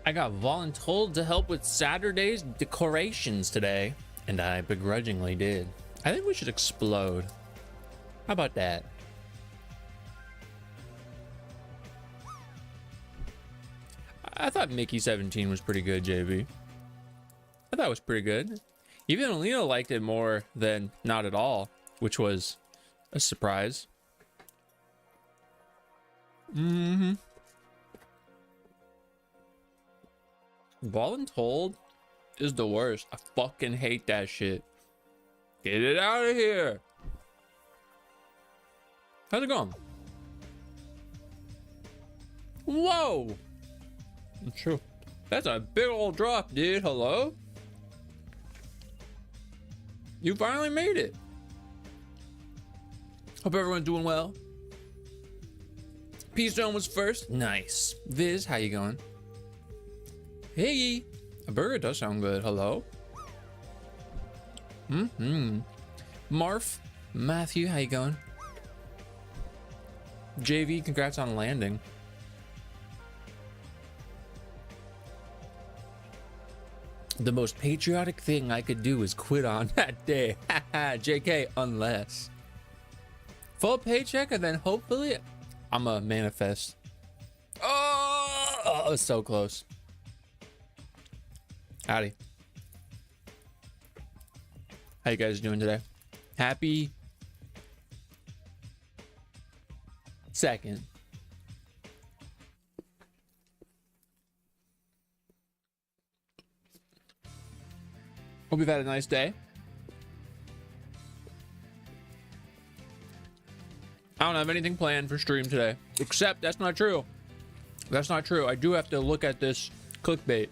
I got voluntold to help with Saturday's decorations today, and I begrudgingly did. I think we should explode. How about that? I thought Mickey 17 was pretty good, JV. I thought it was pretty good. Even Alina liked it more than not at all, which was a surprise. Voluntold is the worst. I fucking hate that shit. Get it out of here. How's it going? Whoa. True. That's a big old drop, dude. Hello? You finally made it. Hope everyone's doing well. Peace Zone was first. Nice. Viz, how you going? Hey. A burger does sound good. Hello? Marf. Matthew, how you going? JV, congrats on landing. The most patriotic thing I could do is quit on that day. JK, unless. Full paycheck and then hopefully I'm a manifest. Oh, it's so close. Howdy. How you guys doing today? Happy second. Hope you've had a nice day. I don't have anything planned for stream today, except that's not true. That's not true. I do have to look at this clickbait.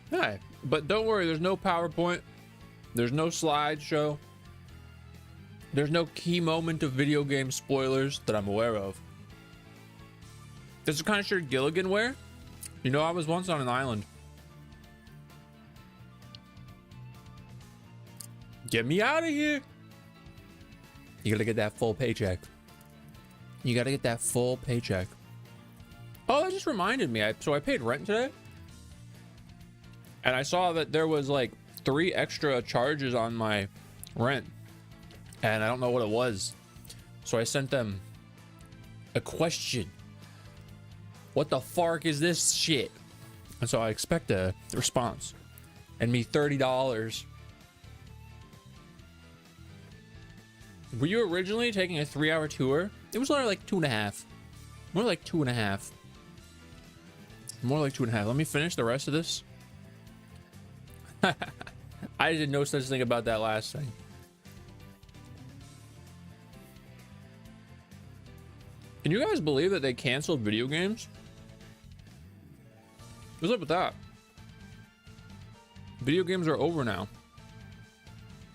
Hi, but don't worry, there's no PowerPoint. There's no slideshow. There's no key moment of video game spoilers that I'm aware of. This is the kind of shirt Gilligan wear. You know, I was once on an island. Get me out of here. You gotta get that full paycheck. You gotta get that full paycheck. Oh, that just reminded me. So I paid rent today. And I saw that there was like 3 extra charges on my rent. And I don't know what it was. So I sent them a question. What the fark is this shit? And so I expect a response. And me $30. Were you originally taking a 3-hour tour? It was only like 2.5. More like 2.5. More like 2.5. Let me finish the rest of this. I did no such thing about that last thing. Can you guys believe that they canceled video games? What's up with that? Video games are over now.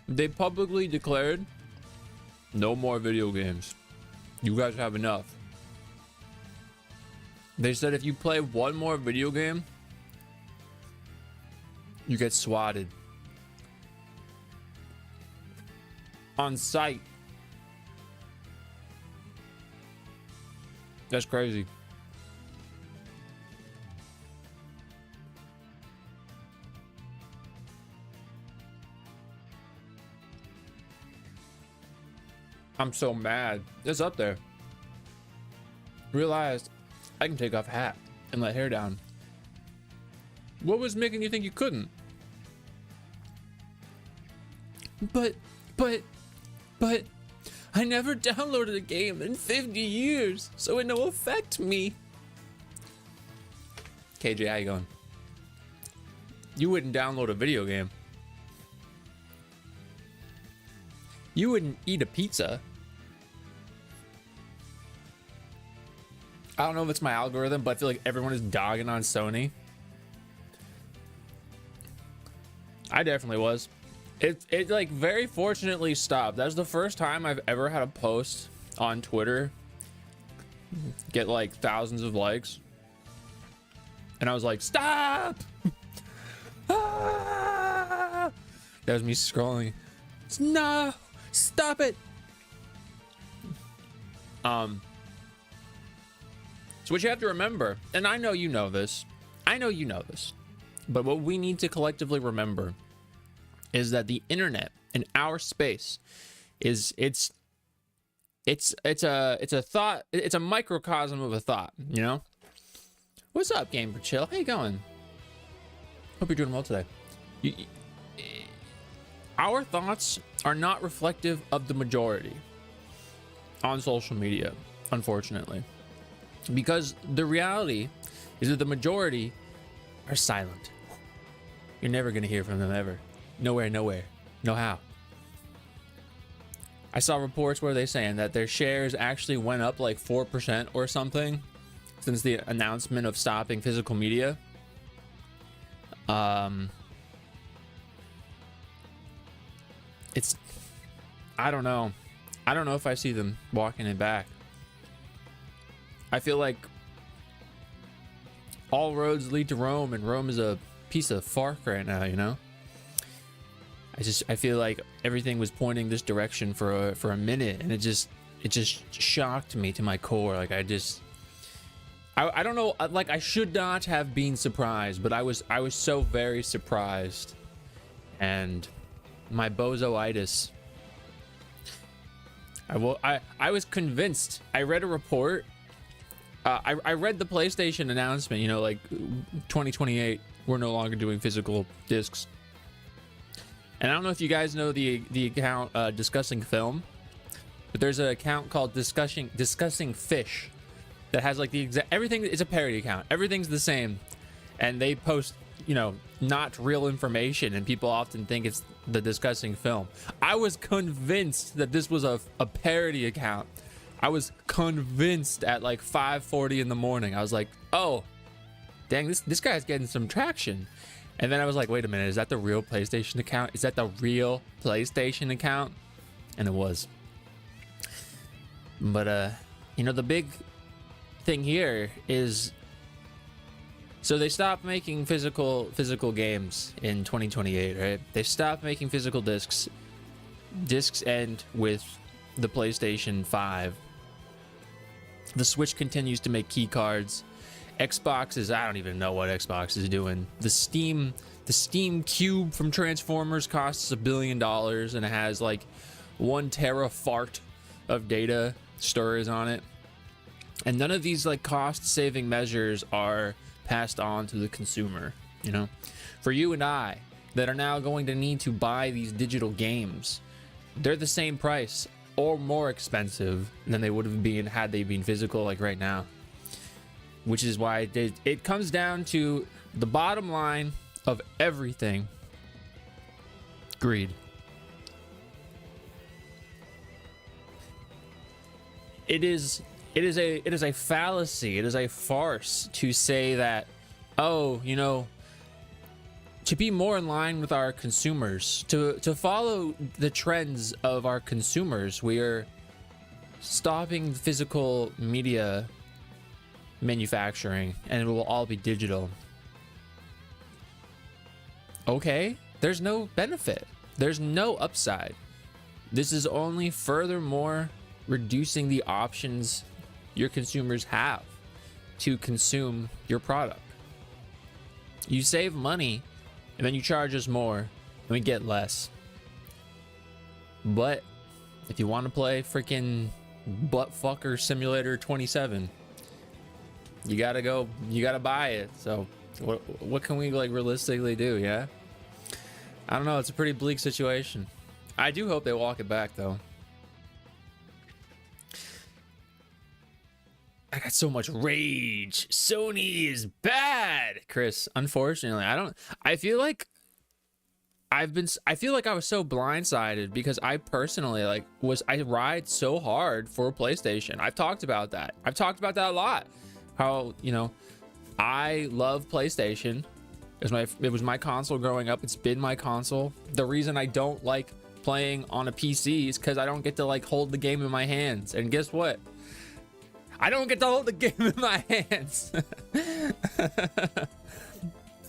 They publicly declared no more video games. You guys have enough. They said if you play one more video game, you get swatted. On site. That's crazy. I'm so mad. It's up there. Realized I can take off hat and let hair down. What was making you think you couldn't? But I never downloaded a game in 50 years, so it no affect me. KJ, how you going? You wouldn't download a video game. You wouldn't eat a pizza. I don't know if it's my algorithm, but I feel like everyone is dogging on Sony. I definitely was. It like very fortunately stopped. That's the first time I've ever had a post on Twitter get like thousands of likes. And I was like, stop! Ah! That was me scrolling. No, stop it. So what you have to remember, and I know you know this, but what we need to collectively remember is that the internet and our space is it's a thought, it's a microcosm of a thought, you know? What's up, Game for Chill? How you going? Hope you're doing well today. Our thoughts are not reflective of the majority on social media, unfortunately. Because the reality is that the majority are silent. You're never going to hear from them ever. Nowhere, no how. I saw reports where they're saying that their shares actually went up like 4% or something since the announcement of stopping physical media. I don't know if I see them walking it back. I feel like all roads lead to Rome, and Rome is a piece of fark right now, you know? I feel like everything was pointing this direction for a minute, and it just shocked me to my core. Like I don't know, like I should not have been surprised, but I was so very surprised. And my bozoitis, I was convinced. I read a report. I read the PlayStation announcement, you know, like 2028, we're no longer doing physical discs. And I don't know if you guys know the account Discussing Film, but there's an account called Discussing Fish that has like the exact everything. It's a parody account. Everything's the same, and they post, you know, not real information, and people often think it's the Discussing Film. I was convinced that this was a parody account. I was convinced at like 5:40 in the morning. I was like, oh, dang, this guy's getting some traction. And then I was like, wait a minute, is that the real PlayStation account? Is that the real PlayStation account? And it was. But you know, the big thing here is, so they stopped making physical games in 2028, right? They stopped making physical discs. Discs end with the PlayStation 5. The Switch continues to make key cards. Xbox is, I don't even know what Xbox is doing. The Steam Cube from Transformers costs $1 billion, and it has like 1 terafart of data storage on it. And none of these like cost-saving measures are passed on to the consumer, you know? For you and I that are now going to need to buy these digital games, they're the same price or more expensive than they would have been had they been physical, like right now. Which is why it comes down to the bottom line of everything: greed. It is a fallacy. It is a farce to say that, oh, you know, to be more in line with our consumers, to follow the trends of our consumers, we are stopping physical media manufacturing, and it will all be digital. Okay, there's no benefit, there's no upside. This is only furthermore reducing the options your consumers have to consume your product. You save money and then you charge us more and we get less. But if you want to play freaking Buttfucker Simulator 27, you gotta buy it. So what can we like realistically do? Yeah, I don't know, it's a pretty bleak situation. I do hope they walk it back though. I got so much rage. Sony is bad, Chris. Unfortunately, I feel like I was so blindsided because I personally I ride so hard for a PlayStation. I've talked about that a lot. How, you know, I love PlayStation. It was my console growing up. It's been my console. The reason I don't like playing on a PC is because I don't get to like hold the game in my hands. And guess what? I don't get to hold the game in my hands.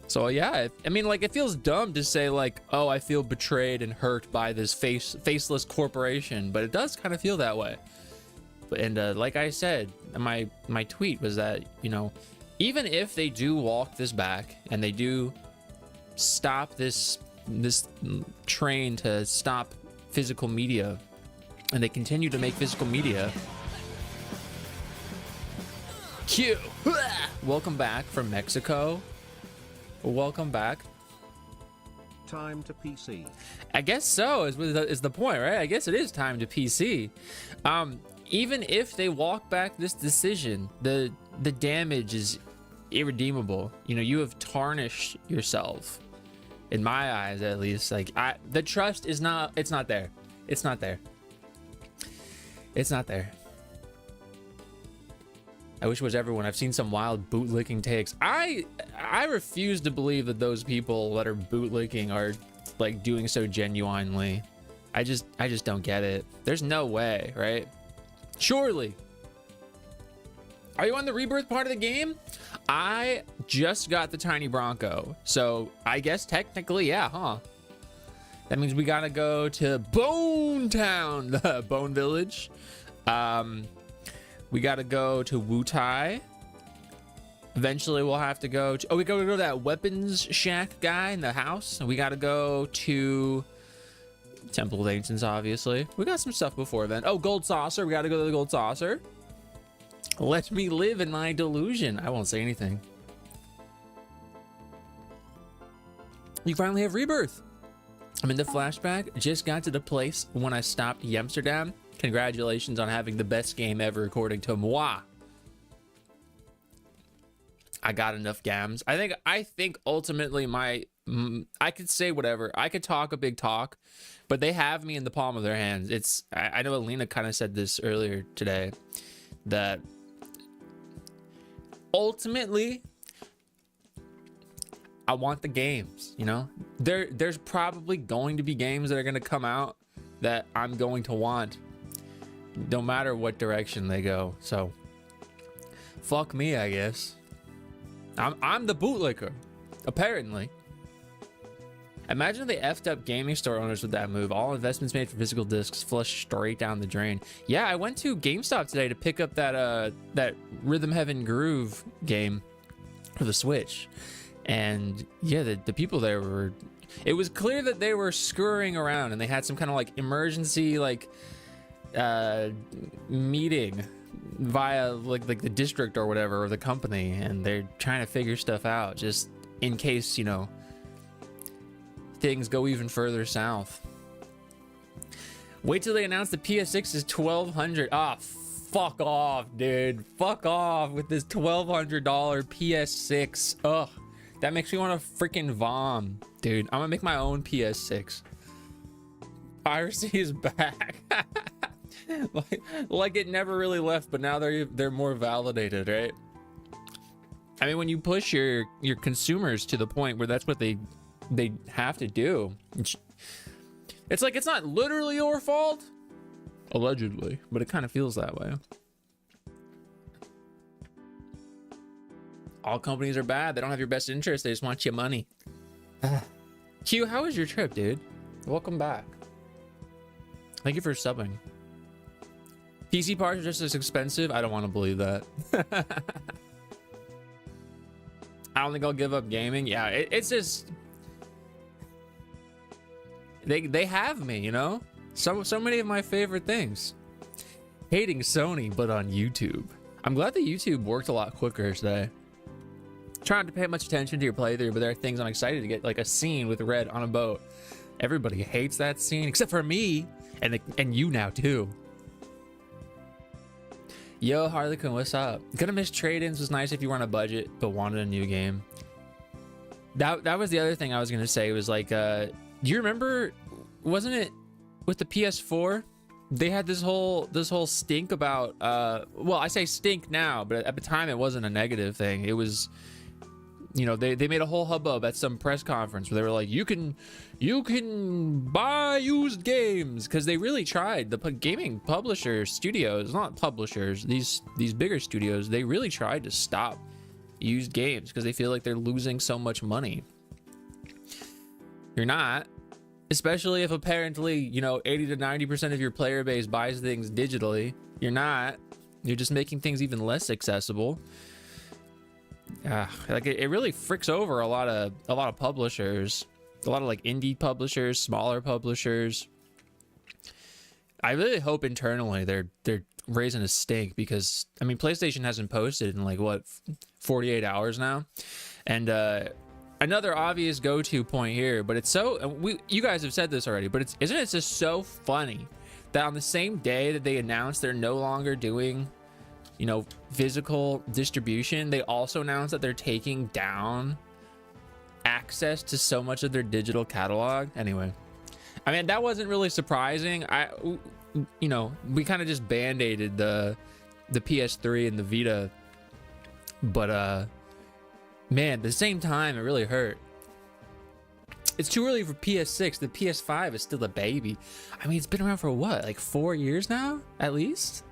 So yeah, I mean, like, it feels dumb to say like, oh, I feel betrayed and hurt by this faceless corporation, but it does kind of feel that way. And like I said, my tweet was that, you know, even if they do walk this back and they do stop this train to stop physical media, and they continue to make physical media. Q. Welcome back from Mexico. Welcome back. Time to PC. I guess so is the point, right? I guess it is time to PC. Even if they walk back this decision, the damage is irredeemable. You know, you have tarnished yourself, in my eyes at least. Like, the trust is not, it's not there. It's not there. It's not there. I wish it was everyone. I've seen some wild bootlicking takes. I refuse to believe that those people that are bootlicking are like doing so genuinely. I just don't get it. There's no way, right? Surely. Are you on the rebirth part of the game? I just got the tiny Bronco, so I guess technically, yeah, huh? That means we gotta go to Bone Town, the Bone Village. We gotta go to Wutai. Eventually we'll have to go to, we gotta go to that weapons shack guy in the house. And we gotta go to Temple of Ancients, obviously. We got some stuff before then. Oh, Gold Saucer. We gotta go to the Gold Saucer. Let me live in my delusion. I won't say anything. You finally have rebirth. I'm in the flashback. Just got to the place when I stopped Amsterdam. Congratulations on having the best game ever, according to moi. I got enough gams. I think ultimately I could say whatever. I could talk a big talk, but they have me in the palm of their hands. I know Alina kind of said this earlier today, that ultimately I want the games, you know? There's probably going to be games that are going to come out that I'm going to want, no matter what direction they go. So fuck me, I guess. I'm the bootlicker, apparently. Imagine if they effed up gaming store owners with that move. All investments made for physical discs flush straight down the drain. Yeah, I went to GameStop today to pick up that Rhythm Heaven Groove game for the Switch. And yeah, the people there were, it was clear that they were scurrying around, and they had some kind of like emergency like meeting via like the district or whatever, or the company, and they're trying to figure stuff out just in case, you know, things go even further south. Wait till they announce the PS6 is $1,200. Ah, fuck off, dude. Fuck off with this $1,200 PS6. Ugh, that makes me want to freaking vom, dude. I'm gonna make my own PS6. Piracy is back. like it never really left, but now they're more validated, right? I mean, when you push your consumers to the point where that's what they have to do, it's like, it's not literally your fault, allegedly, but it kind of feels that way. All companies are bad. They don't have your best interest. They just want your money. Q, how was your trip, dude? Welcome back. Thank you for subbing. PC parts are just as expensive. I don't want to believe that. I don't think I'll give up gaming. Yeah, it's just, they have me, you know? So many of my favorite things. Hating Sony, but on YouTube. I'm glad that YouTube worked a lot quicker today. Trying to pay much attention to your playthrough, but there are things I'm excited to get, like a scene with Red on a boat. Everybody hates that scene, except for me, and you now too. Yo, Harlequin, what's up? Gonna miss trade-ins. Was nice if you were on a budget but wanted a new game. That was the other thing I was gonna say. Was like, do you remember? Wasn't it with the PS4? They had this whole stink about. Well, I say stink now, but at the time it wasn't a negative thing. It was, you know, they made a whole hubbub at some press conference where they were like, you can buy used games, because they really tried. The gaming publishers, studios, not publishers, these bigger studios, they really tried to stop used games because they feel like they're losing so much money. You're not, especially if apparently, you know, 80 to 90% of your player base buys things digitally. You're not. You're just making things even less accessible. Like it really fricks over a lot of publishers, a lot of like indie publishers, smaller publishers. I really hope internally they're raising a stink, because I mean PlayStation hasn't posted in like what 48 hours now, and another obvious go-to point here, but it's so you guys have said this already, but isn't it just so funny that on the same day that they announced they're no longer doing, you know, physical distribution, they also announced that they're taking down access to so much of their digital catalog. Anyway, I mean, that wasn't really surprising. You know, we kind of just band-aided the PS3 and the Vita, but man, at the same time, it really hurt. It's too early for PS6. The PS5 is still a baby. I mean, it's been around for what, like 4 years now, at least?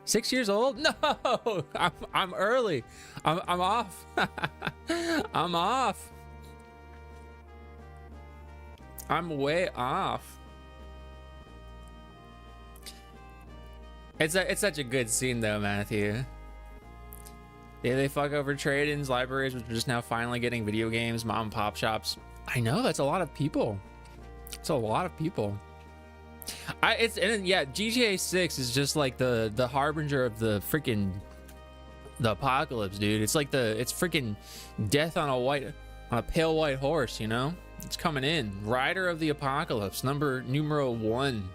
6 years old? No, I'm early. I'm off. I'm off. I'm way off. It's such a good scene though, Matthew. Yeah, they fuck over trade-ins, libraries, which are just now finally getting video games, mom and pop shops. I know, that's a lot of people. It's a lot of people. Yeah, GTA 6 is just like the harbinger of the apocalypse, dude. It's like it's freaking death on a pale white horse, you know? It's coming in. Rider of the Apocalypse, numero 1.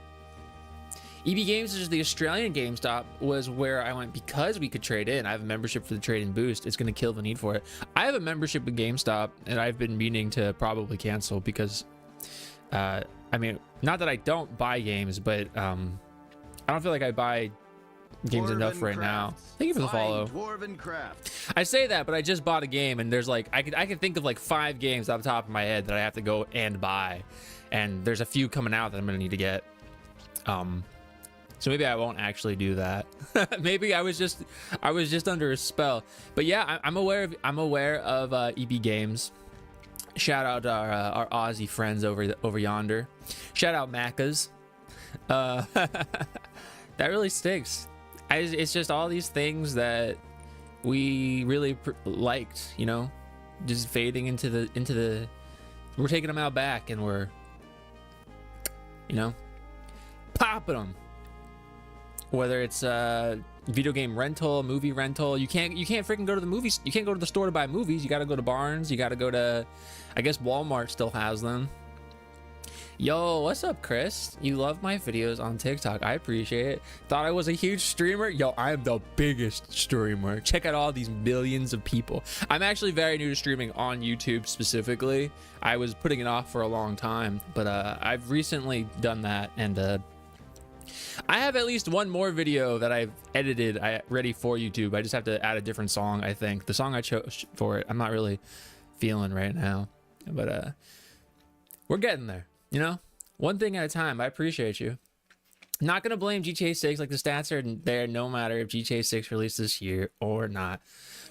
EB Games, which is the Australian GameStop, was where I went because we could trade in. I have a membership for the trade-in boost. It's going to kill the need for it. I have a membership with GameStop, and I've been meaning to probably cancel because, I mean, not that I don't buy games, but I don't feel like I buy games enough right now. Thank you for the follow. I say that, but I just bought a game, and there's like I can think of like 5 games off the top of my head that I have to go and buy, and there's a few coming out that I'm going to need to get. So maybe I won't actually do that. Maybe I was just under a spell. But yeah, I'm aware of EB Games. Shout out our Aussie friends over yonder. Shout out Macca's. That really stinks. It's just all these things that we really liked, you know, just fading into the. We're taking them out back, and we're, you know, popping them. Whether it's video game rental, movie rental, you can't freaking go to the movies. You can't go to the store to buy movies. You got to go to Barnes. You got to go to, I guess Walmart still has them. Yo, what's up, Chris? You love my videos on TikTok. I appreciate it. Thought I was a huge streamer? Yo, I am the biggest streamer. Check out all these millions of people. I'm actually very new to streaming on YouTube specifically. I was putting it off for a long time, but I've recently done that, and I have at least one more video that I've edited ready for YouTube. I just have to add a different song, I think. The song I chose for it, I'm not really feeling right now, but we're getting there, you know? One thing at a time. I appreciate you. Not gonna blame GTA 6. Like, the stats are there no matter if GTA 6 released this year or not.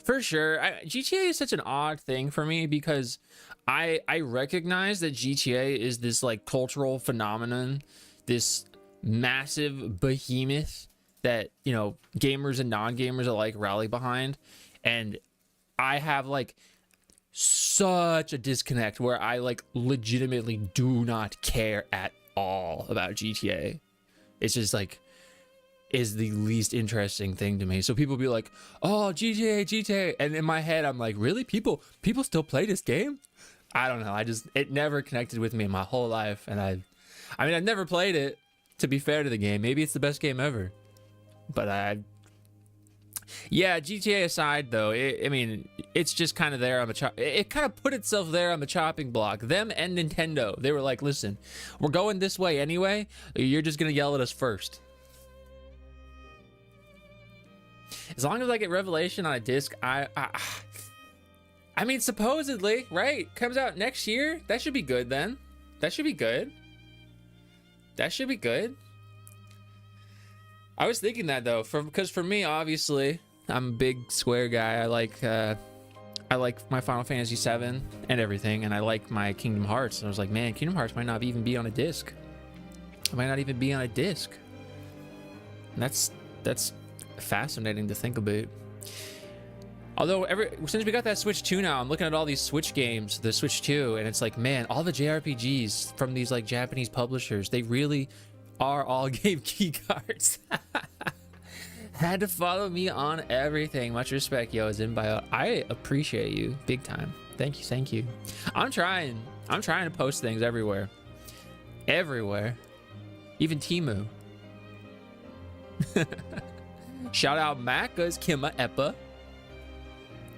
For sure. GTA is such an odd thing for me because I recognize that GTA is this like cultural phenomenon, this massive behemoth that, you know, gamers and non-gamers alike rally behind, and I have like such a disconnect where I like legitimately do not care at all about GTA. It's just like is the least interesting thing to me. So people be like, oh, GTA, and in my head I'm like, really? People still play this game? I don't know. It never connected with me in my whole life, and I mean I've never played it. To be fair to the game, maybe it's the best game ever, but yeah, GTA aside though, I mean, it's just kind of there on the it kind of put itself there on the chopping block. Them and Nintendo, they were like, listen, we're going this way anyway, you're just gonna yell at us first. As long as I get Revelation on a disc, I mean, supposedly, right, comes out next year, that should be good then. That should be good. That should be good. I was thinking that though, because for me, obviously, I'm a big Square guy. I like my Final Fantasy 7 and everything, and I like my Kingdom Hearts. And I was like, man, Kingdom Hearts might not even be on a disc. It might not even be on a disc. And that's fascinating to think about. Although since we got that Switch 2 now, I'm looking at all these Switch games, the Switch 2, and it's like, man, all the JRPGs from these like Japanese publishers, they really are all game key cards. Had to follow me on everything. Much respect, yo, Zinbio. I appreciate you big time. Thank you, thank you. I'm trying to post things everywhere. Everywhere. Even Temu. Shout out Macca's Kima Eppa.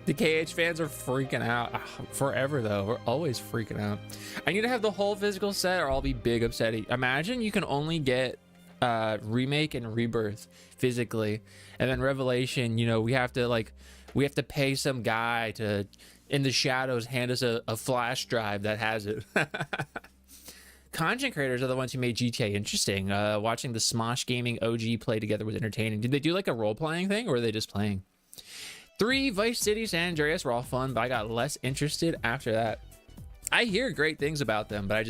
The KH fans are freaking out. Forever though, we're always freaking out. I need to have the whole physical set or I'll be big upset. Imagine you can only get Remake and Rebirth physically, and then Revelation, you know, we have to pay some guy to in the shadows hand us a flash drive that has it. Content creators are the ones who made GTA interesting. Watching the Smosh Gaming OG play together was entertaining. Did they do like a role-playing thing, or were they just playing? 3, Vice City, San Andreas were all fun, but I got less interested after that. I hear great things about them, but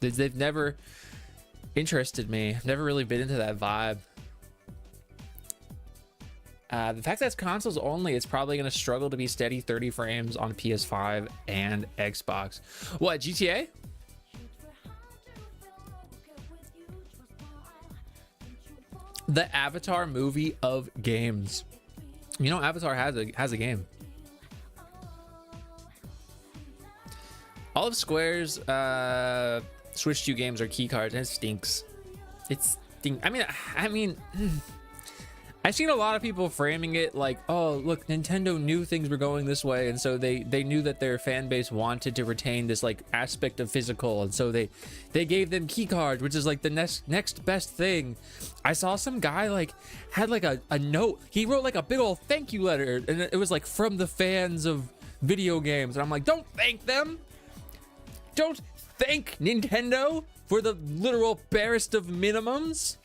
they've never interested me. Never really been into that vibe. The fact that it's consoles only, it's probably going to struggle to be steady 30 frames on PS5 and Xbox. What, GTA? The Avatar movie of games. You know, Avatar has a game. All of Square's Switch 2 games are key cards, and it stinks. I mean, I've seen a lot of people framing it like, oh, look, Nintendo knew things were going this way, and so they knew that their fan base wanted to retain this like aspect of physical, and so they gave them key cards, which is like the next best thing. I saw some guy like had like a note. He wrote like a big old thank you letter, and it was like from the fans of video games, and I'm like, don't thank them. Don't thank Nintendo for the literal barest of minimums.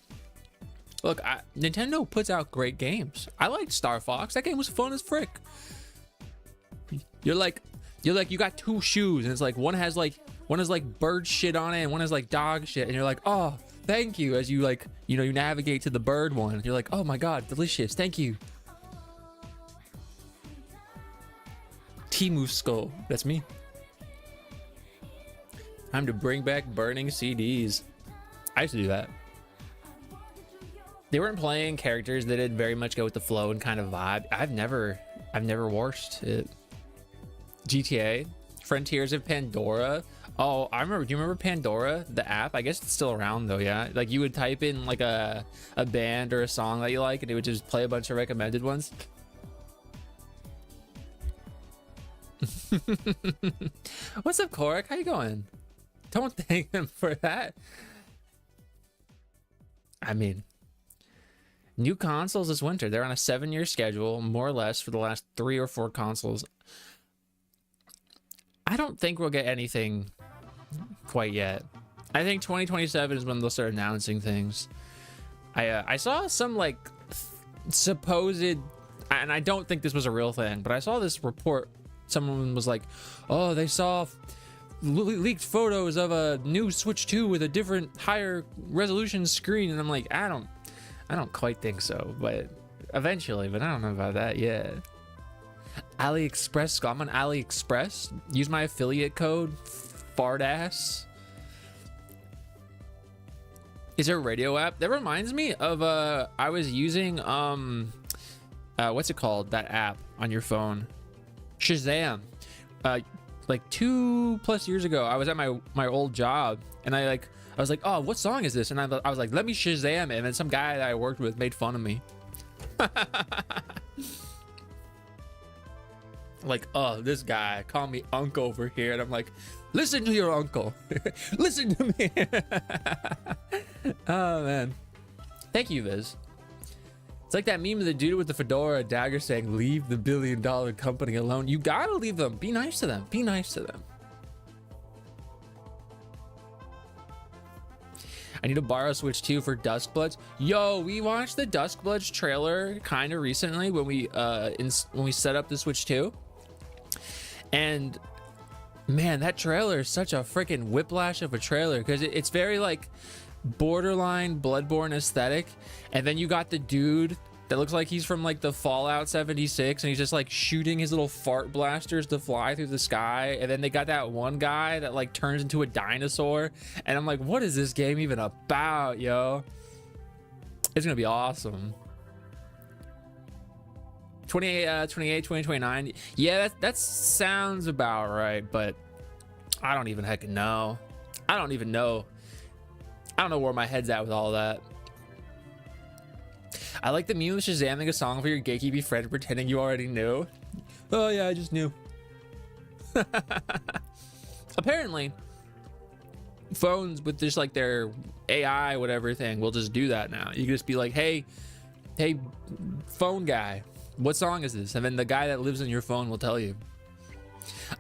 Look, Nintendo puts out great games. I liked Star Fox. That game was fun as frick. You're like you got 2 shoes, and it's like one has like bird shit on it and one has like dog shit, and you're like, oh, thank you, as you like, you know, you navigate to the bird one. You're like, oh my god, delicious, thank you. Temu Skull, that's me. Time to bring back burning CDs. I used to do that. They weren't playing characters that did very much go with the flow and kind of vibe. I've never washed it. GTA, Frontiers of Pandora. Oh, I remember. Do you remember Pandora, the app? I guess it's still around though. Yeah, like you would type in like a band or a song that you like, and it would just play a bunch of recommended ones. What's up, Korik? How you going? Don't thank them for that. I mean, new consoles this winter. They're on a 7-year schedule, more or less, for the last 3 or 4 consoles. I don't think we'll get anything quite yet. I think 2027 is when they'll start announcing things. I saw some like supposed, and I don't think this was a real thing, but I saw this report. Someone was like, oh, they saw leaked photos of a new Switch 2 with a different higher resolution screen, and I'm like, I don't quite think so, but eventually, but I don't know about that yet. AliExpress, I'm on AliExpress. Use my affiliate code, fartass. Is there a radio app? That reminds me of I was using what's it called? That app on your phone, Shazam. Like 2+ years ago, I was at my old job, and I was like, oh, what song is this? And I was like, let me Shazam it. And then some guy that I worked with made fun of me. Like, oh, this guy called me uncle over here, and I'm like, listen to your uncle. Listen to me. Oh man, thank you, Viz. It's like that meme of the dude with the fedora dagger saying, leave the billion-dollar company alone. You gotta leave them. Be nice to them. Be nice to them. I need to borrow Switch 2 for Duskbloods. Yo, we watched the Duskbloods trailer kind of recently when we set up the Switch 2. And man, that trailer is such a freaking whiplash of a trailer, because it's very like borderline Bloodborne aesthetic, and then you got the dude that looks like he's from like the Fallout 76, and he's just like shooting his little fart blasters to fly through the sky. And then they got that one guy that like turns into a dinosaur, and I'm like, what is this game even about, yo? It's gonna be awesome. 2029. Yeah, that sounds about right, but I don't even heckin' know. I don't know where my head's at with all that. I like the meme of Shazamming a song for your gatekeepy friend pretending you already knew. Oh yeah, I just knew. Apparently, phones with just like their AI whatever thing will just do that now. You can just be like, hey phone guy, what song is this? And then the guy that lives in your phone will tell you.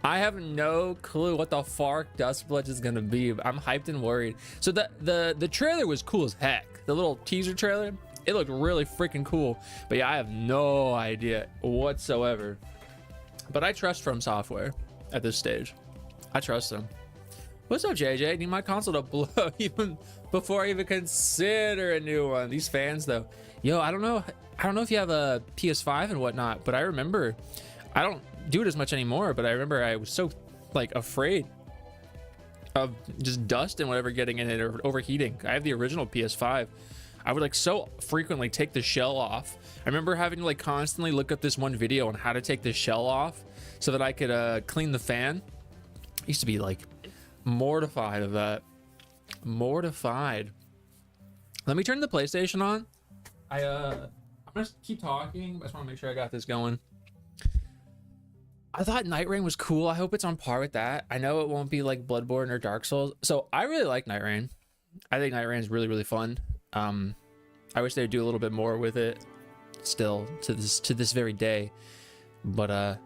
I have no clue what the fuck Dustblood is gonna be. I'm hyped and worried. So the trailer was cool as heck. The little teaser trailer, it looked really freaking cool. But yeah, I have no idea whatsoever. But I trust From Software at this stage. I trust them. What's up, JJ? Need my console to blow even before I even consider a new one. These fans though, yo, I don't know if you have a PS5 and whatnot, but I remember, I don't do it as much anymore, but I remember I was so like afraid of just dust and whatever getting in it or overheating. I have the original PS5. I would like so frequently take the shell off. I remember having to like constantly look up this one video on how to take the shell off so that I could clean the fan. I used to be like mortified of that. Mortified. Let me turn the PlayStation on. I'm gonna keep talking. I just want to make sure I got this going. I thought Night Rain was cool. I hope it's on par with that. I know it won't be like Bloodborne or Dark Souls. So I really like Night Rain. I think Night Rain is really, really fun. I wish they'd do a little bit more with it still to this very day. But I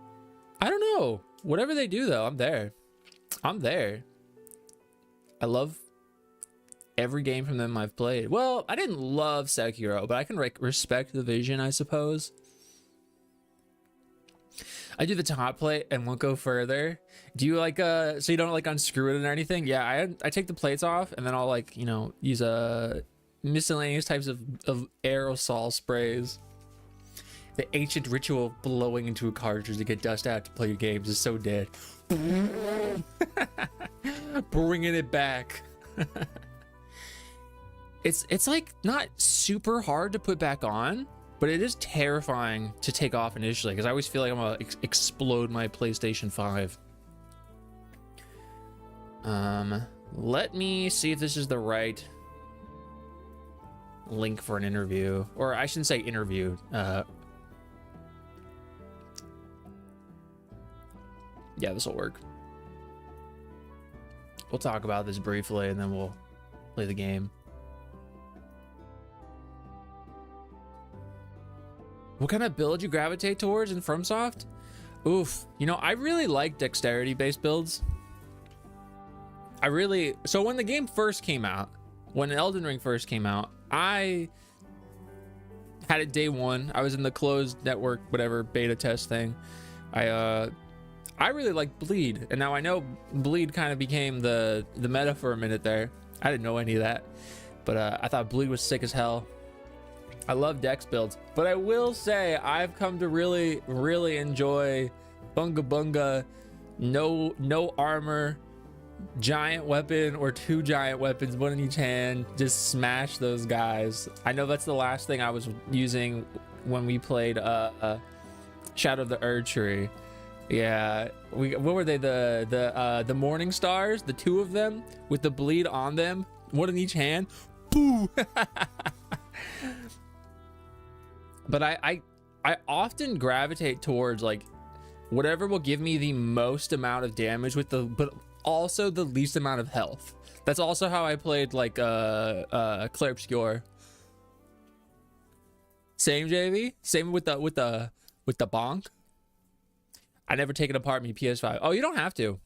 don't know. Whatever they do though, I'm there. I love every game from them I've played. Well, I didn't love Sekiro, but I can respect the vision, I suppose. I do the top plate and won't go further. Do you like so you don't like unscrew it or anything? Yeah, I take the plates off and then I'll like, you know, use miscellaneous types of aerosol sprays. The ancient ritual of blowing into a cartridge to get dust out to play your games is so dead. Bringing it back. It's like not super hard to put back on, but it is terrifying to take off initially because I always feel like I'm gonna explode my PlayStation 5. Let me see if this is the right link for an interview, or I shouldn't say interview. Yeah, this will work. We'll talk about this briefly and then we'll play the game. What kind of build you gravitate towards in FromSoft? Oof, you know, I really like dexterity-based builds. So when the game first came out, when Elden Ring first came out, I had it day one. I was in the closed network, whatever, beta test thing. I really like Bleed, and now I know Bleed kind of became the meta for a minute there. I didn't know any of that, but I thought Bleed was sick as hell. I love dex builds, but I will say I've come to really, really enjoy Bunga Bunga, no armor, giant weapon or two giant weapons, one in each hand, just smash those guys. I know that's the last thing I was using when we played Shadow of the Erd Tree. Yeah, what were they, the Morning Stars, the two of them with the bleed on them, one in each hand. Boo. But I often gravitate towards like whatever will give me the most amount of damage with but also the least amount of health. That's also how I played like Claire Obscure. Same, JV, same with the bonk. I never take it apart in my PS5. Oh, you don't have to.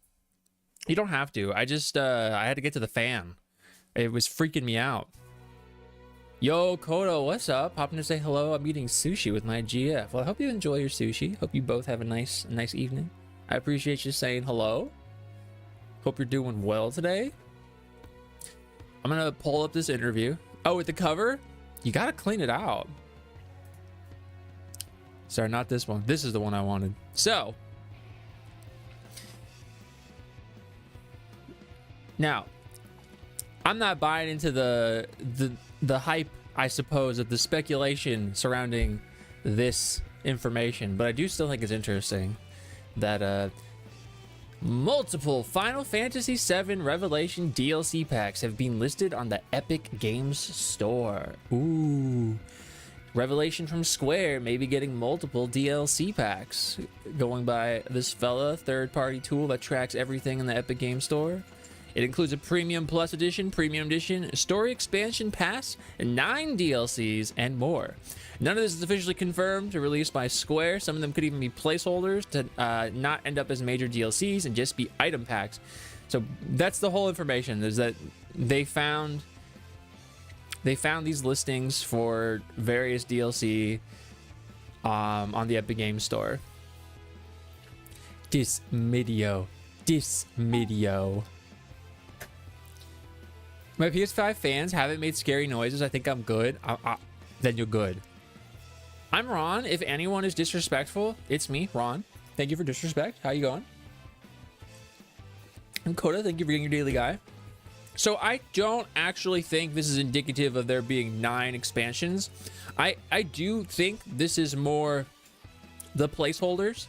You don't have to. I just I had to get to the fan. It was freaking me out. Yo, Kodo, what's up? Popping to say hello. I'm eating sushi with my GF. Well, I hope you enjoy your sushi. Hope you both have a nice evening. I appreciate you saying hello. Hope you're doing well today. I'm gonna pull up this interview. Oh, with the cover? You gotta clean it out. Star, not this one. This is the one I wanted. So now, I'm not buying into the hype, I suppose, of the speculation surrounding this information, but I do still think it's interesting that multiple Final Fantasy VII Revelation DLC packs have been listed on the Epic Games Store. Ooh. Revelation from Square may be getting multiple DLC packs, going by this fella, third-party tool that tracks everything in the Epic Games Store. It includes a Premium Plus Edition, Premium Edition, Story Expansion Pass, 9 DLCs, and more. None of this is officially confirmed to release by Square. Some of them could even be placeholders to not end up as major DLCs and just be item packs. So that's the whole information, is that they found these listings for various DLC on the Epic Games Store. This video. My PS5 fans haven't made scary noises. I think I'm good. Then you're good. I'm Ron. If anyone is disrespectful, it's me, Ron. Thank you for disrespect. How you going? And Coda, thank you for getting your daily guy. So I don't actually think this is indicative of there being 9 expansions. I do think this is more the placeholders.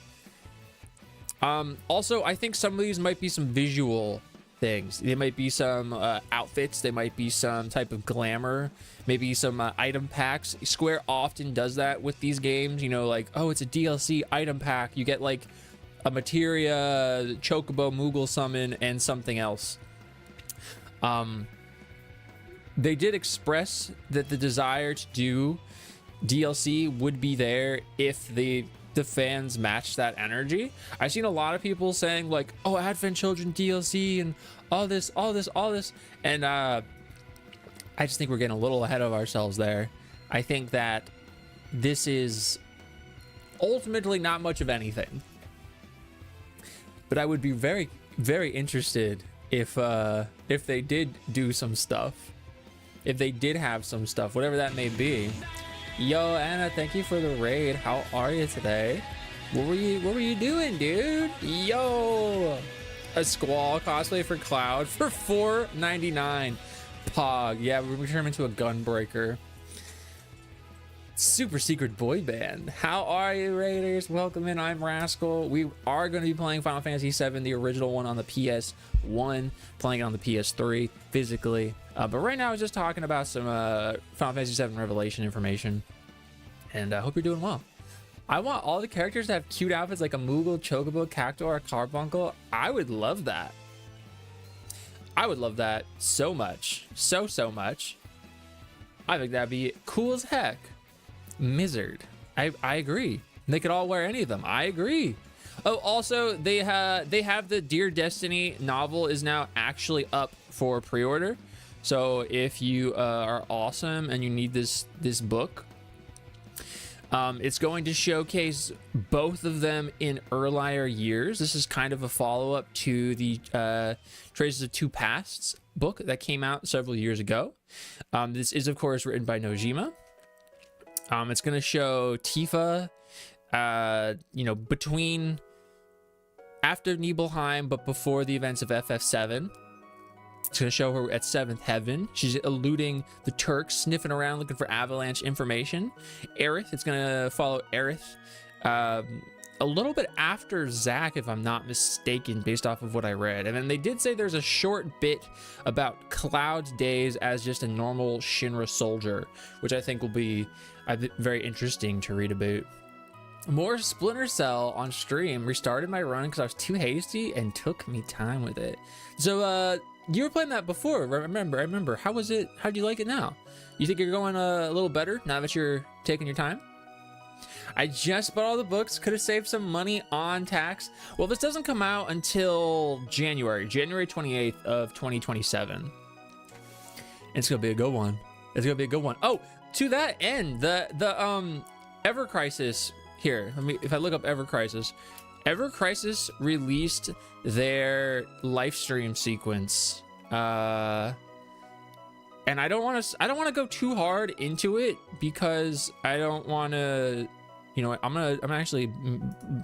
Also, I think some of these might be some visual things. There might be some outfits. There might be some type of glamour. Maybe some item packs. Square often does that with these games. You know, like, oh, it's a DLC item pack. You get like a Materia, Chocobo, Moogle Summon, and something else. They did express that the desire to do DLC would be there if the fans match that energy. I've seen a lot of people saying like, oh, Advent Children DLC and all this, and I just think we're getting a little ahead of ourselves there. I think that this is ultimately not much of anything, but I would be very, very interested if they did do some stuff, if they did have some stuff, whatever that may be. Yo, Anna, thank you for the raid. How are you today? What were you doing, dude? Yo, a Squall cosplay for Cloud for $4.99. Pog. Yeah, we turn him into a gunbreaker. Super secret boy band. How are you, Raiders? Welcome in. I'm Rascal. We are going to be playing Final Fantasy VII, the original one, on the PS1, playing it on the PS3 physically. But right now, I was just talking about some Final Fantasy VII Revelation information, and I hope you're doing well. I want all the characters to have cute outfits like a Moogle, Chocobo, Cactuar, or Carbuncle. I would love that. I would love that so much. So much. I think that'd be cool as heck. Mizzard. I agree. They could all wear any of them. I agree. Oh, also, they have the Dear Destiny novel is now actually up for pre-order. So if you are awesome and you need this book, it's going to showcase both of them in earlier years. This is kind of a follow-up to the Traces of Two Pasts book that came out several years ago. This is, of course, written by Nojima. It's going to show Tifa, between after Nibelheim, but before the events of FF7. It's going to show her at 7th Heaven. She's eluding the Turks, sniffing around, looking for Avalanche information. Aerith, it's going to follow Aerith a little bit after Zack, if I'm not mistaken, based off of what I read. And then they did say there's a short bit about Cloud's days as just a normal Shinra soldier, which I think will be very interesting to read about. More Splinter Cell on stream. Restarted my run because I was too hasty and took me time with it. So you were playing that before. I remember. How was it? How do you like it now? You think you're going a little better now that you're taking your time? I just bought all the books. Could have saved some money on tax. Well, this doesn't come out until January 28th of 2027. It's gonna be a good one. It's gonna be a good one. Oh, to that end, the Ever Crisis here. If I look up Ever Crisis released their live stream sequence, and I don't want to go too hard into it because I don't want to You know what? I'm gonna actually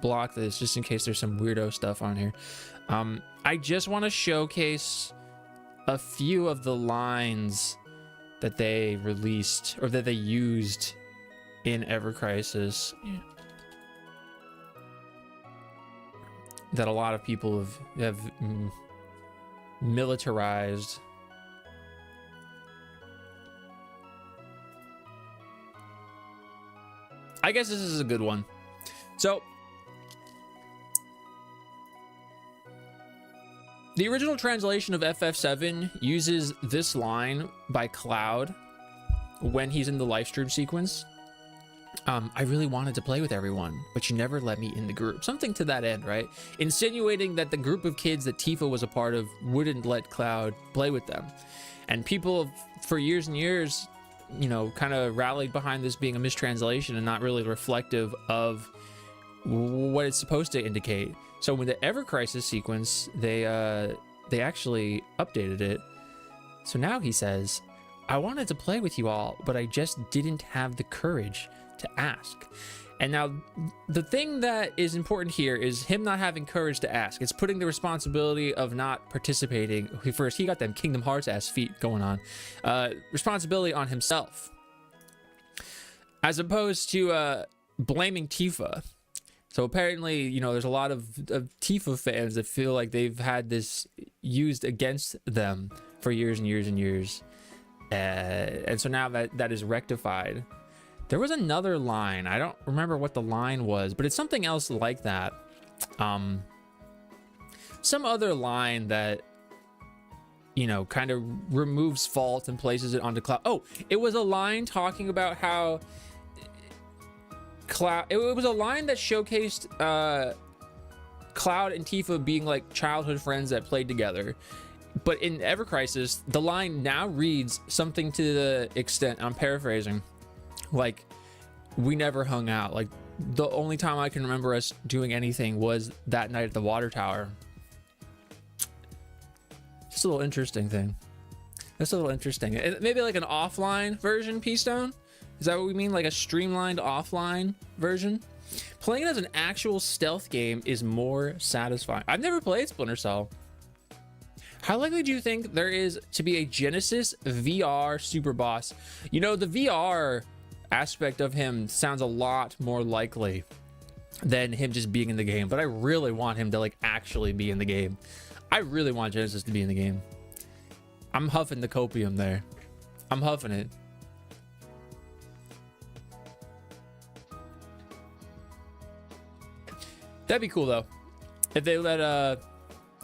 block this just in case there's some weirdo stuff on here. I just want to showcase a few of the lines that they released or that they used in Ever Crisis that a lot of people have militarized. I guess this is a good one. So the original translation of FF7 uses this line by Cloud when he's in the live stream sequence. I really wanted to play with everyone, but you never let me in the group. Something to that end, right? Insinuating that the group of kids that Tifa was a part of wouldn't let Cloud play with them. And people for years and years, you know, kind of rallied behind this being a mistranslation and not really reflective of what it's supposed to indicate. So with the Ever Crisis sequence, they actually updated it. So now he says, I wanted to play with you all, but I just didn't have the courage to ask. And now the thing that is important here is him not having courage to ask. It's putting the responsibility of not participating. First, he got them Kingdom Hearts ass feet going on. Responsibility on himself. As opposed to blaming Tifa. So apparently, you know, there's a lot of Tifa fans that feel like they've had this used against them for years and years and years. And so now that is rectified. There was another line. I don't remember what the line was, but it's something else like that. Some other line that, you know, kind of removes fault and places it onto Cloud. Oh, it was a line talking about how Cloud... It was a line that showcased Cloud and Tifa being like childhood friends that played together. But in Ever Crisis, the line now reads something to the extent, I'm paraphrasing, like, we never hung out. Like, the only time I can remember us doing anything was that night at the water tower. Just a little interesting thing. That's a little interesting. Maybe like an offline version, P-Stone? Is that what we mean? Like a streamlined offline version? Playing it as an actual stealth game is more satisfying. I've never played Splinter Cell. How likely do you think there is to be a Genesis VR super boss? You know, the VR aspect of him sounds a lot more likely than him just being in the game, but I really want him to like actually be in the game. I really want Genesis to be in the game. I'm huffing the copium there. I'm huffing it. That'd be cool though, if they let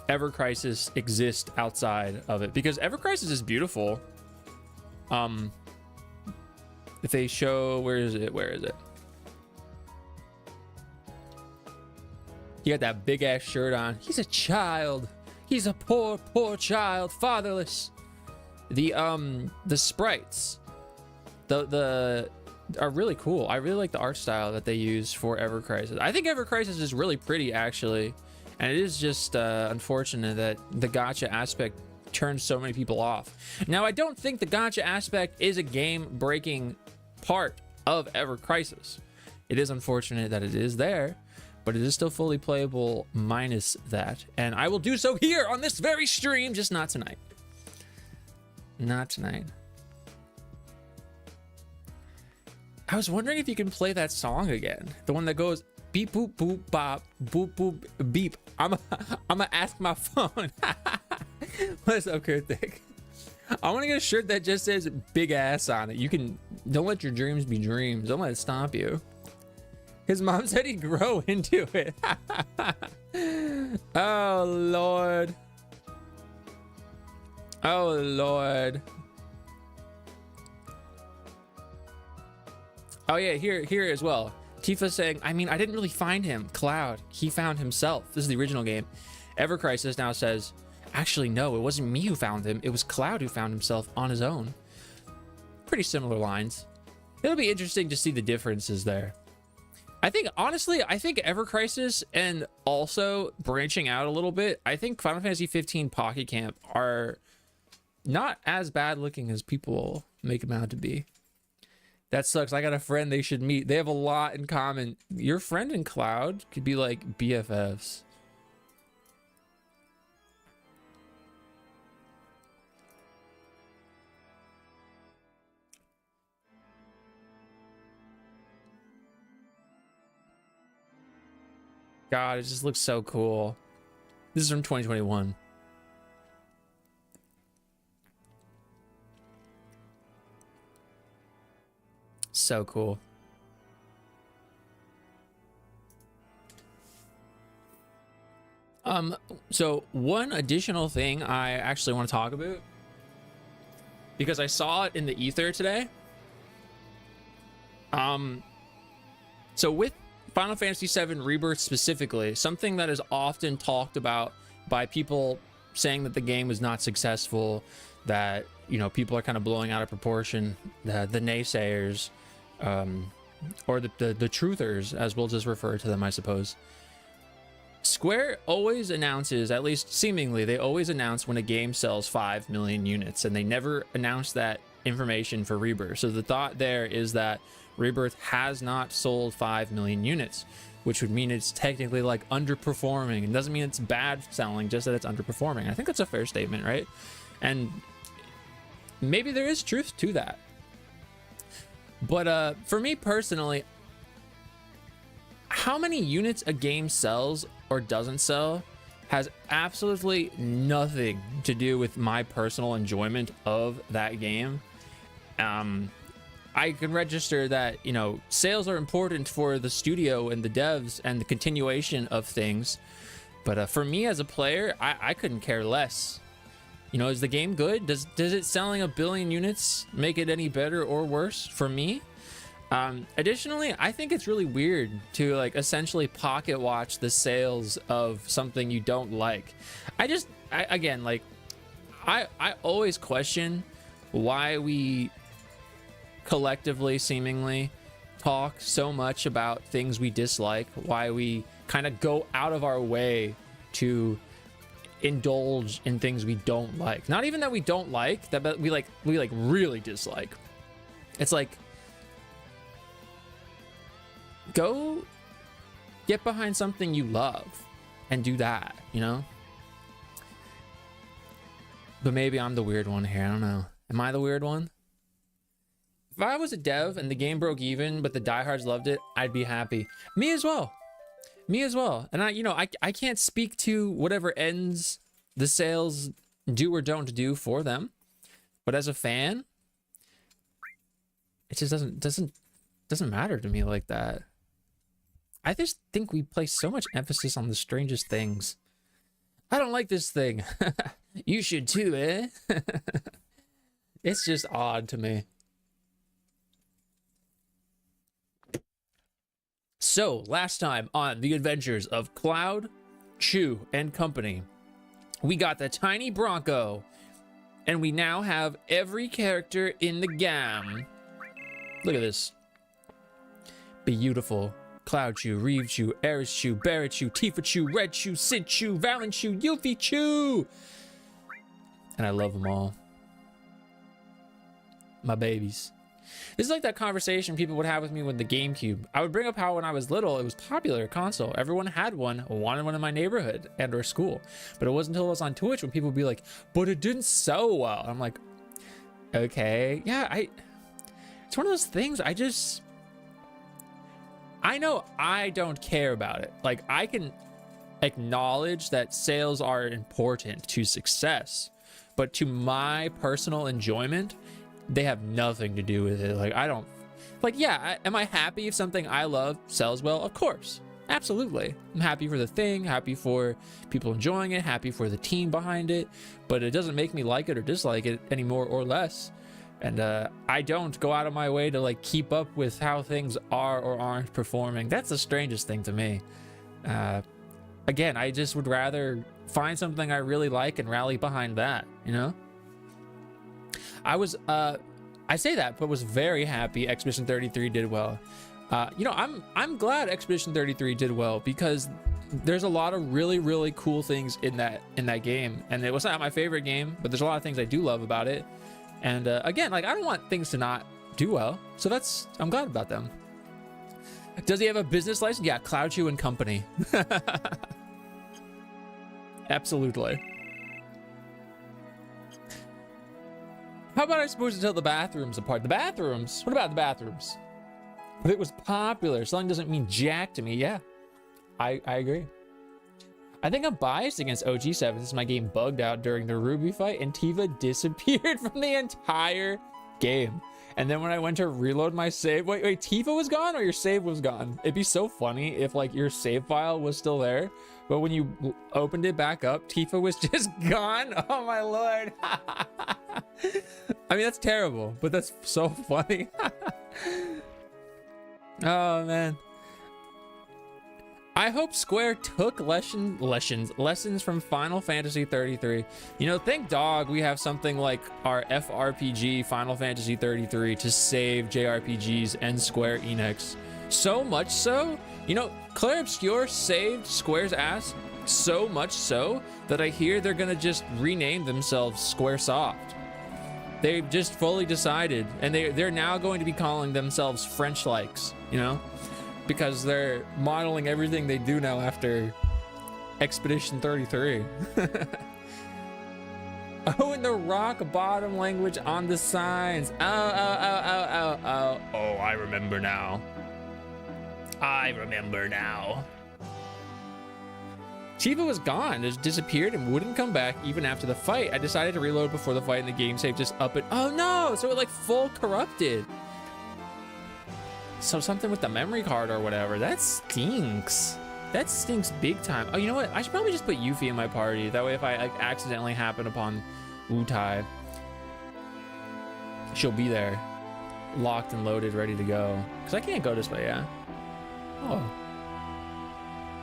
Ever Crisis exist outside of it, because Ever Crisis is beautiful. If they show, where is it? He got that big ass shirt on. He's a child. He's a poor child, fatherless. The sprites, the are really cool. I really like the art style that they use for Ever Crisis. I think Ever Crisis is really pretty actually, and it is just unfortunate that the gacha aspect turns so many people off. Now, I don't think the gacha aspect is a game-breaking part of Ever Crisis. It is unfortunate that it is there, but it is still fully playable minus that. And I will do so here on this very stream, just not tonight. Not tonight. I was wondering if you can play that song again. The one that goes beep boop boop bop boop boop beep. I'm gonna ask my phone. What's up, Kurtik? I want to get a shirt that just says big ass on it. You can, don't let your dreams be dreams. Don't let it stop you. His mom said he'd grow into it. Oh Lord. Oh Lord. Oh yeah, here as well. Tifa saying, I mean, I didn't really find him. Cloud, he found himself. This is the original game. Ever Crisis now says, actually, no, it wasn't me who found him. It was Cloud who found himself on his own. Pretty similar lines. It'll be interesting to see the differences there. I think, honestly, I think Ever Crisis and also branching out a little bit, I think Final Fantasy 15 Pocket Camp are not as bad looking as people make them out to be. That sucks. I got a friend they should meet. They have a lot in common. Your friend and Cloud could be like BFFs. God, it just looks so cool. This is from 2021. So cool. So one additional thing I actually want to talk about, because I saw it in the ether today. So with Final Fantasy VII Rebirth specifically, something that is often talked about by people saying that the game was not successful, that, you know, people are kind of blowing out of proportion, the naysayers, or the truthers, as we'll just refer to them, I suppose. Square always announces, at least seemingly, they always announce when a game sells 5 million units, and they never announce that information for Rebirth. So the thought there is that Rebirth has not sold 5 million units, which would mean it's technically like underperforming. It doesn't mean it's bad selling, just that it's underperforming. I think that's a fair statement, right? And maybe there is truth to that. But for me personally, how many units a game sells or doesn't sell has absolutely nothing to do with my personal enjoyment of that game. I can register that, you know, sales are important for the studio and the devs and the continuation of things. But for me as a player, I couldn't care less. You know, is the game good? Does it selling 1 billion units make it any better or worse for me? Additionally, I think it's really weird to like essentially pocket watch the sales of something you don't like. Again, like I always question why we collectively seemingly talk so much about things we dislike, why we kind of go out of our way to indulge in things we don't like. Not even that we don't like, that we really dislike. It's like, go get behind something you love and do that, you know? But maybe I'm the weird one here. I don't know. Am I the weird one? If I was a dev and the game broke even, but the diehards loved it, I'd be happy. Me as well. Me as well. And I can't speak to whatever ends the sales do or don't do for them. But as a fan, it just doesn't matter to me like that. I just think we place so much emphasis on the strangest things. I don't like this thing. You should too, eh? It's just odd to me. So, last time on the adventures of Cloud, Chew, and company, we got the tiny Bronco, and we now have every character in the game. Look at this. Beautiful. Cloud Chew, Reeve Chew, Eris Chew, Barrett Chew, Tifa Chew, Red Chew, Sid Chew, Valen Chew, Yuffie Chew. And I love them all. My babies. This is like that conversation people would have with me with the GameCube. I would bring up how when I was little, it was popular console. Everyone had one, wanted one in my neighborhood and or school. But it wasn't until I was on Twitch when people would be like, but it didn't sell well. I'm like, okay. Yeah, it's one of those things. I know I don't care about it. Like, I can acknowledge that sales are important to success, but to my personal enjoyment, they have nothing to do with it. Like, I don't, like, yeah, am I happy if something I love sells well? Of course, absolutely. I'm happy for the thing, happy for people enjoying it, happy for the team behind it, but it doesn't make me like it or dislike it any more or less. And I don't go out of my way to like keep up with how things are or aren't performing. That's the strangest thing to me. Again, I just would rather find something I really like and rally behind that, you know? I say that, but was very happy Expedition 33 did well. You know, I'm glad Expedition 33 did well because there's a lot of really, really cool things in that game. And it was not my favorite game, but there's a lot of things I do love about it. And again, like, I don't want things to not do well. So I'm glad about them. Does he have a business license? Yeah, Cloud Chew and Company. Absolutely. How about I supposed to tell the bathrooms apart? The bathrooms? What about the bathrooms? But it was popular. Something doesn't mean jack to me. Yeah, I agree. I think I'm biased against OG7 since my game bugged out during the Ruby fight and Tifa disappeared from the entire game. And then when I went to reload my save, wait, Tifa was gone or your save was gone? It'd be so funny if like your save file was still there, but when you opened it back up, Tifa was just gone. Oh my lord. I mean, that's terrible, but that's so funny. Oh man. I hope Square took lessons from Final Fantasy 33. You know, thank dog we have something like our FRPG Final Fantasy 33 to save JRPGs and Square Enix. So much so, you know, Claire Obscure saved Square's ass so much so that I hear they're gonna just rename themselves Squaresoft. They've just fully decided, and they're now going to be calling themselves French likes, you know? Because they're modeling everything they do now after Expedition 33. Oh, and the rock bottom language on the signs. Oh, I remember now. Tifa was gone, just disappeared and wouldn't come back even after the fight. I decided to reload before the fight and the game save just up it. Oh no, so it like full corrupted. So something with the memory card or whatever. That stinks. That stinks big time. Oh, you know what? I should probably just put Yuffie in my party. That way if I like accidentally happen upon Wutai, she'll be there. Locked and loaded, ready to go. Because I can't go this way, yeah? Oh.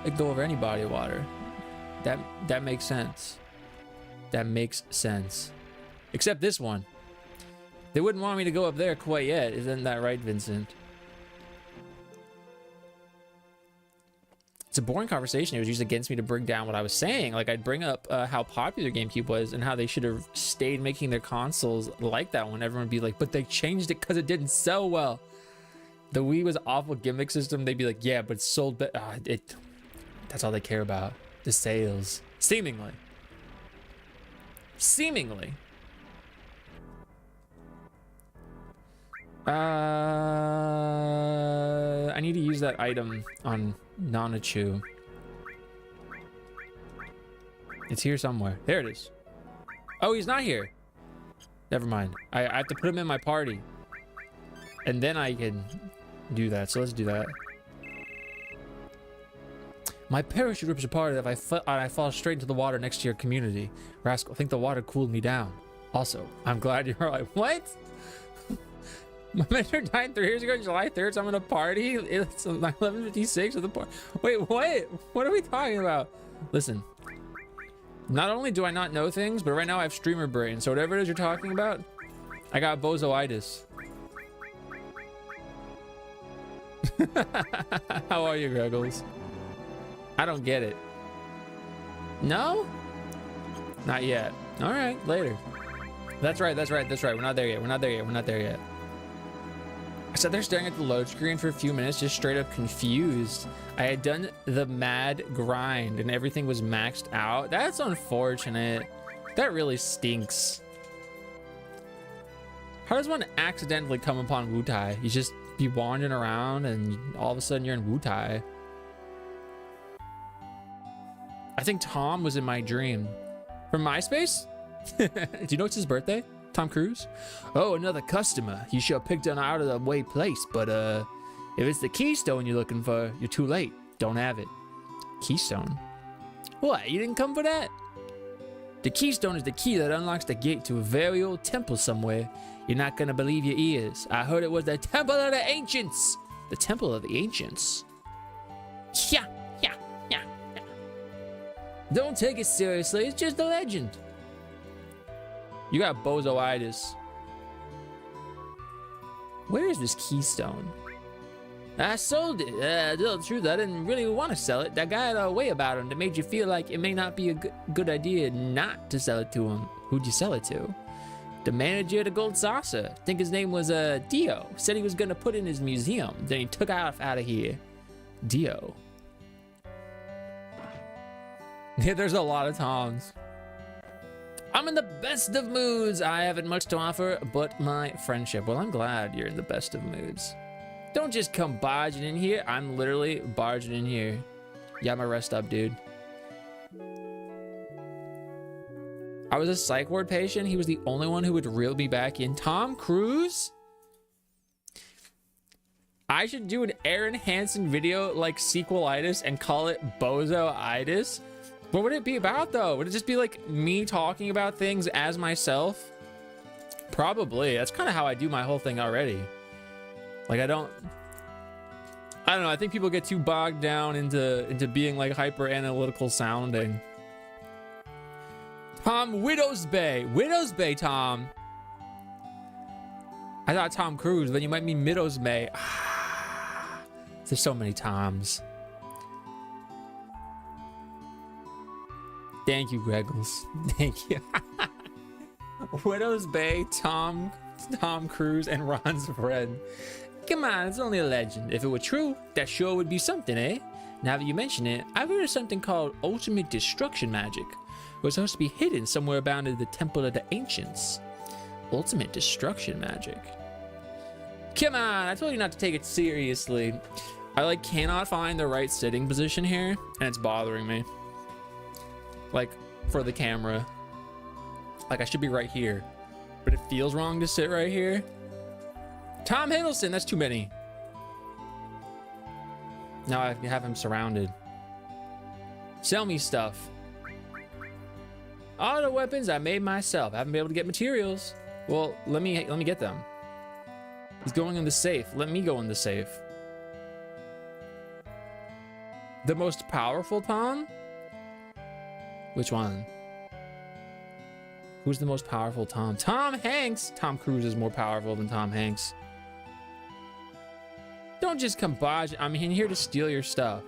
I could go over any body of water. That makes sense. That makes sense. Except this one. They wouldn't want me to go up there quite yet. Isn't that right, Vincent? It's a boring conversation. It was used against me to bring down what I was saying. Like, I'd bring up how popular GameCube was and how they should have stayed making their consoles like that one. Everyone would be like, but they changed it because it didn't sell well. The Wii was an awful gimmick system. They'd be like, yeah, but it sold better. That's all they care about. The sales. Seemingly. I need to use that item on Nanachu. It's here somewhere. There it is. Oh, he's not here. Never mind. I have to put him in my party. And then I can do that. So let's do that. My parachute rips apart if I fall straight into the water next to your community. Rascal, I think the water cooled me down. Also, I'm glad you're alright. What? My mentor died 3 years ago, July 3rd, so I'm in a party. It's 11:56 of the party. Wait, what? What are we talking about? Listen, not only do I not know things, but right now I have streamer brain. So whatever it is you're talking about, I got bozoitis. How are you, Greggles? I don't get it. No? Not yet. All right, later. That's right. We're not there yet. I sat there staring at the load screen for a few minutes, just straight up confused. I had done the mad grind and everything was maxed out. That's unfortunate. That really stinks. How does one accidentally come upon Wutai? You just be wandering around and all of a sudden you're in Wutai. I think Tom was in my dream. From MySpace? Do you know it's his birthday? Tom Cruise? Oh, another customer. You sure picked an out of the way place, but if it's the keystone you're looking for, you're too late. Don't have it. Keystone? What, you didn't come for that? The keystone is the key that unlocks the gate to a very old temple somewhere. You're not gonna believe your ears. I heard it was the Temple of the Ancients. The Temple of the Ancients? Yeah. Don't take it seriously, it's just a legend. You got bozoitis. Where is this keystone? I sold it. Tell the truth, I didn't really want to sell it. That guy had a way about him that made you feel like it may not be a good idea not to sell it to him. Who'd you sell it to? The manager of the Gold Saucer, I think his name was Dio, said he was gonna put in his museum. Then he took off out of here. Dio. Yeah, there's a lot of Toms. I'm in the best of moods. I haven't much to offer but my friendship. Well, I'm glad you're in the best of moods. Don't just come barging in here. I'm literally barging in here. Yeah, I'm a rest up, dude. I was a psych ward patient. He was the only one who would reel me back in. Tom Cruise? I should do an Aaron Hansen video like sequelitis and call it Bozo-itis. What would it be about though? Would it just be like me talking about things as myself? Probably. That's kind of how I do my whole thing already. Like I don't know. I think people get too bogged down into being like hyper analytical sounding. Tom Widow's Bay. Widow's Bay, Tom. I thought Tom Cruise, then you might mean Midow's Bay. There's so many Toms. Thank you, Greggles. Thank you. Widow's Bay, Tom Cruise, and Ron's friend. Come on, it's only a legend. If it were true, that sure would be something, eh? Now that you mention it, I've heard of something called ultimate destruction magic. It was supposed to be hidden somewhere bound in the Temple of the Ancients. Ultimate destruction magic. Come on, I told you not to take it seriously. I like cannot find the right sitting position here, and it's bothering me. Like for the camera. Like I should be right here, but it feels wrong to sit right here. Tom Hiddleston, that's too many. Now I have him surrounded. Sell me stuff. All the weapons I made myself. I haven't been able to get materials. Well, let me get them. He's going in the safe. Let me go in the safe. The most powerful Tom? Which one? Who's the most powerful Tom? Tom Hanks! Tom Cruise is more powerful than Tom Hanks. Don't just come barge. I'm here to steal your stuff.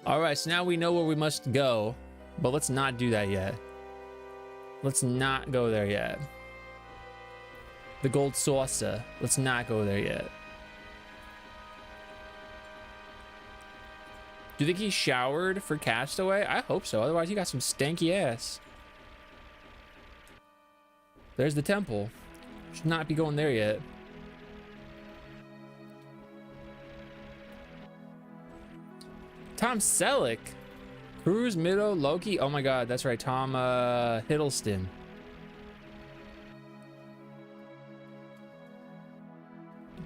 All right, so now we know where we must go, but let's not do that yet. Let's not go there yet. The Gold Saucer. Let's not go there yet. Do you think he showered for Castaway? I hope so. Otherwise, he got some stanky ass. There's the temple. Should not be going there yet. Tom Selleck. Cruise, Middow, Loki. Oh my god, that's right. Tom Hiddleston.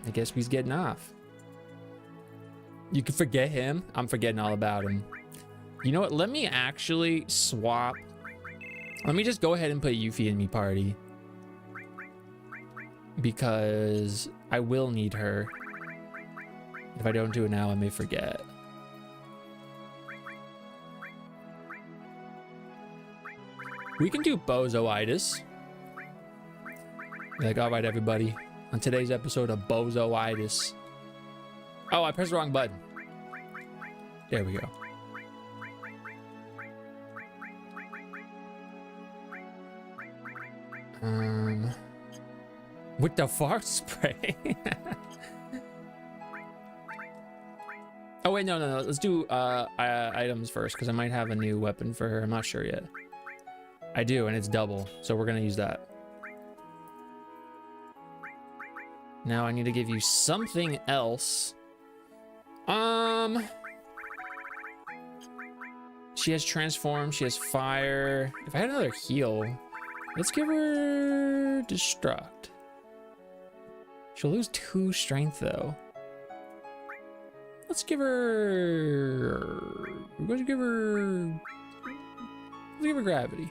I guess he's getting off. You can forget him. I'm forgetting all about him. You know what? Let me actually swap. Let me just go ahead and put Yuffie in me party. Because I will need her. If I don't do it now, I may forget. We can do Bozo-itis. Like, all right, everybody. On today's episode of Bozo-itis. Oh, I pressed the wrong button. There we go. With the fart spray. Oh wait, no. Let's do items first, because I might have a new weapon for her. I'm not sure yet. I do, and it's double, so we're gonna use that. Now I need to give you something else. She has transform, she has fire. If I had another heal, let's give her destruct. She'll lose 2 strength though. Let's give her, we're going to give her, let's give her gravity.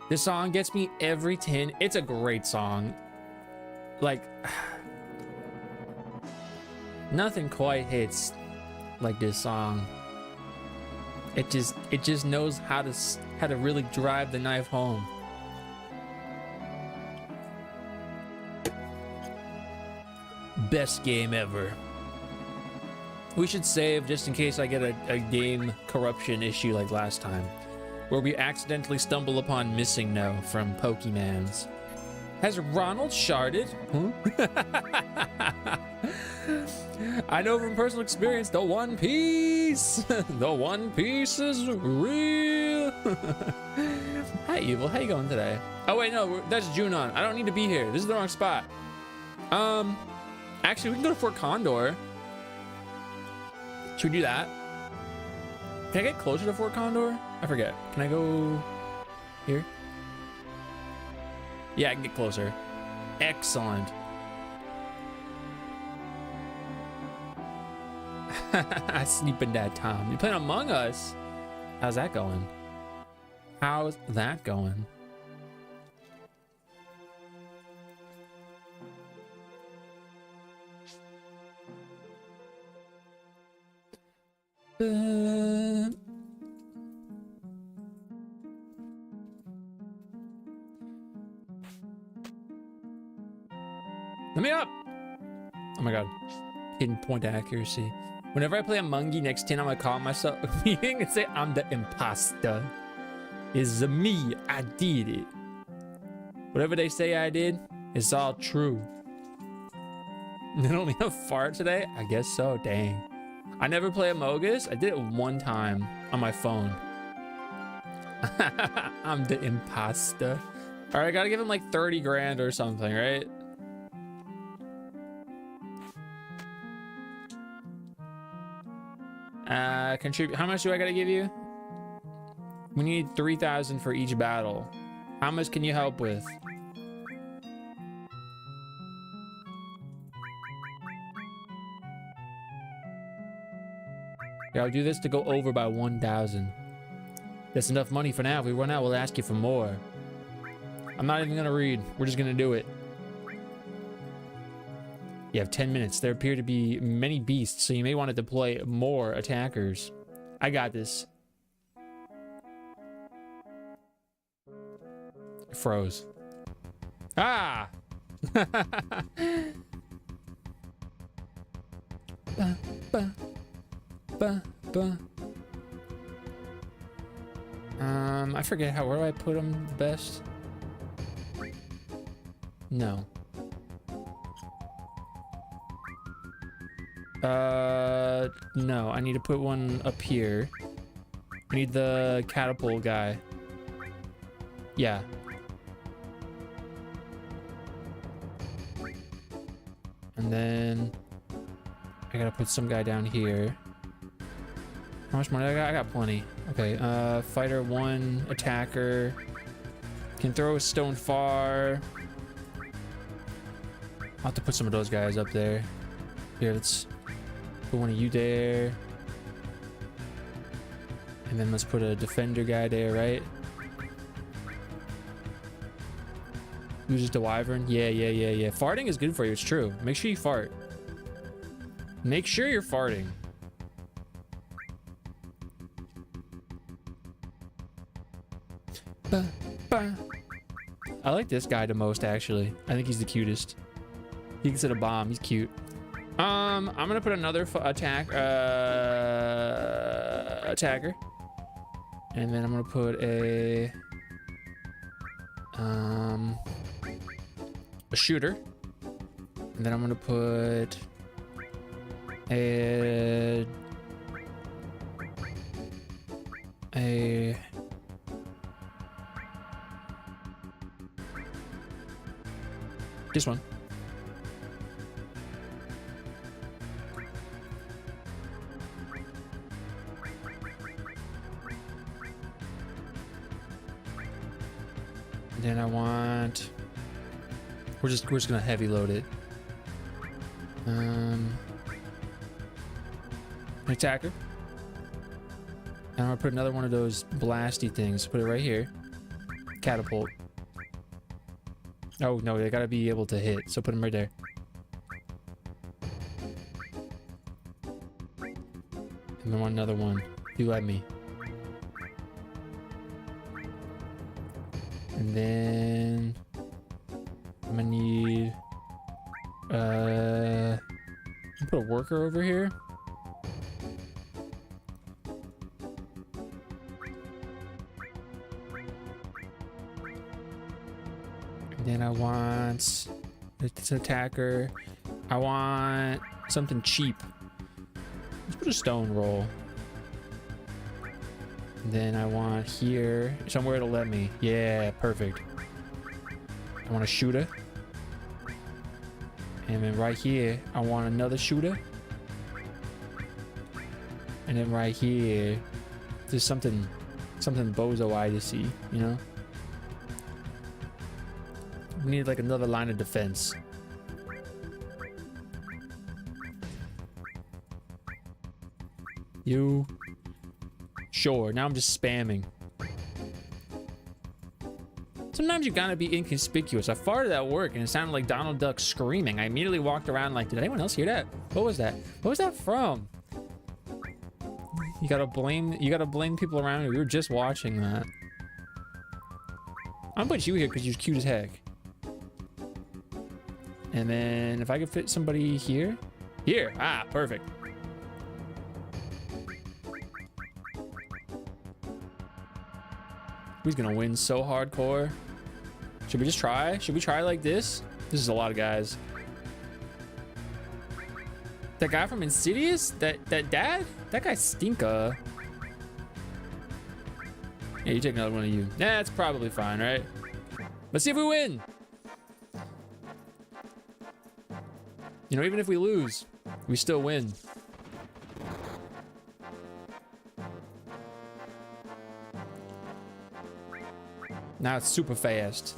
This song gets me every 10. It's a great song. Like, nothing quite hits like this song. It just knows how to really drive the knife home. Best game ever. We should save just in case I get a game corruption issue like last time, where we accidentally stumble upon Missing No from Pokemans. Has Ronald sharded? Huh? I know from personal experience, the One Piece! The One Piece is real! Hi, Evil. How you going today? Oh, wait, no, that's Junon. I don't need to be here. This is the wrong spot. Actually, we can go to Fort Condor. Should we do that? Can I get closer to Fort Condor? I forget. Can I go here? Yeah, I can get closer. Excellent. Sleeping Dad Tom. You playing Among Us? How's that going? How's that going? Let me up! Oh my god. Pinpoint accuracy. Whenever I play Among Us next 10, I'm gonna call myself a meeting and say I'm the imposter. It's me. I did it. Whatever they say I did, it's all true. They don't need a fart today? I guess so. Dang. I never play Among Us. I did it one time on my phone. I'm the imposter. All right, I gotta give him like 30 grand or something, right? Contribute. How much do I gotta give you? We need 3,000 for each battle. How much can you help with? Yeah, I'll do this to go over by 1,000. That's enough money for now. If we run out, we'll ask you for more. I'm not even gonna read. We're just gonna do it. You have 10 minutes. There appear to be many beasts, so you may want to deploy more attackers. I got this. Froze. Ah! Ba, ba, ba, ba. I forget where do I put them best? No. No, I need to put one up here. I need the catapult guy. Yeah. And then I gotta put some guy down here. How much money I got? I got plenty. Okay, fighter 1, attacker. Can throw a stone far. I'll have to put some of those guys up there. Here, let's put one of you there. And then let's put a defender guy there, right? Who's just a wyvern? Yeah. Farting is good for you, it's true. Make sure you fart. Make sure you're farting. Ba, ba. I like this guy the most, actually. I think he's the cutest. He can set a bomb. He's cute. I'm gonna put another attacker, and then I'm gonna put a shooter, and then I'm gonna put a this one. Then I want. We're just gonna heavy load it. Attacker. And I'm gonna put another one of those blasty things. Put it right here. Catapult. Oh no, they gotta be able to hit. So put them right there. And then another one. You let me. And then I'm gonna need put a worker over here. then I want this attacker. I want something cheap. Let's put a stone roll. And then I want here somewhere to let me. Yeah, perfect. I want a shooter. And then right here, I want another shooter. And then right here, there's something bozo-eye to see, you know? We need like another line of defense. You. Sure, now I'm just spamming. Sometimes you gotta be inconspicuous. I farted at work and it sounded like Donald Duck screaming. I immediately walked around like, did anyone else hear that? What was that? What was that from? You gotta blame people around you. We were just watching that. I'm gonna put you here because you're cute as heck. And then if I could fit somebody here. Here, ah, perfect. Who's gonna win so hardcore? Should we just try? Should we try like this? This is a lot of guys. That guy from Insidious? That dad? That guy stinka. Yeah, you take another one of you. Nah, it's probably fine, right? Let's see if we win. You know, even if we lose, we still win. Now it's super fast.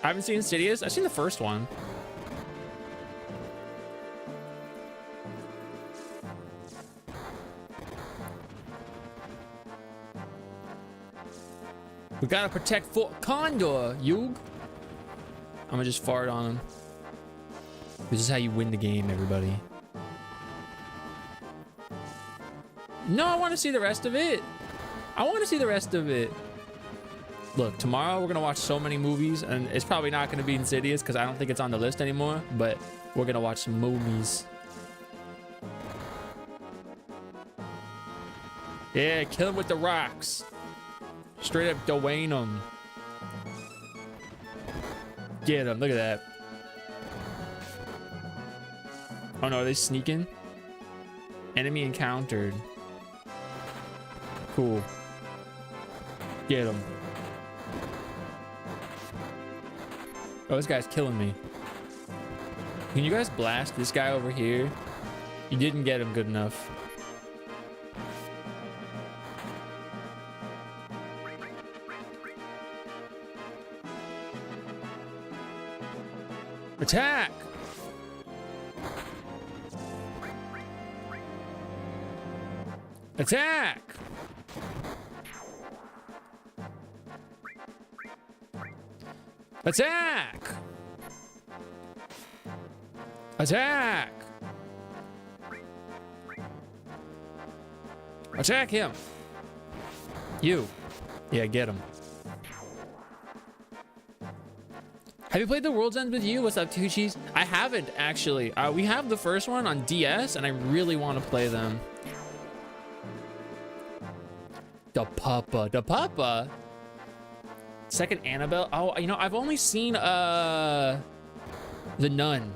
I haven't seen Insidious. I've seen the first one. We gotta protect Fort Condor, Yug. I'm gonna just fart on him. This is how you win the game, everybody. No, I want to see the rest of it. I want to see the rest of it. Look, tomorrow we're gonna watch so many movies, and it's probably not gonna be Insidious because I don't think it's on the list anymore. But we're gonna watch some movies. Yeah, kill him with the rocks. Straight up Dwayne him. Get him. Look at that. Oh no, are they sneaking? Enemy encountered. Cool. Get him. Oh, this guy's killing me. Can you guys blast this guy over here? You didn't get him good enough. Attack! Attack! Attack! Attack! Attack him! You. Yeah, get him. Have you played The World's End with You? What's up, Two Cheese? I haven't, actually. We have the first one on DS, and I really want to play them. The Papa. Second Annabelle. Oh, you know, I've only seen The Nun.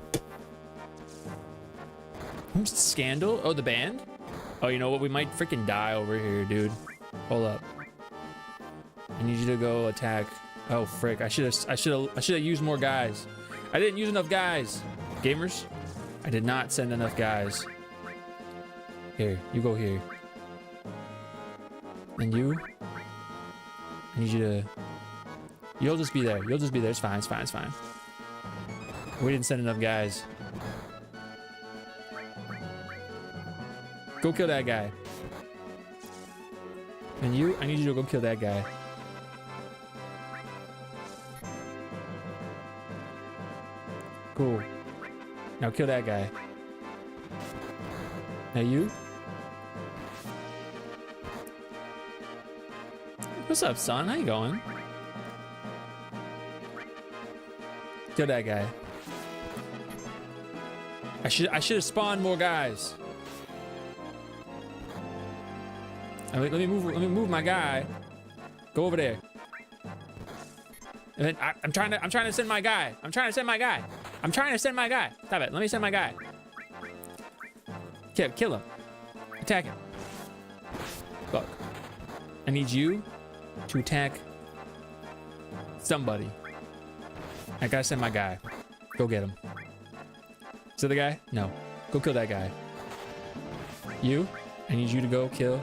Who's Scandal? Oh, the band? Oh, you know what? We might freaking die over here, dude. Hold up. I need you to go attack. Oh frick! I should have used more guys. I didn't use enough guys. Gamers, I did not send enough guys. Here, you go here. And you, I need you to. You'll just be there. You'll just be there. It's fine. It's fine. It's fine. We didn't send enough guys. Go kill that guy. And you, I need you to go kill that guy. Cool. Now kill that guy. Now you. What's up, son? How you going? Kill that guy. I should have spawned more guys. Let me move my guy. Go over there. And then I'm trying to send my guy. I'm trying to send my guy. Stop it. Let me send my guy. Kill him. Attack him. Look. I need you to attack somebody. I gotta send my guy. Go get him. Is that the guy? No. Go kill that guy. You? I need you to go kill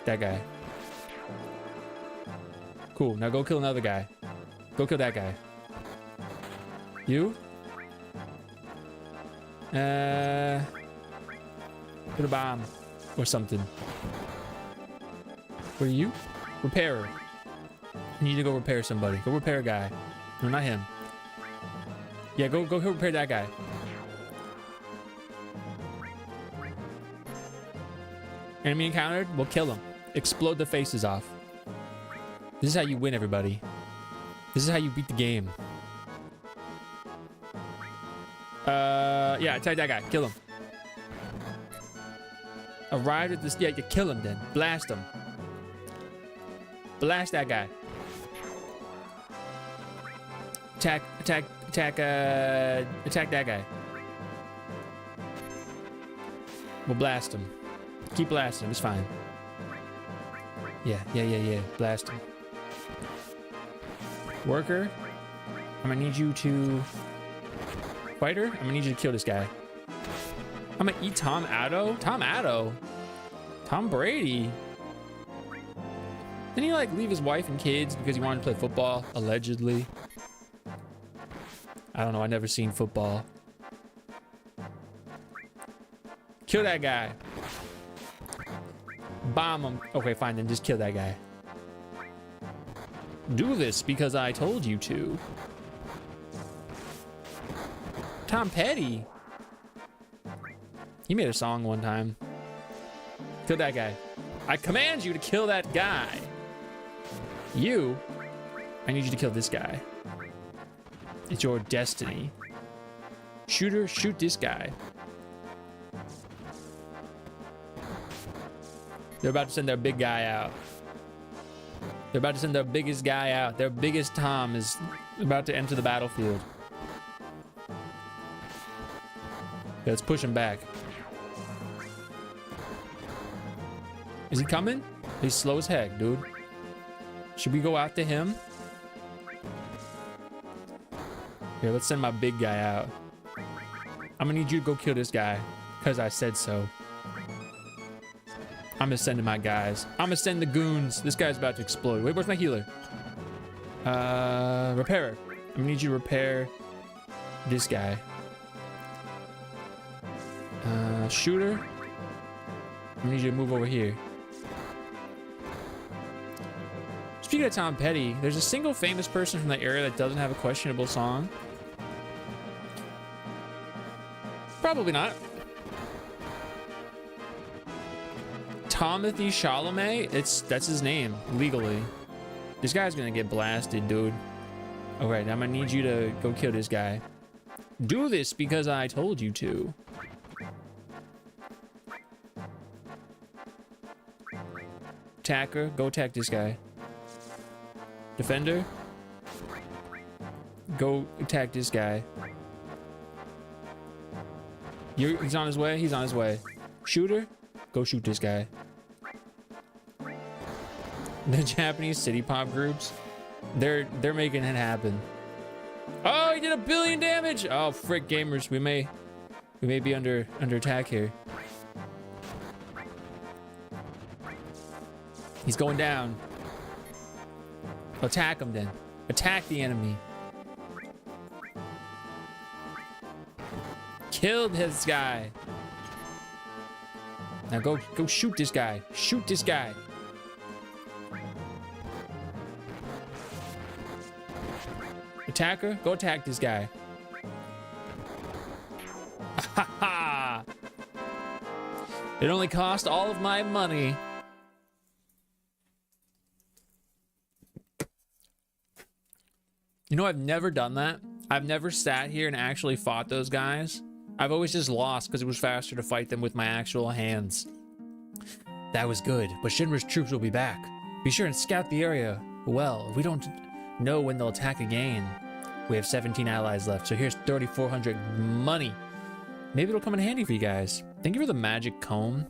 that guy. Cool. Now go kill another guy. Go kill that guy. You? Put a bomb or something. Where are you? Repairer. I need to go repair somebody. Go repair a guy. No, not him. Yeah, go repair that guy. Enemy encountered? We'll kill him. Explode the faces off. This is how you win, everybody. This is how you beat the game. Yeah, attack that guy. Kill him. Arrived at this. Yeah, you kill him then. Blast him. Blast that guy. Attack that guy. We'll blast him. Keep blasting him. It's fine. Yeah. Blast him. Worker, I'm gonna need you to... Fighter, I'm gonna need you to kill this guy. I'm gonna eat Tom Addo? Tom Addo? Tom Brady? Didn't he like leave his wife and kids because he wanted to play football? Allegedly. I don't know, I've never seen football. Kill that guy. Bomb him. Okay, fine, then just kill that guy. Do this because I told you to. Tom Petty. He made a song one time. Kill that guy. I command you to kill that guy. You, I need you to kill this guy. It's your destiny. Shooter, shoot this guy. They're about to send their big guy out. They're about to send their biggest guy out. Their biggest Tom is about to enter the battlefield. Yeah, let's push him back. Is he coming? He's slow as heck, dude. Should we go after him? Here, let's send my big guy out. I'm gonna need you to go kill this guy, because I said so. I'm gonna send my guys. I'm gonna send the goons. This guy's about to explode. Wait, where's my healer? Repairer. I'm gonna need you to repair this guy. Shooter. I'm gonna need you to move over here. Speaking of Tom Petty, there's a single famous person from that era that doesn't have a questionable song. Probably not. Timothy Chalamet, that's his name legally. This guy's gonna get blasted, dude. Alright, I'm gonna need you to go kill this guy. Do this because I told you to. Attacker, go attack this guy. Defender, go attack this guy. He's on his way. He's on his way. Shooter, go shoot this guy. The Japanese city pop groups, they're making it happen. Oh, he did 1 billion damage. Oh, frick, gamers, we may be under attack here. He's going down. Attack him then. Attack the enemy. Killed this guy. Now go shoot this guy. Shoot this guy. Attacker, go attack this guy. Ha ha! It only cost all of my money. You know, I've never done that. I've never sat here and actually fought those guys. I've always just lost because it was faster to fight them with my actual hands. That was good, but Shinra's troops will be back. Be sure and scout the area well. We don't know when they'll attack again. We have 17 allies left, so here's 3,400 money. Maybe it'll come in handy for you guys. Thank you for the magic comb.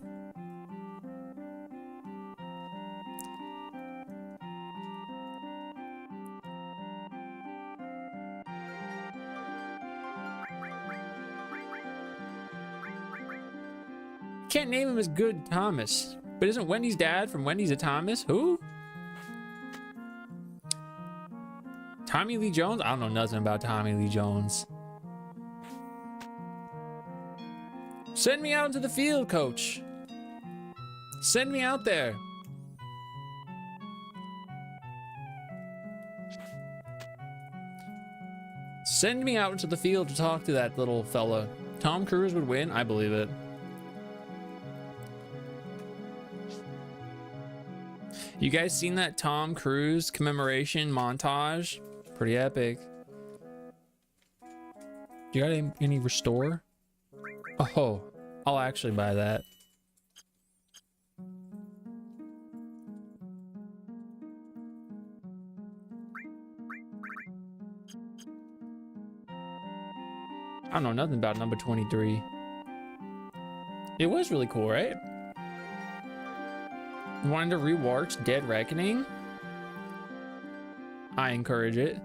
Can't name him as Good Thomas, but isn't Wendy's dad from Wendy's a Thomas? Who? Tommy Lee Jones? I don't know nothing about Tommy Lee Jones. Send me out into the field, coach. Send me out there. Send me out into the field to talk to that little fella. Tom Cruise would win? I believe it. You guys seen that Tom Cruise commemoration montage? Pretty epic. You got any restore? Oh, I'll actually buy that. I don't know nothing about number 23. It was really cool, right? Wanted to rework Dead Reckoning? I encourage it.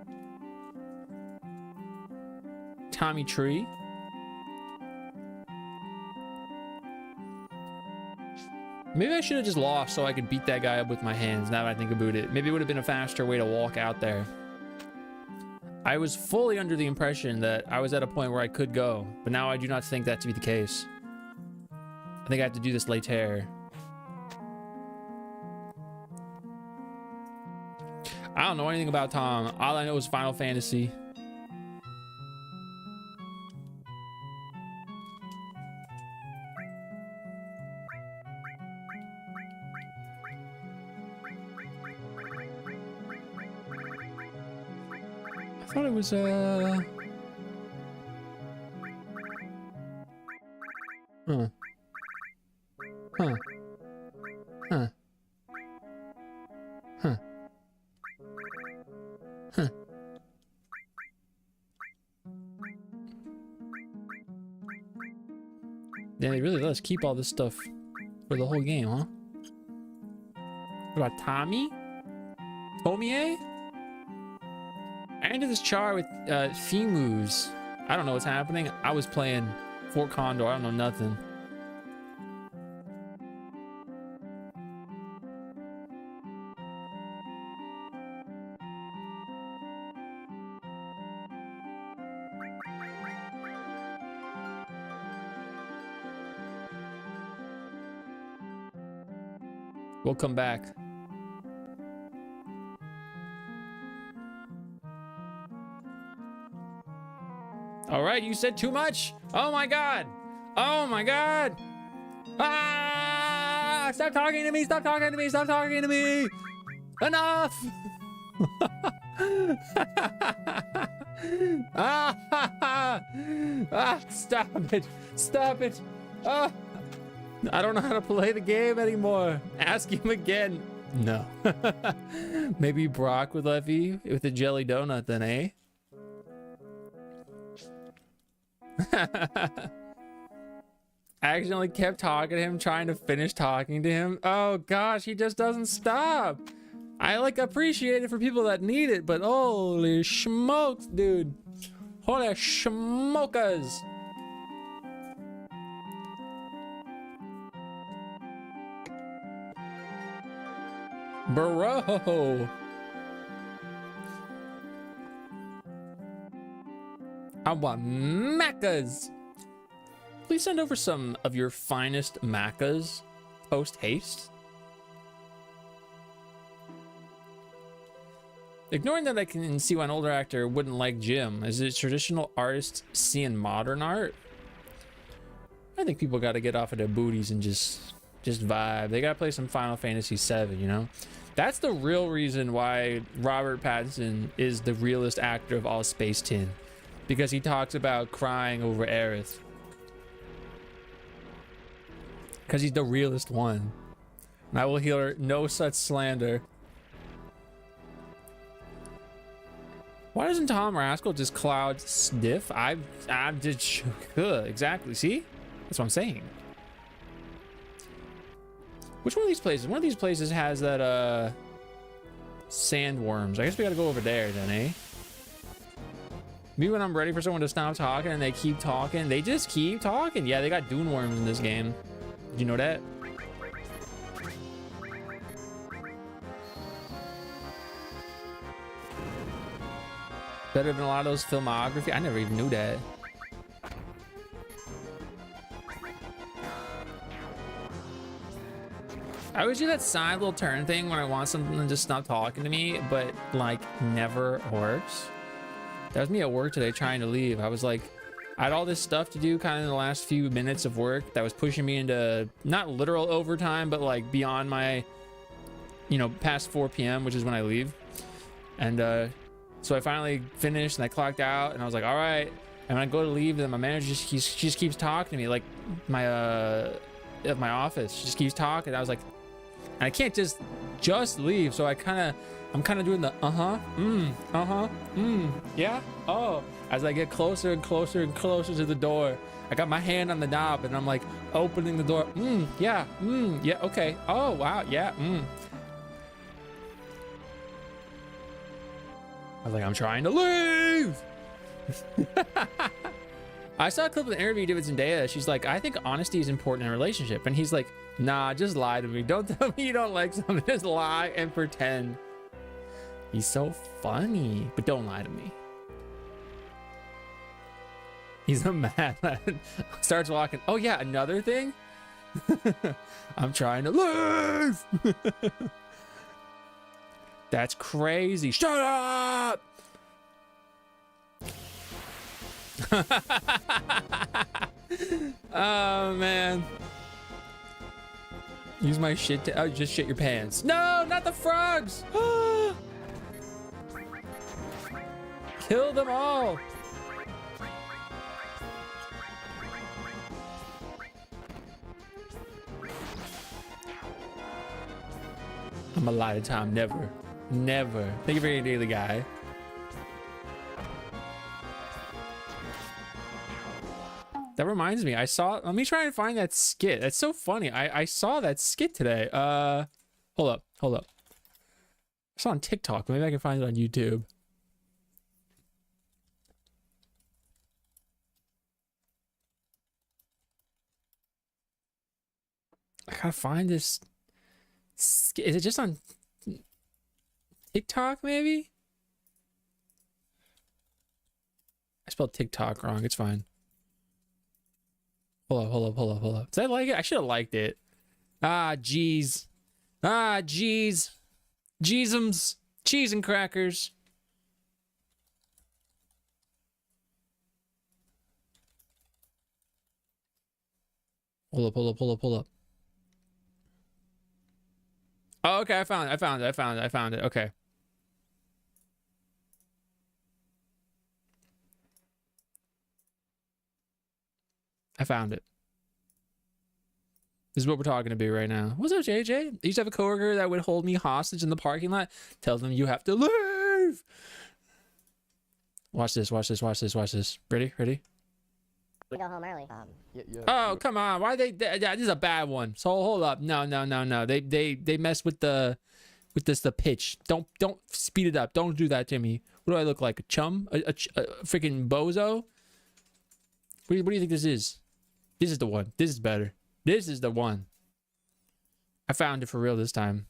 Tommy Tree. Maybe I should have just lost so I could beat that guy up with my hands, now that I think about it. Maybe it would have been a faster way to walk out there. I was fully under the impression that I was at a point where I could go, but now I do not think that to be the case. I think I have to do this later. I don't know anything about Tom. All I know is Final Fantasy. I thought it was Huh. Huh. Huh. Huh. Huh. Yeah, they really let us keep all this stuff for the whole game, huh? What about Tommy? Tomie? I ended this char with Fimus. I don't know what's happening. I was playing Fort Condor. I don't know nothing. We'll come back. All right, you said too much. Oh my God. Oh my God. Ah! Stop talking to me. Stop talking to me. Stop talking to me. Enough. Stop it. Stop it. Ah. I don't know how to play the game anymore. Ask him again. No. Maybe Brock would love you with a jelly donut then, eh? I accidentally kept talking to him, trying to finish talking to him. Oh gosh, he just doesn't stop. I like appreciate it for people that need it, but holy smokes, dude. Holy smokers. Bro. I want macas. Please send over some of your finest macas post haste. Ignoring that I can see why an older actor wouldn't like Jim, is it traditional artists seeing modern art? I think people got to get off of their booties and just vibe. They got to play some Final Fantasy 7, you know? That's the real reason why Robert Pattinson is the realest actor of all Space Tin. Because he talks about crying over Aerith. Because he's the realest one. I will hear no such slander. Why doesn't Tom Rascal just cloud sniff? I'm just exactly. See, that's what I'm saying. Which one of these places? One of these places has that sandworms. I guess we gotta go over there then, eh? Maybe when I'm ready for someone to stop talking and they keep talking, they just keep talking. Yeah, they got dune worms in this game. Did you know that? Better than a lot of those filmography. I never even knew that. I always do that side little turn thing when I want something to just stop talking to me, but like never works. That was me at work today trying to leave. I was like, I had all this stuff to do kind of in the last few minutes of work that was pushing me into not literal overtime, but like beyond my, you know, past 4 p.m., which is when I leave. And so I finally finished and I clocked out and I was like, all right. And when I go to leave, then my manager she just keeps talking to me, like my at my office. She just keeps talking. I was like, and I can't just leave. So I'm kind of doing the yeah, oh, as I get closer and closer and closer to the door. I got my hand on the knob and I'm like opening the door. Yeah, okay. Oh wow, yeah. I was like, I'm trying to leave. I saw a clip of an interview with Zendaya. She's like, I think honesty is important in a relationship. And he's like, nah, just lie to me. Don't tell me you don't like something. Just lie and pretend. He's so funny, but don't lie to me. He's a madman. Starts walking. Oh yeah, another thing. I'm trying to leave. That's crazy. Shut up. Oh man. Use my shit to just shit your pants. No, not the frogs. Kill them all. I'm a lot of time. Never. Thank you for your daily guy. That reminds me, let me try and find that skit. That's so funny. I saw that skit today. Hold up. I saw it on TikTok. Maybe I can find it on YouTube. I gotta find this skit. Is it just on TikTok, maybe? I spelled TikTok wrong. It's fine. Hold up. Did I like it? I should have liked it. Jeez. Jeezums. Cheese and crackers. Hold up. Oh, okay. I found it. Okay. I found it. This is what we're talking about right now. What's up, JJ? I used to have a coworker that would hold me hostage in the parking lot. Tell them you have to leave. Watch this. Ready? We go home early. Oh, come on. Why they this is a bad one. So hold up. No. They mess with the pitch. Don't speed it up. Don't do that to me. What do I look like? A chum? A freaking bozo? What do you think this is? This is the one. This is better. This is the one. I found it for real this time.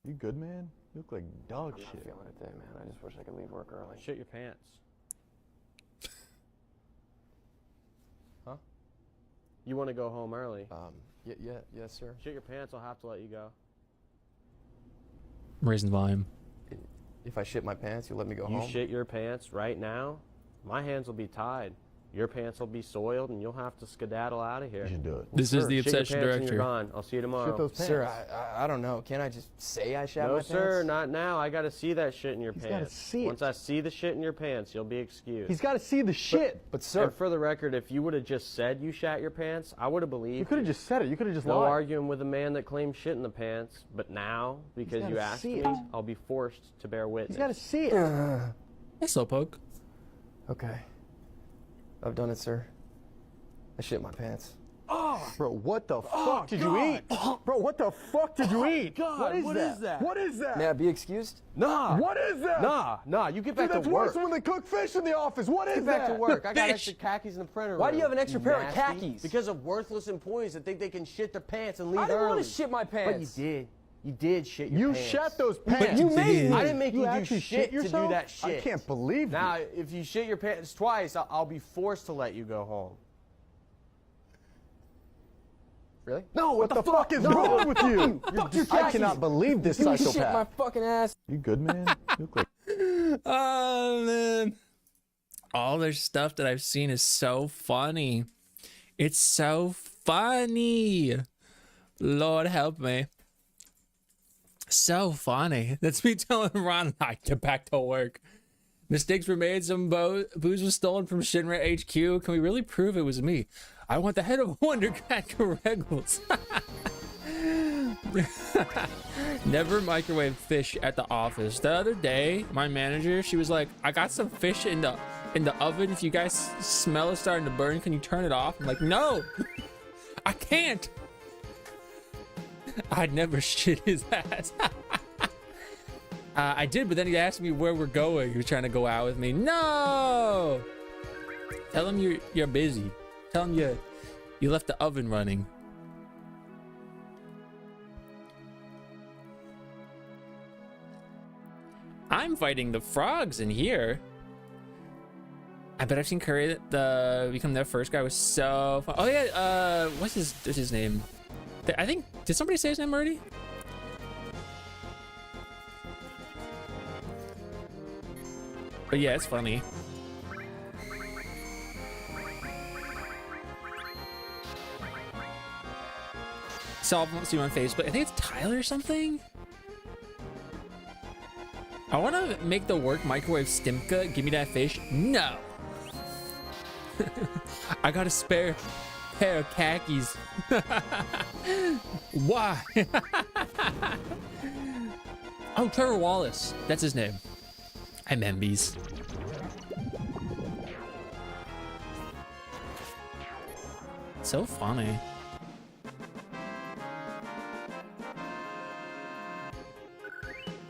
You good, man? You look like dog shit. I'm not feeling it today, man. I just wish I could leave work early. Shit your pants. Huh? You want to go home early? Yes, sir. Shit your pants, I'll have to let you go. I'm raising the volume. If I shit my pants, you'll let me go home? You shit your pants right now, my hands will be tied. your pants will be soiled and you'll have to skedaddle out of here. You should do it. This is Sir, the shit your obsession pants and director. You're gone. I'll see you tomorrow. Shit those pants. Sir, I don't know. Can't I just say I shat my No, pants? sir, not now. I gotta see that shit in your He's gotta pants. see it. Once I see the shit in your pants, you'll be excused. He's got to see the shit. But sir, And for the record, if you would have just said you shat your pants, I would have believed You could have just said it. You could have just No lied. arguing with a man that claims shit in the pants, but now, because gotta you asked see me, it. I'll be forced to bear witness. He's got to see it. Hey, Slowpoke. okay. I've done it, sir. I shit my pants. Bro, what the fuck did you eat? Bro, what the fuck did you eat? God, what is that? What is that? May I be excused? Nah! What is that? Nah, you get back Dude, that's to work. worse when they cook fish in the office. What is Get that? back to work. I got Fish. extra khakis in the printer Why room. do you have an extra pair of Nasty. khakis? Because of worthless employees that think they can shit their pants and leave I didn't early. want to shit my But you pants. did. You did shit your You pants. shat those pants. you made me. I didn't make you do actually shit to do yourself? that shit. I can't believe Now, you. if you shit your pants twice, I'll be forced to let you go home. Really? No, what the fuck is wrong with you? I cannot believe this You shit my psychopath. fucking ass. You good, man? You look like Oh man, all their stuff that I've seen is so funny. It's so funny. Lord help me. So funny. That's me telling Ron I get back to work. Mistakes were made. Some booze was stolen from Shinra HQ. Can we really prove it was me? I want the head of Wonder Cat Corregles. Never microwave fish at the office. The other day, my manager, she was like, I got some fish in the oven. If you guys smell it starting to burn, can you turn it off? I'm like, no, I can't. I'd never shit his ass. I did, but then he asked me where we're going. He was trying to go out with me. No! Tell him you're busy. Tell him you left the oven running. I'm fighting the frogs in here. I bet I've seen Curry become their first guy was so fun. Oh yeah, what's his name? I think, did somebody say his name already? But yeah, it's funny. Saw see him on Facebook. I think it's Tyler or something. I want to make the work microwave Stimka. Give me that fish. No. I got a spare pair of khakis. Why? Oh, Trevor Wallace. That's his name. I'm Embies. So funny.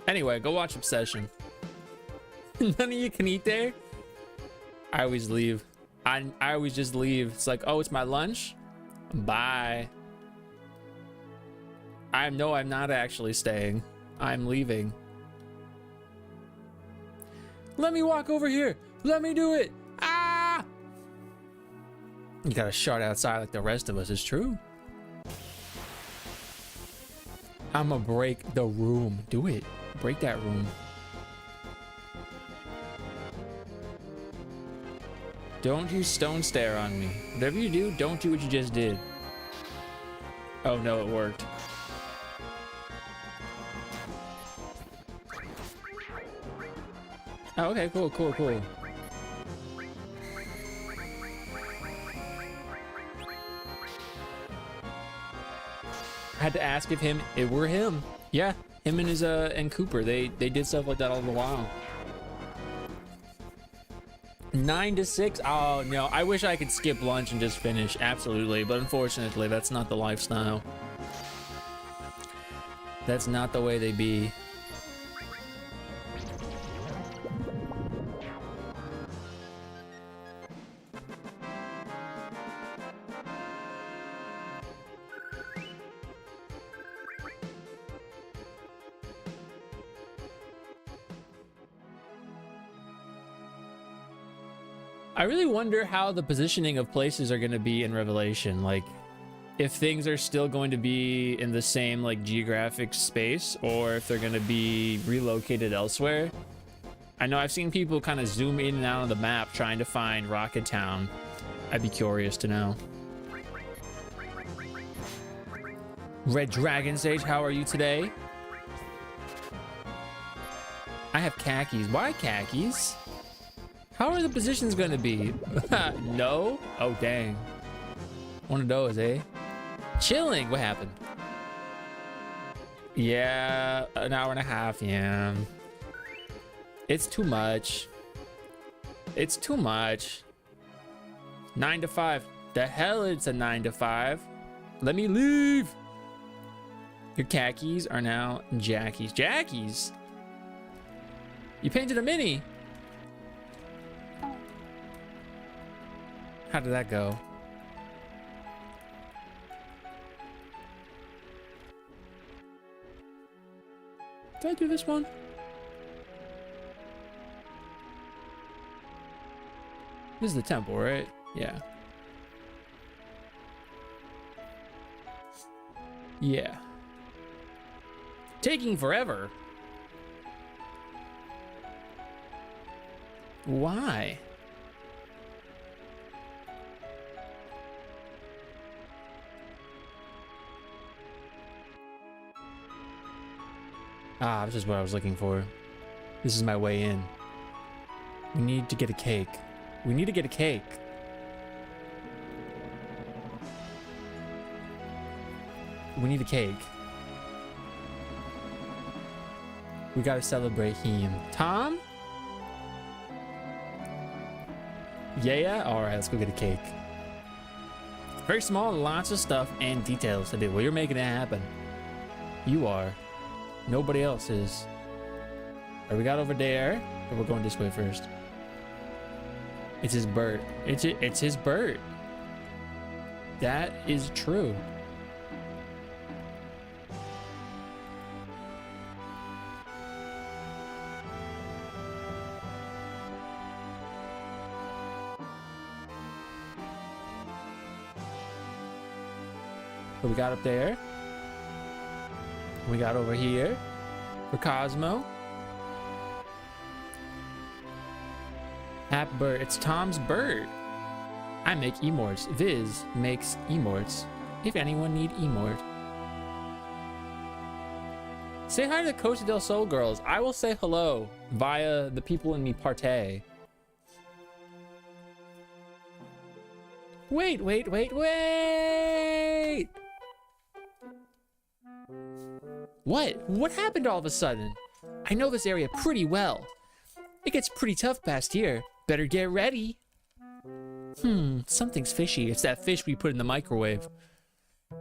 Anyway, go watch Obsession. None of you can eat there? I always leave. I always just leave. It's like, oh, it's my lunch? Bye. I'm not actually staying. I'm leaving. Let me walk over here. Let me do it. Ah! You gotta shut outside like the rest of us. It's true. I'ma break the room. Do it. Break that room. Don't you stone stare on me. Whatever you do, don't do what you just did. Oh no, it worked. Oh, okay, cool. I had to ask if it were him. Yeah, him and his and Cooper. They did stuff like that all the while. 9 to 6. Oh no, I wish I could skip lunch and just finish. Absolutely, but unfortunately, that's not the lifestyle. That's not the way they be. I really wonder how the positioning of places are going to be in Revelation. Like, if things are still going to be in the same, like, geographic space, or if they're going to be relocated elsewhere. I know I've seen people kind of zoom in and out on the map trying to find Rocket Town. I'd be curious to know. Red Dragon Sage, how are you today? I have khakis. Why khakis? How are the positions gonna be? No? Oh, dang. One of those, eh? Chilling. What happened? Yeah, an hour and a half. Yeah. It's too much. It's too much. 9 to 5. The hell it's a 9 to 5. Let me leave. Your khakis are now Jackies. Jackies? You painted a mini. How did that go? Did I do this one? This is the temple, right? Yeah. Yeah. Taking forever. Why? Ah, this is what I was looking for. This is my way in. We need to get a cake. We need to get a cake. We need a cake. We gotta celebrate him. Tom? Yeah? Alright, let's go get a cake. Very small, lots of stuff and details to do. Well, you're making it happen. You are. Nobody else is. Alright, we got over there. But we're going this way first. It's his bird. It's his bird. That is true. What we got up there? We got over here for Cosmo. Happy bird. It's Tom's bird. I make emotes. Viz makes emotes. If anyone need emote. Say hi to the Costa del Sol girls. I will say hello via the people in me partay. Wait. What happened all of a sudden? I know this area pretty well. It gets pretty tough past here. Better get ready. Something's fishy. It's that fish we put in the microwave.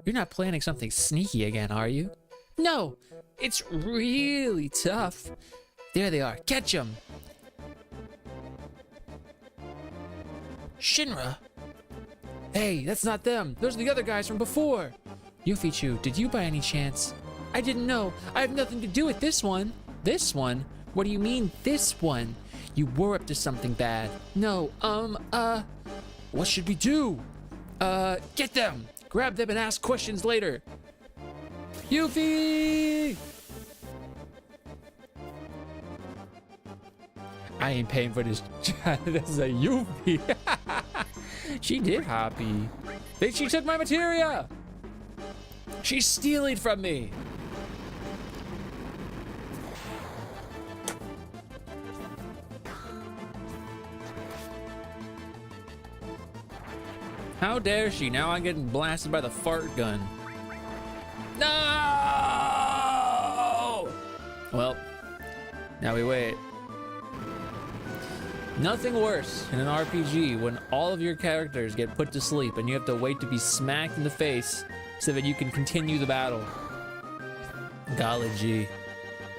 You're not planning something sneaky again, are you? No, it's really tough. There they are. Catch them. Shinra. Hey, that's not them. Those are the other guys from before. Yufichu, did you by any chance? I didn't know. I have nothing to do with this one. This one? What do you mean, this one? You were up to something bad. No, what should we do? Get them! Grab them and ask questions later. Yuffie! I ain't paying for this. This is a Yuffie. She did hoppy. She took my materia! She's stealing from me! How dare she? Now I'm getting blasted by the fart gun. No! Well, now we wait. Nothing worse in an RPG when all of your characters get put to sleep and you have to wait to be smacked in the face so that you can continue the battle. Golly gee.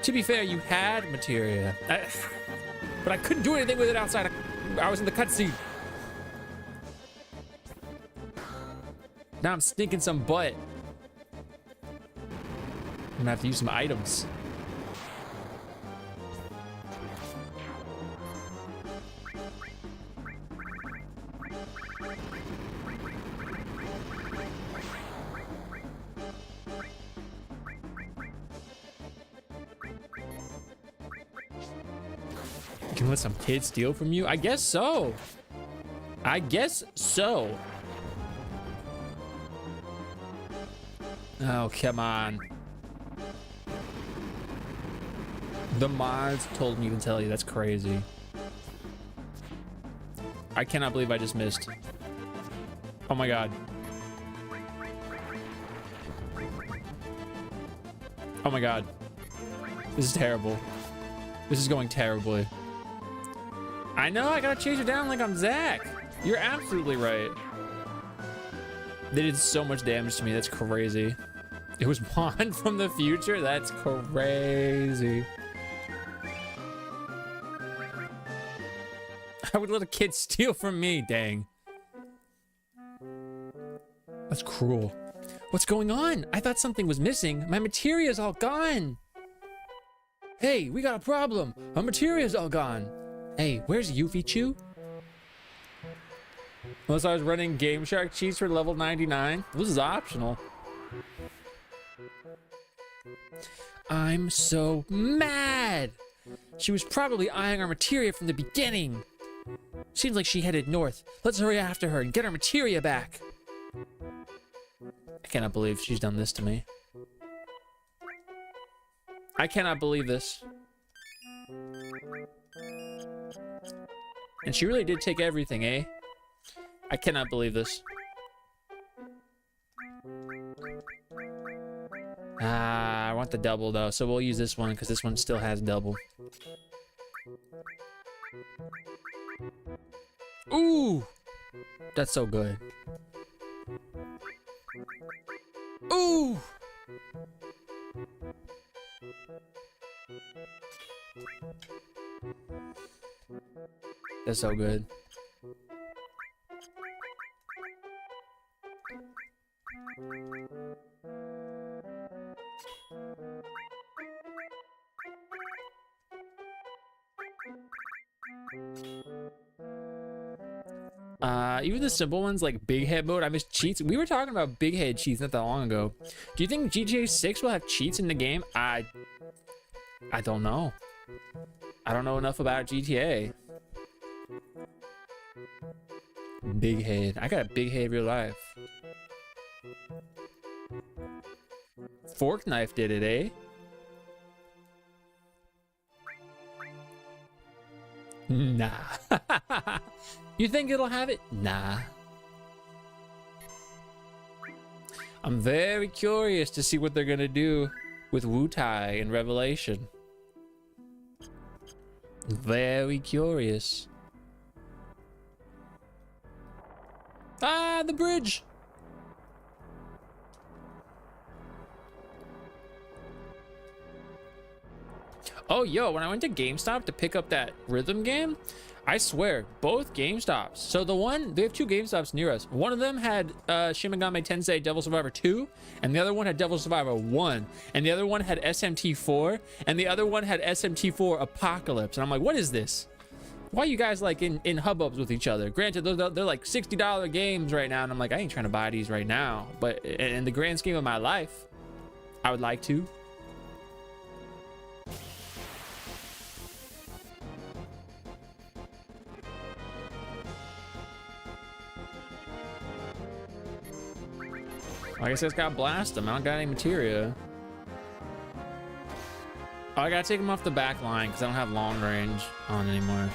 To be fair, you had materia. But I couldn't do anything with it outside. I was in the cutscene. Now I'm stinking some butt. I'm gonna have to use some items. You can let some kid steal from you? I guess so. I guess so. Oh, come on. The mods told me to tell you. That's crazy. I cannot believe I just missed. Oh my god. Oh my god. This is terrible. This is going terribly. I know, I gotta chase it down like I'm Zach. You're absolutely right. They did so much damage to me. That's crazy. It was Juan from the future? That's crazy. I would let a kid steal from me, dang. That's cruel. What's going on? I thought something was missing. My materia's all gone. Hey, we got a problem. Our materia's all gone. Hey, where's Yuffie Chew? Unless I was running Game Shark cheats for level 99. This is optional. I'm so mad. She was probably eyeing our materia from the beginning. Seems like she headed north. Let's hurry after her and get our materia back. I cannot believe she's done this to me. I cannot believe this. And she really did take everything, eh? I cannot believe this. Ah, I want the double though, so we'll use this one because this one still has double. Ooh! That's so good. Ooh! That's so good. Even the simple ones like big head mode, I miss cheats. We were talking about big head cheats not that long ago. Do you think GTA 6 will have cheats in the game? I don't know. I don't know enough about GTA. Big head. I got a big head real life. Fork knife did it, eh? Nah. You think it'll have it? Nah. I'm very curious to see what they're gonna do with Wu-Tai in Revelation. Very curious. Ah, the bridge! Oh, yo, when I went to GameStop to pick up that rhythm game, I swear, both GameStops. So they have two GameStops near us. One of them had Shin Megami Tensei Devil Survivor 2, and the other one had Devil Survivor 1, and the other one had SMT4, and the other one had SMT4 Apocalypse. And I'm like, what is this? Why are you guys like in hubbubs with each other? Granted, they're like $60 games right now, and I'm like, I ain't trying to buy these right now. But in the grand scheme of my life, I would like to. Like I said, it's got blast them. I don't got any materia. Oh, I gotta take them off the back line because I don't have long range on anymore.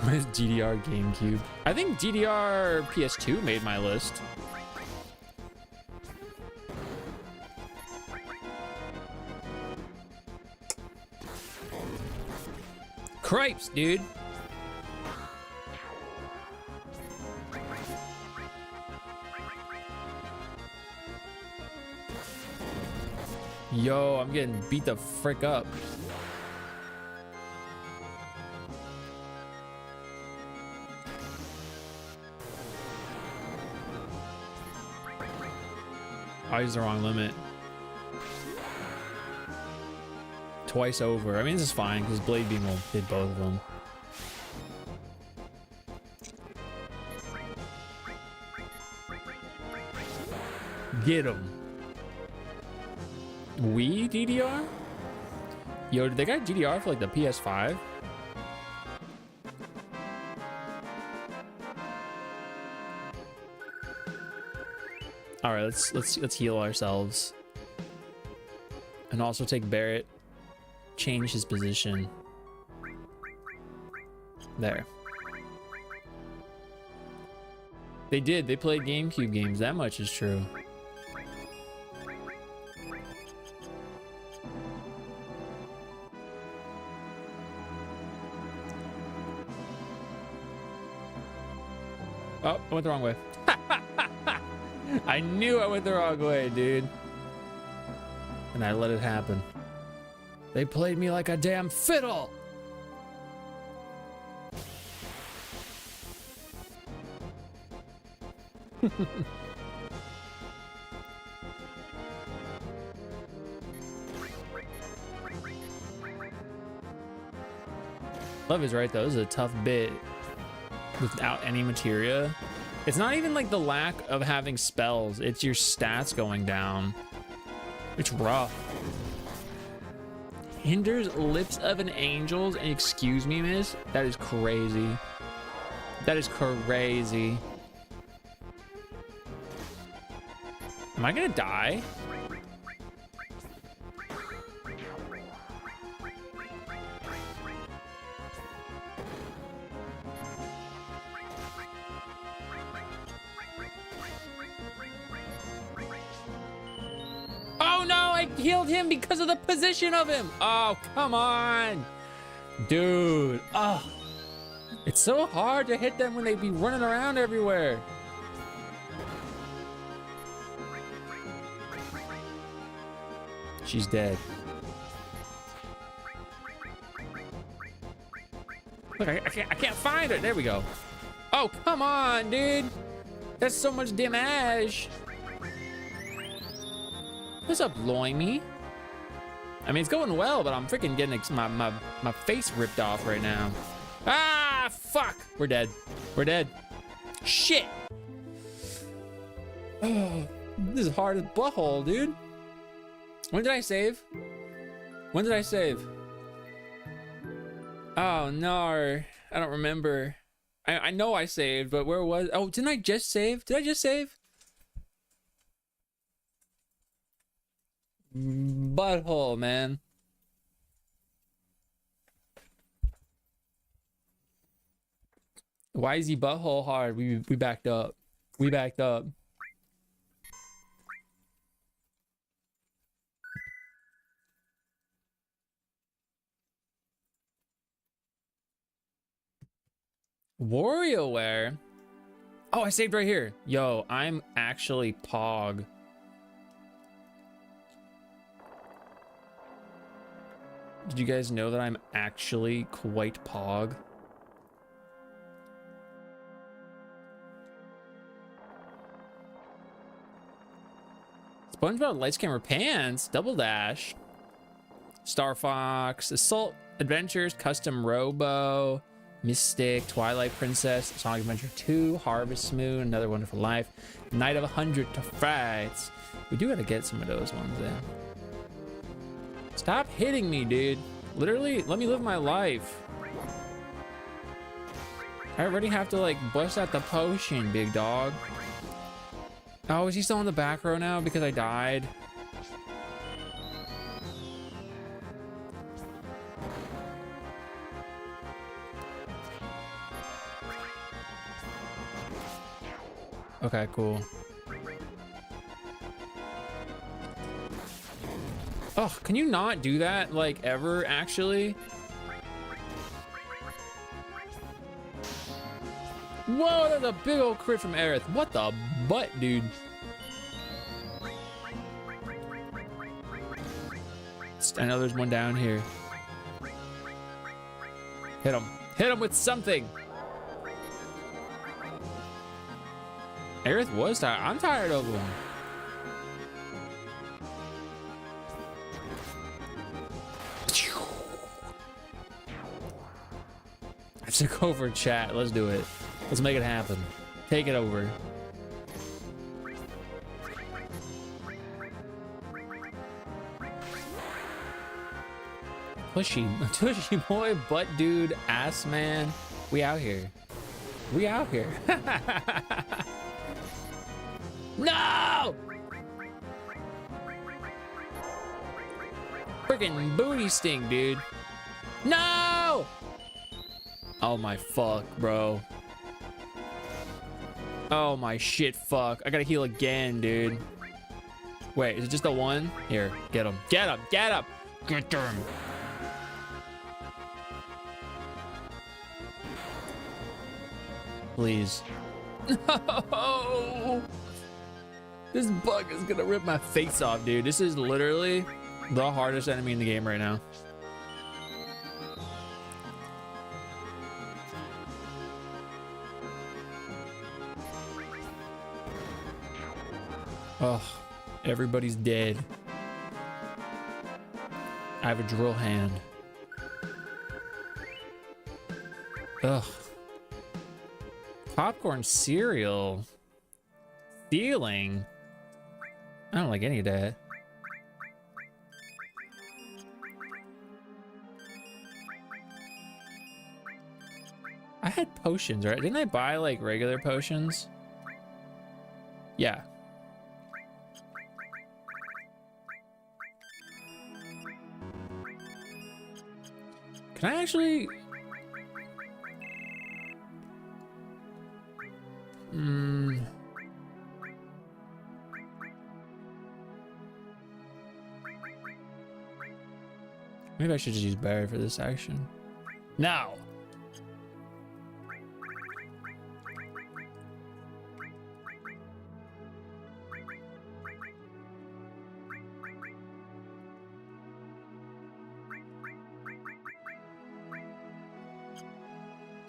What is DDR GameCube? I think DDR PS2 made my list. Cripes, dude. Yo, I'm getting beat the frick up. I used the wrong limit. Twice over. I mean, this is fine because Blade Beam will hit both of them. Get him. Wii DDR? Yo, did they got DDR for like the PS5? All right, let's heal ourselves. And also take Barrett. Change his position. There. They did. They played GameCube games. That much is true. Oh, I went the wrong way. I knew I went the wrong way, dude. And I let it happen. They played me like a damn fiddle. Love is right though. This is a tough bit without any materia. It's not even like the lack of having spells. It's your stats going down. It's rough. Hinders lips of an angel's and excuse me, miss. That is crazy. That is crazy. Am I gonna die? Oh no, I healed him because of the position of him. Oh, come on. Dude. Oh. It's so hard to hit them when they be running around everywhere. She's dead. Look, I can't find her. There we go. Oh, come on, dude. That's so much damage. What's up, Loimy? I mean, it's going well, but I'm freaking getting my face ripped off right now. Ah, fuck. We're dead. We're dead. Shit. Oh, this is hard as butthole, dude. When did I save? When did I save? Oh, no. I don't remember. I know I saved, but where was... Oh, didn't I just save? Did I just save? Butthole, man. Why is he butthole hard? We backed up. We backed up. WarioWare? Oh, I saved right here. Yo, I'm actually Pog. Did you guys know that I'm actually quite Pog? SpongeBob Lights Camera Pants, Double Dash, Star Fox, Assault Adventures, Custom Robo, Mystic, Twilight Princess, Sonic Adventure 2, Harvest Moon, Another Wonderful Life, Night of 100 to Frights. We do gotta get some of those ones in. Stop hitting me, dude. Literally, let me live my life. I already have to like bust out the potion, big dog. Oh, is he still in the back row now because I died? Okay, cool. Oh, can you not do that, like, ever, actually? Whoa, that's a big old crit from Aerith. What the butt, dude? I know there's one down here. Hit him. Hit him with something. Aerith was tired. I'm tired of him. I took over chat. Let's do it. Let's make it happen. Take it over. Tushy, tushy boy, butt dude, ass man. We out here. We out here. No! Freaking booty stink, dude. No! Oh my fuck, bro. Oh my shit, fuck. I gotta heal again, dude. Wait, is it just the one? Here, get him. Get him, get him! Get them! Please. No! This bug is gonna rip my face off, dude. This is literally the hardest enemy in the game right now. Oh, everybody's dead. I have a drill hand. Ugh. Popcorn cereal. Feeling. I don't like any of that. I had potions, right? Didn't I buy like regular potions? Yeah. Can I actually... Maybe I should just use Barry for this action. Now!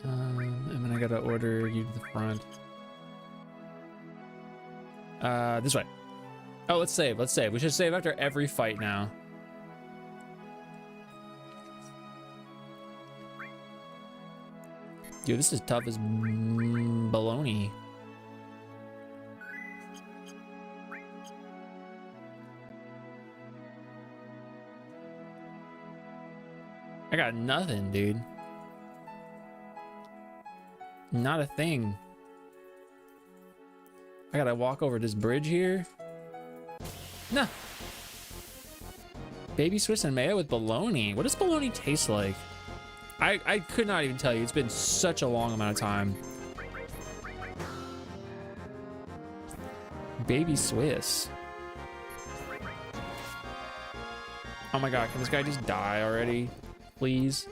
And then I gotta order you to the front. This way. Oh, let's save. Let's save. We should save after every fight now. Dude, this is tough as baloney. I got nothing, dude. Not a thing. I gotta walk over this bridge here. Nah. Baby Swiss and mayo with bologna. What does bologna taste like? I could not even tell you. It's been such a long amount of time. Baby Swiss. Oh my god, can this guy just die already? Please?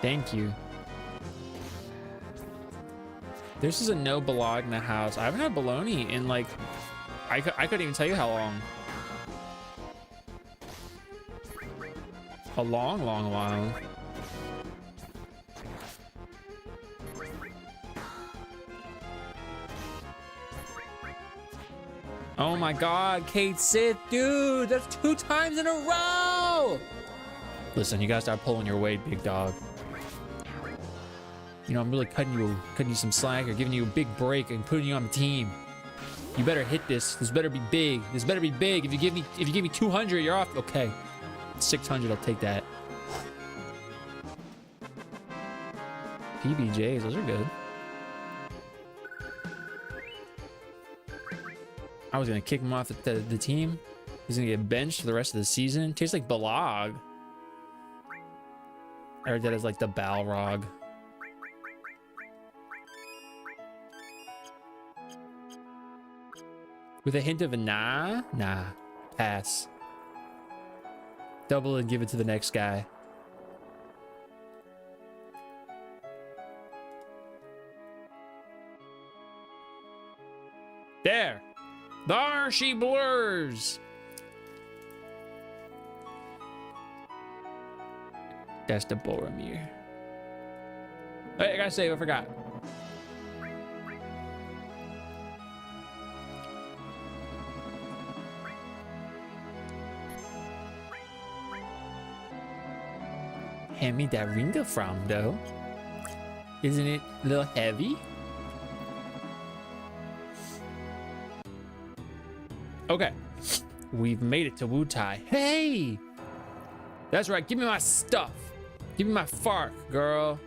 Thank you. This is a no bologna house. I haven't had bologna in like... I couldn't even tell you how long. A long, long while. Oh my god, Kate Sith, dude, that's 2 times in a row! Listen, you gotta start pulling your weight, big dog. You know, I'm really cutting you some slack or giving you a big break and putting you on the team. You better hit this. This better be big. This better be big. If you give me 200, you're off. Okay. 600, I'll take that. PBJs, those are good. I was gonna kick him off the team. He's gonna get benched for the rest of the season. Tastes like Balog. I heard that as like the Balrog. With a hint of a nah? Nah. Pass. Double and give it to the next guy. There. There she blurs. That's the Boromir. Hey, I gotta save, I forgot. Hand me that ringer from though. Isn't it a little heavy? Okay, we've made it to Wutai. Hey, That's right. Give me my stuff. Give me my fark, girl.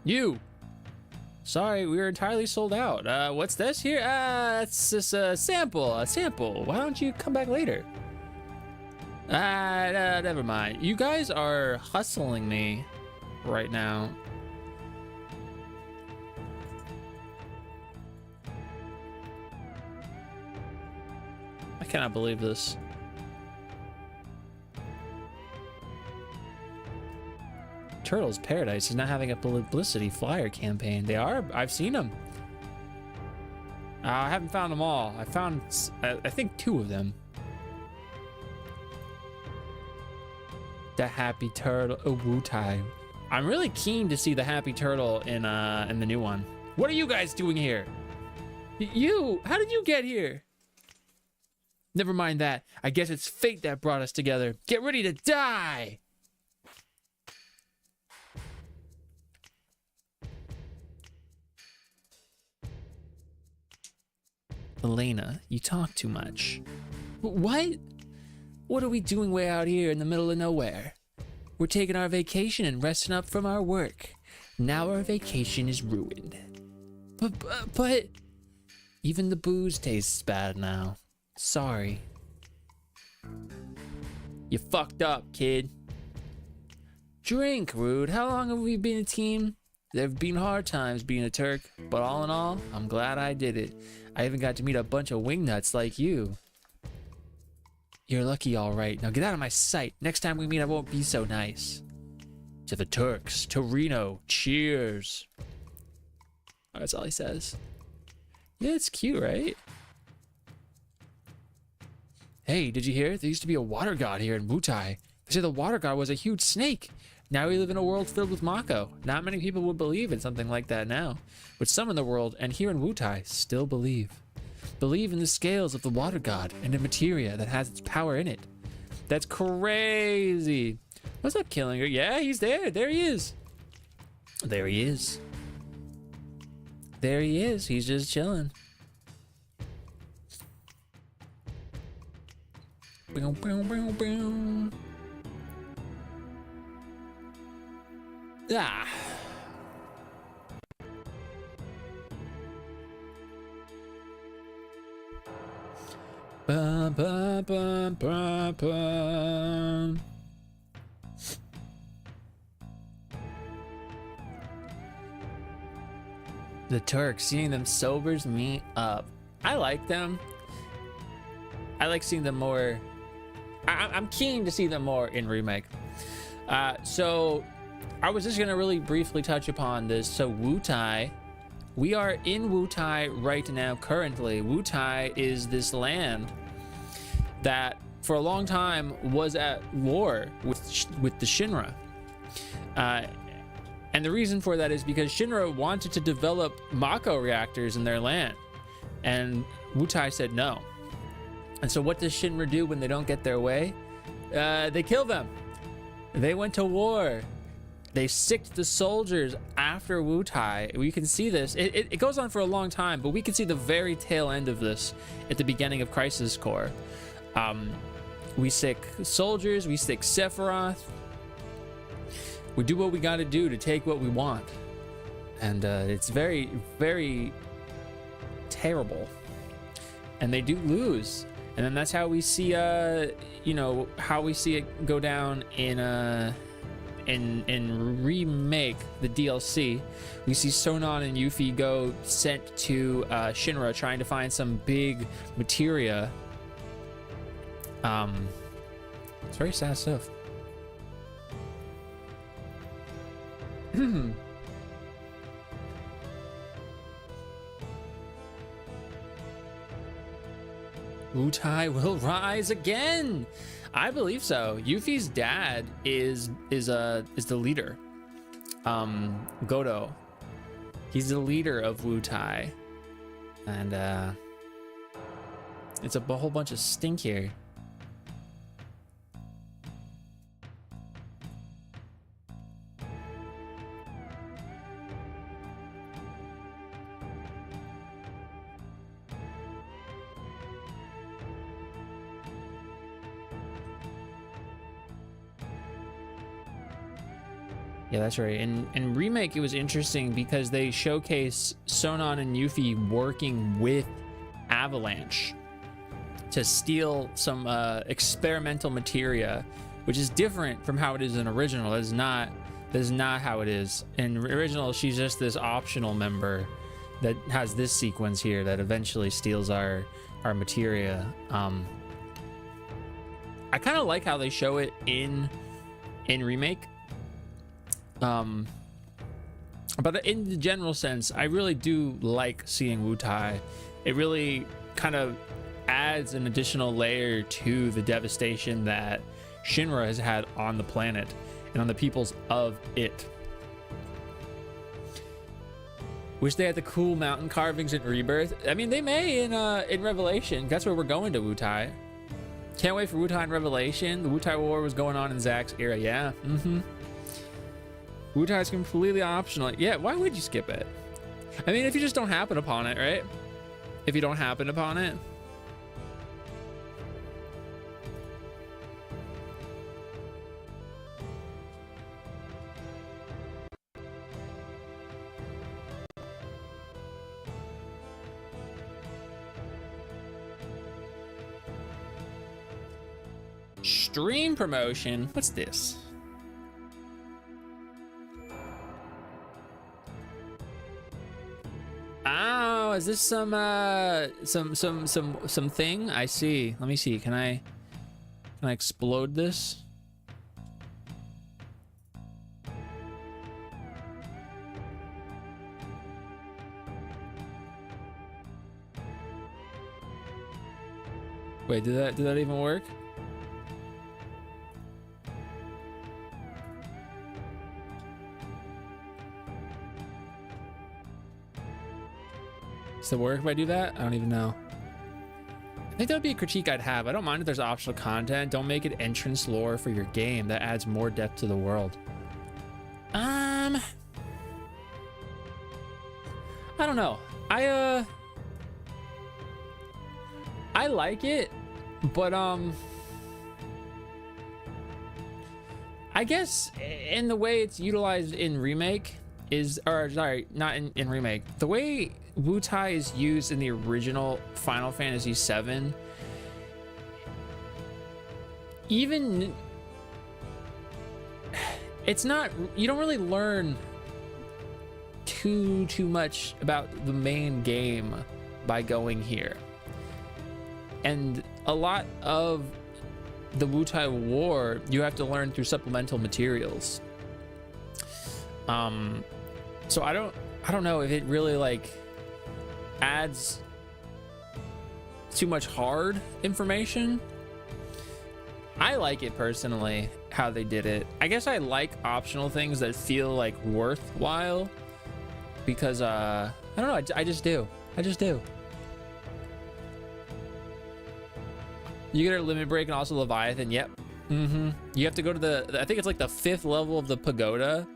You. Sorry, we were entirely sold out. What's this here? It's just a sample. A sample. Why don't you come back later? Never mind. You guys are hustling me right now. I cannot believe this. Turtles Paradise is not having a publicity flyer campaign. They are? I've seen them. I haven't found them all. I found, I think, 2 of them. The Happy Turtle, Wu-Tai. I'm really keen to see the Happy Turtle in the new one. What are you guys doing here? You, how did you get here? Never mind that. I guess it's fate that brought us together. Get ready to die! Elena, you talk too much. What? What are we doing way out here in the middle of nowhere? We're taking our vacation and resting up from our work. Now our vacation is ruined. But... Even the booze tastes bad now. Sorry. You fucked up, kid. Drink, Rude. How long have we been a team? There have been hard times being a Turk, but all in all, I'm glad I did it. I even got to meet a bunch of wingnuts like you. You're lucky, all right. Now get out of my sight. Next time we meet, I won't be so nice. To the Turks, to Reno, cheers. Oh, that's all he says. Yeah, it's cute, right? Hey, did you hear? There used to be a water god here in Wutai. They said the water god was a huge snake. Now we live in a world filled with Mako. Not many people would believe in something like that now. But some in the world, and here in Wutai, still believe. Believe in the scales of the water god and in materia that has its power in it. That's crazy. What's up, Killinger? Yeah, he's there. There he is. There he is. There he is. He's just chilling. Boom, boom, boom, boom. Ah. Bum, bum, bum, bum, bum. The Turks, seeing them sobers me up. I like them. I like seeing them more. I'm keen to see them more in remake. So I was just gonna really briefly touch upon this. So Wutai, we are in Wutai right now currently. Wutai is this land that for a long time was at war with the Shinra. And the reason for that is because Shinra wanted to develop Mako reactors in their land. And Wutai said no. And so what does Shinra do when they don't get their way? They kill them. They went to war. They sicked the soldiers after Wutai. We can see this. It goes on for a long time, but we can see the very tail end of this at the beginning of Crisis Core. We sick soldiers. We sick Sephiroth. We do what we got to do to take what we want. And it's very, very terrible. And they do lose. And then that's how we see, you know, how we see it go down in remake the DLC. We see Sonon and Yuffie go sent to Shinra trying to find some big materia. It's very sad stuff. Wutai will rise again. I believe so. Yuffie's dad is the leader. Godo. He's the leader of Wutai, and it's a whole bunch of stink here. Yeah, that's right. In Remake, it was interesting because they showcase Sonon and Yuffie working with Avalanche to steal some experimental materia, which is different from how it is in original. That is not how it is. In original, she's just this optional member that has this sequence here that eventually steals our materia. I kind of like how they show it in Remake. But in the general sense, I really do like seeing Wutai. It really kind of adds an additional layer to the devastation that Shinra has had on the planet and on the peoples of it. Wish they had the cool mountain carvings in Rebirth. I mean, they may in Revelation. That's where we're going to Wutai. Can't wait for Wutai in Revelation. The Wutai War was going on in Zack's era. Yeah. Wutai is completely optional. Yeah, why would you skip it? I mean, if you just don't happen upon it, right? If you don't happen upon it. Stream promotion. What's this? Oh, is this some thing? I see. Let me see. Can I explode this? Wait, did that even work? Does it work if I do that? I don't even know. I think that would be a critique I'd have. I don't mind if there's optional content. Don't make it entrance lore for your game. That adds more depth to the world. I don't know. I like it, but I guess in the way it's utilized in Remake is, or sorry, not in Remake. The way Wutai is used in the original Final Fantasy VII, even it's not, you don't really learn too much about the main game by going here. And a lot of the Wutai War you have to learn through supplemental materials. So I don't know if it really like adds too much hard information. I like it personally how they did it. I guess I like optional things that feel like worthwhile because I don't know, I just do. You get a limit break and also Leviathan. Yep. You have to go to I think it's like the 5th level of the pagoda.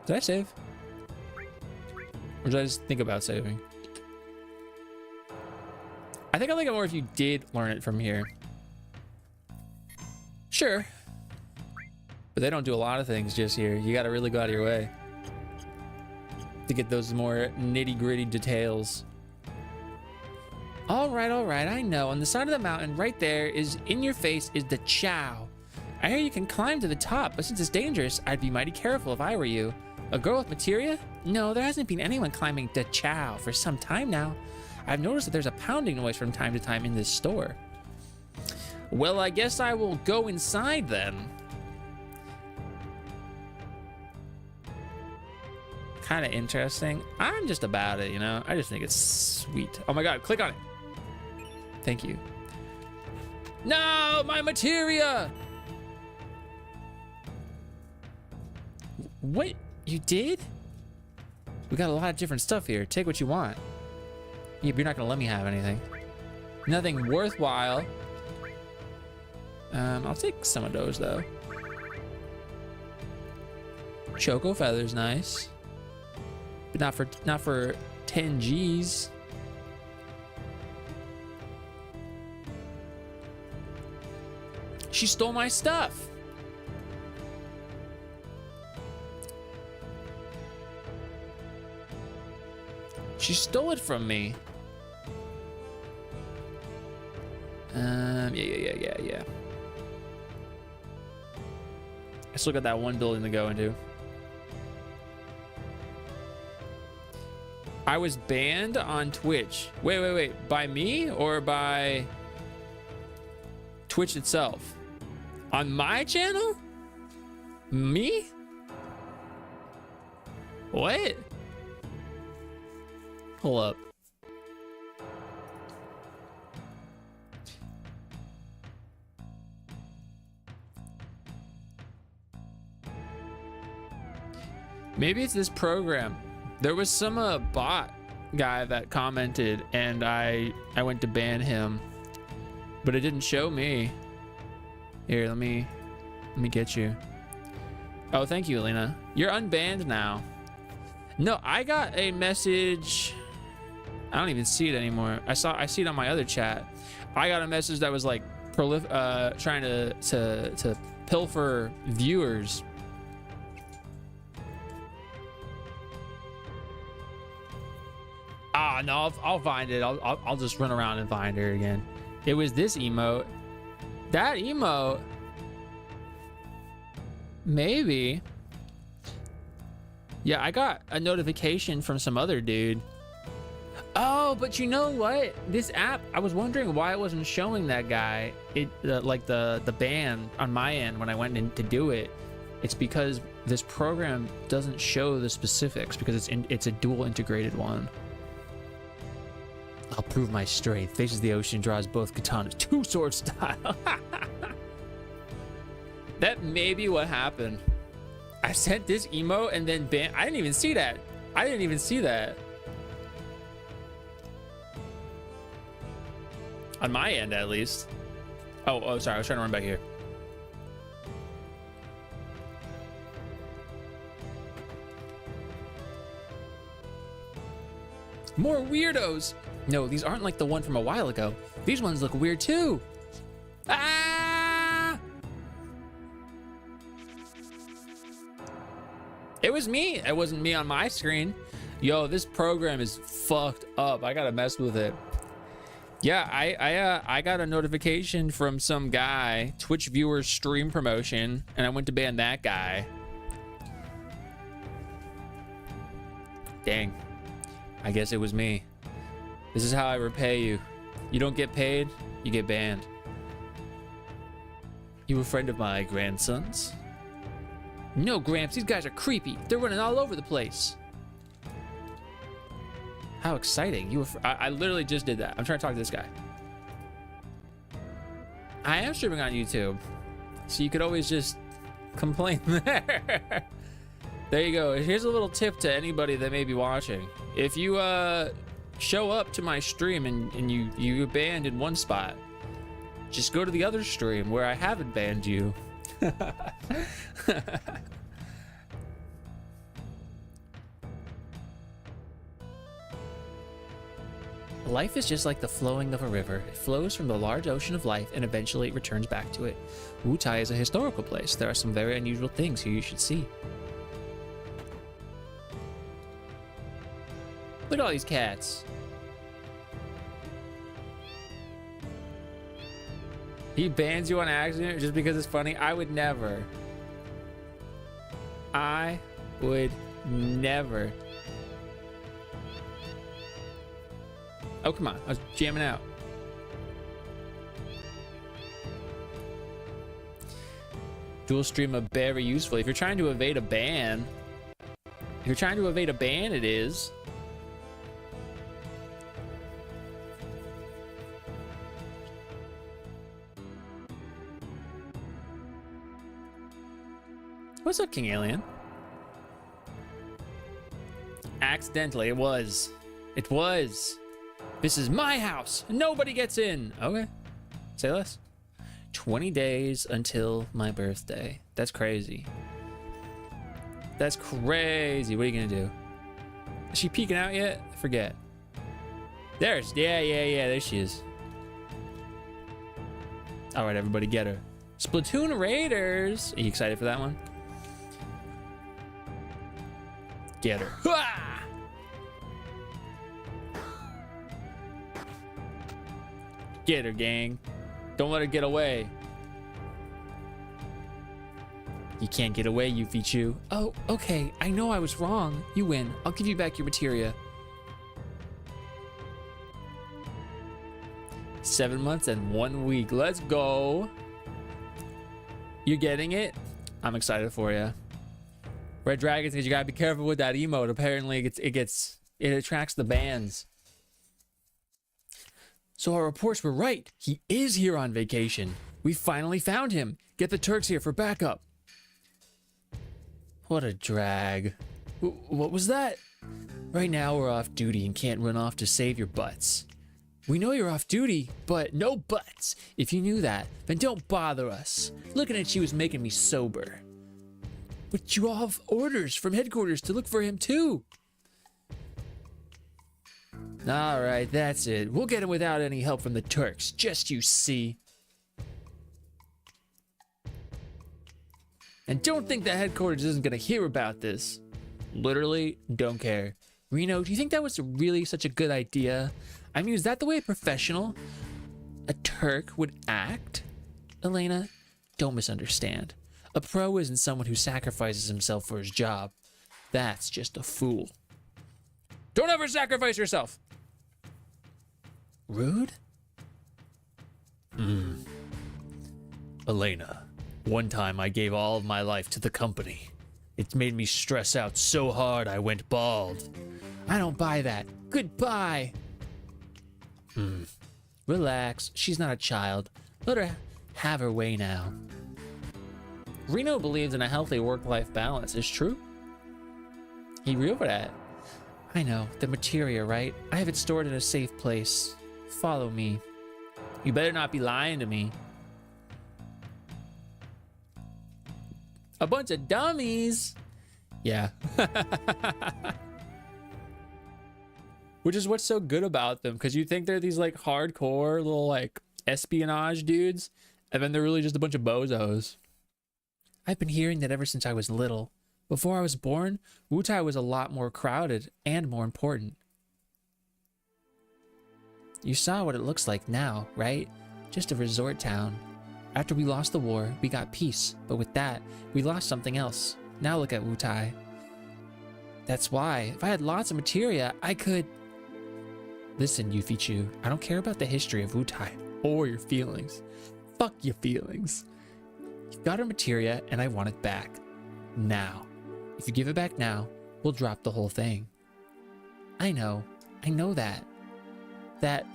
Did I save? Or did I just think about saving? I think I like it more if you did learn it from here. Sure. But they don't do a lot of things just here. You gotta really go out of your way to get those more nitty-gritty details. All right, I know. On the side of the mountain right there is in your face is the Chow. I hear you can climb to the top, but since it's dangerous, I'd be mighty careful if I were you. A girl with materia? No, there hasn't been anyone climbing the Chow for some time now. I've noticed that there's a pounding noise from time to time in this store. Well, I guess I will go inside then. Kind of interesting. I'm just about it, you know? I just think it's sweet. Oh my god, click on it. Thank you. No, my materia! What? You did? We got a lot of different stuff here. Take what you want. Yeah, but you're not gonna let me have anything. Nothing worthwhile. I'll take some of those though. Choco feather's nice, but not for 10 G's. She stole my stuff. She stole it from me. Yeah. I still got that one building to go into. I was banned on Twitch. Wait. By me or by Twitch itself? On my channel? Me? What? Hold up. Maybe it's this program. There was some bot guy that commented and I went to ban him, but it didn't show me. Here, let me get you. Oh, thank you, Alina. You're unbanned now. No, I got a message. I don't even see it anymore. I see it on my other chat. I got a message that was like trying to pilfer viewers. Ah, no, I'll find it. I'll just run around and find her again. It was this emote. That emote. Maybe. Yeah, I got a notification from some other dude. Oh, but you know what? This app, I was wondering why it wasn't showing that guy. It like the ban on my end when I went in to do it. It's because this program doesn't show the specifics because it's a dual integrated one. I'll prove my strength. Faces the ocean, draws both katanas. Two sword style. That may be what happened. I sent this emote and then ban. I didn't even see that. On my end, at least. Oh, sorry. I was trying to run back here. More weirdos. No, these aren't like the one from a while ago. These ones look weird too. Ah! It was me. It wasn't me on my screen. Yo, this program is fucked up. I gotta mess with it. Yeah, I got a notification from some guy, Twitch viewer stream promotion, and I went to ban that guy. Dang. I guess it was me. This is how I repay you. You don't get paid, you get banned. You a friend of my grandson's? No, Gramps, these guys are creepy. They're running all over the place. How exciting. I literally just did that. I'm trying to talk to this guy. I am streaming on YouTube, so you could always just complain there. There you go. Here's a little tip to anybody that may be watching. If you show up to my stream and you banned in one spot, just go to the other stream where I haven't banned you. Life is just like the flowing of a river. It flows from the large ocean of life and eventually it returns back to it. Wutai is a historical place. There are some very unusual things here you should see. Look at all these cats. He bans you on accident just because it's funny? I would never. I would never. Oh, come on. I was jamming out. Dual stream are very useful. If you're trying to evade a ban, it is. What's up, King Alien? Accidentally, it was. It was. This is my house. Nobody gets in. Okay. Say less. 20 days until my birthday. That's crazy. That's crazy. What are you gonna do? Is she peeking out yet? I forget. There's. Yeah. There she is. All right, everybody, get her. Splatoon Raiders. Are you excited for that one? Get her. Get her, gang. Don't let her get away. You can't get away, Yuffie. Oh, okay. I know I was wrong. You win. I'll give you back your materia. 7 months and 1 week. Let's go. You're getting it? I'm excited for you. Red Dragons, because you gotta be careful with that emote. Apparently, it attracts the bans. So our reports were right. He is here on vacation. We finally found him. Get the Turks here for backup. What a drag. What was that? Right now we're off duty and can't run off to save your butts. We know you're off duty, but no buts. If you knew that, then don't bother us. Looking at you is making me sober. But you all have orders from headquarters to look for him too. All right, that's it. We'll get him without any help from the Turks, just you see. And don't think that headquarters isn't gonna hear about this. Literally, don't care. Reno, do you think that was really such a good idea? I mean, is that the way a professional, a Turk, would act? Elena, don't misunderstand. A pro isn't someone who sacrifices himself for his job. That's just a fool. Don't ever sacrifice yourself! Rude? Elena, one time I gave all of my life to the company. It made me stress out so hard I went bald. I don't buy that. Goodbye! Relax, she's not a child. Let her have her way now. Reno believes in a healthy work-life balance. Is true? He real for that. I know, the materia, right? I have it stored in a safe place. Follow me. You better not be lying to me. A bunch of dummies. Yeah. Which is what's so good about them, because you think they're these like hardcore little like espionage dudes, and then they're really just a bunch of bozos. I've been hearing that ever since I was little. Before I was born, Wutai was a lot more crowded and more important. You saw what it looks like now, right? Just a resort town. After we lost the war, we got peace, but with that, we lost something else. Now look at Wutai. That's why, if I had lots of materia, I could... Listen, Yuffie, I don't care about the history of Wutai or your feelings. Fuck your feelings. You've got our materia and I want it back. Now. If you give it back now, we'll drop the whole thing. I know that. That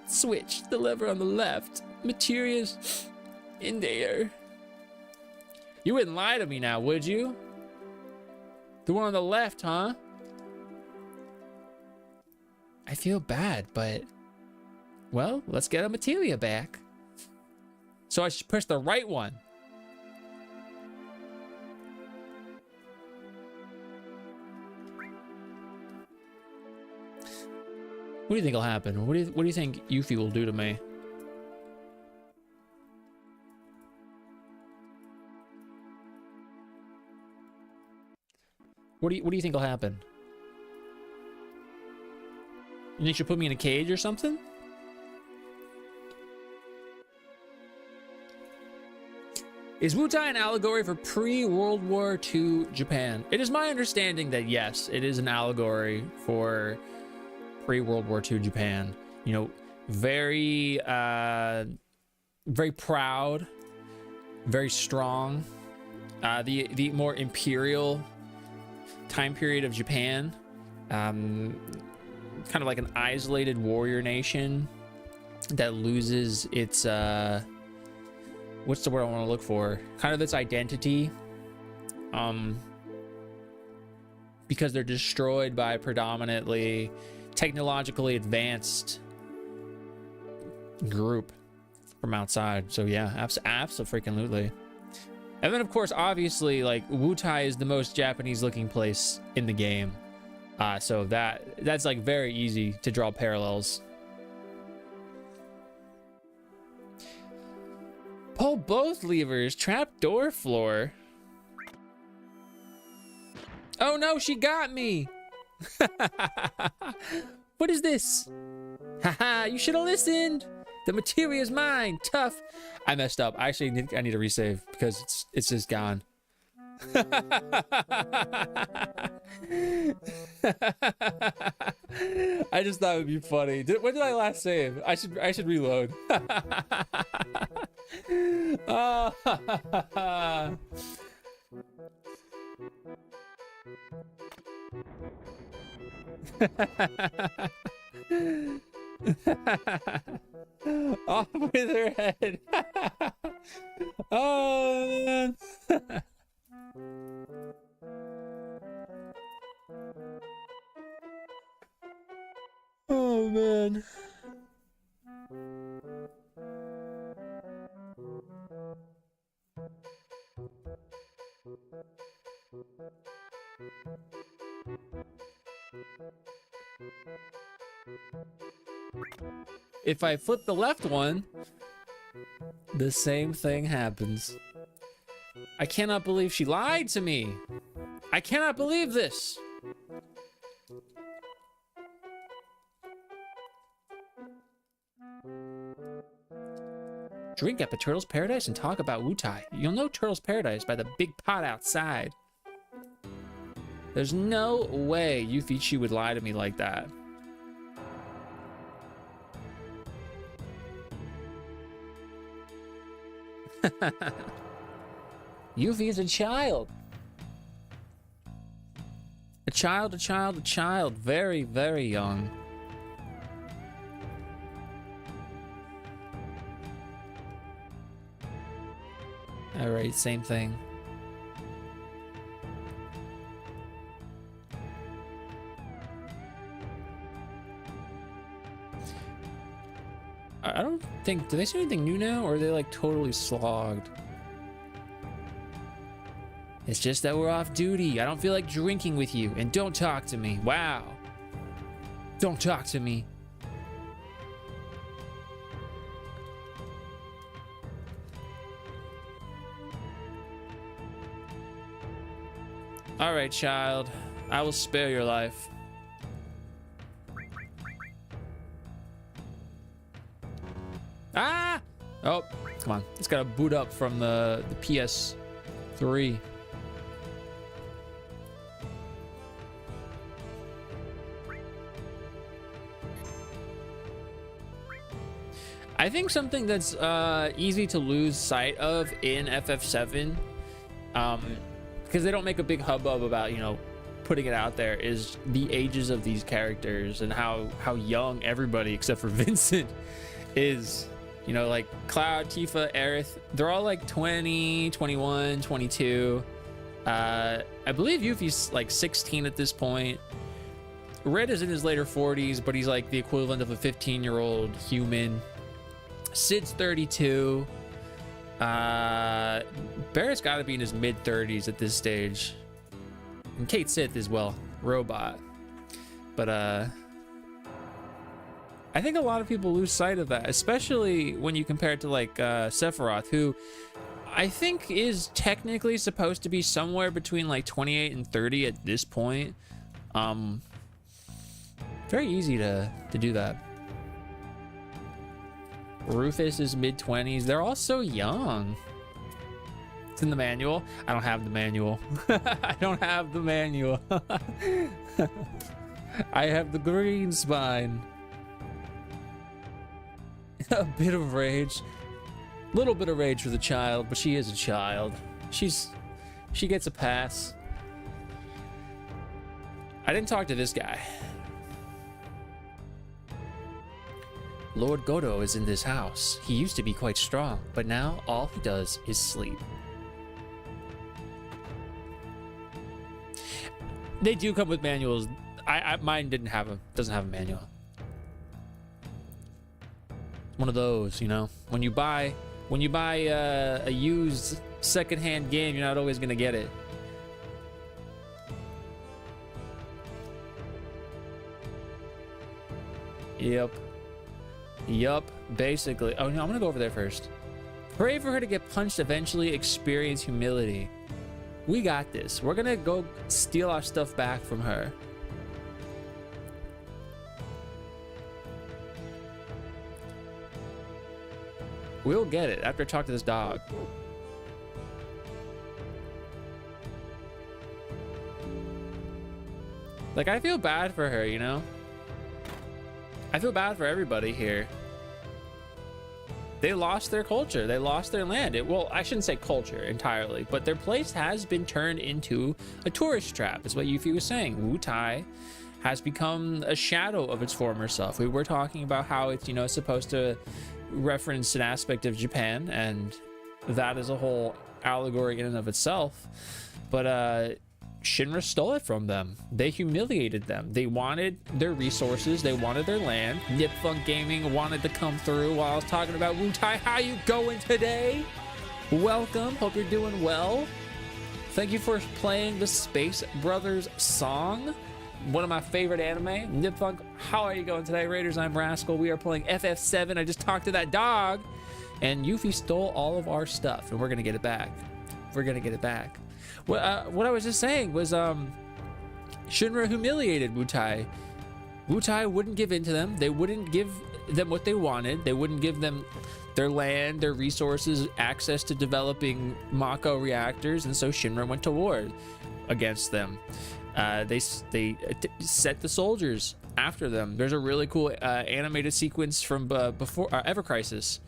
switch, the lever on the left, materia's in there. You wouldn't lie to me now, would you? The one on the left, huh? I feel bad, but... Well, let's get our materia back. So I should push the right one. What do you think will happen? What do you think Yuffie will do to me? What do you think will happen? You think she'll put me in a cage or something? Is Wutai an allegory for pre-World War II Japan? It is my understanding that yes, it is an allegory for pre-World War II Japan. You know, very proud, very strong. The more imperial time period of Japan. Kind of like an isolated warrior nation that loses its what's the word I want to look for? Kind of its identity. Because they're destroyed by predominantly technologically advanced group from outside. So yeah, absolutely. And then of course, obviously, like Wutai is the most Japanese looking place in the game. So that's like very easy to draw parallels. Pull both levers. Trapdoor floor. Oh no, she got me. What is this? Haha, you should have listened. The materia is mine. Tough. I messed up. I actually need to resave because it's just gone. I just thought it would be funny. When did I last save? I should reload. Oh. Off with her head. Oh man. Oh man. If I flip the left one, the same thing happens. I cannot believe she lied to me. I cannot believe this. Drink up at Turtle's Paradise and talk about Wutai. You'll know Turtle's Paradise by the big pot outside. There's no way Yufichi would lie to me like that. Yuffie is a child. A child. Very, very young. Alright, same thing. I don't think, do they say anything new now, or are they like totally slogged? It's just that we're off duty. I don't feel like drinking with you, and don't talk to me. Wow. Don't talk to me. All right, child. I will spare your life. Ah! Oh, come on. It's got to boot up from the PS3. I think something that's easy to lose sight of in FF7, because they don't make a big hubbub about, you know, putting it out there, is the ages of these characters and how young everybody except for Vincent is. You know, like Cloud, Tifa, Aerith, they're all like 20, 21, 22. I believe Yuffie's like 16 at this point. Red is in his later 40s, but he's like the equivalent of a 15-year-old human. Sid's 32. Barrett's got to be in his mid-30s at this stage. And Kate Sith is, well, robot. But, I think a lot of people lose sight of that, especially when you compare it to like Sephiroth, who I think is technically supposed to be somewhere between like 28 and 30 at this point. Very easy to do that. Rufus is mid-20s. They're all so young. It's in the manual. I don't have the manual. I don't have the manual. I have the green spine. A bit of rage, little bit of rage for the child, but she is a child. She gets a pass. I didn't talk to this guy. Lord Godo is in this house. He used to be quite strong, but now all he does is sleep. They do come with manuals. Mine doesn't have a manual. One of those, you know, when you buy a used secondhand game, you're not always gonna get it. Yup, basically. Oh no, I'm gonna go over there first. Pray for her to get punched eventually, experience humility. We got this. We're gonna go steal our stuff back from her. We'll get it after I talk to this dog. Like, I feel bad for her, you know? I feel bad for everybody here. They lost their culture. They lost their land. Well, I shouldn't say culture entirely, but their place has been turned into a tourist trap, is what Yuffie was saying. Wutai has become a shadow of its former self. We were talking about how it's, you know, supposed to reference an aspect of Japan, and that is a whole allegory in and of itself. But Shinra stole it from them. They humiliated them. They wanted their resources. They wanted their land. Nipfunk Gaming wanted to come through while I was talking about Wutai. How you going today? Welcome. Hope you're doing well. Thank you for playing the Space Brothers song. One of my favorite anime. Nipfunk, how are you going today? Raiders, I'm Rascal. We are playing FF7. I just talked to that dog. And Yuffie stole all of our stuff. And we're going to get it back. We're going to get it back. What I was just saying was Shinra humiliated Wutai. Wutai wouldn't give in to them. They wouldn't give them what they wanted. They wouldn't give them their land, their resources, access to developing Mako reactors, and so Shinra went to war against them. They set the soldiers after them. There's a really cool animated sequence from before Ever Crisis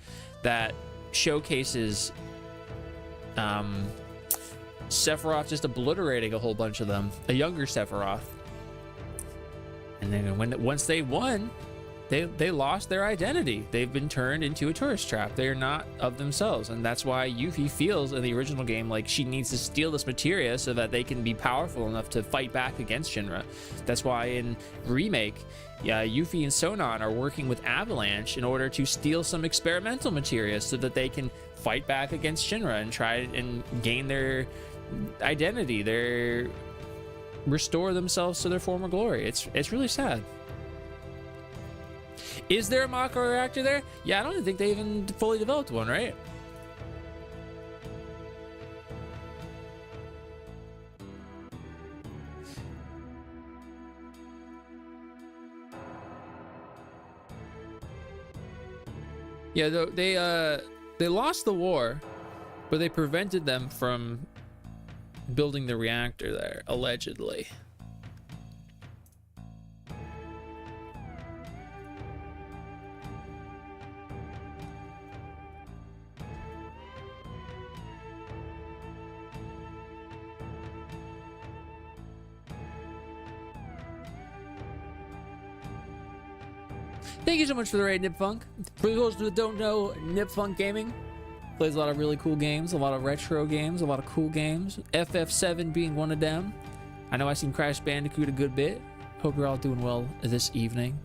that showcases Sephiroth just obliterating a whole bunch of them, a younger Sephiroth. And then once they won, they lost their identity. They've been turned into a tourist trap. They're not of themselves, and that's why Yuffie feels in the original game like she needs to steal this materia so that they can be powerful enough to fight back against Shinra. That's why in Remake, Yuffie and Sonon are working with Avalanche in order to steal some experimental materia so that they can fight back against Shinra and try and gain their identity, restore themselves to their former glory. It's really sad. Is there a Mako reactor there? Yeah, I don't think they even fully developed one, right? Yeah, they lost the war, but they prevented them from building the reactor there, allegedly. Thank you so much for the raid, Nipfunk. For those who don't know, Nipfunk Gaming plays a lot of really cool games, a lot of retro games, a lot of cool games. FF7 being one of them. I know I've seen Crash Bandicoot a good bit. Hope you're all doing well this evening.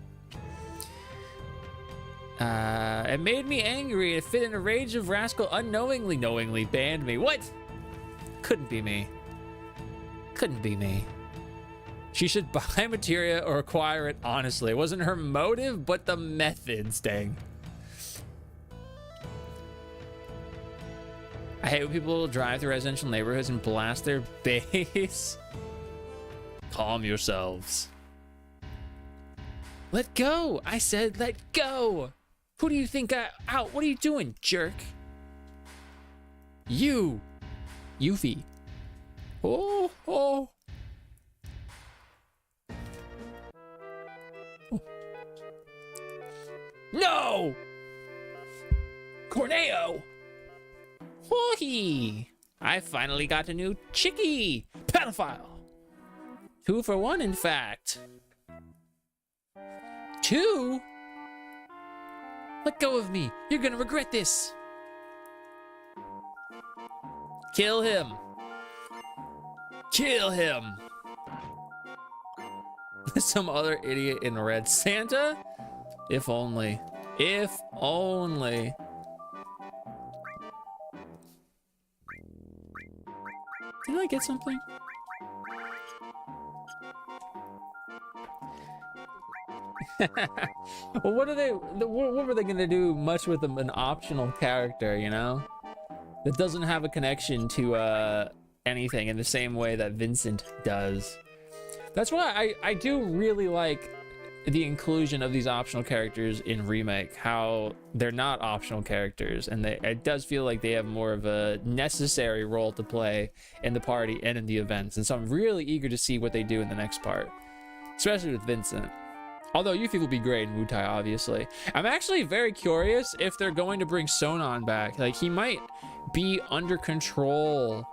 It made me angry. It fit in a rage of Rascal knowingly banned me. What? Couldn't be me. Couldn't be me. She should buy materia or acquire it honestly. It wasn't her motive, but the methods, dang. I hate when people drive through residential neighborhoods and blast their bass. Calm yourselves. Let go. I said let go. Who do you think out? What are you doing, jerk? You. Yuffie. Oh. No! Corneo! Hoo-hee! I finally got a new chickie! Pedophile! 2 for 1, in fact. 2? Let go of me! You're gonna regret this! Kill him! Kill him! Some other idiot in red. Santa? If only. If only. Did I get something? Well, what were they gonna do much with an optional character, you know? That doesn't have a connection to anything in the same way that Vincent does. That's why I do really like the inclusion of these optional characters in Remake, how they're not optional characters, and it does feel like they have more of a necessary role to play in the party and in the events. And so I'm really eager to see what they do in the next part, especially with Vincent. Although Yuffie will be great in Wutai, obviously. I'm actually very curious if they're going to bring Sonon back. Like, he might be under control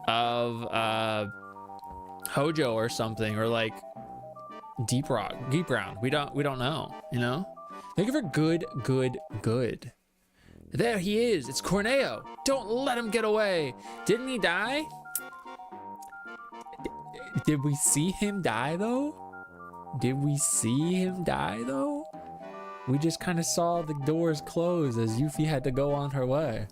of Hojo or something, or like Deep Round. We don't know, you know? Thank you for good. There he is. It's Corneo. Don't let him get away. Didn't he die? Did we see him die though? We just kind of saw the doors close as Yuffie had to go on her way.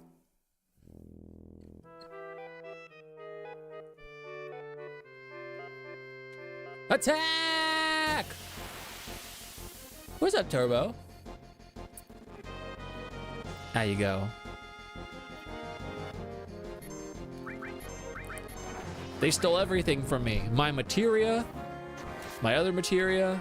Attack! What's up, Turbo? There you go. They stole everything from me. My materia, my other materia.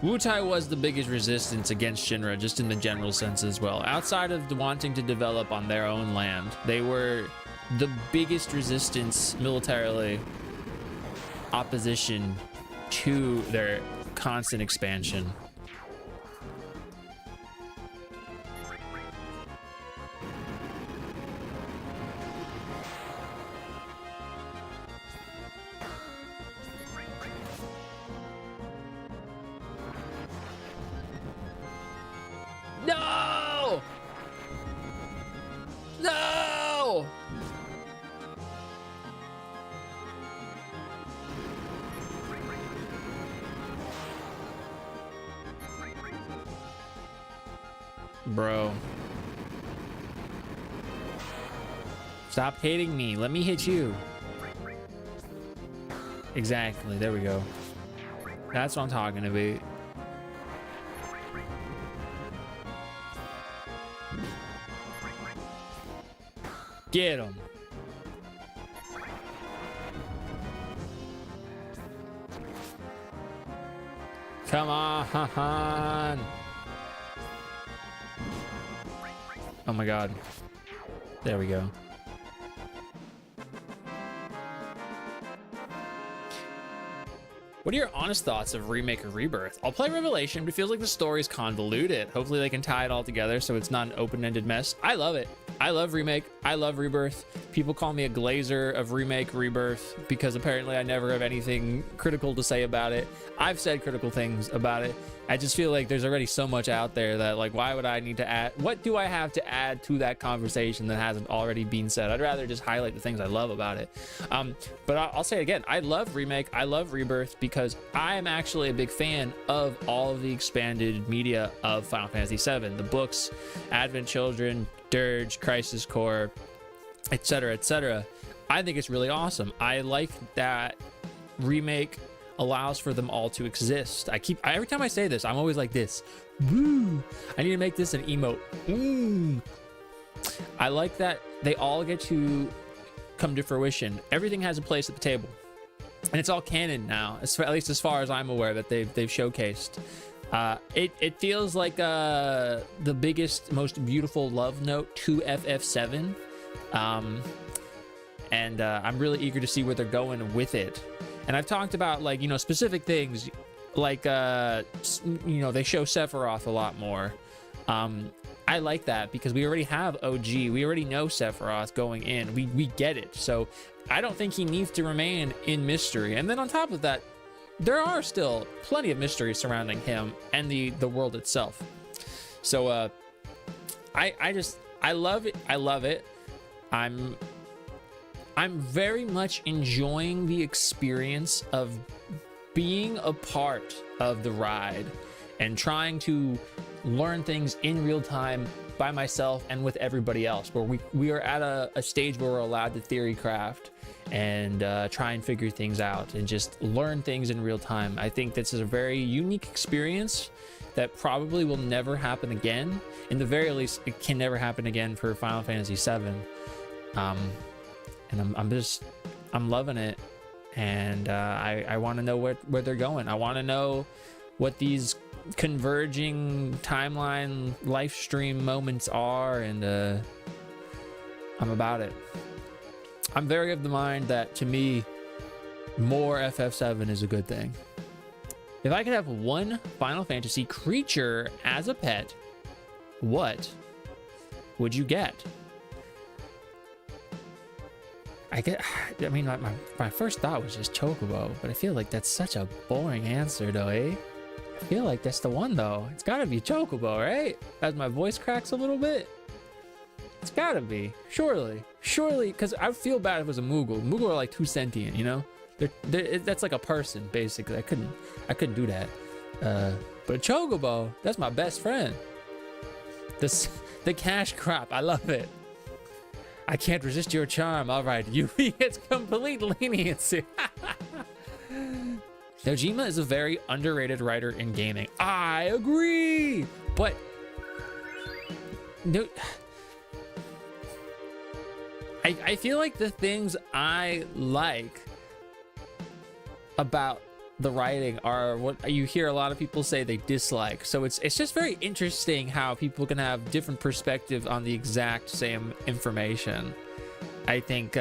Wutai was the biggest resistance against Shinra, just in the general sense as well. Outside of wanting to develop on their own land, they were the biggest resistance militarily, opposition to their constant expansion. No! No! Bro. Stop hitting me. Let me hit you. Exactly. There we go. That's what I'm talking about. Get him. Come on. Oh my god. There we go. What are your honest thoughts of Remake or Rebirth? I'll play Revelation, but it feels like the story's convoluted. Hopefully they can tie it all together so it's not an open-ended mess. I love it. I love Remake. I love Rebirth. People call me a glazer of Remake, Rebirth, because apparently I never have anything critical to say about it. I've said critical things about it. I just feel like there's already so much out there that, like, why would I need to add? What do I have to add to that conversation that hasn't already been said? I'd rather just highlight the things I love about it. But I'll say it again. I love Remake. I love Rebirth because I am actually a big fan of all of the expanded media of Final Fantasy VII. The books, Advent Children, Dirge, Crisis Core, etc., etc. I think it's really awesome. I like that Remake allows for them all to exist. Every time I say this, I'm always like this. Woo! I need to make this an emote. I like that they all get to come to fruition. Everything has a place at the table, and it's all canon now, at least as far as I'm aware that they've showcased. It feels like the biggest, most beautiful love note to FF7, and I'm really eager to see where they're going with it. And I've talked about, like, you know, specific things, like you know, they show Sephiroth a lot more. I like that because we already have OG. We already know Sephiroth going in. We get it. So I don't think he needs to remain in mystery. And then on top of that, there are still plenty of mysteries surrounding him and the world itself. So I love it. I love it. I'm very much enjoying the experience of being a part of the ride and trying to learn things in real time by myself and with everybody else, where we are at a stage where we're allowed to theory craft and try and figure things out and just learn things in real time. I think this is a very unique experience that probably will never happen again. In the very least, it can never happen again for Final Fantasy VII. and I'm loving it. And I want to know where they're going. I want to know what these converging timeline live stream moments are, and I'm about it. I'm very of the mind that, to me, more FF7 is a good thing. If I could have one Final Fantasy creature as a pet, what would you get? I mean, my first thought was just Chocobo, but I feel like that's such a boring answer, though, eh? I feel like that's the one, though. It's gotta be Chocobo, right? As my voice cracks a little bit. It's gotta be. Surely. Surely, because I would feel bad if it was a Moogle. Moogle are like too sentient, you know? That's like a person, basically. I couldn't do that. But a Chocobo, that's my best friend. The cash crop, I love it. I can't resist your charm. All right, Yui gets complete leniency. Nojima is a very underrated writer in gaming. I agree, but no, I feel like the things I like about the writing are what you hear a lot of people say they dislike. So it's just very interesting how people can have different perspectives on the exact same information. I think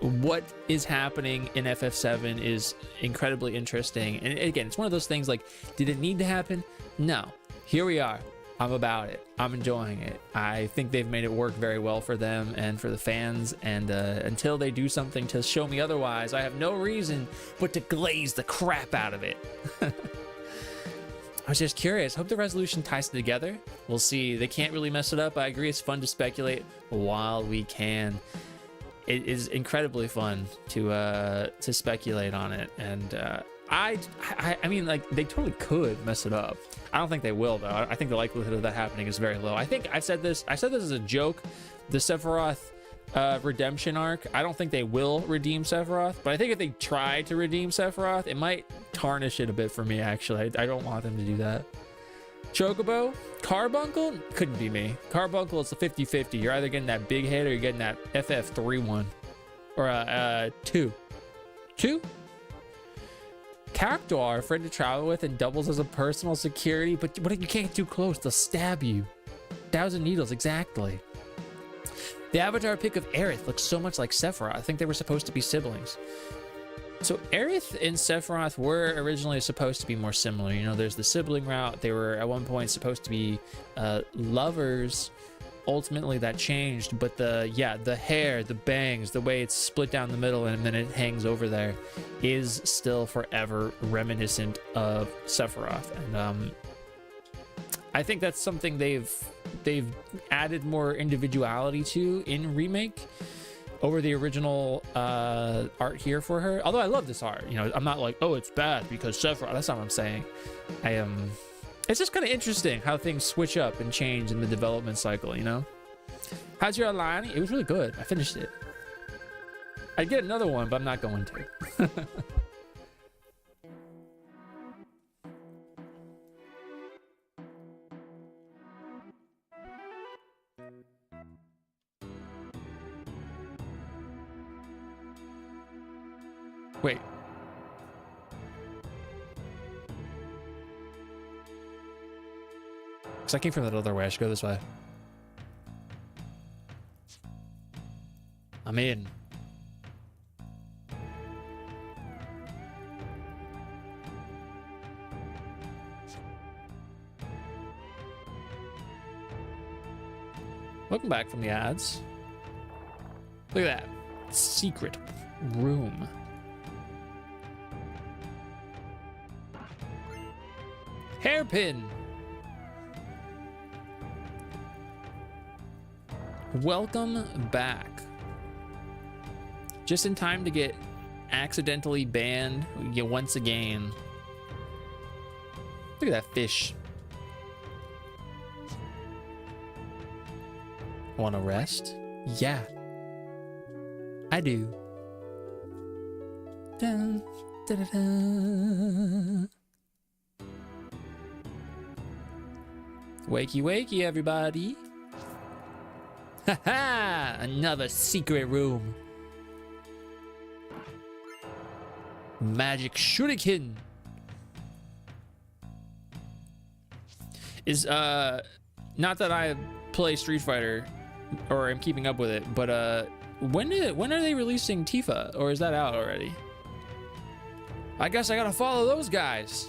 what is happening in FF7 is incredibly interesting. And again, it's one of those things like, did it need to happen? No. Here we are. I'm about it. I'm enjoying it. I think they've made it work very well for them and for the fans. And until they do something to show me otherwise, I have no reason but to glaze the crap out of it. I was just curious. Hope the resolution ties it together. We'll see. They can't really mess it up. I agree. It's fun to speculate while we can. It is incredibly fun to speculate on it. And I mean, like, they totally could mess it up. I don't think they will, though. I think the likelihood of that happening is very low. I think I said this as a joke. The Sephiroth redemption arc, I don't think they will redeem Sephiroth, but I think if they try to redeem Sephiroth, it might tarnish it a bit for me, actually. I don't want them to do that. Chocobo, Carbuncle, couldn't be me. Carbuncle, it's a 50-50. You're either getting that big hit or you're getting that FF3 one. Or 2. 2? Character are afraid to travel with and doubles as a personal security, but what if you can't get too close? They'll stab you. 1,000 needles, exactly. The avatar pic of Aerith looks so much like Sephiroth. I think they were supposed to be siblings. So Aerith and Sephiroth were originally supposed to be more similar. You know, there's the sibling route. They were at one point supposed to be lovers. Ultimately that changed, but the hair, the bangs, the way it's split down the middle and then it hangs over there is still forever reminiscent of Sephiroth. And I think that's something they've added more individuality to in Remake over the original art here for her. Although I love this art, you know, I'm not like, oh, it's bad because Sephiroth. That's not what I'm saying. It's just kind of interesting how things switch up and change in the development cycle, you know? How's your Alani? It was really good. I finished it. I'd get another one, but I'm not going to. Wait. Because I came from that other way. I should go this way. I'm in. Welcome back from the ads. Look at that. Secret room. Hairpin. Welcome back. Just in time to get accidentally banned once again. Look at that fish. Want to rest? Yeah, I do. Dun, da, da, da. Wakey, wakey, everybody. Haha! Another secret room. Magic shuriken. Is not that I play Street Fighter or am keeping up with it, but when are they releasing Tifa, or is that out already? I guess I gotta follow those guys.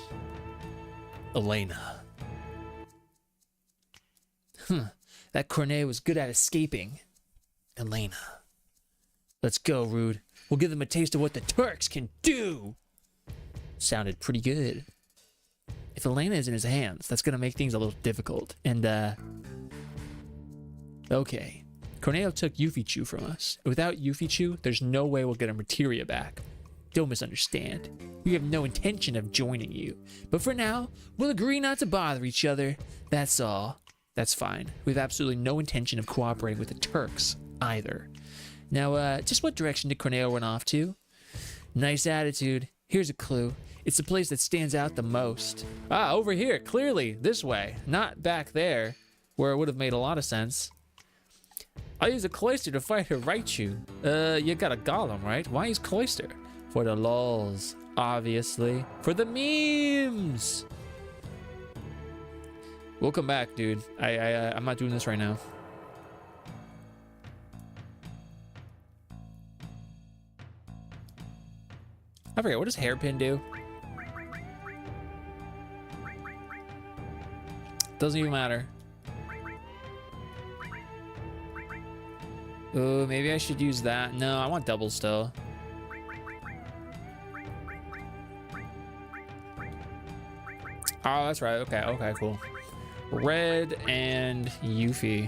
Elena. That Cornet was good at escaping. Elena. Let's go, Rude. We'll give them a taste of what the Turks can do. Sounded pretty good. If Elena is in his hands, that's gonna make things a little difficult. And okay. Corneo took Yuffie from us. Without Yuffie, there's no way we'll get our materia back. Don't misunderstand. We have no intention of joining you. But for now, we'll agree not to bother each other. That's all. That's fine. We have absolutely no intention of cooperating with the Turks either. Now, just what direction did Corneo run off to? Nice attitude. Here's a clue. It's the place that stands out the most. Ah, over here. Clearly, this way. Not back there, where it would have made a lot of sense. I'll use a cloister to fight Raichu. You got a golem, right? Why use cloister? For the lols, obviously. For the memes! We'll come back, dude. I'm not doing this right now. I forget, what does hairpin do? Doesn't even matter. Oh, maybe I should use that. No, I want double still. Oh, that's right. Okay, okay, cool. Red and Yuffie.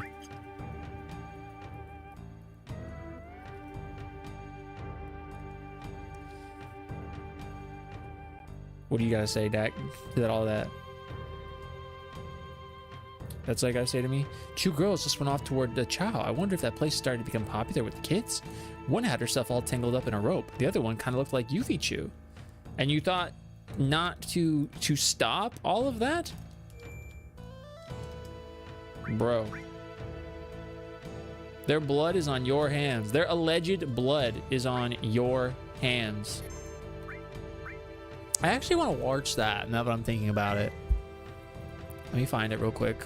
What do you gotta say, Dak? Is that all that? That's all you gotta say to me? Two girls just went off toward the Chow. I wonder if that place started to become popular with the kids. One had herself all tangled up in a rope. The other one kind of looked like Yuffie. And you thought not to stop all of that? Bro. Their blood is on your hands. Their alleged blood is on your hands. I actually want to watch that now that I'm thinking about it. Let me find it real quick.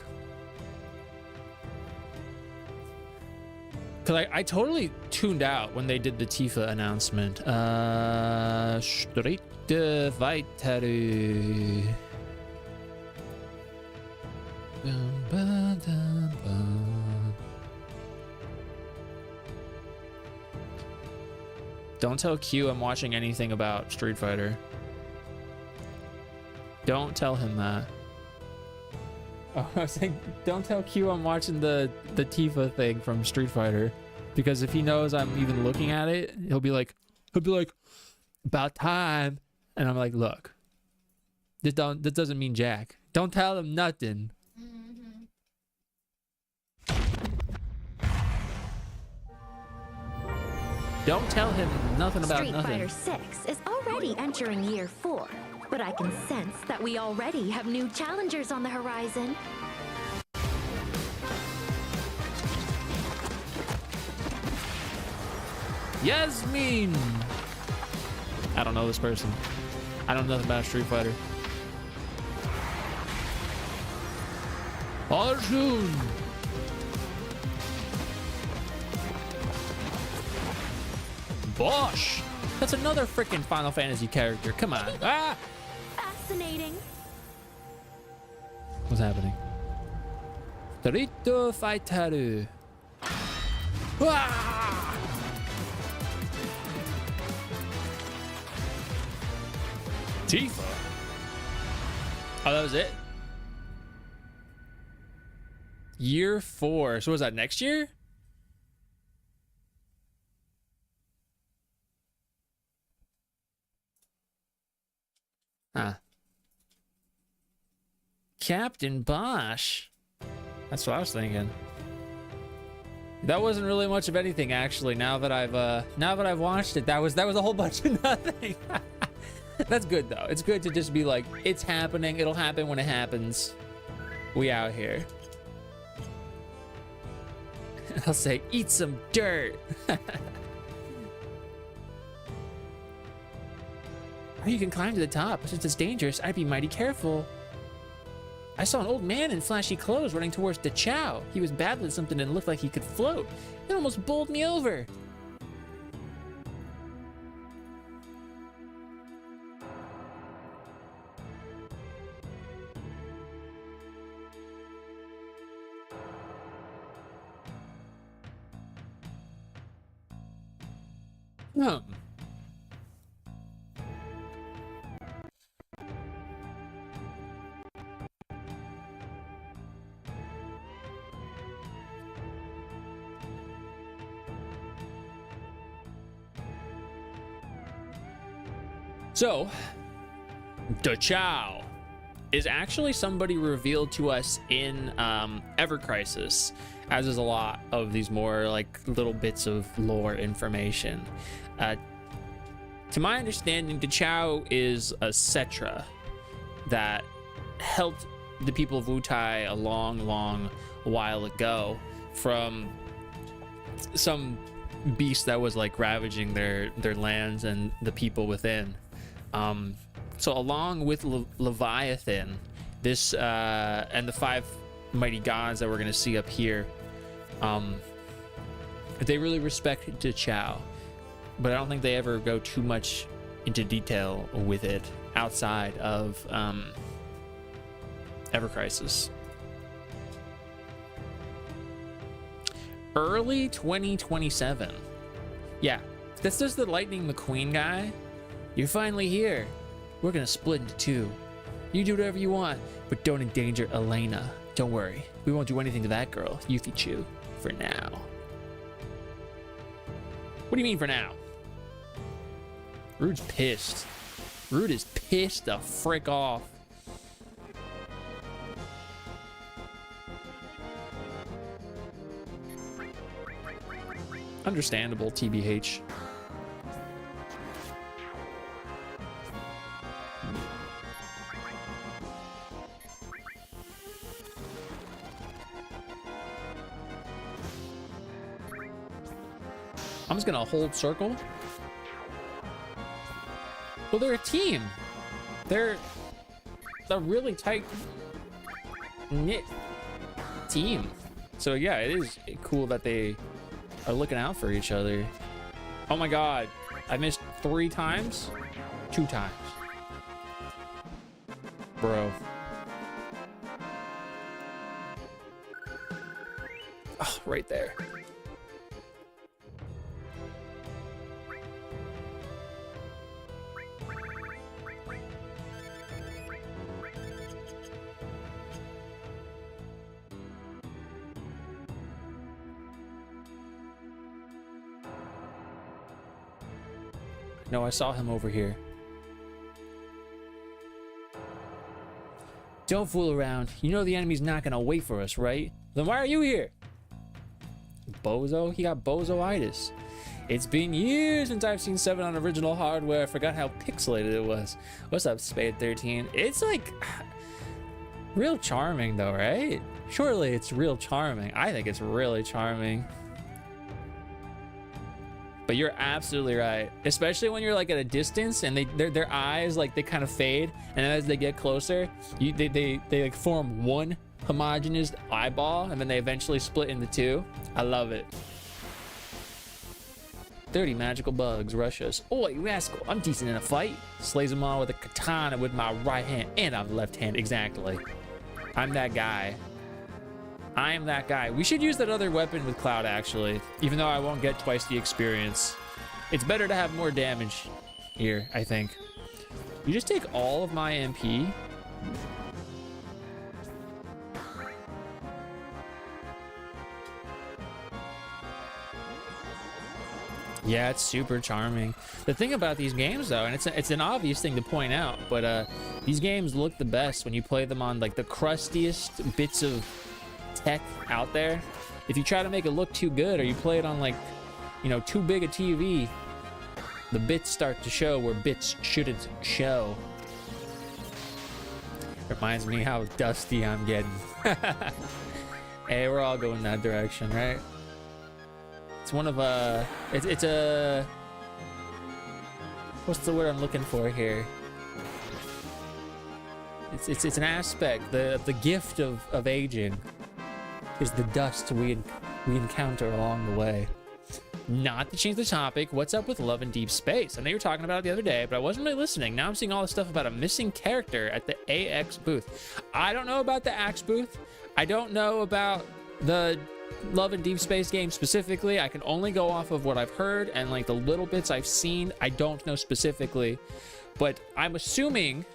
Because I totally tuned out when they did the Tifa announcement. Street Fighter. Don't tell Q I'm watching anything about Street Fighter. Don't tell him that. Oh, I was saying, don't tell Q I'm watching the Tifa thing from Street Fighter, because if he knows I'm even looking at it, he'll be like, about time, and I'm like, look, this doesn't mean jack. Don't tell him nothing. Don't tell him nothing about nothing. Street Fighter 6 is already entering year 4. But I can sense that we already have new challengers on the horizon. Yasmin! I don't know this person. I don't know nothing about Street Fighter. Arjun! Bosch! That's another freaking Final Fantasy character. Come on. Ah! Fascinating. What's happening? Street Fighter. Ah! Tifa. Oh, that was it? Year 4. So was that next year? Huh. Captain Bosch. That's what I was thinking. That wasn't really much of anything, actually. Now that I've watched it, that was a whole bunch of nothing. That's good though. It's good to just be like, it's happening. It'll happen when it happens. We out here. I'll say, eat some dirt. Oh, you can climb to the top. Since it's dangerous, I'd be mighty careful. I saw an old man in flashy clothes running towards the Chow. He was battling something and looked like he could float. It almost bowled me over. Hmm. So, the Chow is actually somebody revealed to us in Ever Crisis, as is a lot of these more like little bits of lore information. To my understanding, the Chow is a Cetra that helped the people of Wutai a long while ago from some beast that was like ravaging their lands and the people within. So along with Leviathan, this and the 5 mighty gods that we're going to see up here, they really respect the Chow, but I don't think they ever go too much into detail with it outside of Ever Crisis. Early 2027. Yeah, that's just the Lightning McQueen guy. You're finally here. We're gonna split into 2. You do whatever you want, but don't endanger Elena. Don't worry, we won't do anything to that girl, Yuffie for now. What do you mean for now? Rude's pissed. Rude is pissed the frick off. Understandable, TBH. I'm just gonna hold circle. Well, they're a team. They're a really tight knit team. So yeah, it is cool that they are looking out for each other. Oh my god, I missed 3 times? 2 times. Bro. Oh, right there. No, I saw him over here. Don't fool around. You know the enemy's not gonna wait for us, right? Then why are you here? Bozo? He got bozo-itis. It's been years since I've seen 7 on original hardware. I forgot how pixelated it was. What's up, Spade 13? It's like real charming though, right? Surely it's real charming. I think it's really charming. But you're absolutely right, especially when you're like at a distance and their eyes like they kind of fade, and as they get closer, they like form one homogeneous eyeball, and then they eventually split into 2. I love it. 30 magical bugs rush us. Oi, rascal! I'm decent in a fight. Slays them all with a katana with my right hand and I'm left hand. Exactly. I'm that guy. I am that guy. We should use that other weapon with Cloud, actually, even though I won't get twice the experience. It's better to have more damage here, I think. You just take all of my MP. Yeah, it's super charming. The thing about these games, though, and it's an obvious thing to point out, but these games look the best when you play them on like the crustiest bits of tech out there. If you try to make it look too good, or you play it on like, you know, too big a TV, the bits start to show where bits shouldn't show. Reminds me how dusty I'm getting. Hey, we're all going that direction, right? It's one of it's a what's the word I'm looking for here? It's an aspect. The gift of aging is the dust we encounter along the way. Not to change the topic, what's up with Love in Deep Space? I know you were talking about it the other day, but I wasn't really listening. Now I'm seeing all this stuff about a missing character at the AX booth. I don't know about the AX booth. I don't know about the Love in Deep Space game specifically. I can only go off of what I've heard and like the little bits I've seen. I don't know specifically, but I'm assuming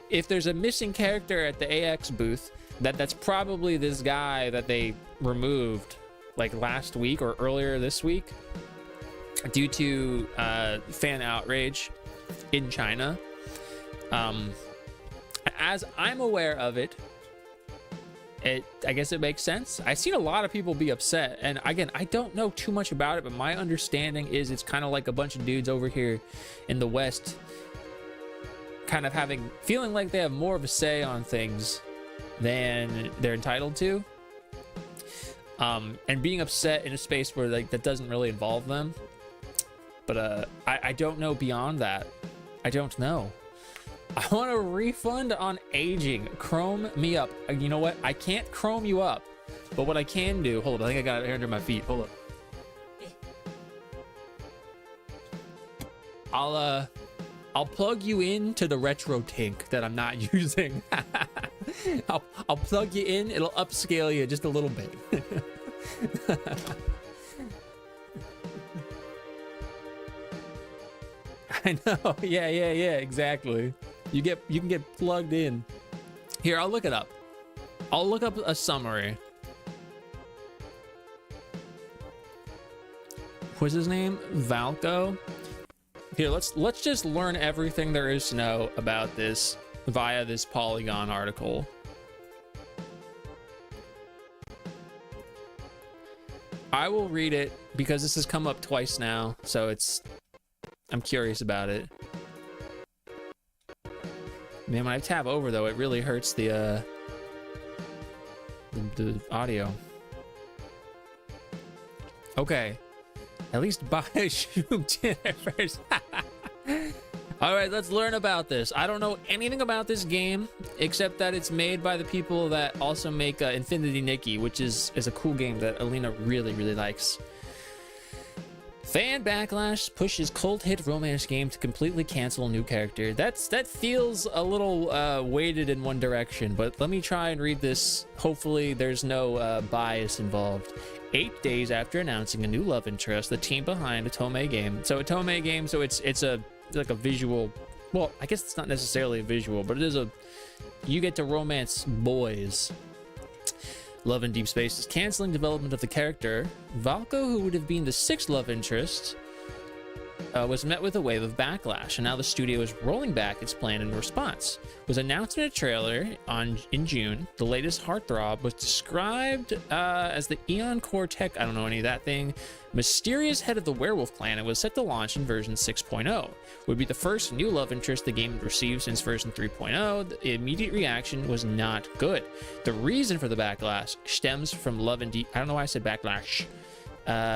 if there's a missing character at the AX booth, that's probably this guy that they removed like last week or earlier this week due to fan outrage in China. As I'm aware of it, I guess it makes sense. I've seen a lot of people be upset, and again, I don't know too much about it, but my understanding is it's kind of like a bunch of dudes over here in the West kind of feeling like they have more of a say on things than they're entitled to, and being upset in a space where like that doesn't really involve them. But I don't know beyond that. I don't know. I want a refund on aging. Chrome me up. You know what? I can't chrome you up, but what I can do, hold up, I think I got it under my feet. Hold up. I'll plug you into the retro tank that I'm not using. I'll plug you in. It'll upscale you just a little bit. I know. Yeah, exactly. You can get plugged in. Here, I'll look it up. I'll look up a summary. What's his name? Valko. Here, let's just learn everything there is to know about this via this Polygon article. I will read it because this has come up twice now, so I'm curious about it. Man, when I tab over though, it really hurts the audio. Okay. At least buy a Shroom dinner first. All right, let's learn about this. I don't know anything about this game except that it's made by the people that also make Infinity Nikki, which is a cool game that Alina really likes. Fan backlash pushes cult hit romance game to completely cancel new character. That feels a little weighted in one direction, but let me try and read this. Hopefully there's no bias involved. 8 days after announcing a new love interest, the team behind Otome game. So Otome game, so it's like a visual. Well, I guess it's not necessarily a visual, but it is you get to romance boys. Love in Deep Space is canceling development of the character. Valko, who would have been the 6th love interest, was met with a wave of backlash, and now the studio is rolling back its plan in response. Was announced in a trailer in June. The latest heartthrob was described as the Eon Core Tech, I don't know any of that thing, mysterious head of the werewolf clan, and was set to launch in version 6.0. Would be the first new love interest the game had received since version 3.0. The immediate reaction was not good. The reason for the backlash stems from Love in Deep. I don't know why I said backlash.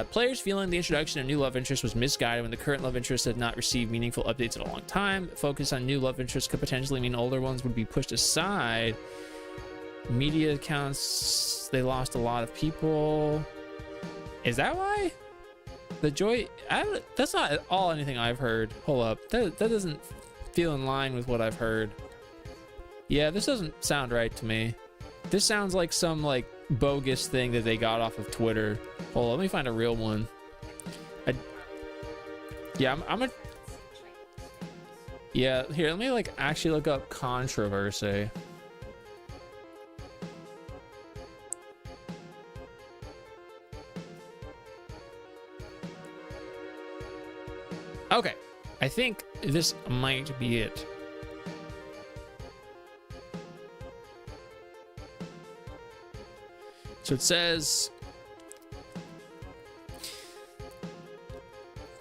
Players feeling the introduction of new love interest was misguided when the current love interest had not received meaningful updates in a long time. Focus on new love interests could potentially mean older ones would be pushed aside. Media accounts, they lost a lot of people. Is that why? The joy, that's not at all anything I've heard. Hold up, that doesn't feel in line with what I've heard. Yeah, this doesn't sound right to me. This sounds like some like bogus thing that they got off of Twitter. Hold on, let me find a real one. Yeah, yeah, here, let me like actually look up controversy. Okay, I think this might be it. So it says,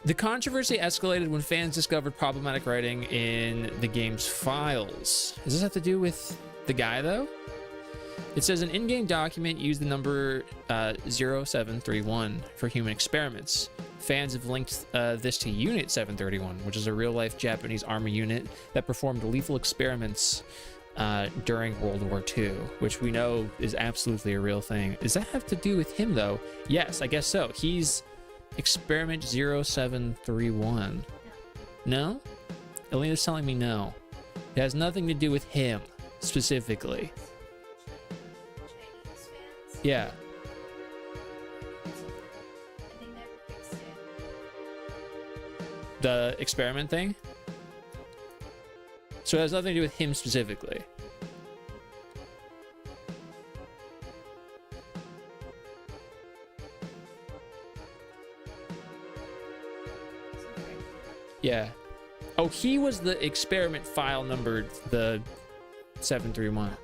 the controversy escalated when fans discovered problematic writing in the game's files. Does this have to do with the guy, though? It says an in-game document used the number 0731 for human experiments. Fans have linked this to Unit 731, which is a real-life Japanese army unit that performed lethal experiments during World War II, which we know is absolutely a real thing. Does that have to do with him, though? Yes, I guess so. He's Experiment 0731. No? Elena's telling me no. It has nothing to do with him, specifically. Yeah. The experiment thing? So it has nothing to do with him specifically. Yeah. Oh, he was the experiment file numbered the 731.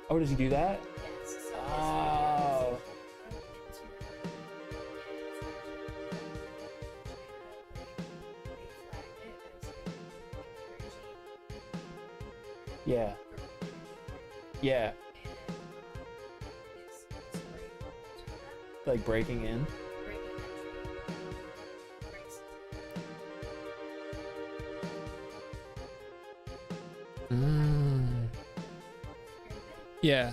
Oh, does he do that? Oh. Yeah. Yeah. Like breaking in? Yeah.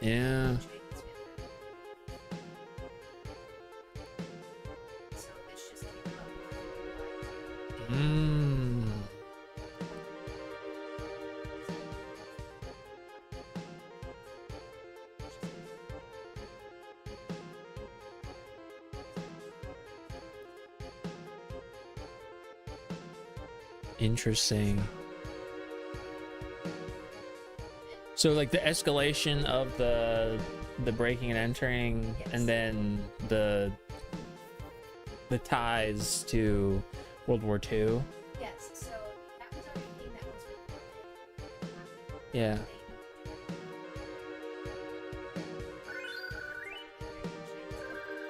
Yeah. Interesting. So like the escalation of the breaking and entering, and then the ties to World War II. Yes, so that was everything that was reported. Yeah.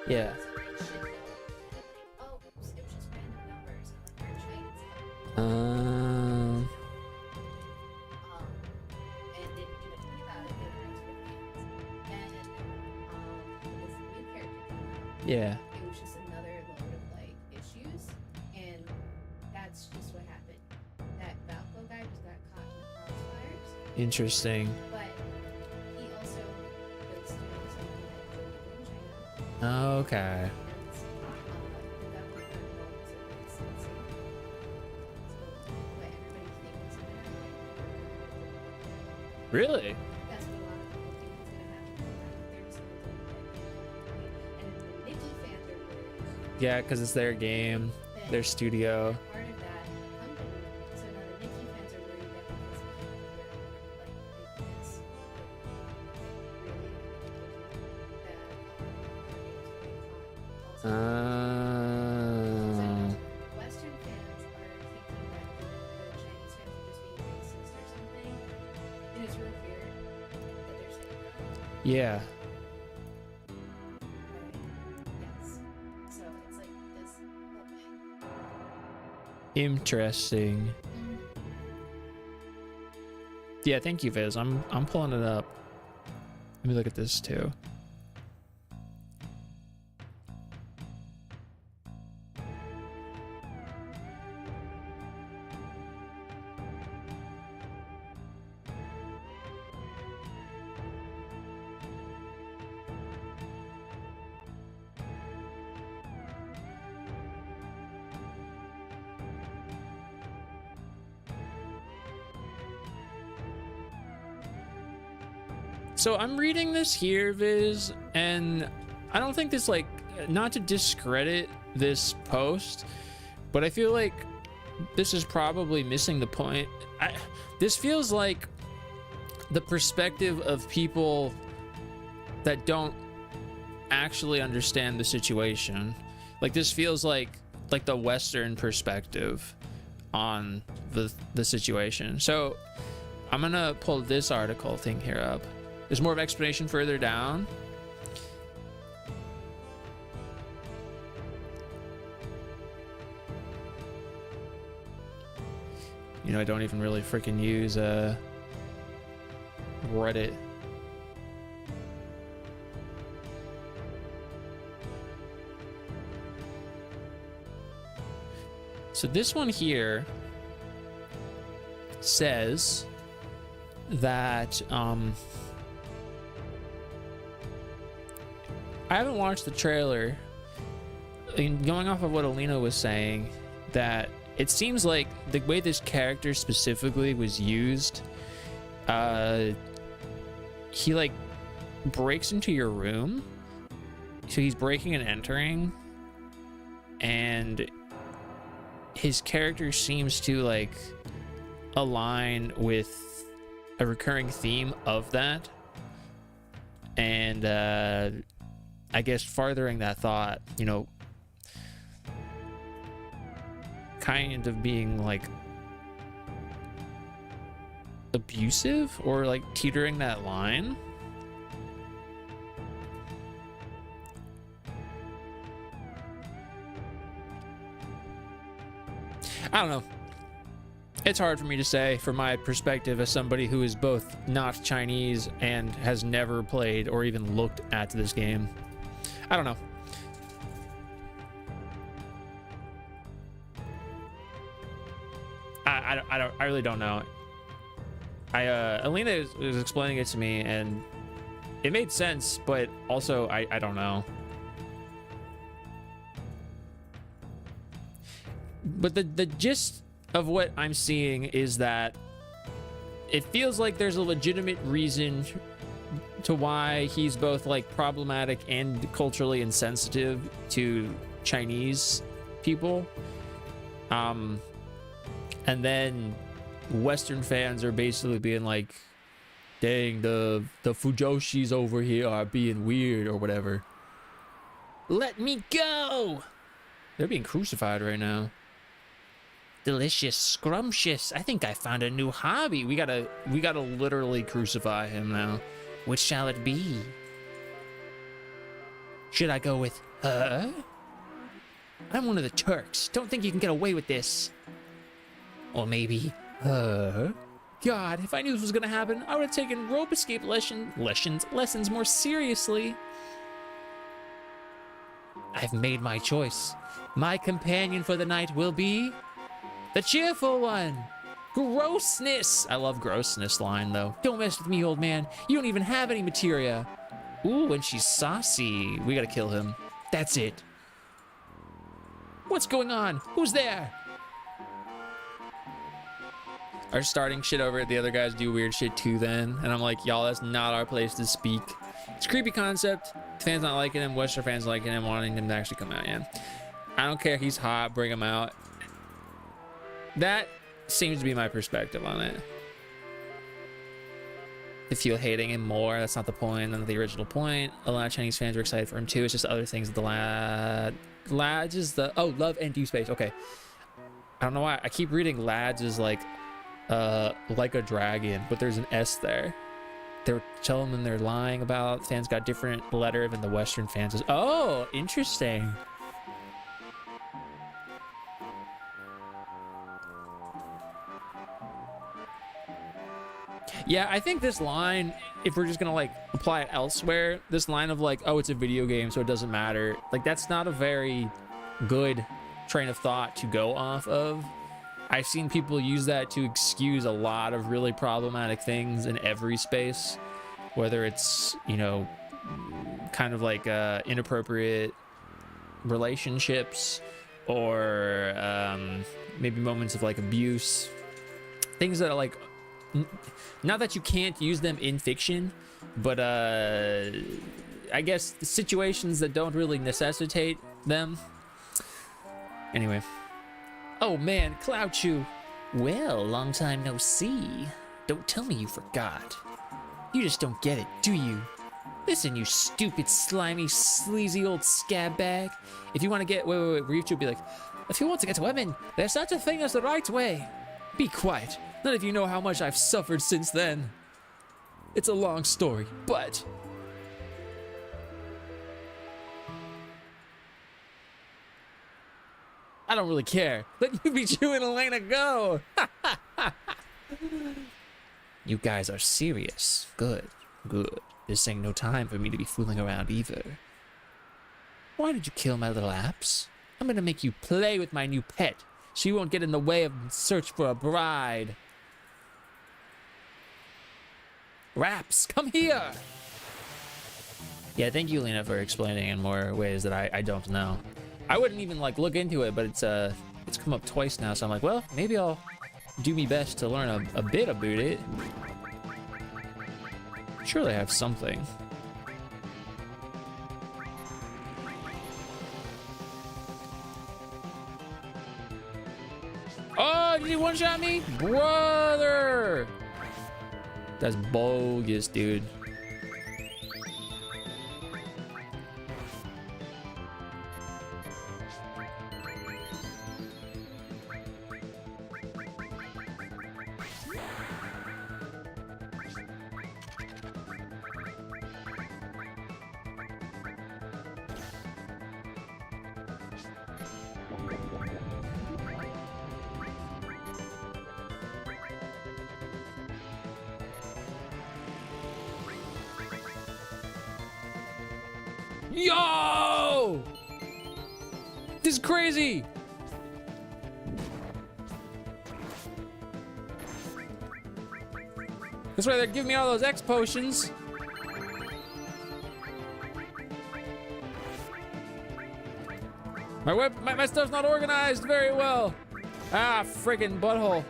Yeah. Yeah. It was just another load of like issues, and that's just what happened. That Valco guy just got caught in the crossfires. Interesting. But he also was doing something that China. Okay. Really? That's what a lot of people think is gonna happen. They're just and the Nikki fans are really Yeah, because it's their game, their studio. part of that company. So now the Nikki fans are worried that because of like this really Western fans are thinking that the Chinese fans are just being racist or something. And it's real weird that they're saying that. Yeah. Yes. So it's like this whole thing. Interesting. Yeah, thank you, Viz. I'm pulling it up. Let me look at this too. So I'm reading this here, Viz, and I don't think this, like, not to discredit this post, but I feel like this is probably missing the point. This feels like the perspective of people that don't actually understand the situation. Like, this feels like the Western perspective on the situation. So I'm gonna pull this article thing here up. There's more of explanation further down. You know, I don't even really freaking use Reddit. So this one here says that I haven't watched the trailer. And going off of what Alina was saying, that it seems like the way this character specifically was used, he like breaks into your room. So he's breaking and entering, and his character seems to like align with a recurring theme of that. And I guess farthering that thought, you know, kind of being like abusive or like teetering that line. I don't know. It's hard for me to say from my perspective as somebody who is both not Chinese and has never played or even looked at this game. I don't know. I really don't know. Alina was explaining it to me and it made sense, but also I don't know. But the gist of what I'm seeing is that it feels like there's a legitimate reason to why he's both like problematic and culturally insensitive to Chinese people. And then Western fans are basically being like, dang, the Fujoshis over here are being weird or whatever. Let me go! They're being crucified right now. Delicious, scrumptious. I think I found a new hobby. We gotta literally crucify him now. Which shall it be? Should I go with her? I'm one of the Turks. Don't think you can get away with this. Or maybe her? God, if I knew this was gonna happen, I would have taken rope escape lessons more seriously. I've made my choice. My companion for the night will be the cheerful one. Grossness. I love grossness line though. Don't mess with me, old man. You don't even have any materia. Ooh, and she's saucy. We gotta kill him. That's it. What's going on? Who's there? Are starting shit over, the other guys do weird shit too then. And I'm like, y'all, that's not our place to speak. It's a creepy concept. Fans not liking him, Western fans liking him, wanting him to actually come out, yeah. I don't care, he's hot, bring him out. That seems to be my perspective on it. If you're hating him more, that's not the point, not the original point. A lot of Chinese fans were excited for him too. It's just other things. The lads is the, oh, love and deep space. Okay. I don't know why I keep reading lads is like a dragon, but there's an S there. They're telling them they're lying about fans got different letter than the Western fans is. Oh, interesting. Yeah, I think this line, if we're just gonna like apply it elsewhere, this line of like, oh, it's a video game, so it doesn't matter. Like, that's not a very good train of thought to go off of. I've seen people use that to excuse a lot of really problematic things in every space, whether it's, you know, kind of like inappropriate relationships or maybe moments of like abuse, things that are like, not that you can't use them in fiction, but I guess the situations that don't really necessitate them. Anyway. Oh man, Cloud Chew. Well, long time no see. Don't tell me you forgot. You just don't get it, do you? Listen, you stupid, slimy, sleazy old scab bag. If you want to get... Wait. Ryuichi would be like, if you want to get women, there's such a thing as the right way. Be quiet. None of you know how much I've suffered since then. It's a long story, but... I don't really care. Let Yubichu and Elena go. You guys are serious. Good. This ain't no time for me to be fooling around either. Why did you kill my little apps? I'm gonna make you play with my new pet. She won't get in the way of search for a bride. Raps, come here! Yeah, thank you, Lena, for explaining in more ways that I don't know. I wouldn't even like look into it, but it's come up twice now, so I'm like, well, maybe I'll do me best to learn a bit about it. Sure, they have something. Oh, did he one-shot me? Brother! That's bogus, dude. Yo! This is crazy! That's why they're giving me all those X potions. My stuff's not organized very well. Ah, friggin' butthole.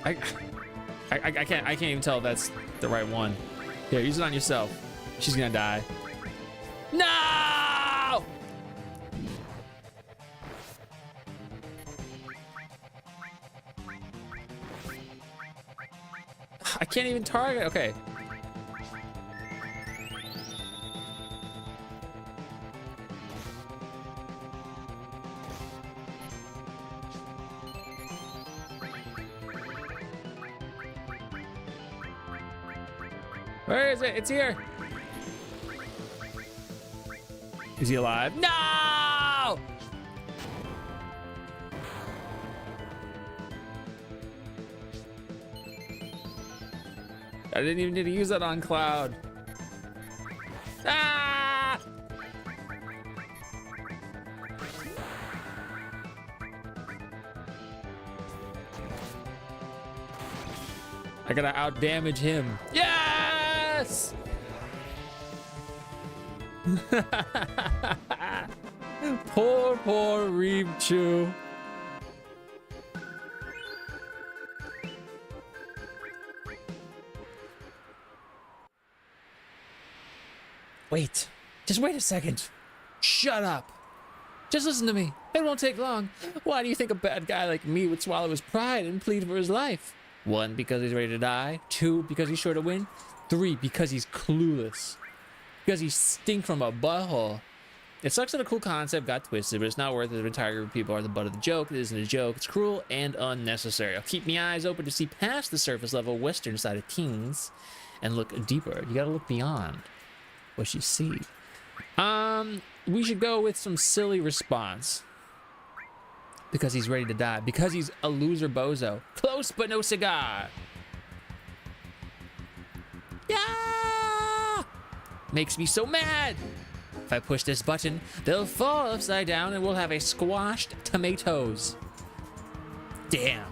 I can't even tell if that's the right one. Here, use it on yourself. She's gonna die. No! I can't even target. Okay. Where is it? It's here. Is he alive? No! I didn't even need to use that on Cloud. Ah! I gotta outdamage him. Yes! Poor Reebchu. Wait. Just wait a second. Shut up. Just listen to me. It won't take long. Why do you think a bad guy like me would swallow his pride and plead for his life? 1, because he's ready to die. 2, because he's sure to win. 3, because he's clueless. Because he stink from a butthole. It sucks that a cool concept got twisted, but it's not worth it. The entire group of people are the butt of the joke. It isn't a joke. It's cruel and unnecessary. I'll keep my eyes open to see past the surface level western side of teens and look deeper. You gotta look beyond what you see. We should go with some silly response. Because he's ready to die. Because he's a loser bozo. Close but no cigar. Yeah! Makes me so mad. If I push this button, they'll fall upside down and we'll have a squashed tomatoes. Damn.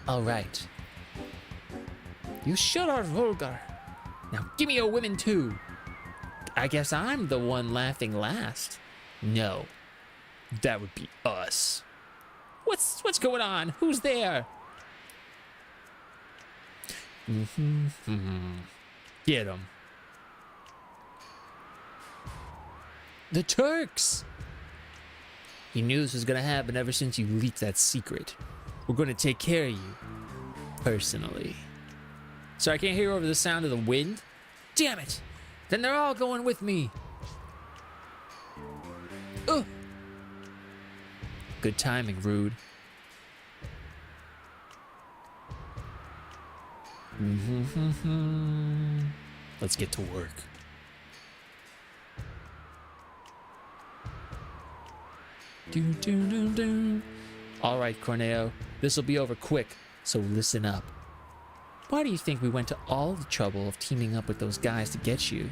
All right. You sure are vulgar. Now give me your women too. I guess I'm the one laughing last. No. That would be us. What's going on? Who's there? Get him. The Turks! He knew this was gonna happen ever since you leaked that secret. We're gonna take care of you. Personally. So I can't hear over the sound of the wind? Damn it! Then they're all going with me. Ugh. Good timing, Rude. Let's get to work. All right, Corneo, this'll be over quick, so listen up. Why do you think we went to all the trouble of teaming up with those guys to get you?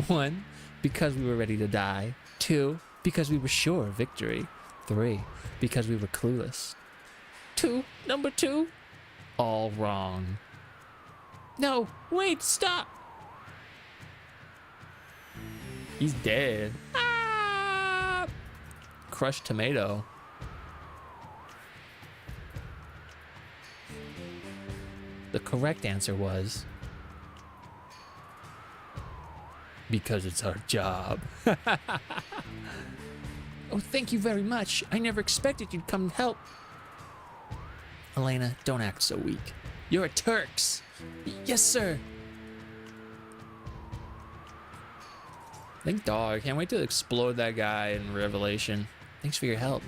1, because we were ready to die. 2, because we were sure of victory. 3, because we were clueless. Number 2, all wrong. No, wait, stop! He's dead. Ah! Crushed tomato. The correct answer was... because it's our job. Oh, thank you very much. I never expected you'd come and help. Elena, don't act so weak. You're a Turks. Yes, sir. Thank dog. Can't wait to explode that guy in Revelation. Thanks for your help.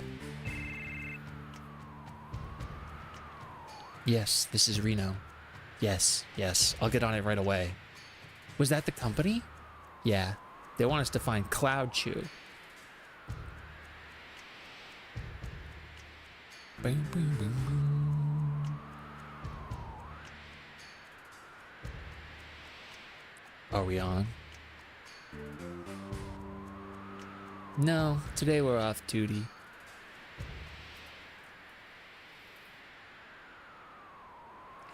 Yes, this is Reno. Yes, I'll get on it right away. Was that the company? Yeah, they want us to find Cloud Chew. Boom, boom, boom, boom. Are we on? No, today we're off duty.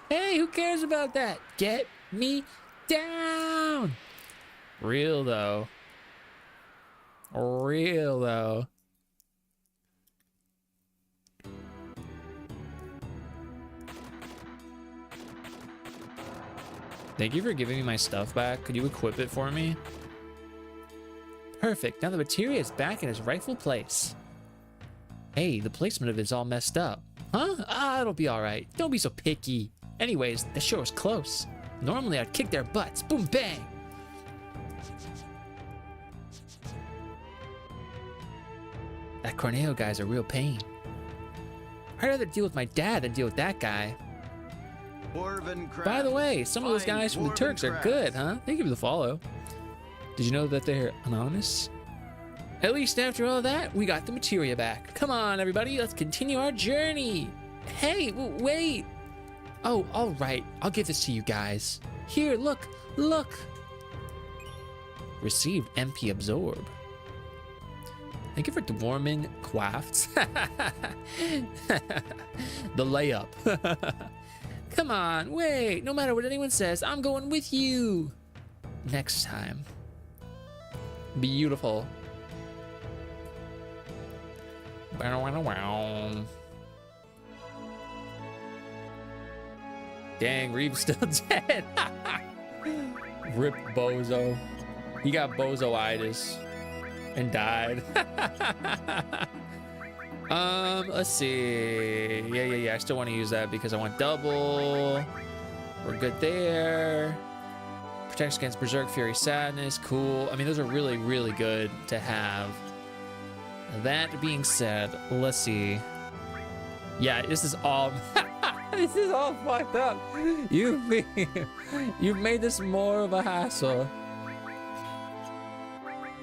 Hey, who cares about that? Get me down! Real though. Real though. Thank you for giving me my stuff back. Could you equip it for me? Perfect. Now the materia is back in its rightful place. Hey, the placement of it is all messed up. Huh? Ah, it'll be alright. Don't be so picky. Anyways, the show is close. Normally I'd kick their butts. Boom, bang! That Corneo guy's a real pain. I'd rather deal with my dad than deal with that guy. By the way, some of those guys from the Turks are good, huh? Thank you for the follow. Did you know that they're anonymous? At least after all that, we got the materia back. Come on, everybody, let's continue our journey. Hey, wait. Oh, all right. I'll give this to you guys. Here, look. Received MP Absorb. Thank you for Dwarman Quafts. The layup. Come on, wait. No matter what anyone says, I'm going with you. Next time. Beautiful. Dang, Reeve's still dead. Rip Bozo. He got bozoitis and died. Let's see. Yeah. I still want to use that because I want double. We're good there. Protects against Berserk, Fury, Sadness. Cool. I mean, those are really, really good to have. That being said, let's see. Yeah, this is all... This is all fucked up. You've made this more of a hassle.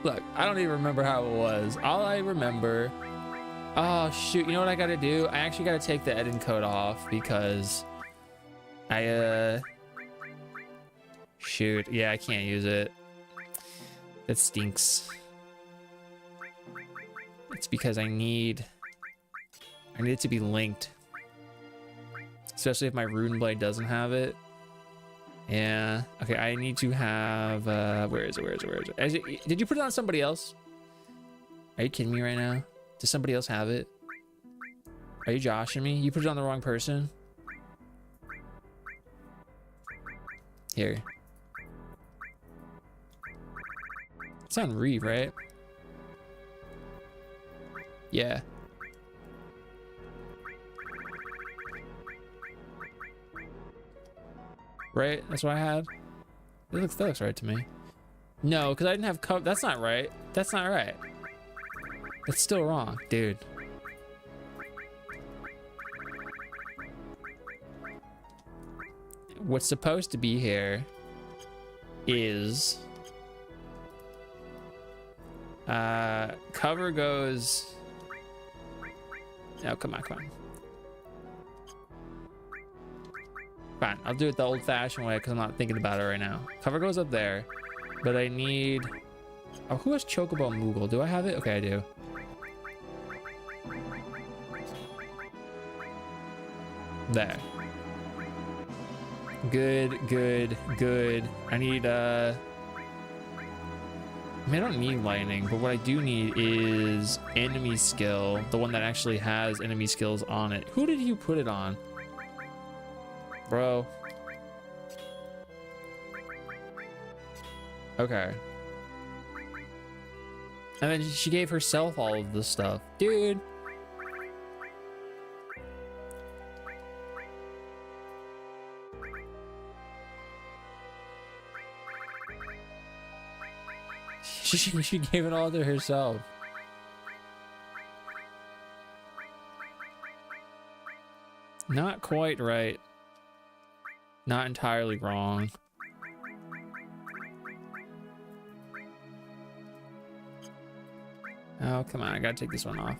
Look, I don't even remember how it was. All I remember... Oh, shoot. You know what I gotta do? I actually gotta take the edit code off because... Shoot. Yeah, I can't use it. That stinks. It's because I need it to be linked. Especially if my Rune Blade doesn't have it. Yeah. Okay, I need to have... Where is it? Did you put it on somebody else? Are you kidding me right now? Does somebody else have it? Are you joshing me? You put it on the wrong person? Here. It's on Reeve, right? Yeah. right? That's what I had. That looks right to me. No, because I didn't have cover. That's not right. That's not right. That's still wrong, dude. What's supposed to be here is cover goes. Oh, come on. Fine, I'll do it the old-fashioned way because I'm not thinking about it right now. Cover goes up there, but I need. Oh, who has Chocobo Moogle? Do I have it? Okay, I do. There. Good. I need I mean, I don't need lightning, but what I do need is enemy skill, the one that actually has enemy skills on it. Who did you put it on? Bro. Okay. And then she gave herself all of this stuff. Dude. She gave it all to herself. Not quite right. Not entirely wrong. Oh, come on. I gotta take this one off.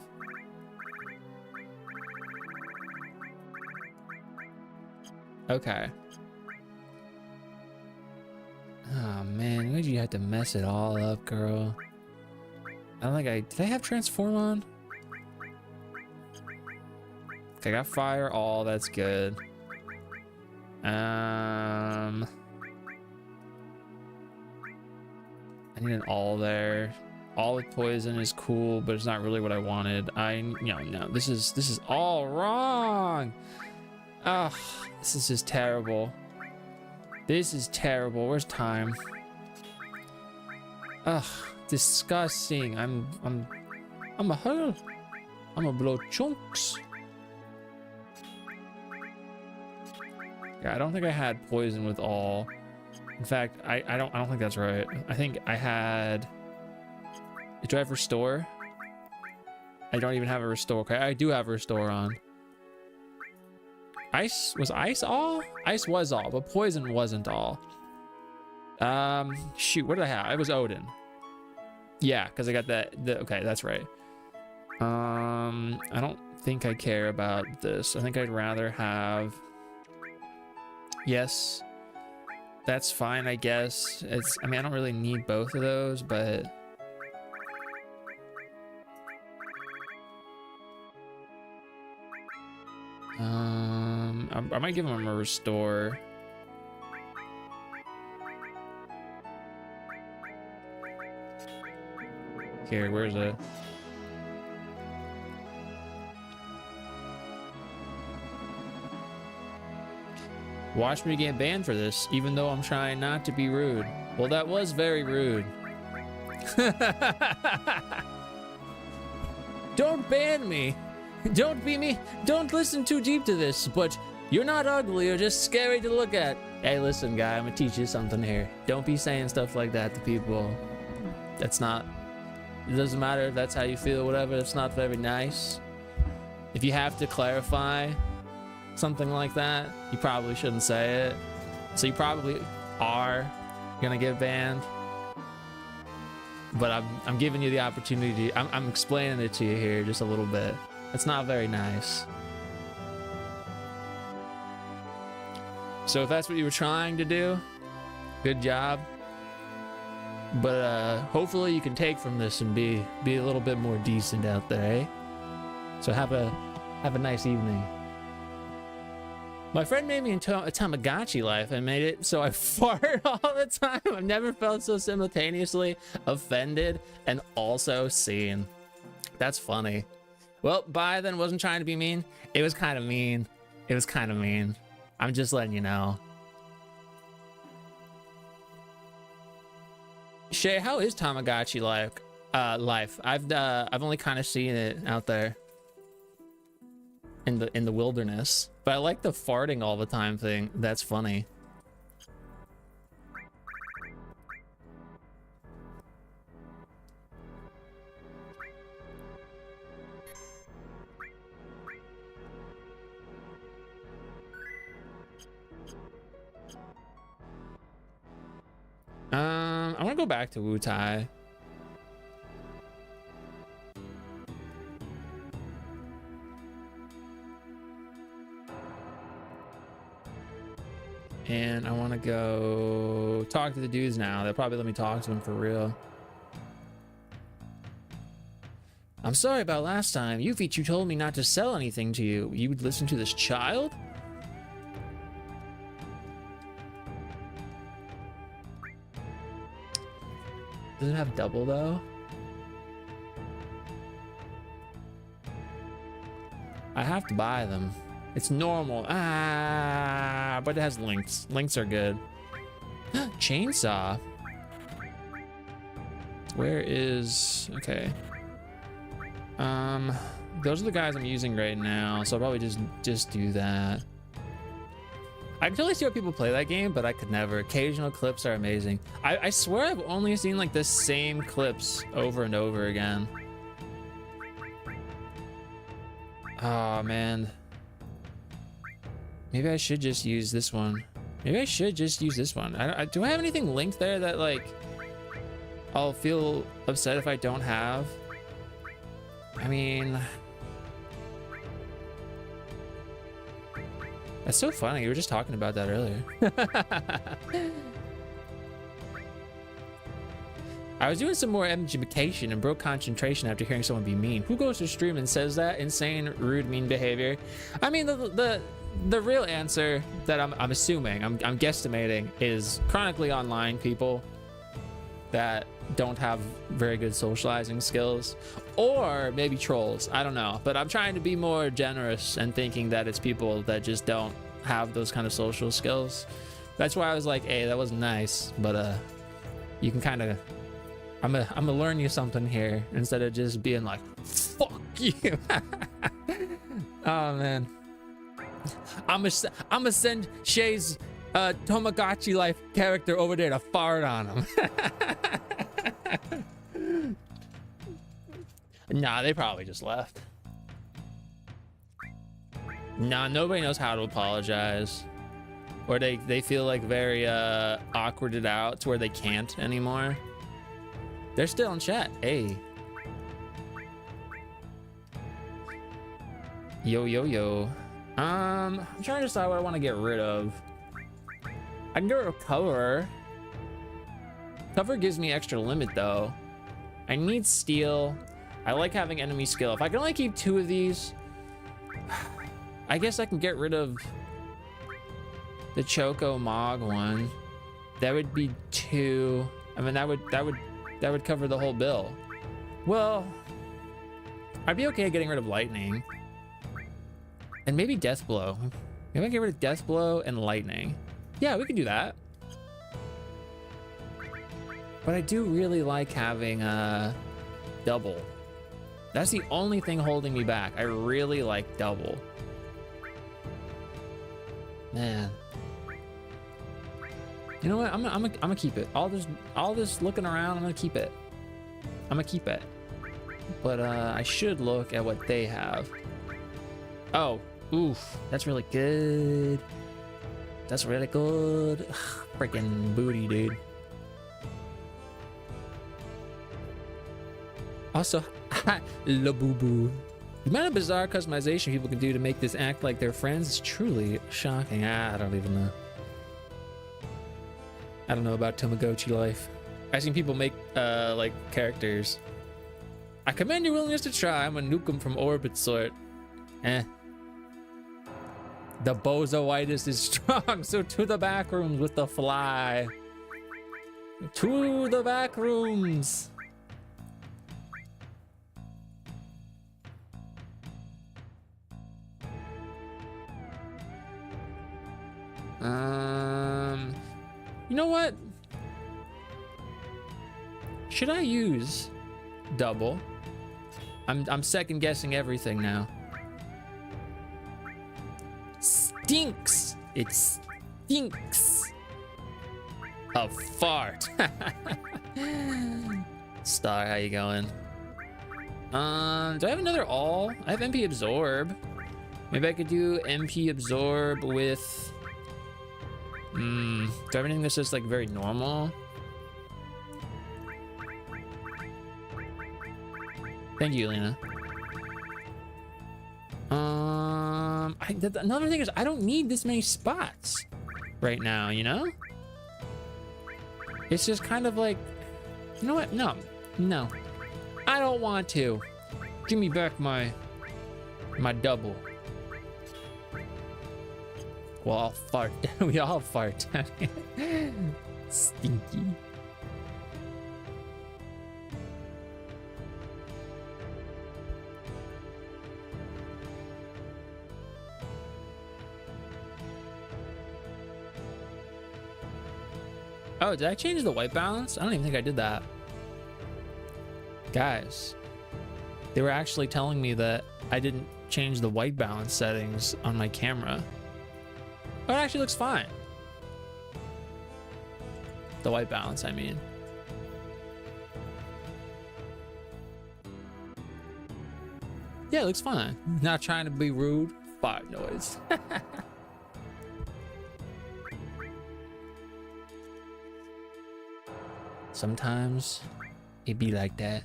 Okay. Oh man, why'd you have to mess it all up, girl? I don't think did I have transform on? Okay, I got fire all, that's good. I need an all there. All with poison is cool, but it's not really what I wanted. No, this is all wrong. Ugh, this is just terrible. This is terrible. Where's time? Ugh, disgusting. I'm a hurl. I'm a blow chunks. Yeah, I don't think I had poison with all. In fact, I don't think that's right. I think I had. Do I have restore? I don't even have a restore. Okay, I do have a restore on. Ice was all? Ice was all, but poison wasn't all. Shoot, what did I have? I was Odin. Yeah, because I got that. Okay, that's right. I don't think I care about this. I think I'd rather have. Yes, that's fine, I guess. I mean, I don't really need both of those, but. I might give him a restore. Here, where's it? Watch me get banned for this, even though I'm trying not to be rude. Well, that was very rude. Don't ban me. Don't be me. Don't listen too deep to this, but you're not ugly or just scary to look at. Hey, listen, guy, I'm gonna teach you something here. Don't be saying stuff like that to people. That's not, it doesn't matter if that's how you feel, whatever. It's not very nice. If you have to clarify something like that, you probably shouldn't say it. So you probably are gonna get banned. But I'm giving you the opportunity. I'm explaining it to you here just a little bit. It's not very nice. So if that's what you were trying to do, good job. But hopefully you can take from this and be a little bit more decent out there, eh? So have a nice evening. My friend made me into a Tamagotchi life and made it so I fart all the time. I've never felt so simultaneously offended and also seen. That's funny. Well, bye then. Wasn't trying to be mean. It was kind of mean. It was kind of mean. I'm just letting you know. Shay, how is Tamagotchi life? I've only kind of seen it out there in the wilderness, but I like the farting all the time thing. That's funny. want to go back to Wutai. And I want to go talk to the dudes now. They'll probably let me talk to them for real. I'm sorry about last time. Yufichu told me not to sell anything to you. You would listen to this child? Does it have double though? I have to buy them. It's normal. Ah, but it has links. Links are good. Chainsaw. Where is... Okay. Those are the guys I'm using right now, so I'll probably just do that. I can totally see why people play that game, but I could never. Occasional clips are amazing. I swear I've only seen like the same clips over and over again. Oh man. Maybe I should just use this one. Maybe I should just use this one. Do I have anything linked there that like I'll feel upset if I don't have? I mean, that's so funny. We were just talking about that earlier. I was doing some more education and broke concentration after hearing someone be mean. Who goes to stream and says that? Insane, rude, mean behavior. I mean, the real answer that I'm assuming, I'm guesstimating, is chronically online people that don't have very good socializing skills, or maybe trolls. I don't know, but I'm trying to be more generous and thinking that it's people that just don't have those kind of social skills. That's why I was like, hey, that was nice, but you can kind of, I'm gonna learn you something here instead of just being like, fuck you. Oh man, I'm gonna send Shay's Tamagotchi life character over there to fart on him. Nah, they probably just left. Nah, nobody knows how to apologize, or they feel like very awkwarded out to where they can't anymore. They're still in chat. Hey. Yo, yo, yo. I'm trying to decide what I want to get rid of. I can get rid of cover. Cover gives me extra limit though. I need steel. I like having enemy skill. If I can only keep 2 of these, I guess I can get rid of the Choco Mog one. That would be 2. I mean, that would cover the whole bill. Well, I'd be okay getting rid of lightning. And maybe death blow. Maybe I get rid of death blow and lightning. Yeah, we can do that. But I do really like having double. That's the only thing holding me back. I really like double. Man. You know what? I'm gonna keep it. All this looking around, I'm gonna keep it. I'm gonna keep it. But I should look at what they have. Oh, oof. That's really good. That's really good. Freaking booty, dude. Also, la boo boo. The amount of bizarre customization people can do to make this act like they're friends is truly shocking. I don't even know. I don't know about Tamagotchi life. I've seen people make like characters. I commend your willingness to try. I'm a nuke 'em from orbit sort. The bozo-itis is strong, so to the back rooms with the fly. To the back rooms. You know what? Should I use double? I'm second guessing everything now. Stinks. It stinks. A fart. Star, how you going? Do I have another all? I have MP absorb. Maybe I could do MP absorb with do I have anything that's just like very normal? Thank you, Lena. Another thing is I don't need this many spots right now, you know? It's just kind of like, you know what? No, I don't want to. Give me back my double. Well, I'll fart. We all fart. Stinky. Oh, did I change the white balance? I don't even think I did that. Guys, they were actually telling me that I didn't change the white balance settings on my camera. Oh, it actually looks fine. The white balance, I mean. Yeah, it looks fine. Not trying to be rude. Fart noise. Sometimes it be like that.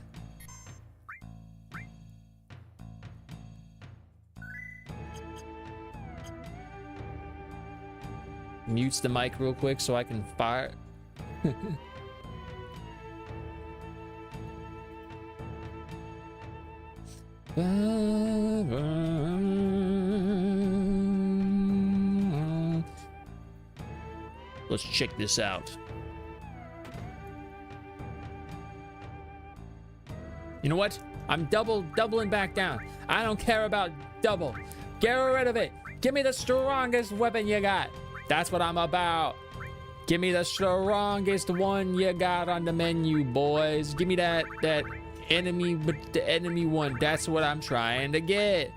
Mutes the mic real quick so I can fire. Let's check this out. You know what? I'm doubling back down. I don't care about double. Get rid of it. Give me the strongest weapon you got. That's what I'm about. Give me the strongest one you got on the menu, boys. Give me that enemy, but the enemy one. That's what I'm trying to get.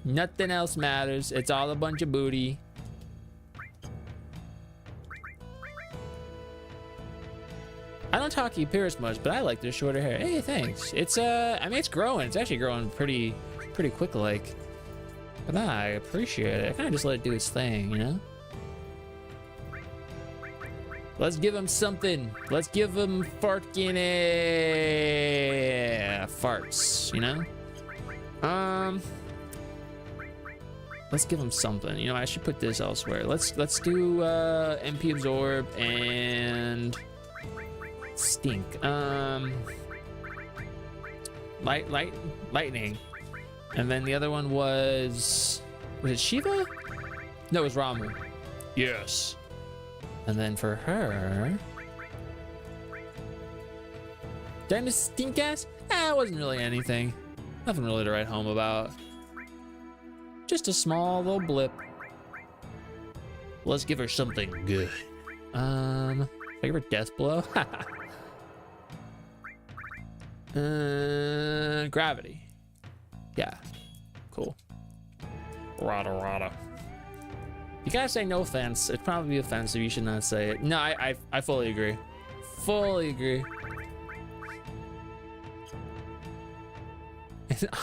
Nothing else matters. It's all a bunch of booty. I don't talk to you Pierce much, but I like their shorter hair. Hey, thanks. It's I mean, it's growing. It's actually growing pretty quick, like. But nah, I appreciate it. I kind of just let it do its thing, you know. Let's give him something. Let's give him farting farts, you know. Let's give him something. You know, I should put this elsewhere. Let's do MP absorb and stink. Lightning. And then the other one was it Shiva? No, it was Ramu. Yes. And then for her, did I miss stink ass? It wasn't really anything. Nothing really to write home about. Just a small little blip. Let's give her something good. I give her death blow. Gravity. Yeah, cool. Rada. You gotta say no offense. It'd probably be offensive. You should not say it. No, I fully agree. Fully agree.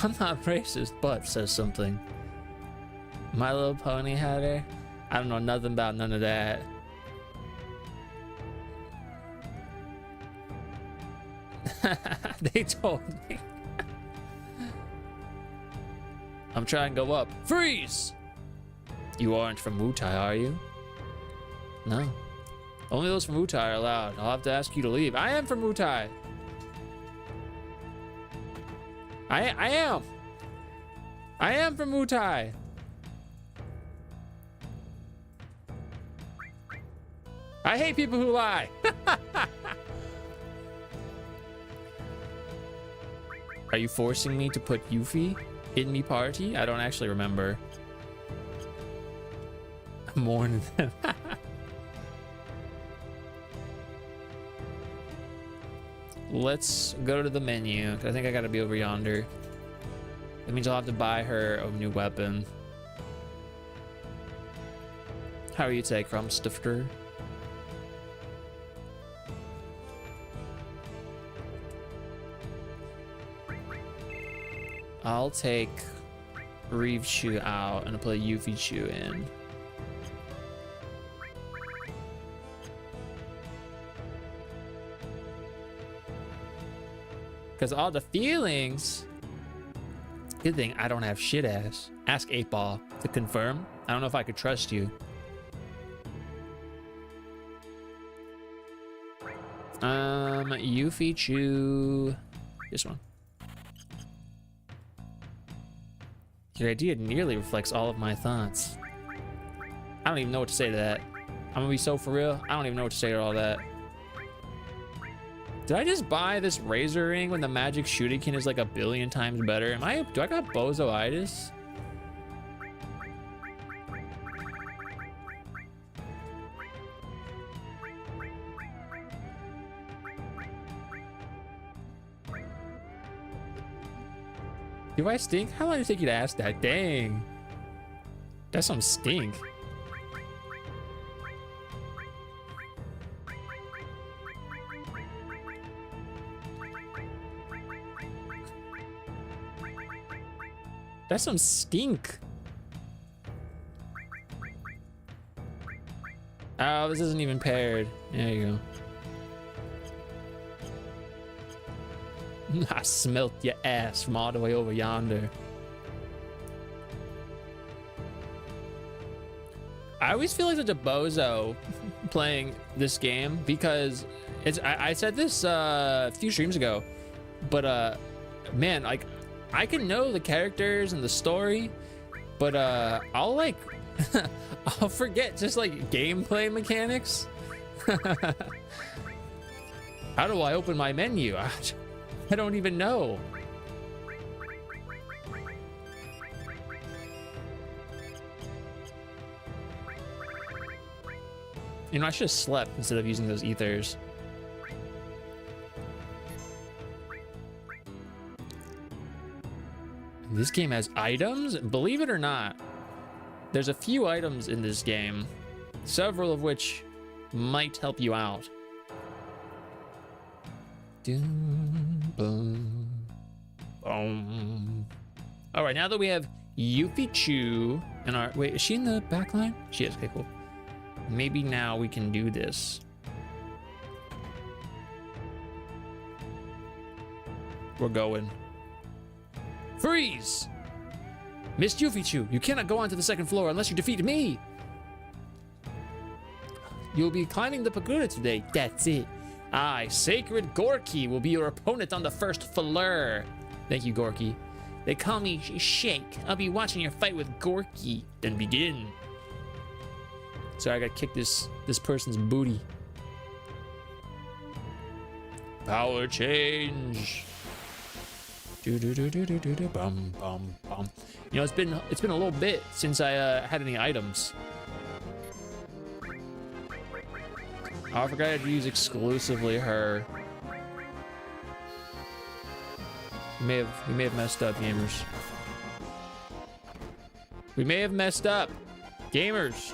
I'm not racist, but says something. My Little Pony had her. I don't know nothing about none of that. They told me. I'm trying to go up. Freeze! You aren't from Wutai, are you? No. Only those from Wutai are allowed. I'll have to ask you to leave. I am from Wutai. I am. I am from Wutai. I hate people who lie. Are you forcing me to put Yuffie in me party? I don't actually remember. More than that. Let's go to the menu. I think I gotta be over yonder. That means I'll have to buy her a new weapon. How are you today, Crumbstifter? I'll take Reeve Chu out and put Yuffie Chu in. Because all the feelings Good thing I don't have shit ass. Ask 8-Ball to confirm. I don't know if I could trust you. Yuffie Chew. This one. Your idea nearly reflects all of my thoughts. I don't even know what to say to that. I'm gonna be so for real. I don't even know what to say to all that. Did I just buy this razor ring when the magic shuriken is like 1,000,000,000 times better? Do I got bozoitis? Do I stink? How long did it take you to ask that? Dang. That's some stink. That's some stink. Oh, this isn't even paired. There you go. I smelt your ass from all the way over yonder. I always feel like such a bozo playing this game because I said this a few streams ago, but man, like I can know the characters and the story, but I'll like I'll forget just like gameplay mechanics. How do I open my menu? I don't even know. You know, I should have slept instead of using those ethers. This game has items? Believe it or not, there's a few items in this game, several of which might help you out. All right, now that we have Yuffie Chew and our... Wait, is she in the back line? She is. Okay, cool. Maybe now we can do this. We're going. Freeze! Miss Yuffie Chew, you cannot go onto the second floor unless you defeat me. You'll be climbing the pagoda today. That's it. I, Sacred Gorky, will be your opponent on the first floor. Thank you, Gorky. They call me Shake. I'll be watching your fight with Gorky. Then begin. So I gotta kick this person's booty. Power change. Bum bum bum. You know, it's been a little bit since I had any items. Oh, I forgot I had to use exclusively her. We may have messed up, gamers. We may have messed up, gamers.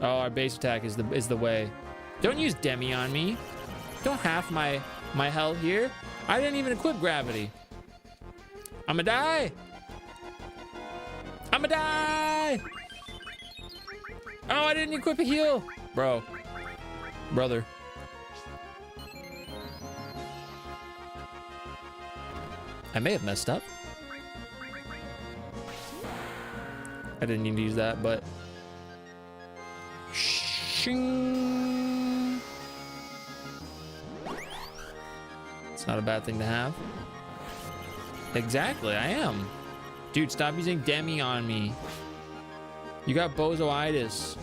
Oh, our base attack is the way. Don't use Demi on me. Don't half my health here. I didn't even equip gravity. I'ma die. I'ma die. Oh, I didn't equip a heal. Brother. I may have messed up. I didn't need to use that, but... Shing. It's not a bad thing to have. Exactly, I am. Dude, stop using Demi on me. You got bozoitis.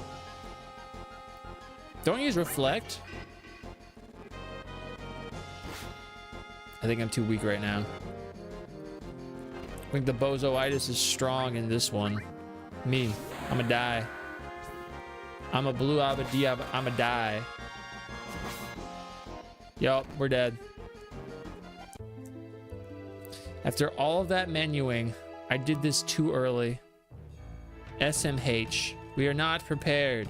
Don't use Reflect. I think I'm too weak right now. I think the bozoitis is strong in this one. Me, I'ma die. I'm a blue Abadi, I'ma die. Yup, we're dead. After all of that menuing, I did this too early. SMH, we are not prepared.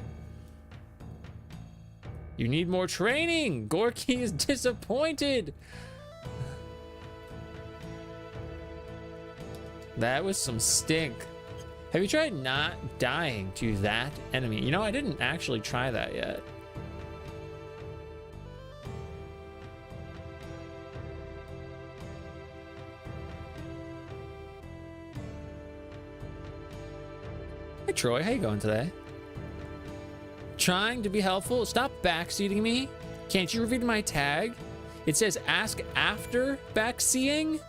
You need more training. Gorky is disappointed. That was some stink. Have you tried not dying to that enemy? You know, I didn't actually try that yet. Hi, Troy. How you going today? Trying to be helpful. Stop backseating me. Can't you read my tag? It says ask after backseating.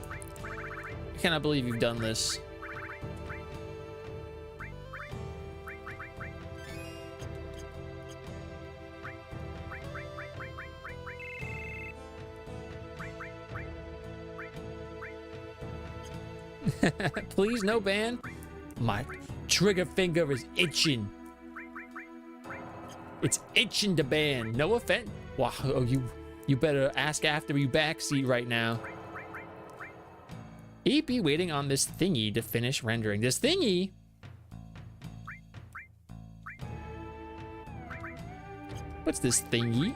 I cannot believe you've done this. Please, no ban. My trigger finger is itching. It's itching to ban. No offense. Wow, oh, you better ask after you backseat right now. EP waiting on this thingy to finish rendering. This thingy? What's this thingy?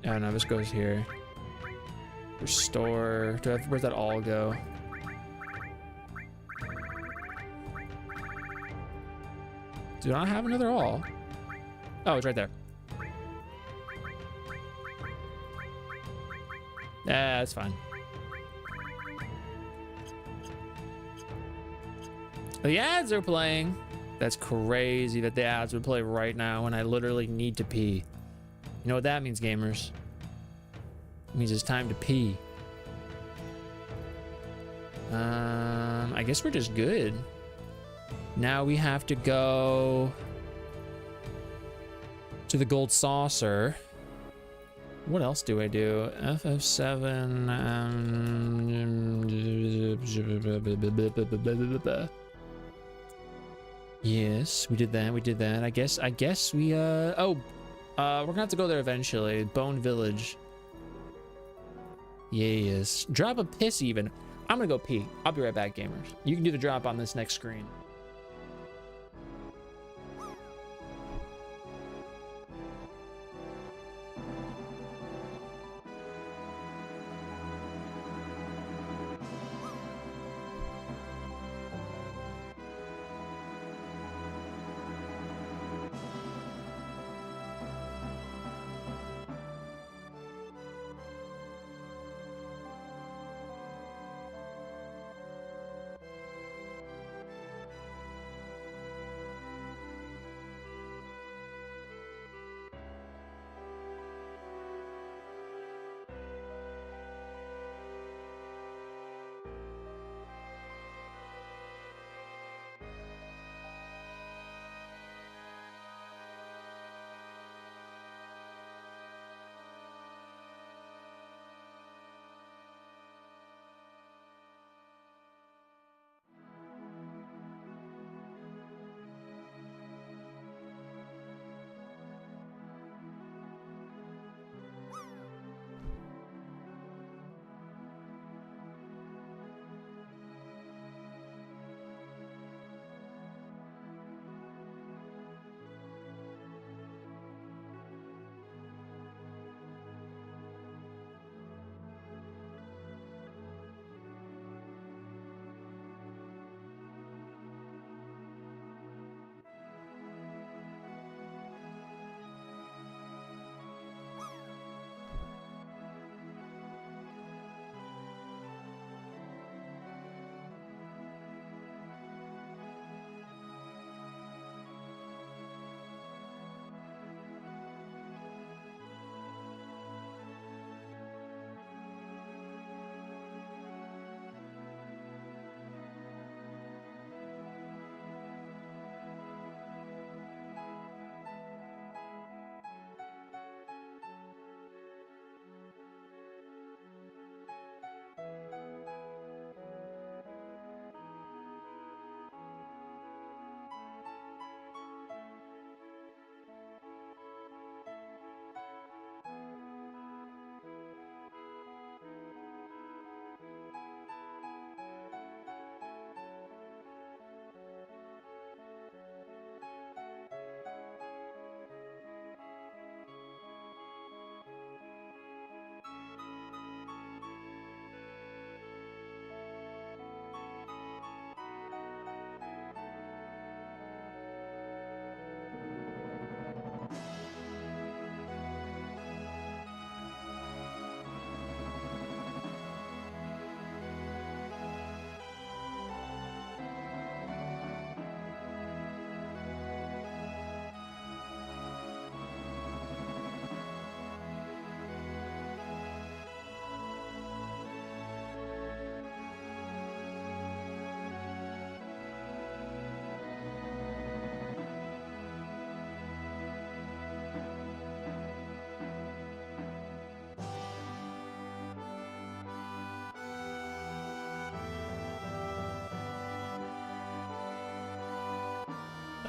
Oh no, this goes here. Restore. Where's that all go? Do I have another all? Oh, it's right there. That's fine. The ads are playing. That's crazy that the ads would play right now when I literally need to pee. You know what that means, gamers? It means it's time to pee. I guess we're just good. Now we have to go to the gold saucer. What else do I do? FF7. Yes, we did that. We did that. I guess we we're gonna have to go there eventually. Bone Village. Yes. Drop a piss even. I'm gonna go pee. I'll be right back, gamers. You can do the drop on this next screen.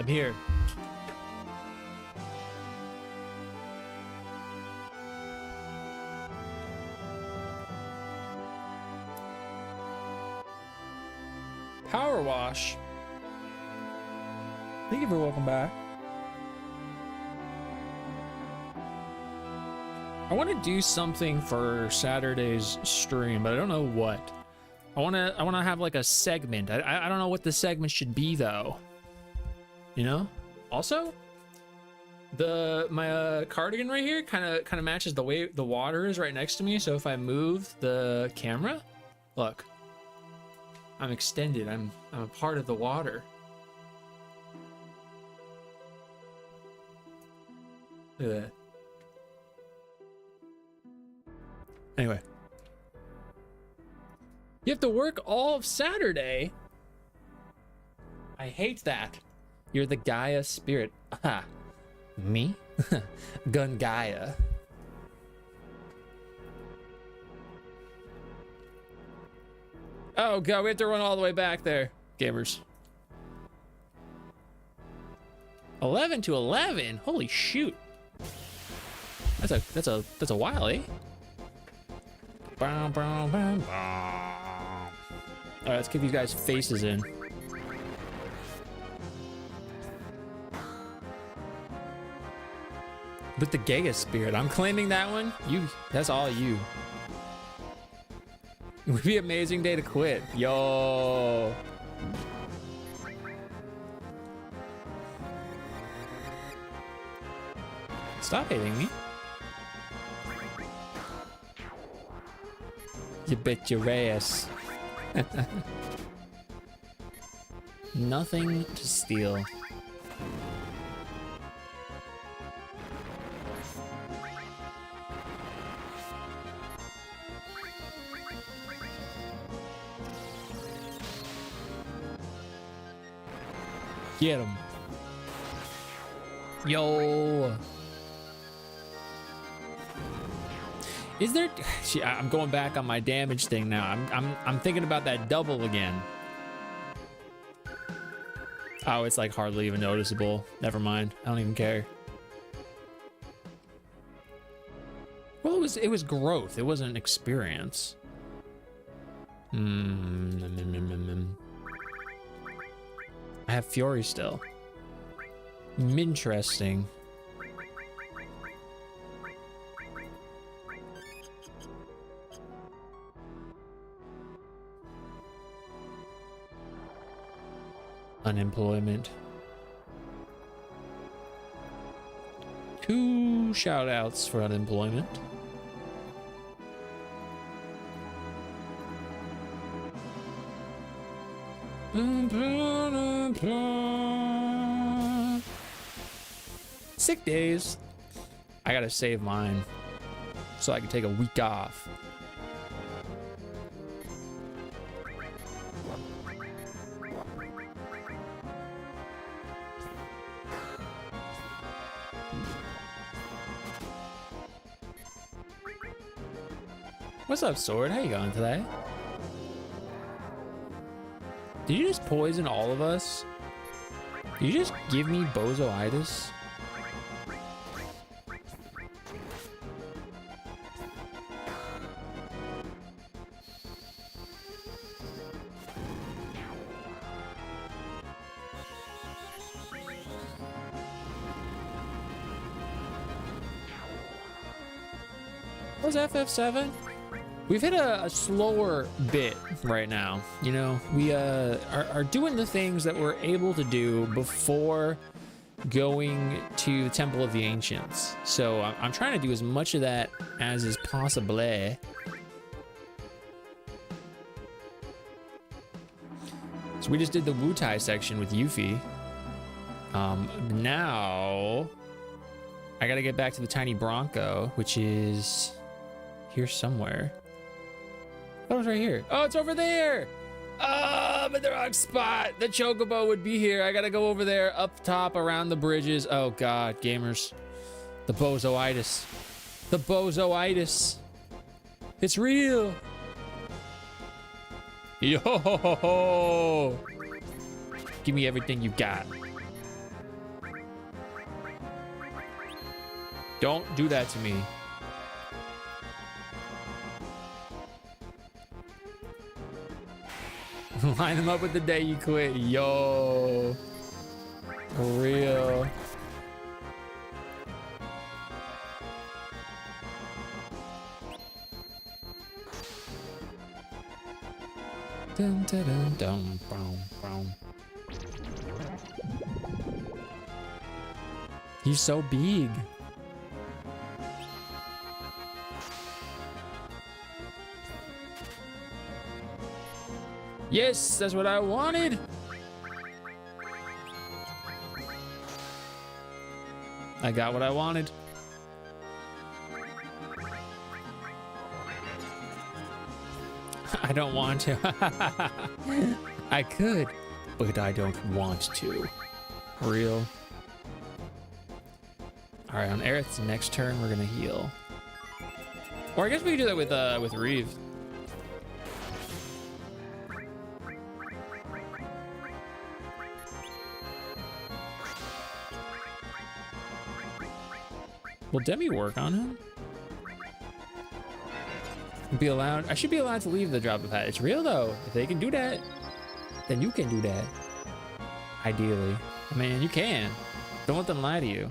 I'm here. Power wash. Thank you for welcome back. I want to do something for Saturday's stream, but I don't know what. I want to have like a segment. I don't know what the segment should be though. You know? Also, my cardigan right here kind of matches the way the water is right next to me. So if I move the camera, look, I'm extended. I'm a part of the water. Look at that. Anyway, you have to work all of Saturday. I hate that. You're the Gaia spirit. Aha. Me? Gun Gaia. Oh god, we have to run all the way back there, gamers. 11 to 11. Holy shoot. That's a while, eh? All right, let's get these guys' faces in. With the Gaia spirit, I'm claiming that one. That's all you. It would be an amazing day to quit. Yo. Stop hating me. You bet your ass. Nothing to steal. Get him. Yo. Is there? I'm going back on my damage thing now. I'm thinking about that double again. Oh, it's like hardly even noticeable. Never mind. I don't even care. Well, it was growth. It wasn't experience. I have Fury still. Interesting. Unemployment. 2 shout outs for unemployment. Sick days. I gotta save mine so I can take a week off. What's up, Sword? How you going today? Did you just poison all of us? Did you just give me bozoitis? What's FF7? We've hit a slower bit right now. You know, we are doing the things that we're able to do before going to the Temple of the Ancients. So I'm trying to do as much of that as is possible. So we just did the Wutai section with Yuffie. Now I gotta get back to the Tiny Bronco, which is here somewhere. Oh, it's right here. Oh, it's over there. Oh, I'm in the wrong spot. The Chocobo would be here. I gotta go over there, up top, around the bridges. Oh God, gamers. The bozoitis. The bozoitis. It's real. Yo. Give me everything you got. Don't do that to me. Line them up with the day you quit. Yo. For real. Dun, dun, dun, dun, boom, boom. He's so big. Yes, that's what I wanted. I got what I wanted. I don't want to. I could, but I don't want to. Real. All right, on Aerith's next turn, we're gonna heal. Or I guess we could do that with Reeve. Will Demi work on him? Be allowed? I should be allowed to leave the drop of hat. It's real though. If they can do that, then you can do that. Ideally. I mean, you can. Don't let them lie to you.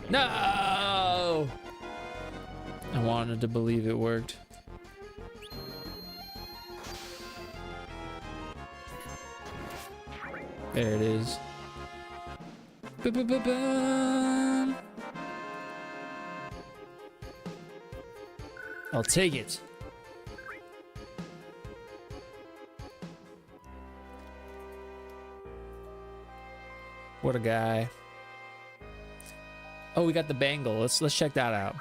No! I wanted to believe it worked. There it is. Ba-ba-ba-bum. I'll take it. What a guy. Oh, we got the bangle. Let's check that out.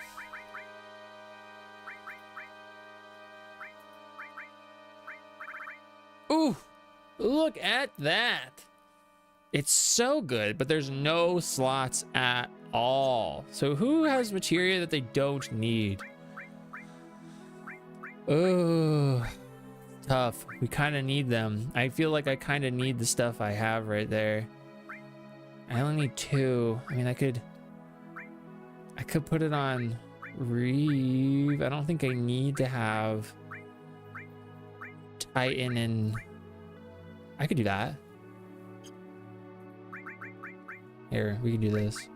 Ooh, look at that. It's so good, but there's no slots at all. So who has materia that they don't need? Oh, tough. We kind of need them. I feel like I kind of need the stuff I have right there. I only need 2. I mean, I could put it on Reeve. I don't think I need to have Titan, and I could do that. Here, we can do this.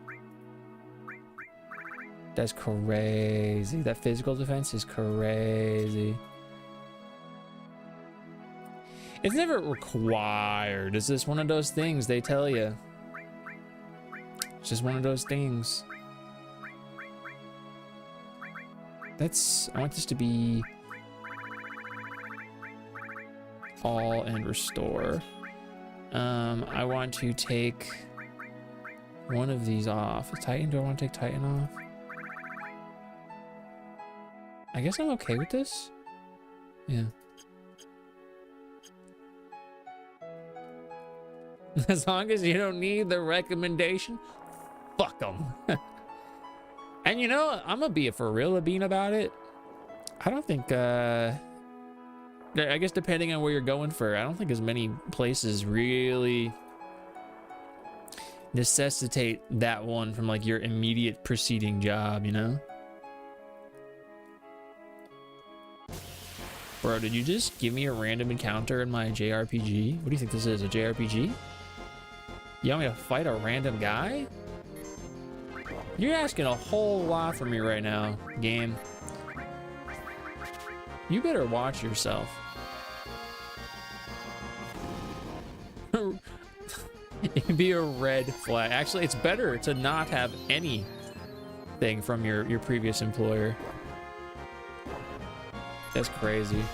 That's crazy. That physical defense is crazy. It's never required. It's just one of those things they tell you. It's just one of those things. I want this to be all and restore. I want to take one of these off. Titan, do I want to take Titan off? I guess I'm okay with this. Yeah. As long as you don't need the recommendation, fuck them. And you know, I'm gonna be for real bean about it. I don't think, I guess depending on where you're going for, I don't think as many places really necessitate that one from like your immediate preceding job, you know? Bro, did you just give me a random encounter in my JRPG? What do you think this is, a JRPG? You want me to fight a random guy? You're asking a whole lot from me right now, game. You better watch yourself. It'd be a red flag. Actually, it's better to not have anything from your previous employer. That's crazy.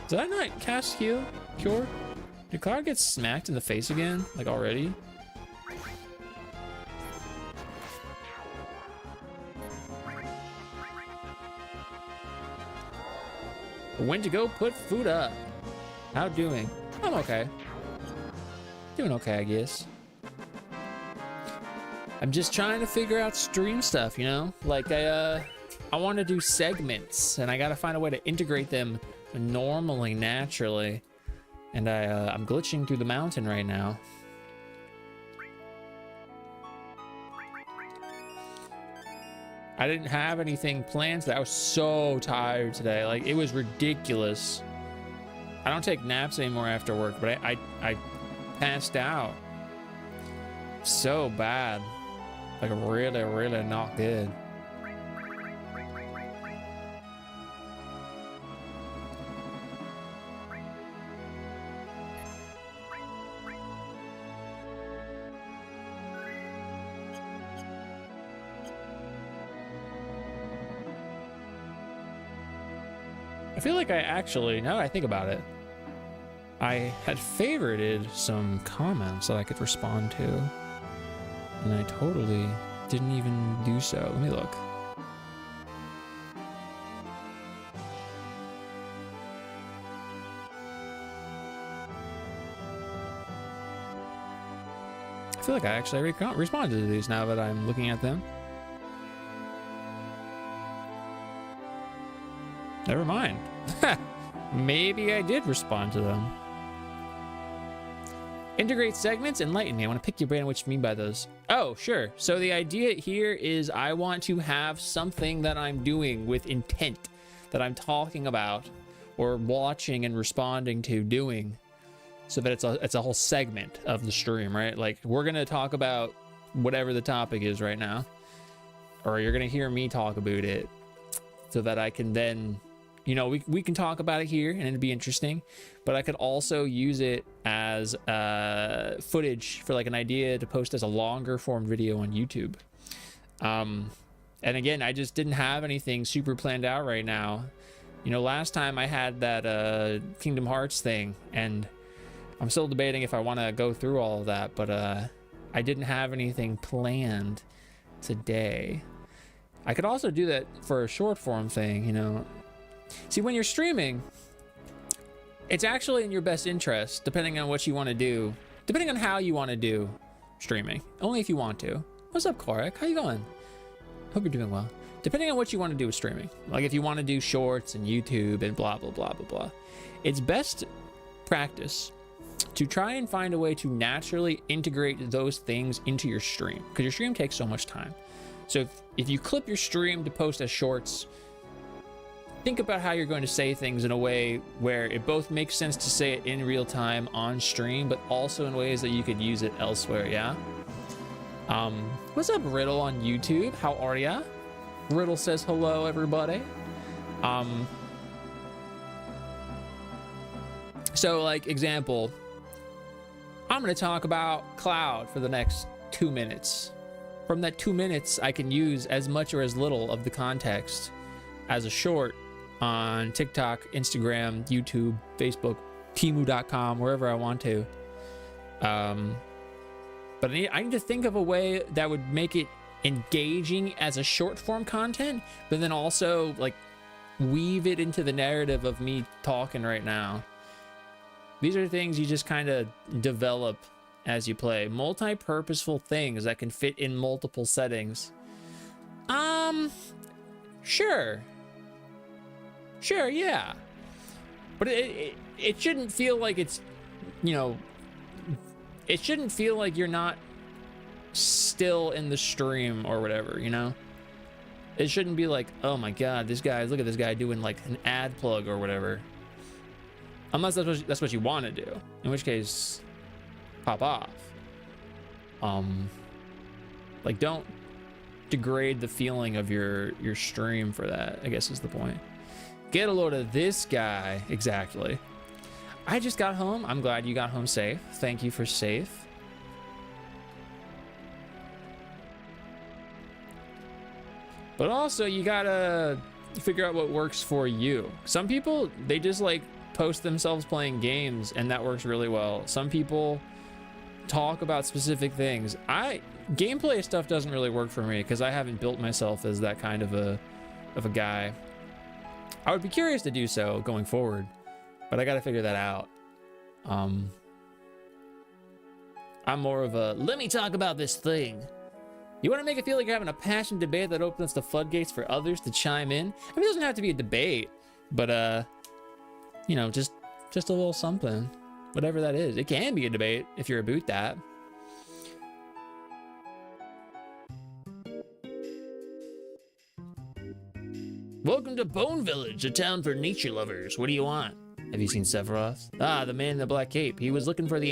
Did I not cast heal? Cure? Did Cloud get smacked in the face again? Like already? When to go put food up. How doing? I'm okay. Doing okay, I guess. I'm just trying to figure out stream stuff, you know? Like I want to do segments and I got to find a way to integrate them normally, naturally. And I'm glitching through the mountain right now. I didn't have anything planned today. I was so tired today. Like, it was ridiculous. I don't take naps anymore after work, but I passed out. So bad. Like, really, really not good. I feel like I actually, now that I think about it, I had favorited some comments that I could respond to, and I totally didn't even do so. Let me look. I feel like I actually responded to these now that I'm looking at them. Never mind. Maybe I did respond to them. Integrate segments, enlighten me. I want to pick your brain on what you mean by those. Oh, sure. So the idea here is I want to have something that I'm doing with intent, that I'm talking about or watching and responding to doing, so that it's a whole segment of the stream, right? Like, we're going to talk about whatever the topic is right now, or you're going to hear me talk about it, so that I can then, you know, we can talk about it here and it'd be interesting, but I could also use it as footage for like an idea to post as a longer form video on YouTube. And again, I just didn't have anything super planned out right now. You know, last time I had that Kingdom Hearts thing, and I'm still debating if I want to go through all of that, but I didn't have anything planned today. I could also do that for a short form thing, you know. See, when you're streaming, it's actually in your best interest, depending on what you want to do, depending on how you want to do streaming, only if you want to. What's up, Korek? How you going? Hope you're doing well. Depending on what you want to do with streaming, like if you want to do shorts and YouTube and blah, blah, blah, blah, blah, it's best practice to try and find a way to naturally integrate those things into your stream, because your stream takes so much time. So if you clip your stream to post as shorts, think about how you're going to say things in a way where it both makes sense to say it in real time on stream, but also in ways that you could use it elsewhere, yeah? What's up, Riddle on YouTube? How are ya? Riddle says hello, everybody. So, like, example, I'm going to talk about Cloud for the next 2 minutes. From that 2 minutes, I can use as much or as little of the context as a short on TikTok, Instagram, YouTube, Facebook, Temu.com, wherever I want to. But I need to think of a way that would make it engaging as a short form content, but then also like weave it into the narrative of me talking right now. These are things you just kind of develop as you play. Multi-purposeful things that can fit in multiple settings. Sure, yeah. But it shouldn't feel like it's, you know, it shouldn't feel like you're not still in the stream or whatever, you know? It shouldn't be like, oh my god, this guy, look at this guy doing like an ad plug or whatever. Unless that's what you want to do, in which case, pop off. Like, don't degrade the feeling of your stream for that, I guess is the point. Get a load of this guy. Exactly. I just got home. I'm glad you got home safe. Thank you for safe. But also, you gotta figure out what works for you. Some people, they just like post themselves playing games and that works really well. Some people talk about specific things. Gameplay stuff doesn't really work for me because I haven't built myself as that kind of a guy. I would be curious to do so going forward, but I got to figure that out. I'm more of a, let me talk about this thing. You want to make it feel like you're having a passionate debate that opens the floodgates for others to chime in? I mean, it doesn't have to be a debate, but you know, just a little something, whatever that is. It can be a debate if you're about that. to Bone Village, a town for nature lovers. What do you want? Have you seen Sephiroth? Ah, the man in the black cape. He was looking for the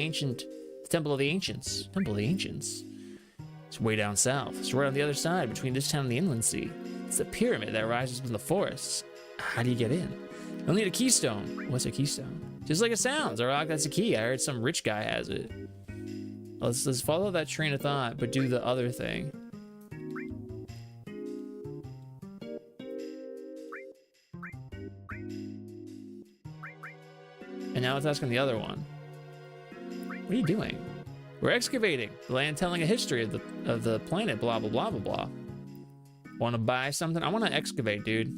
Temple of the Ancients. Temple of the Ancients? It's way down south. It's right on the other side, between this town and the inland sea. It's the pyramid that rises from the forests. How do you get in? You'll need a keystone. What's a keystone? Just like it sounds. A rock that's a key. I heard some rich guy has it. Let's follow that train of thought, but do the other thing. And now it's asking the other one. What are you doing? We're excavating the land, telling a history of the planet. Blah blah blah blah blah. Want to buy something? I want to excavate, dude.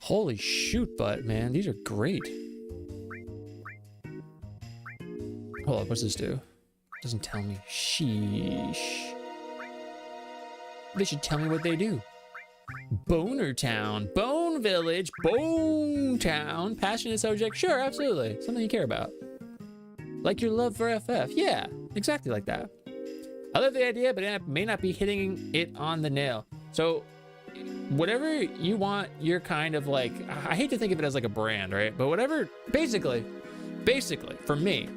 Holy shoot, butt, man. These are great. Hold up, what's this do? Doesn't tell me. Sheesh. They should tell me what they do. Boner Town, Bone Village, Bone Town. Passionate subject? Sure, absolutely. Something you care about. Like your love for FF. Yeah, exactly like that. I love the idea, but I may not be hitting it on the nail. So, whatever you want, you're kind of like, I hate to think of it as like a brand, right? But whatever, basically, for me,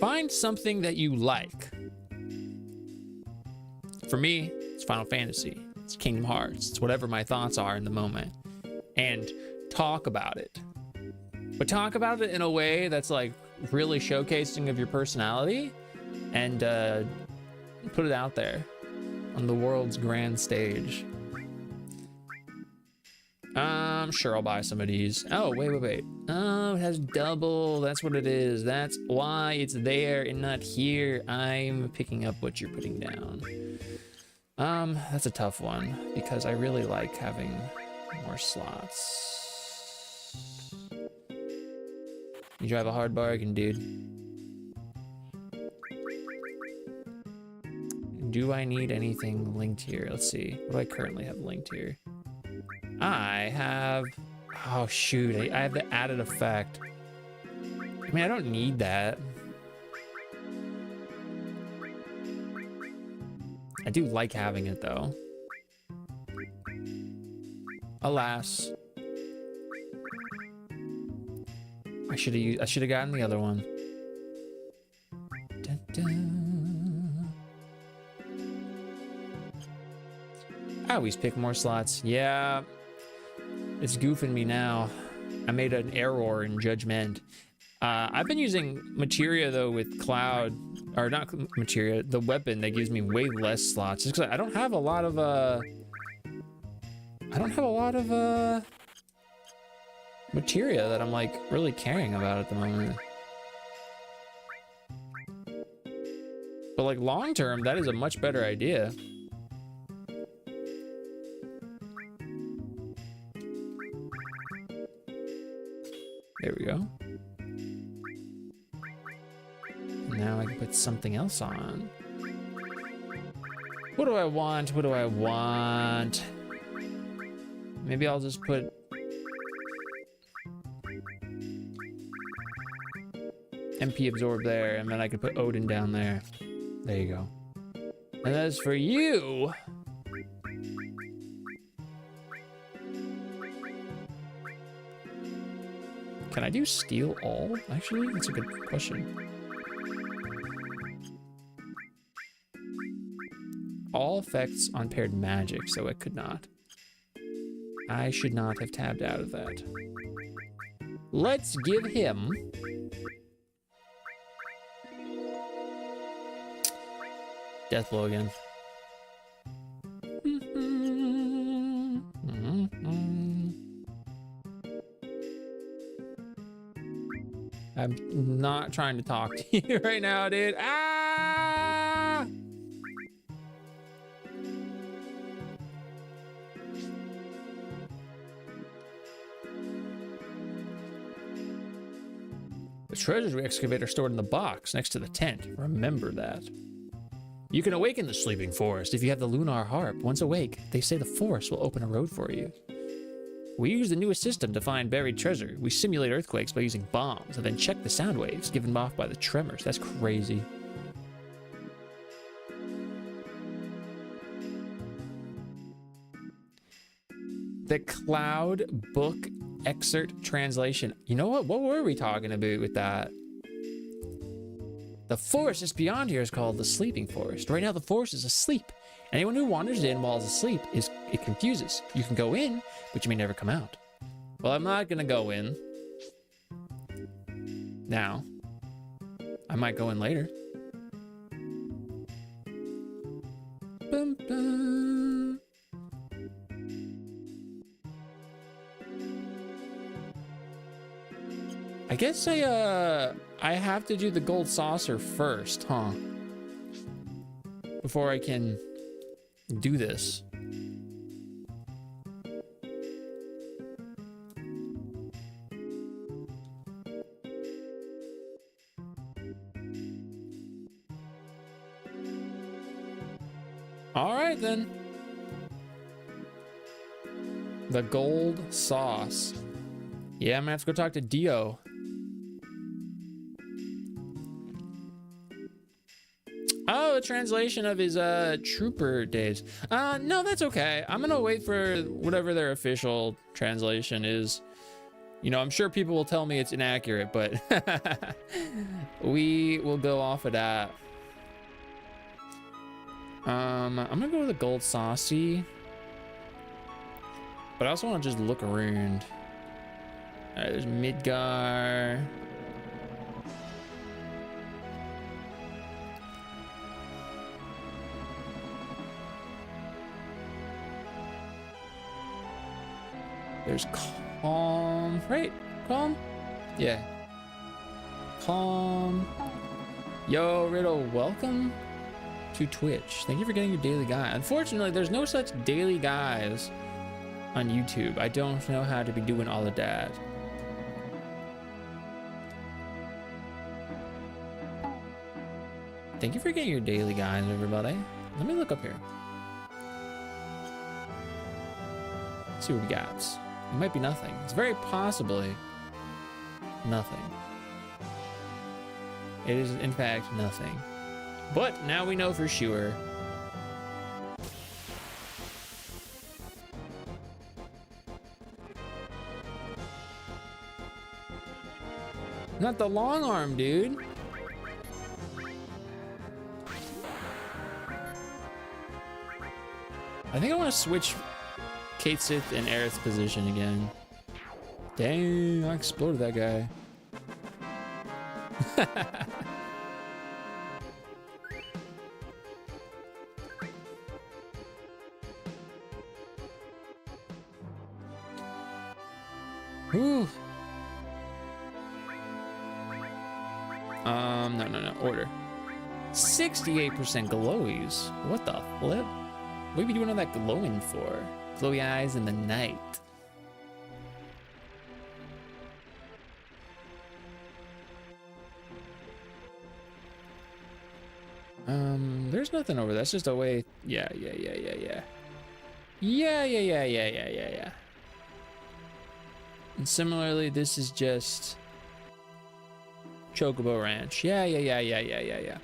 find something that you like. For me, it's Final Fantasy, it's Kingdom Hearts, it's whatever my thoughts are in the moment. And talk about it. But talk about it in a way that's like really showcasing of your personality and put it out there on the world's grand stage. Sure, I'll buy some of these. Oh, wait. Oh, it has double. That's what it is. That's why it's there and not here. I'm picking up what you're putting down. That's a tough one because I really like having more slots. You drive a hard bargain, dude. Do I need anything linked here? Let's see. What do I currently have linked here? I have... Oh, shoot. I have the added effect. I mean, I don't need that. I do like having it, though. Alas. I should have gotten the other one. Dun, dun. I always pick more slots. Yeah. It's goofing me now. I made an error in judgment. I've been using materia though with Cloud, or not materia, the weapon that gives me way less slots. Just because I don't have a lot of materia that I'm like really caring about at the moment. But like long term, that is a much better idea. There we go. Now I can put something else on. What do I want? What do I want? Maybe I'll just put... MP absorb there, and then I can put Odin down there. There you go. And as for you... Can I do steal all? Actually, that's a good question. All effects on paired magic, so it could not. I should not have tabbed out of that. Let's give him... Deathblow again. I'm not trying to talk to you right now, dude. Ah! The treasures we excavate are stored in the box next to the tent. Remember that. You can awaken the sleeping forest if you have the lunar harp. Once awake, they say the forest will open a road for you. We use the newest system to find buried treasure. We simulate earthquakes by using bombs and then check the sound waves given off by the tremors. That's crazy. The Cloud Book Excerpt Translation. You know what? What were we talking about with that? The forest just beyond here is called the Sleeping Forest. Right now, the forest is asleep. Anyone who wanders in while it's asleep it confuses. You can go in, but you may never come out. Well, I'm not gonna go in now. I might go in later. Bum, bum. I guess I have to do the gold saucer first, huh? Before I can do this. All right then. The gold sauce. Yeah, I'm gonna have to go talk to Dio. Oh, a translation of his trooper days. No, that's okay. I'm gonna wait for whatever their official translation is. You know, I'm sure people will tell me it's inaccurate, but we will go off of that. I'm gonna go with the gold saucy, but I also want to just look around. All right, there's Midgar. There's Calm, right? Calm? Yeah. Calm. Yo, Riddle, welcome to Twitch. Thank you for getting your daily guide. Unfortunately, there's no such daily guides on YouTube. I don't know how to be doing all of that. Thank you for getting your daily guides, everybody. Let me look up here. Let's see what we got. It might be nothing. It's very possibly nothing. It is, in fact, nothing. But now we know for sure. Not the long arm, dude. I think I want to switch Kate Sith and Aerith's position again. Dang, I exploded that guy. Whew. No. Order. 68% glowies. What the flip? What are we doing all that glowing for? Glowy eyes in the night. There's nothing over there. That's just a way. Yeah. And similarly, this is just Chocobo Ranch. Yeah.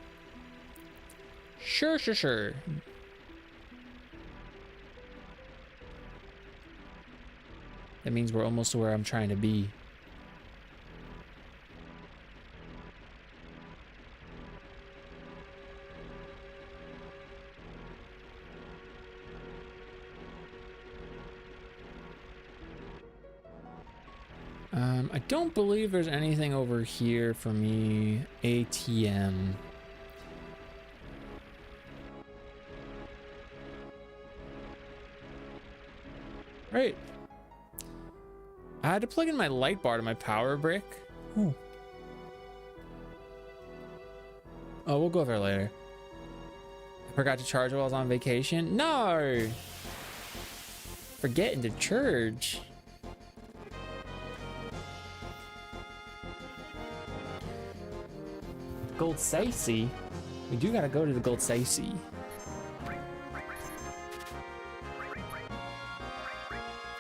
Sure. That means we're almost to where I'm trying to be. I don't believe there's anything over here for me. ATM. Right. I had to plug in my light bar to my power brick. Ooh. Oh, we'll go there later. I forgot to charge while I was on vacation. No! Forgetting to charge. Gold Sacy. We do gotta go to the Gold Sacy.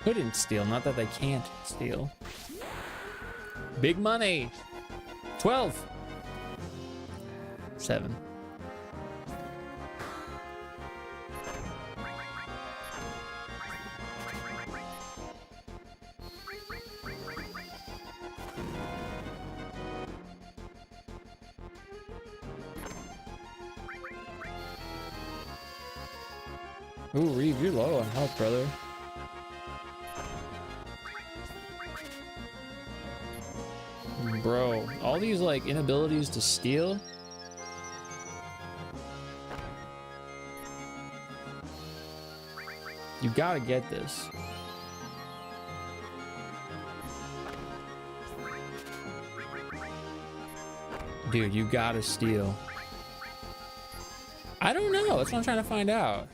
Couldn't steal, not that they can't steal. Big money. 12. 7. Ooh, Reeve, you're low on health, brother. Bro, all these like inabilities to steal. You gotta get this. Dude, you gotta steal. I don't know. That's what I'm trying to find out.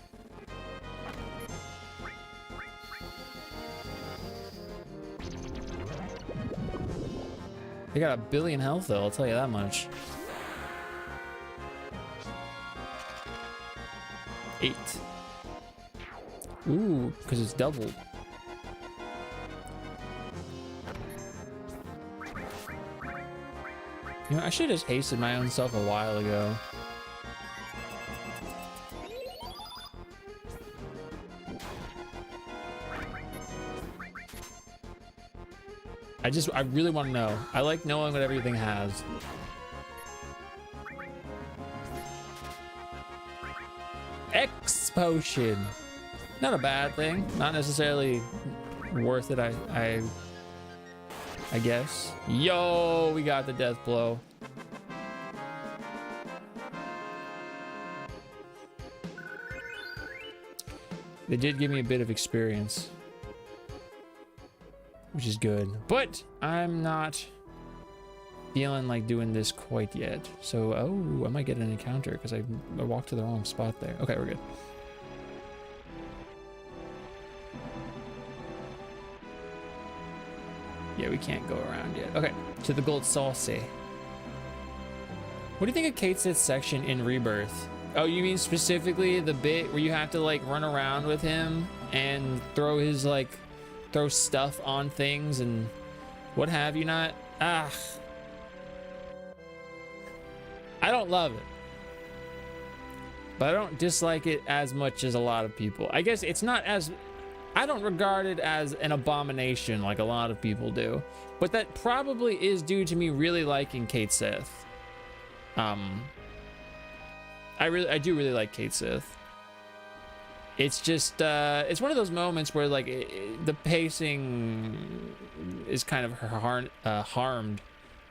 They got a billion health though, I'll tell you that much. 8. Ooh, because it's doubled. You know, I should have just hasted my own self a while ago. I really want to know. I like knowing what everything has. X potion. Not a bad thing. Not necessarily worth it, I guess. Yo, we got the death blow. They did give me a bit of experience, which is good, but I'm not feeling like doing this quite yet. So, oh, I might get an encounter because I walked to the wrong spot there. Okay, we're good. Yeah, we can't go around yet. Okay, to the gold saucy. What do you think of Kate Sith's section in Rebirth? Oh, you mean specifically the bit where you have to like run around with him and throw his like throw stuff on things and what have you not? Ah, I don't love it, but I don't dislike it as much as a lot of people. I guess it's not as, I don't regard it as an abomination like a lot of people do, but that probably is due to me really liking Kate Sith. I do really like Kate Sith. It's just it's one of those moments where like the pacing is kind of harmed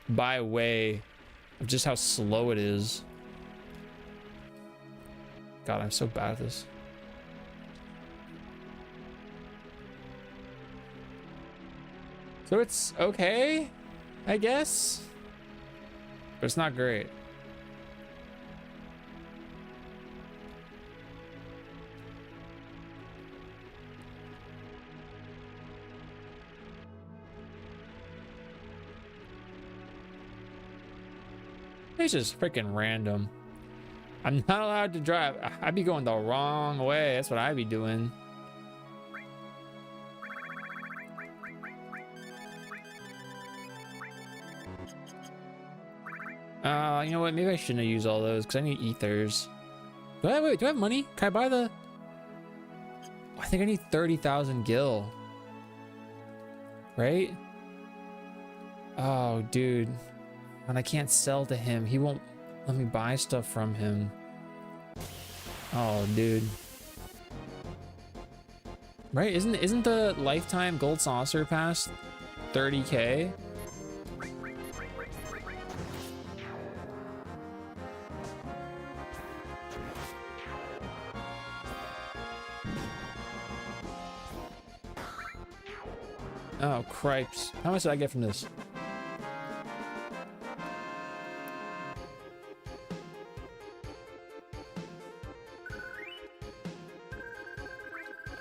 by way of just how slow it is. God, I'm so bad at this. So it's okay, I guess, but it's not great. It's just freaking random. I'm not allowed to drive. I'd be going the wrong way. That's what I'd be doing. You know what? Maybe I shouldn't have used all those because I need ethers. Do I have money? Can I buy the... I think I need 30,000 gil. Right? Oh, dude. And I can't sell to him. He won't let me buy stuff from him. Oh, dude. Right? Isn't the lifetime gold saucer pass 30K? Oh, cripes. How much did I get from this?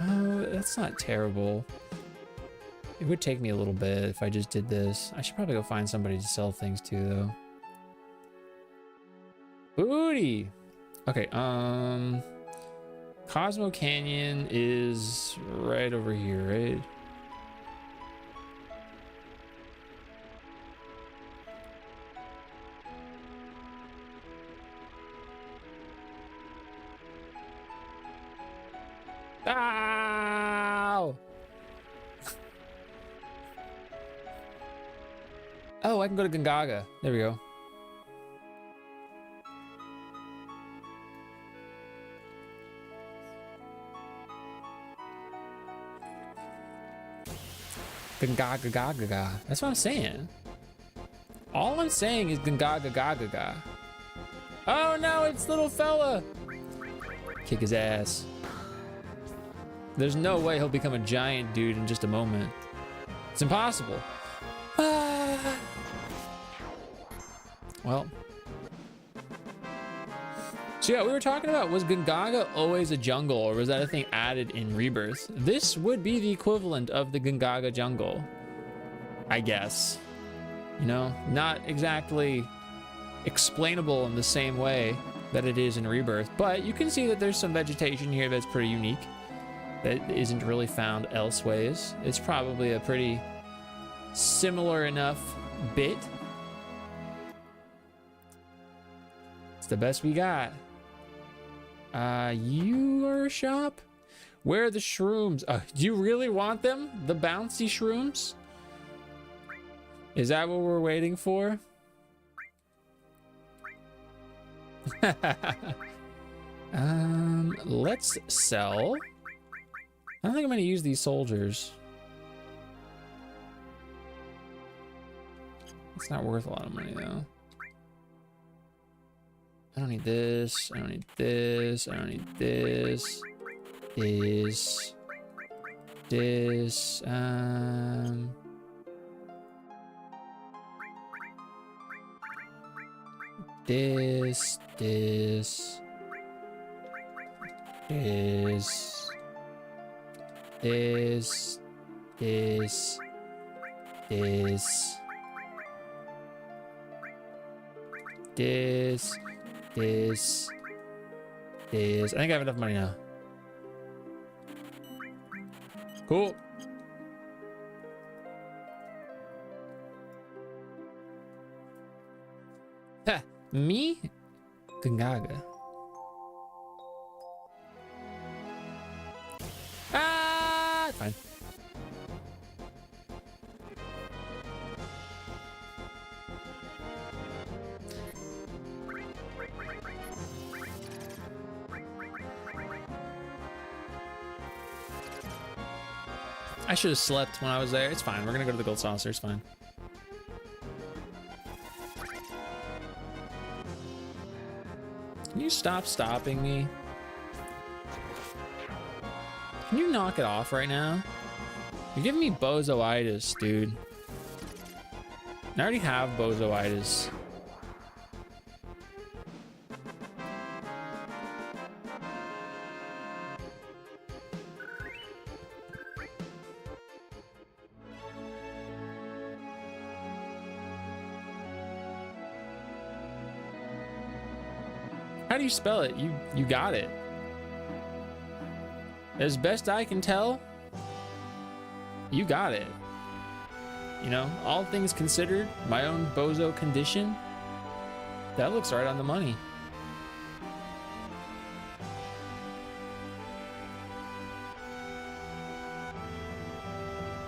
Oh, that's not terrible. It would take me a little bit if I just did this. I should probably go find somebody to sell things to, though. Booty! Okay, Cosmo Canyon is right over here, right? Ow! Oh, I can go to Gongaga. There we go. Gungaga Gaga. That's what I'm saying. All I'm saying is Gungaga Gaga. Oh no, it's little fella. Kick his ass. There's no way he'll become a giant dude in just a moment. It's impossible. Ah. Well. So yeah, we were talking about, was Gungaga always a jungle, or was that a thing added in Rebirth? This would be the equivalent of the Gungaga jungle, I guess. You know, not exactly explainable in the same way that it is in Rebirth, but you can see that there's some vegetation here that's pretty unique, that isn't really found elseways. It's probably a pretty similar enough bit. It's the best we got. Your shop? Where are the shrooms? Do you really want them? The bouncy shrooms? Is that what we're waiting for? Let's sell. I don't think I'm gonna use these soldiers. It's not worth a lot of money though. I don't need this. I don't need this. I don't need this. This. This. This. This. This. This. This. This. This. This. This. I think I have enough money now. Cool. Ha! Me? Gungaga. Ah! Fine. I should have slept when I was there. It's fine. We're gonna go to the gold saucer. It's fine. Can you stop stopping me? Can you knock it off right now? You're giving me bozoitis, dude. I already have bozoitis. How do you spell it? You got it. As best I can tell, you got it. You know, all things considered, my own bozo condition, that looks right on the money.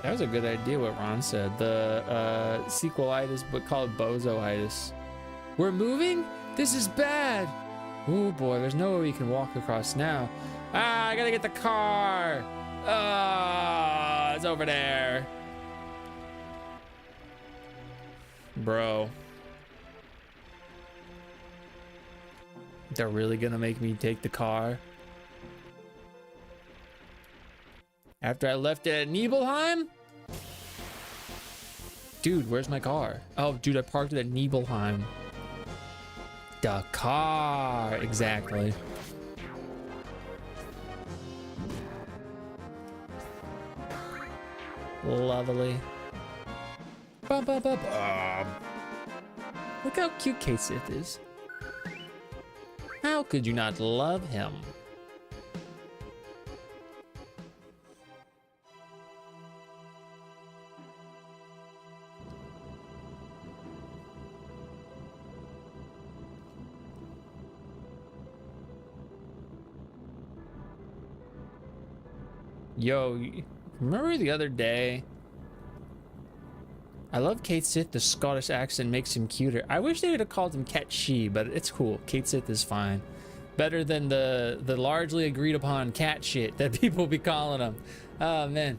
That was a good idea what Ron said. The sequelitis, but call it bozoitis. We're moving? This is bad. Oh boy, there's no way we can walk across now. Ah, I gotta get the car. Ah, it's over there. Bro. They're really gonna make me take the car? After I left it at Nibelheim? Dude, where's my car? Oh, dude, I parked it at Nibelheim. The car, exactly. Lovely. Bum, bum, bum, bum. Look how cute Kate Sith is. How could you not love him? Yo, remember the other day? I love Kate Sith. The Scottish accent makes him cuter. I wish they would have called him Cat She, but it's cool. Kate Sith is fine. Better than the largely agreed upon cat shit that people be calling him. Oh man.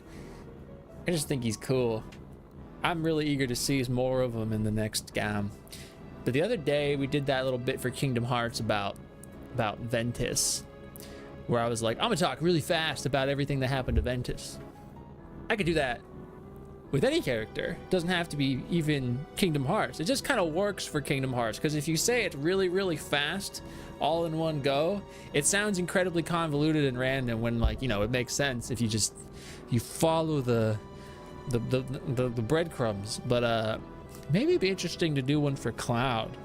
I just think he's cool. I'm really eager to see more of him in the next game. But the other day we did that little bit for Kingdom Hearts about Ventus, where I was like, I'm gonna talk really fast about everything that happened to Ventus. I could do that with any character. It doesn't have to be even Kingdom Hearts. It just kind of works for Kingdom Hearts, because if you say it really, really fast, all in one go, it sounds incredibly convoluted and random when, like, you know, it makes sense if you follow the breadcrumbs. But maybe it'd be interesting to do one for Cloud.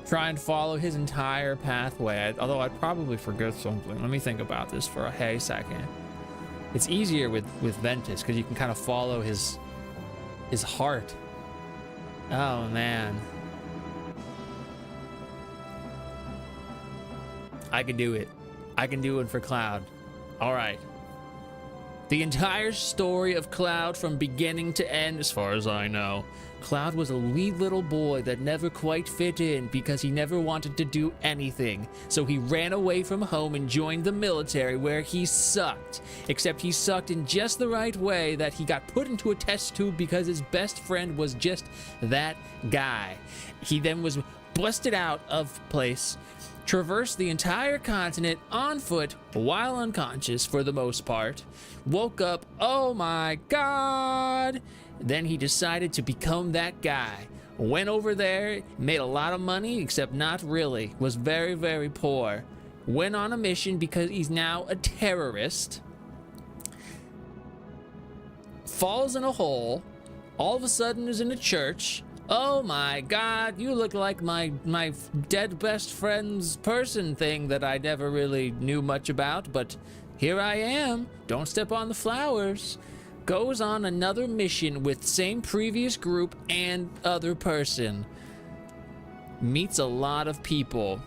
Try and follow his entire pathway. Although I'd probably forget something. Let me think about this for a second. It's easier with Ventus because you can kind of follow his heart. Oh man, I can do it. I can do it for Cloud. All right. The entire story of Cloud from beginning to end, as far as I know. Cloud was a wee little boy that never quite fit in because he never wanted to do anything. So he ran away from home and joined the military, where he sucked. Except he sucked in just the right way that he got put into a test tube because his best friend was just that guy. He then was busted out of place, traversed the entire continent on foot while unconscious for the most part, woke up, oh my god. Then he decided to become that guy. Went over there, made a lot of money, except not really. Was very, very poor. Went on a mission because he's now a terrorist. Falls in a hole. All of a sudden is in a church. Oh my god, you look like my dead best friend's person thing that I never really knew much about, but here I am. Don't step on the flowers. Goes on another mission with same previous group and other person. Meets a lot of people.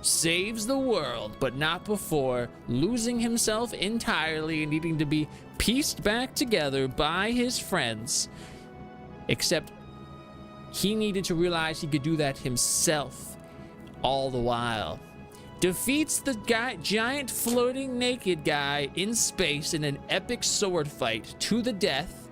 Saves the world, but not before losing himself entirely and needing to be pieced back together by his friends. Except he needed to realize he could do that himself all the while. Defeats the giant floating naked guy in space in an epic sword fight to the death.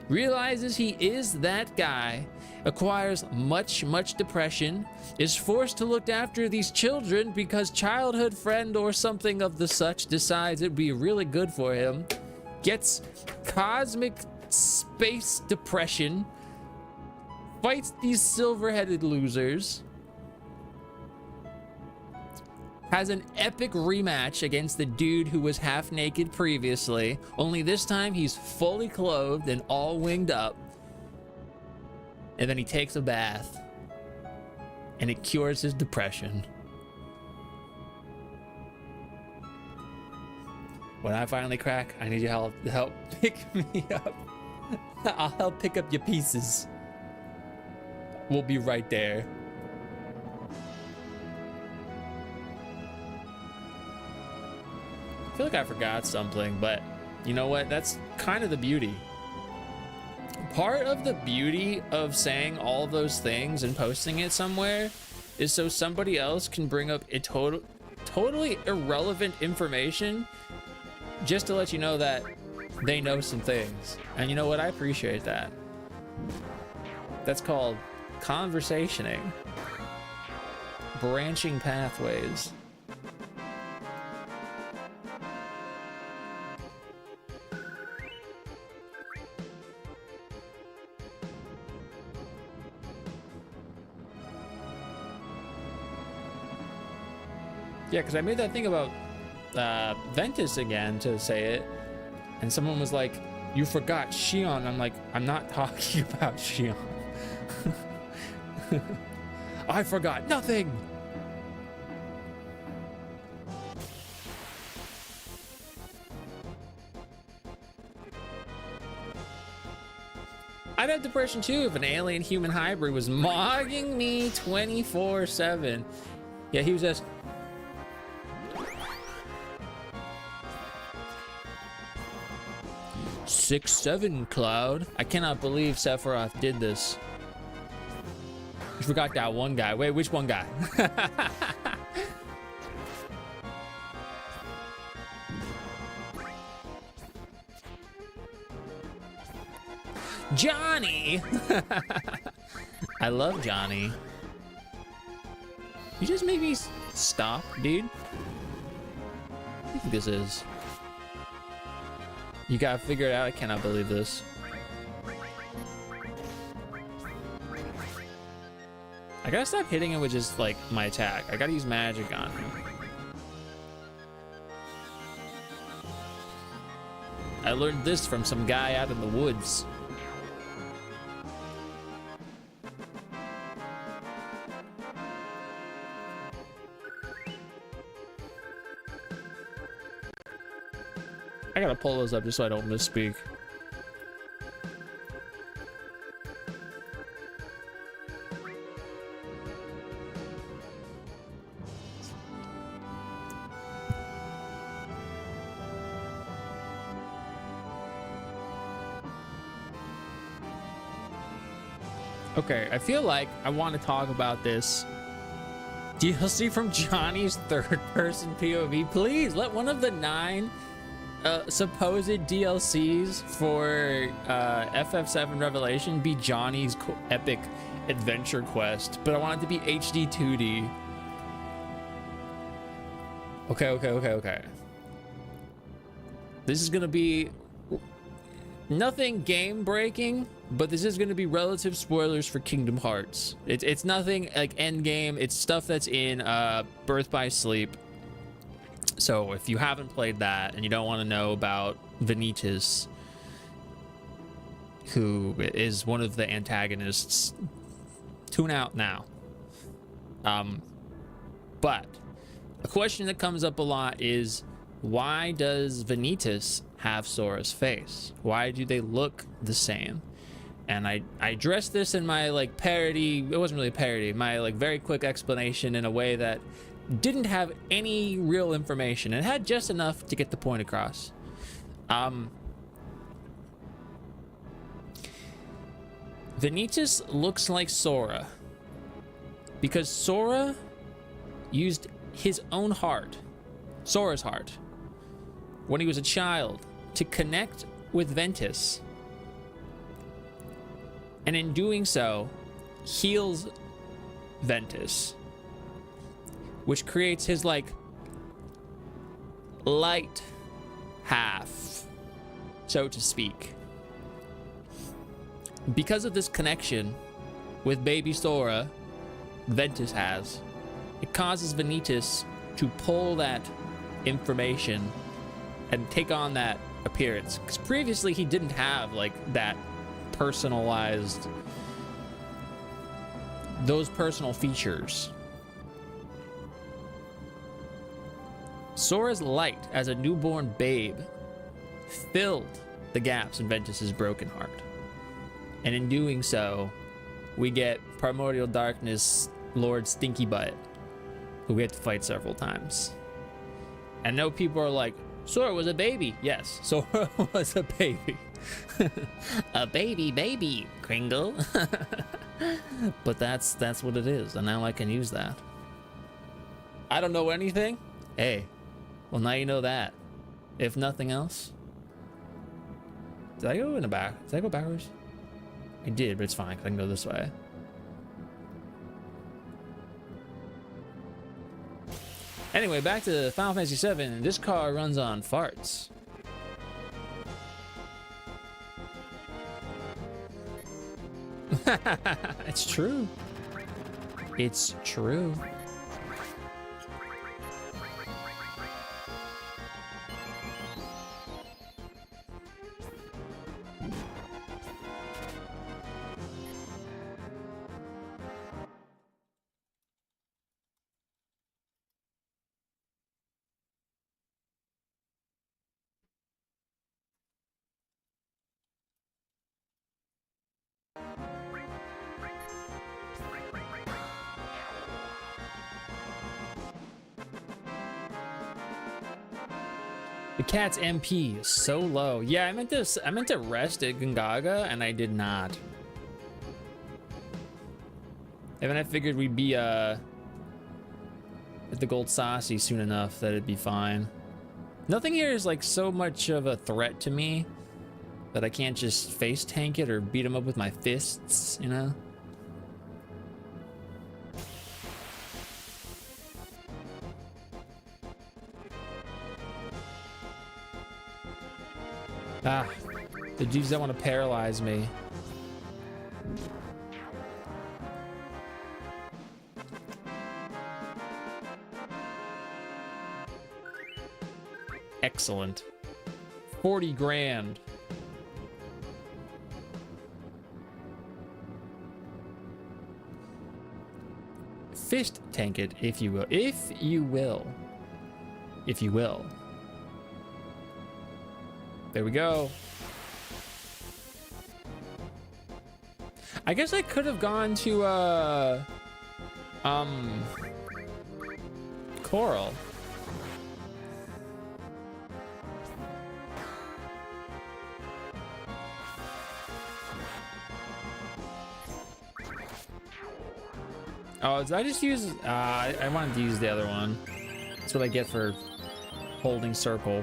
Realizes he is that guy. Acquires much depression. Is forced to look after these children because childhood friend or something of the such decides it'd be really good for him. Gets cosmic space depression. Fights these silver-headed losers. Has an epic rematch against the dude who was half naked previously, only this time he's fully clothed and all winged up. And then he takes a bath and it cures his depression. When I finally crack, I need your help pick me up. I'll help pick up your pieces. We'll be right there. I feel like I forgot something, but you know what? That's kind of the beauty. Part of the beauty of saying all those things and posting it somewhere is so somebody else can bring up a totally irrelevant information just to let you know that they know some things. And you know what? I appreciate that. That's called conversationing. Branching pathways. Yeah, because I made that thing about Ventus again to say it, and someone was like, you forgot Shion. I'm like, I'm not talking about Shion. I forgot nothing. I'd have depression too if an alien human hybrid was mogging me 24/7. Yeah, he was just... Six, 7, Cloud. I cannot believe Sephiroth did this. You forgot that one guy. Wait, which one guy? Johnny! I love Johnny. You just made me stop, dude. What do you think this is? You gotta figure it out. I cannot believe this. I gotta stop hitting him with just like my attack. I gotta use magic on him. I learned this from some guy out in the woods. I gotta pull those up just so I don't misspeak. Okay, I feel like I want to talk about this DLC from Johnny's third-person POV. Please let one of the 9 supposed DLCs for FF7 Revelation be Johnny's epic adventure quest, but I want it to be HD 2D. Okay. This is gonna be nothing game breaking, but this is going to be relative spoilers for Kingdom Hearts. It's nothing like end game. It's stuff that's in Birth by Sleep. So if you haven't played that and you don't want to know about Vanitas, who is one of the antagonists, tune out now. But a question that comes up a lot is, why does Vanitas have Sora's face? Why do they look the same? And I addressed this in my like parody. It wasn't really a parody, my like very quick explanation in a way that didn't have any real information and had just enough to get the point across. Vanitas looks like Sora because Sora used his own heart, Sora's heart, when he was a child to connect with Ventus, and in doing so heals Ventus, which creates his like light half, so to speak. Because of this connection with baby Sora Ventus has, it causes Vanitas to pull that information and take on that appearance, because previously he didn't have like that personalized, those personal features. Sora's light as a newborn babe filled the gaps in Ventus's broken heart, and in doing so we get Primordial Darkness Lord Stinky Butt, who we had to fight several times. And I know people are like, Sora was a baby. Yes, Sora was a baby. A baby, Kringle. But that's what it is, and now I can use that. I don't know anything? Hey, well now you know that. If nothing else. Did I go in the back? Did I go backwards? I did, but it's fine, 'cause I can go this way. Anyway, back to Final Fantasy VII. This car runs on farts. It's true. It's true. The cat's MP is so low. Yeah, I meant to rest at Gungaga, and I did not. And then I figured we'd be at the Gold Saucy soon enough that it'd be fine. Nothing here is like so much of a threat to me. that I can't just face tank it or beat him up with my fists, you know? Ah, the dudes that want to paralyze me. Excellent. 40 grand. Fist tank it, if you will. If you will. If you will. There we go. I guess I could have gone to Coral. Oh, did I just use I wanted to use the other one. That's what I get for holding circle.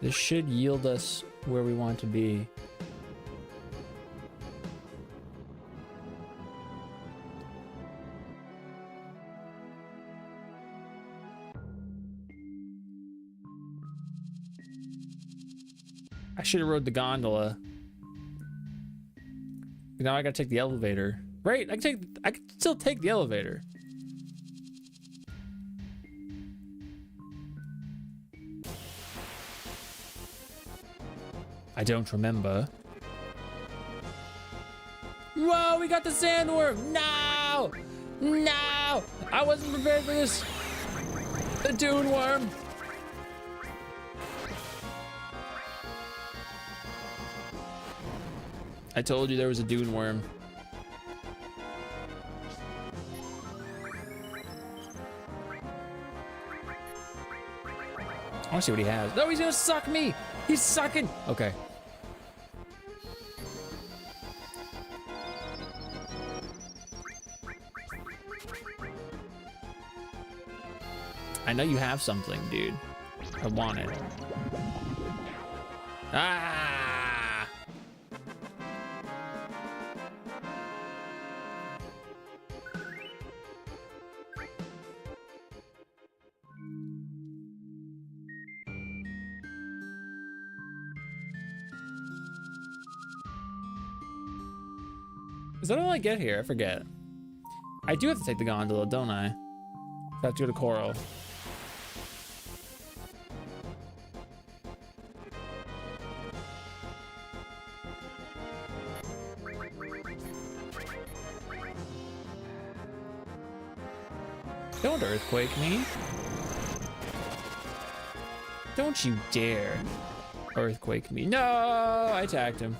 This should yield us where we want to be. I should have rode the gondola. Now I gotta take the elevator. Right, I can still take the elevator. I don't remember. Whoa, we got the sandworm! No! No! I wasn't prepared for this! The dune worm! I told you there was a dune worm. I wanna see what he has. No, he's gonna suck me! He's sucking! Okay. I know you have something, dude. I want it. Ah! Is that all I get here? I forget. I do have to take the gondola, don't I? I have to go to Coral. Don't earthquake me. Don't you dare earthquake me. No, I attacked him.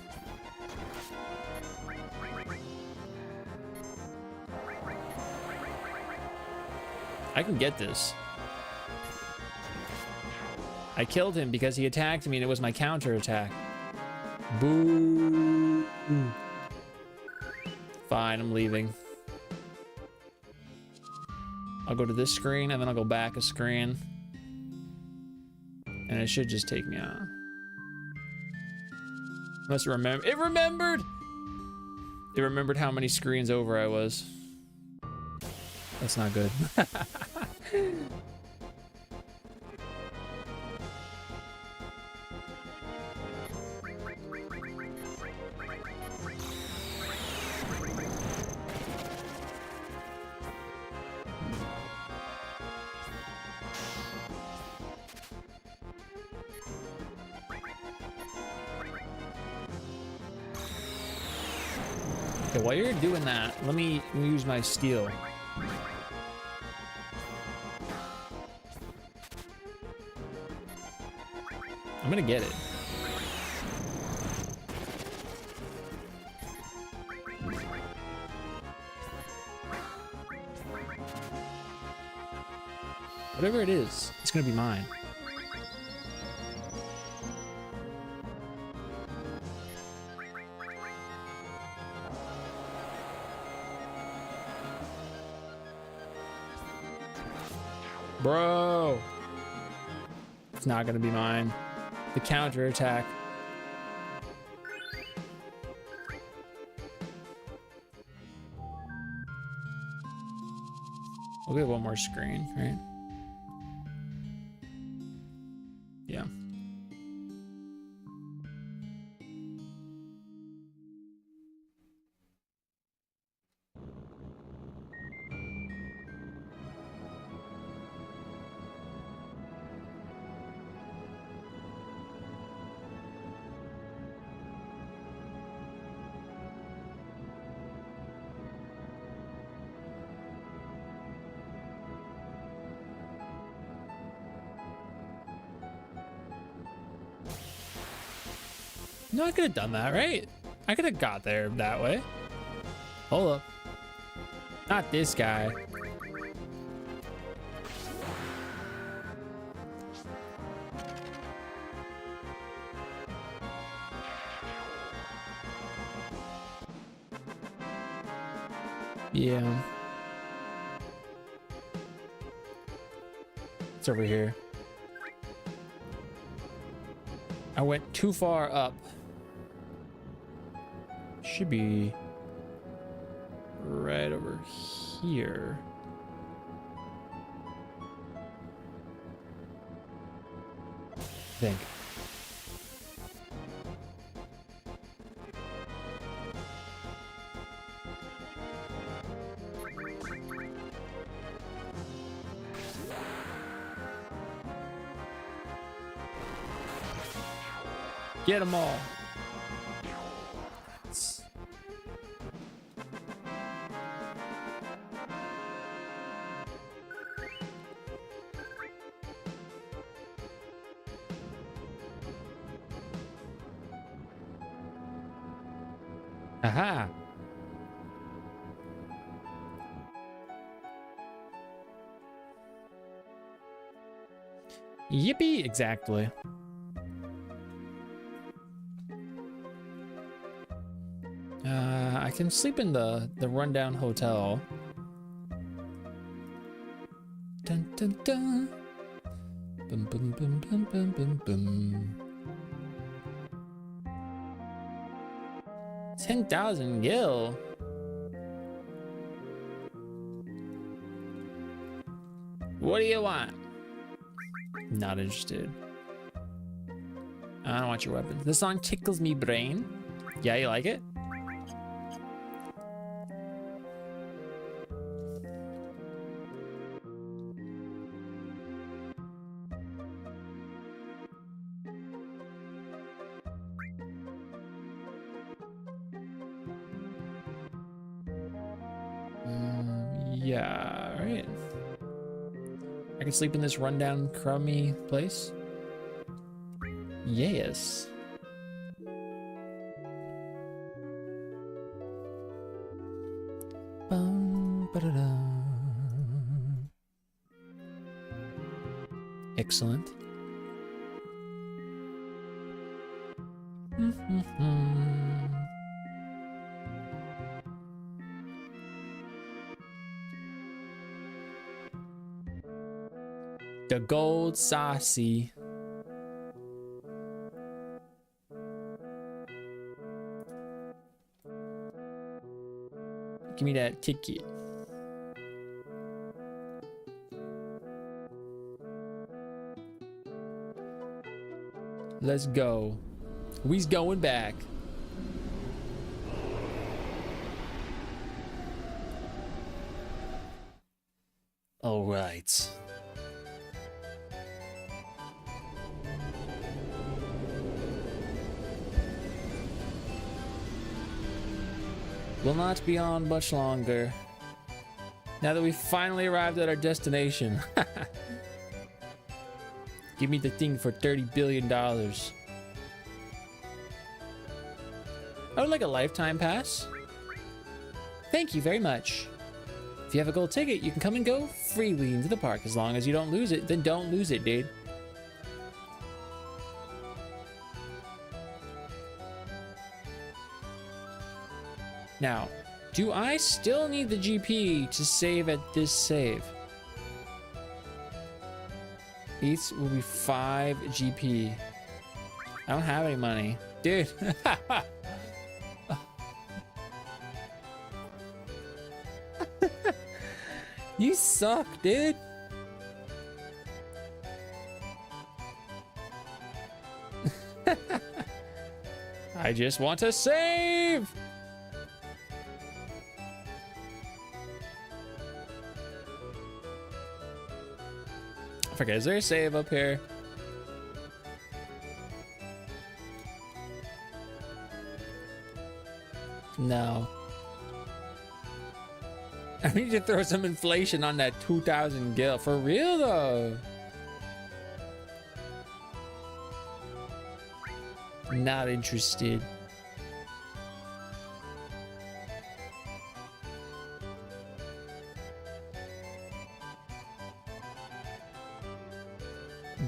I can get this. I killed him because he attacked me and it was my counter attack. Boo. Fine, I'm leaving. I'll go to this screen and then I'll go back a screen. And it should just take me out. Must remember. It remembered! It remembered how many screens over I was. That's not good. Okay, while you're doing that, let me use my steel. I'm gonna get it. Whatever it is, it's gonna be mine. Bro, it's not gonna be mine. The counter attack. We'll get one more screen, right? Yeah. No, I could have done that, right? I could have got there that way. Hold up. Not this guy. Yeah. It's over here. I went too far up. Should be right over here. I think. Get them all. Aha. Yippee, exactly. I can sleep in the rundown hotel. Dun dun dun. Bum bum bum bum bum bum bum. 10,000 gil. What do you want? Not interested. I don't want your weapons. This song tickles me brain. Yeah, you like it? Yeah, right. I can sleep in this rundown, crummy place. Yes. Excellent. The gold saucy. Give me that ticket. Let's go. We's going back. All right. Will not be on much longer. Now that we've finally arrived at our destination. Give me the thing for $30 billion. I would like a lifetime pass. Thank you very much. If you have a gold ticket, you can come and go freely into the park. As long as you don't lose it, then don't lose it, dude. Now, do I still need the GP to save at this save? Each will be 5 GP. I don't have any money. Dude. You suck, dude. I just want to save. I forget, is there a save up here? No. I need to throw some inflation on that 2,000 gil. For real, though. Not interested.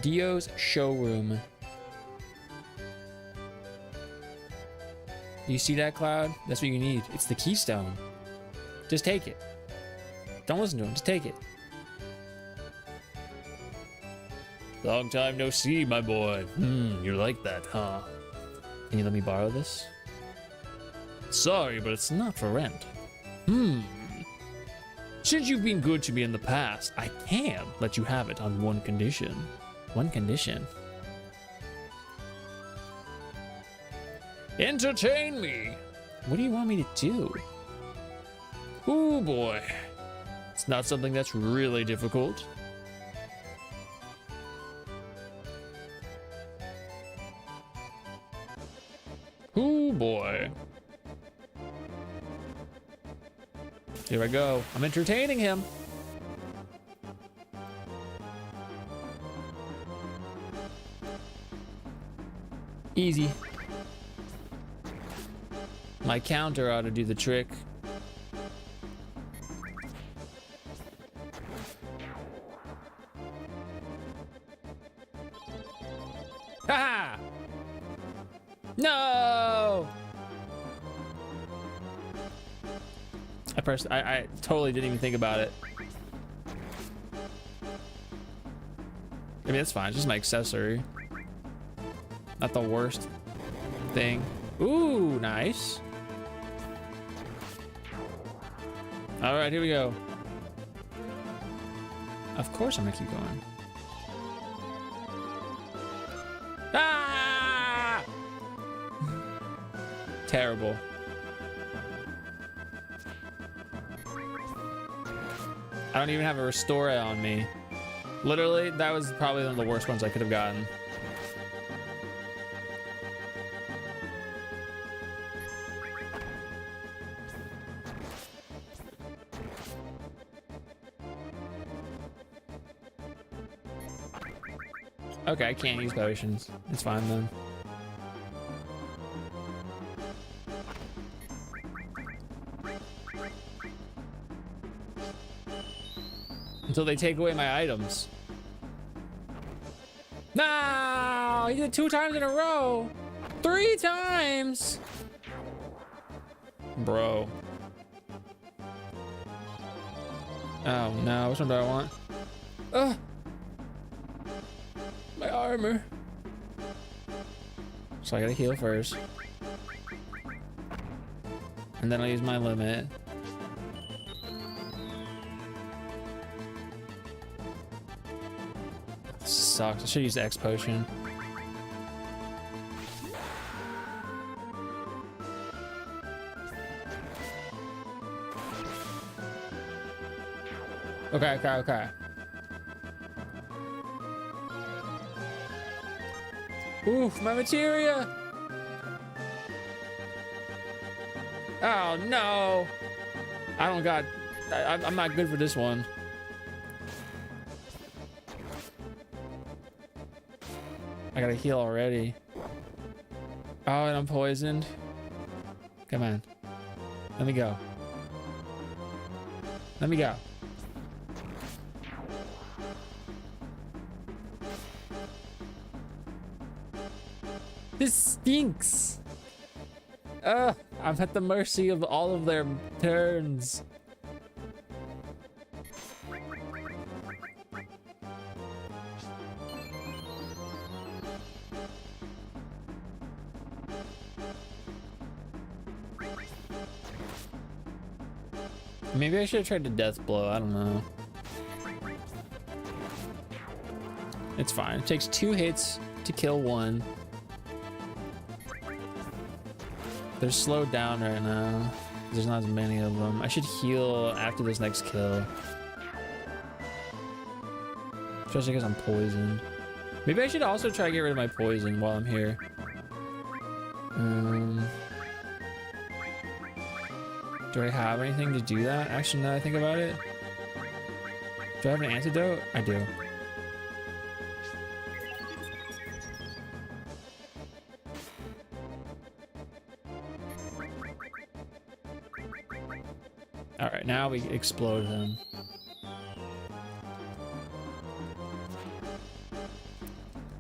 Dio's showroom. You see that, Cloud? That's what you need. It's the keystone. Just take it. Don't listen to him. Just take it. Long time no see, my boy. You like that, huh? Can you let me borrow this? Sorry, but it's not for rent. Since you've been good to me in the past, I can let you have it on one condition. One condition. Entertain me. What do you want me to do? Ooh, boy. It's not something that's really difficult. Ooh, boy. Here I go. I'm entertaining him. Easy. My counter ought to do the trick. Ha! No! I totally didn't even think about it. I mean, it's fine. It's just my accessory. Not the worst thing. Ooh, nice. All right, here we go. Of course I'm gonna keep going. Ah! Terrible. I don't even have a restore on me. Literally, that was probably one of the worst ones I could have gotten. Okay, I can't use potions. It's fine then. Until they take away my items. No! He did it 2 times in a row! 3 times! Bro. Oh no, which one do I want? Ugh! My armor. So I gotta heal first. And then I'll use my limit. Sucks. I should use the X potion. Okay. Oof, my materia! Oh no! I'm not good for this one. I gotta heal already. Oh, and I'm poisoned. Come on. Let me go. Let me go. This stinks. I'm at the mercy of all of their turns. Maybe I should have tried to death blow. I don't know. It's fine. It takes 2 hits to kill 1. They're slowed down right now. There's not as many of them. I should heal after this next kill. Especially because I'm poisoned. Maybe I should also try to get rid of my poison while I'm here. Do I have anything to do that? Actually, now that I think about it. Do I have an antidote? I do. Alright, now we explode him.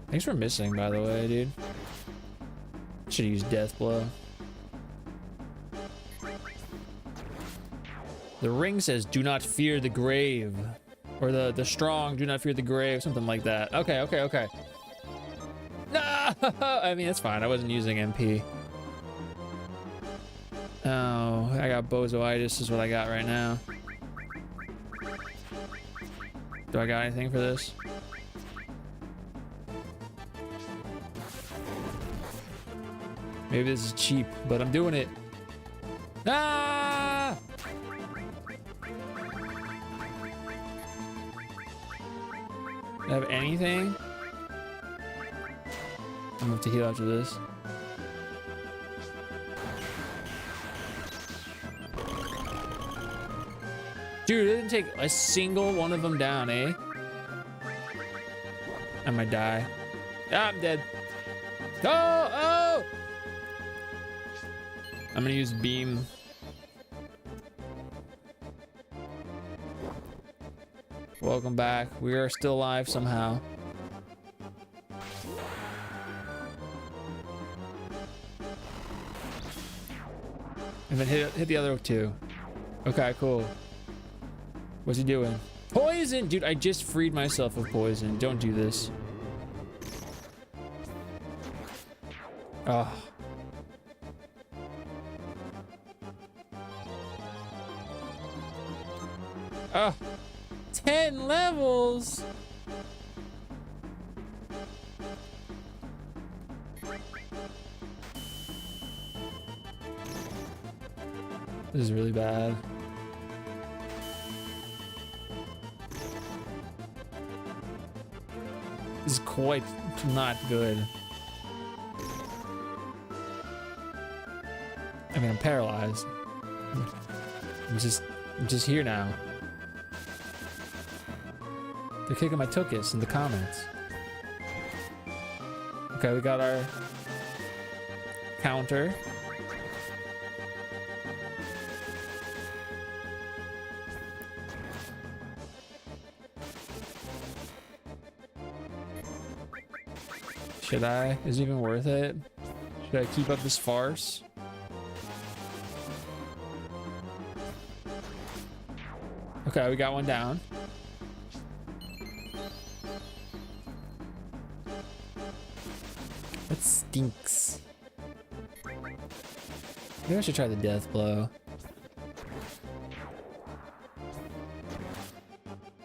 Thanks for missing, by the way, dude. Should use death blow. The ring says, "Do not fear the grave," or the strong do not fear the grave, something like that. Okay, okay, okay. No, I mean it's fine. I wasn't using MP. Oh, I got bozoitis is what I got right now. Do I got anything for this? Maybe this is cheap, but I'm doing it. Ah! Do I have anything? I'm gonna have to heal after this. Dude, it didn't take a single one of them down, eh? I might die. Ah, I'm dead. Oh, oh! I'm gonna use beam. Welcome back. We are still alive somehow. And then hit the other 2. Okay, cool. What's he doing? Poison! Dude, I just freed myself of poison. Don't do this. Oh. Oh. 10 levels! This is really bad. This is quite not good. I mean, I'm paralyzed. I'm just here now. They're kicking my tuchus in the comments. Okay, we got our counter. Should I? Is it even worth it? Should I keep up this farce? Okay, we got one down. That stinks. Maybe I should try the death blow.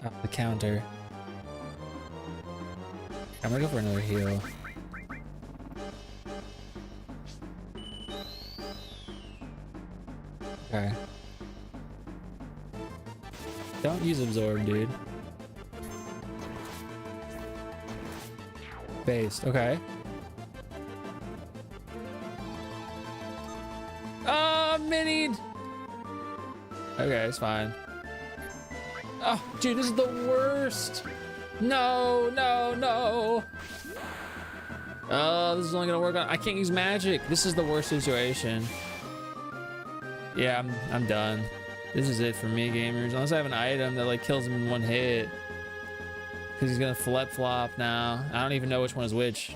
Oh, the counter. I'm gonna go for another heal. Okay. Don't use absorb, dude. Based, okay. Oh, minied! Okay, it's fine. Oh, dude, this is the worst! No, no, no! Oh, this is only gonna work on— I can't use magic. This is the worst situation. Yeah, I'm done. This is it for me, gamers. Unless I have an item that like kills him in one hit. Because he's gonna flip-flop now. I don't even know which one is which.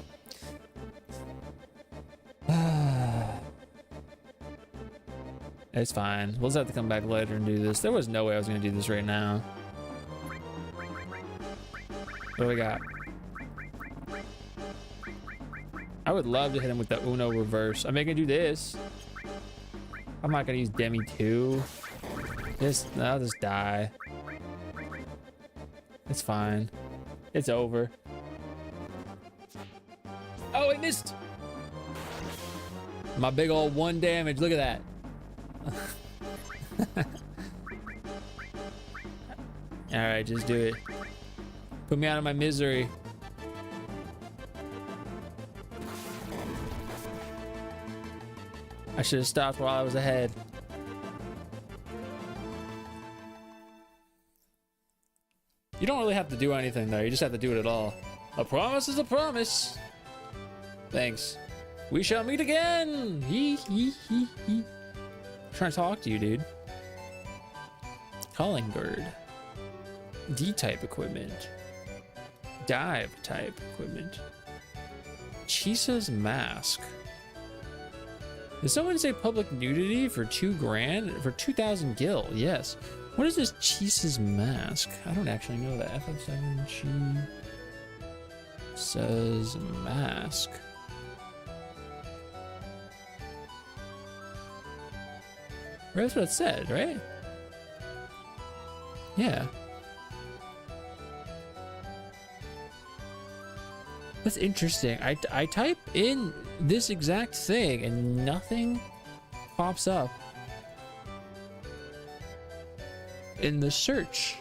It's fine. We'll just have to come back later and do this. There was no way I was gonna do this right now. What do we got? I would love to hit him with the Uno reverse. I'm gonna do this. I'm not gonna use Demi 2. I'll just die. It's fine. It's over. Oh, I missed! My big old 1 damage. Look at that. Alright, just do it. Put me out of my misery. I should have stopped while I was ahead. You don't really have to do anything though, you just have to do it at all. A promise is a promise. Thanks. We shall meet again! Hee hee hee hee. I'm trying to talk to you, dude. Calling bird. D-type equipment. Dive type equipment. Chisa's mask. Did someone say public nudity for 2 grand? For 2,000 gil? Yes. What is this Chisa's mask? I don't actually know that. FF7 Chisa's mask. That's what it said, right? Yeah. That's interesting. I type in this exact thing and nothing pops up in the search.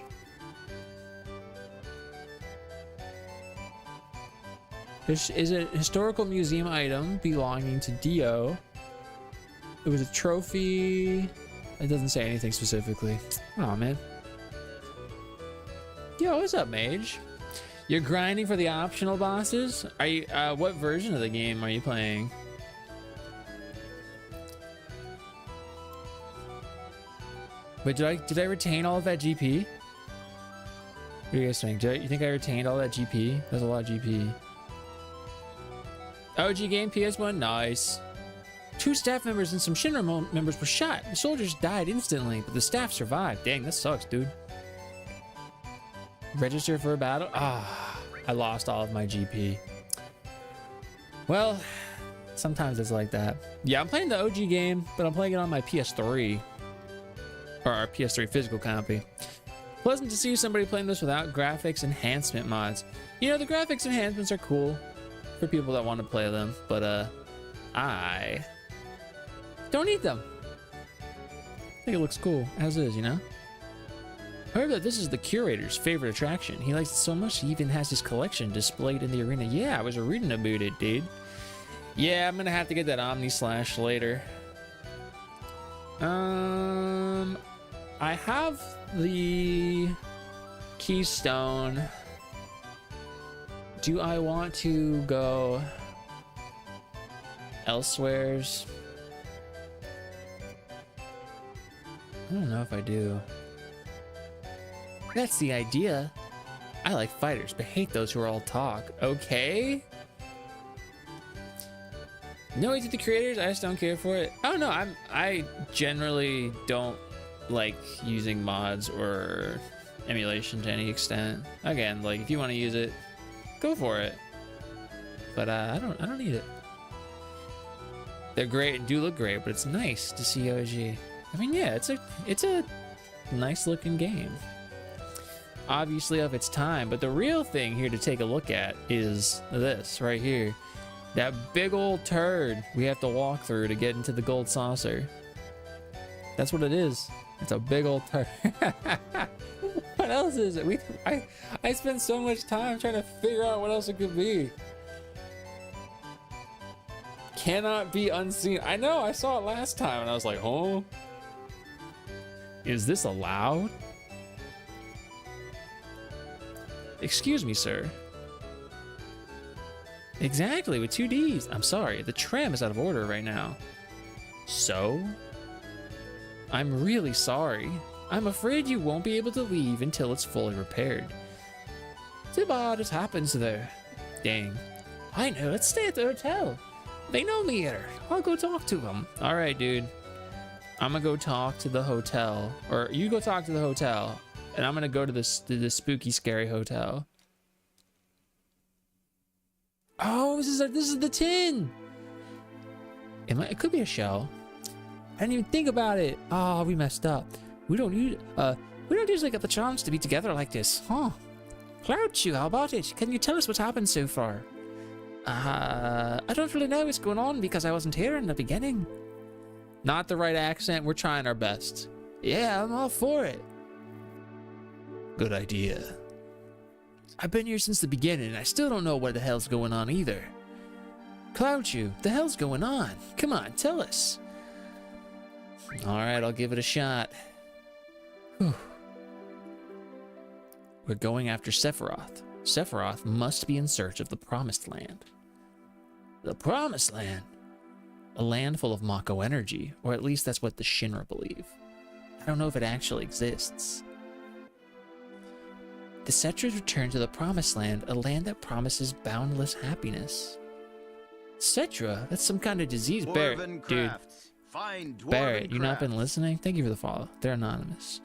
This is a historical museum item belonging to Dio. It was a trophy. It doesn't say anything specifically. Oh man. Yo, what's up, mage? You're grinding for the optional bosses? Are you what version of the game are you playing? Wait, did I retain all of that GP? What do you guys think? You think I retained all that GP? That's a lot of GP. OG game PS1, nice. 2 staff members and some Shinra members were shot. The soldiers died instantly, but the staff survived. Dang, that sucks, dude. Register for a battle? Ah, I lost all of my GP. Well, sometimes it's like that. Yeah, I'm playing the OG game, but I'm playing it on my PS3. Or our PS3 physical copy. Pleasant to see somebody playing this without graphics enhancement mods. You know, the graphics enhancements are cool for people that want to play them, but I don't need them. I think it looks cool as is, you know? I heard that this is the curator's favorite attraction. He likes it so much he even has his collection displayed in the arena. Yeah, I was reading about it, dude. Yeah, I'm gonna have to get that Omni Slash later. I have the Keystone. Do I want to go elsewheres? I don't know if I do. That's the idea. I like fighters, but hate those who are all talk. Okay. No hate to the creators, I just don't care for it. I don't know, I generally don't like using mods or emulation to any extent. Again, like if you want to use it, go for it. But I don't need it. They're great, do look great, but it's nice to see OG. I mean, yeah, it's a nice looking game. Obviously of its time, but the real thing here to take a look at is this right here. That big old turd we have to walk through to get into the gold saucer. That's what it is. It's a big old turd. What else is it? I spent so much time trying to figure out what else it could be. Cannot be unseen. I know, I saw it last time and I was like, oh, is this allowed? Excuse me, sir. Exactly, with 2 Ds. I'm sorry, the tram is out of order right now. So? I'm really sorry. I'm afraid you won't be able to leave until it's fully repaired. Too bad it happens there. Dang. I know, let's stay at the hotel. They know me here. I'll go talk to them. Alright, dude. I'm gonna go talk to the hotel. Or you go talk to the hotel. And I'm gonna go to the spooky, scary hotel. Oh, this is the tin! It could be a shell. I didn't even think about it. Oh, we messed up. We don't usually get the chance to be together like this, huh? Cloud Chew, how about it? Can you tell us what's happened so far? I don't really know what's going on because I wasn't here in the beginning. Not the right accent. We're trying our best. Yeah, I'm all for it. Good idea. I've been here since the beginning and I still don't know what the hell's going on either. Cloud Chew, the hell's going on? Come on, tell us. Alright, I'll give it a shot. Whew. We're going after Sephiroth. Sephiroth must be in search of the Promised Land. The Promised Land? A land full of Mako energy, or at least that's what the Shinra believe. I don't know if it actually exists. The Setras return to the Promised Land, a land that promises boundless happiness. Cetra? That's some kind of disease. Barrett, dude. Barrett, you not been listening? Thank you for the follow. They're anonymous.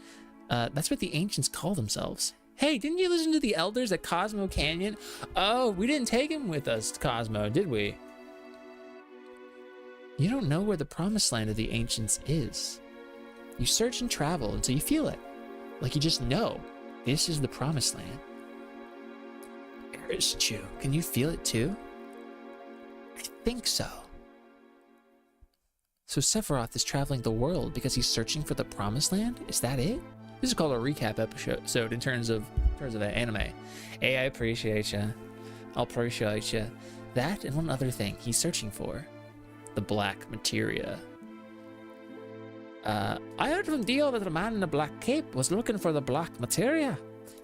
That's what the ancients call themselves. Hey, didn't you listen to the elders at Cosmo Canyon? Oh, we didn't take him with us to Cosmo, did we? You don't know where the Promised Land of the ancients is. You search and travel until you feel it. Like you just know, this is the Promised Land. Aristu, can you feel it too? I think so. So Sephiroth is traveling the world because he's searching for the Promised Land? Is that it? This is called a recap episode in terms of the anime. Hey, I appreciate you. I'll appreciate you. That and one other thing he's searching for. The black materia. I heard from Dio that the man in the black cape was looking for the black materia.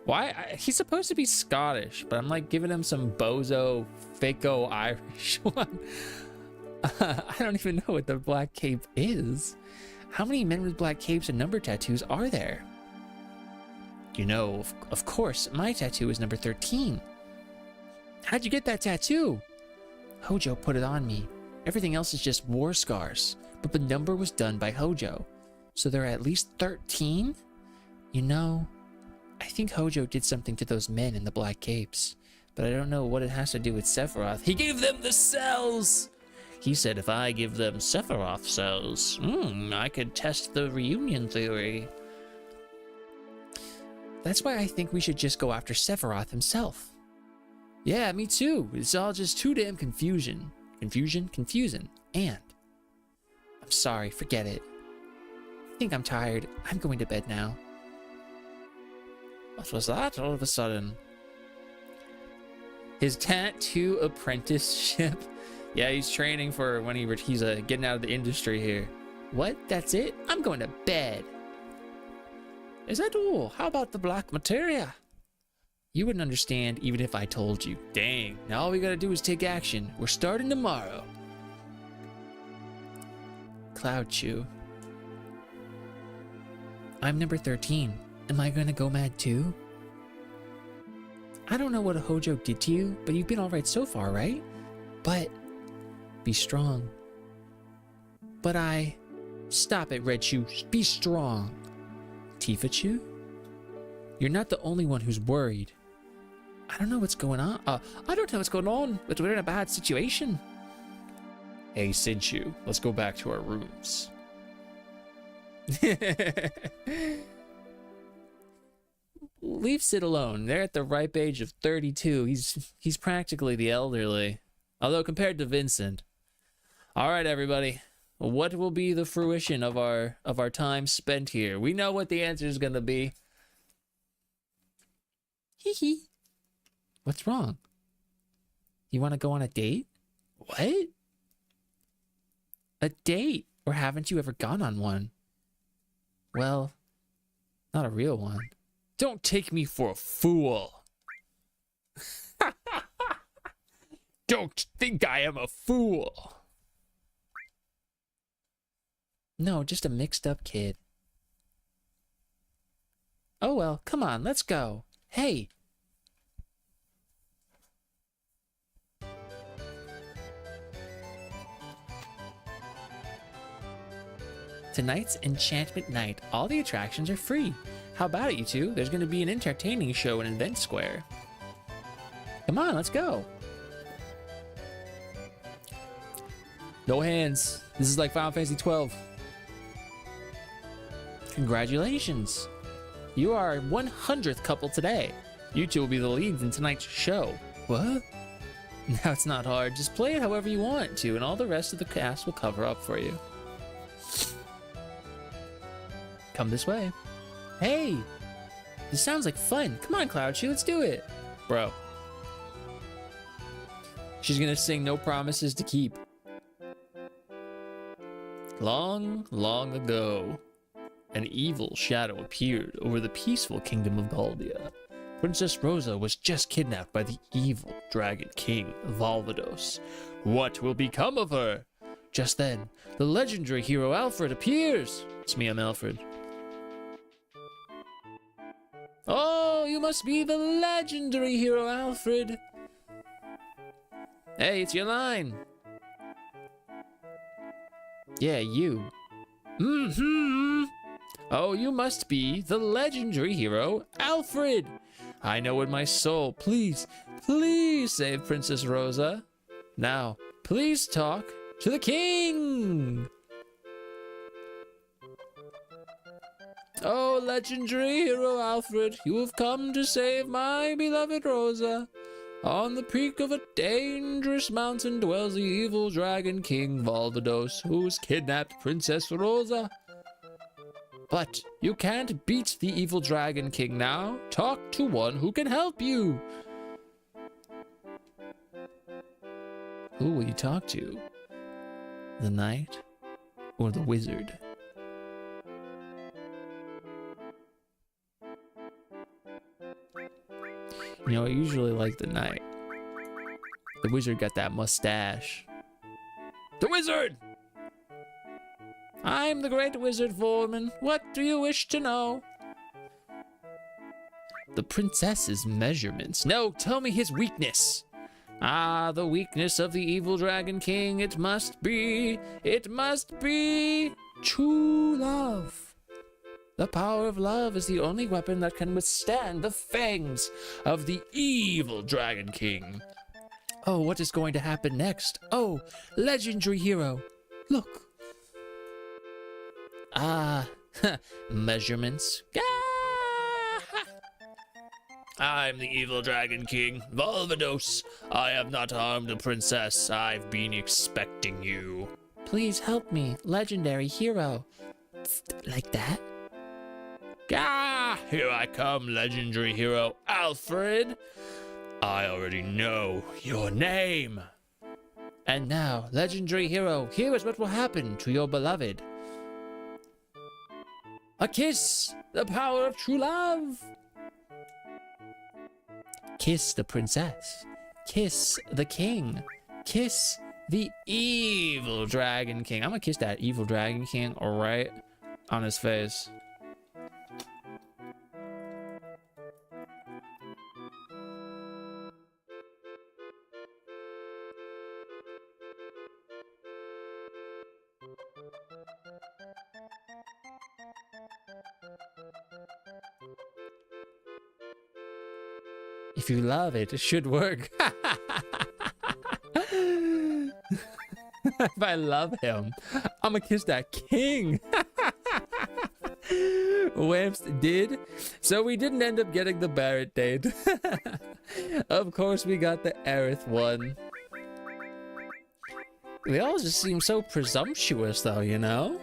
Why? He's supposed to be Scottish, but I'm like giving him some bozo, fakeo Irish one. I don't even know what the black cape is. How many men with black capes and number tattoos are there? You know, of course, my tattoo is number 13. How'd you get that tattoo? Hojo put it on me. Everything else is just war scars, but the number was done by Hojo. So there are at least 13? You know, I think Hojo did something to those men in the black capes, but I don't know what it has to do with Sephiroth. He gave them the cells! He said if I give them Sephiroth cells, I could test the reunion theory. That's why I think we should just go after Sephiroth himself. Yeah, me too. It's all just too damn confusing. Confusing. And I'm sorry, forget it. I think I'm tired. I'm going to bed now. What was that all of a sudden? His tattoo apprenticeship. Yeah, he's training for when he's getting out of the industry here. What? That's it? I'm going to bed. Is that all? How about the black materia? You wouldn't understand even if I told you. Dang, now all we gotta do is take action. We're starting tomorrow. Cloud Chew. I'm number 13. Am I gonna go mad too? I don't know what Hojo did to you, but you've been alright so far, right? But be strong. But stop it, Red Chew. Be strong. Tifa Chew? You're not the only one who's worried. I don't know what's going on. I don't know what's going on, but we're in a bad situation. Hey, Sid Chew, let's go back to our rooms. Leave Sid alone. They're at the ripe age of 32. He's practically the elderly. Although compared to Vincent. Alright, everybody. What will be the fruition of our time spent here? We know what the answer is going to be. Hee hee. What's wrong? You want to go on a date? What? A date? Or haven't you ever gone on one? Well, not a real one. Don't take me for a fool. Don't think I am a fool. No, just a mixed up kid. Oh well, come on, let's go. Hey! Tonight's Enchantment Night. All the attractions are free. How about it, you two? There's going to be an entertaining show in Event Square. Come on, let's go. No hands. This is like Final Fantasy 12. Congratulations. You are 100th couple today. You two will be the leads in tonight's show. What? Now it's not hard. Just play it however you want to, and all the rest of the cast will cover up for you. Come this way. Hey! This sounds like fun. Come on, Cloud, let's do it. Bro. She's gonna sing No Promises to Keep. Long, long ago, an evil shadow appeared over the peaceful kingdom of Baldia. Princess Rosa was just kidnapped by the evil dragon king, Valvados. What will become of her? Just then, the legendary hero Alfred appears. It's me, I'm Alfred. Oh, you must be the legendary hero Alfred. Hey, it's your line. Yeah, you. Mm-hmm. Oh, you must be the legendary hero Alfred. I know in my soul. Please, please save Princess Rosa. Now, please talk to the king. Oh, legendary hero Alfred, you have come to save my beloved Rosa. On the peak of a dangerous mountain dwells the evil dragon king Valvados, who's kidnapped Princess Rosa. But you can't beat the evil dragon king now. Talk to one who can help you. Who will you talk to? The knight or the wizard? You know, I usually like the knight. The wizard got that mustache. The wizard! I'm the great wizard, Foreman. What do you wish to know? The princess's measurements. No, tell me his weakness. Ah, the weakness of the evil dragon king. It must be true love. The power of love is the only weapon that can withstand the fangs of the evil Dragon King. Oh, what is going to happen next? Oh, legendary hero. Look. Ah, measurements. I'm the evil Dragon King, Valvados. I have not harmed a princess. I've been expecting you. Please help me, legendary hero. Like that? Ah, here I come, legendary hero Alfred. I already know your name. And now, legendary hero, here is what will happen to your beloved. A kiss, the power of true love. Kiss the princess. Kiss the king. Kiss the evil dragon king. I'm gonna kiss that evil dragon king right on his face. If you love it, it should work. If I love him, I'm gonna kiss that king. Wimps did. So we didn't end up getting the Barrett date. Of course, we got the Aerith one. They all just seem so presumptuous, though, you know?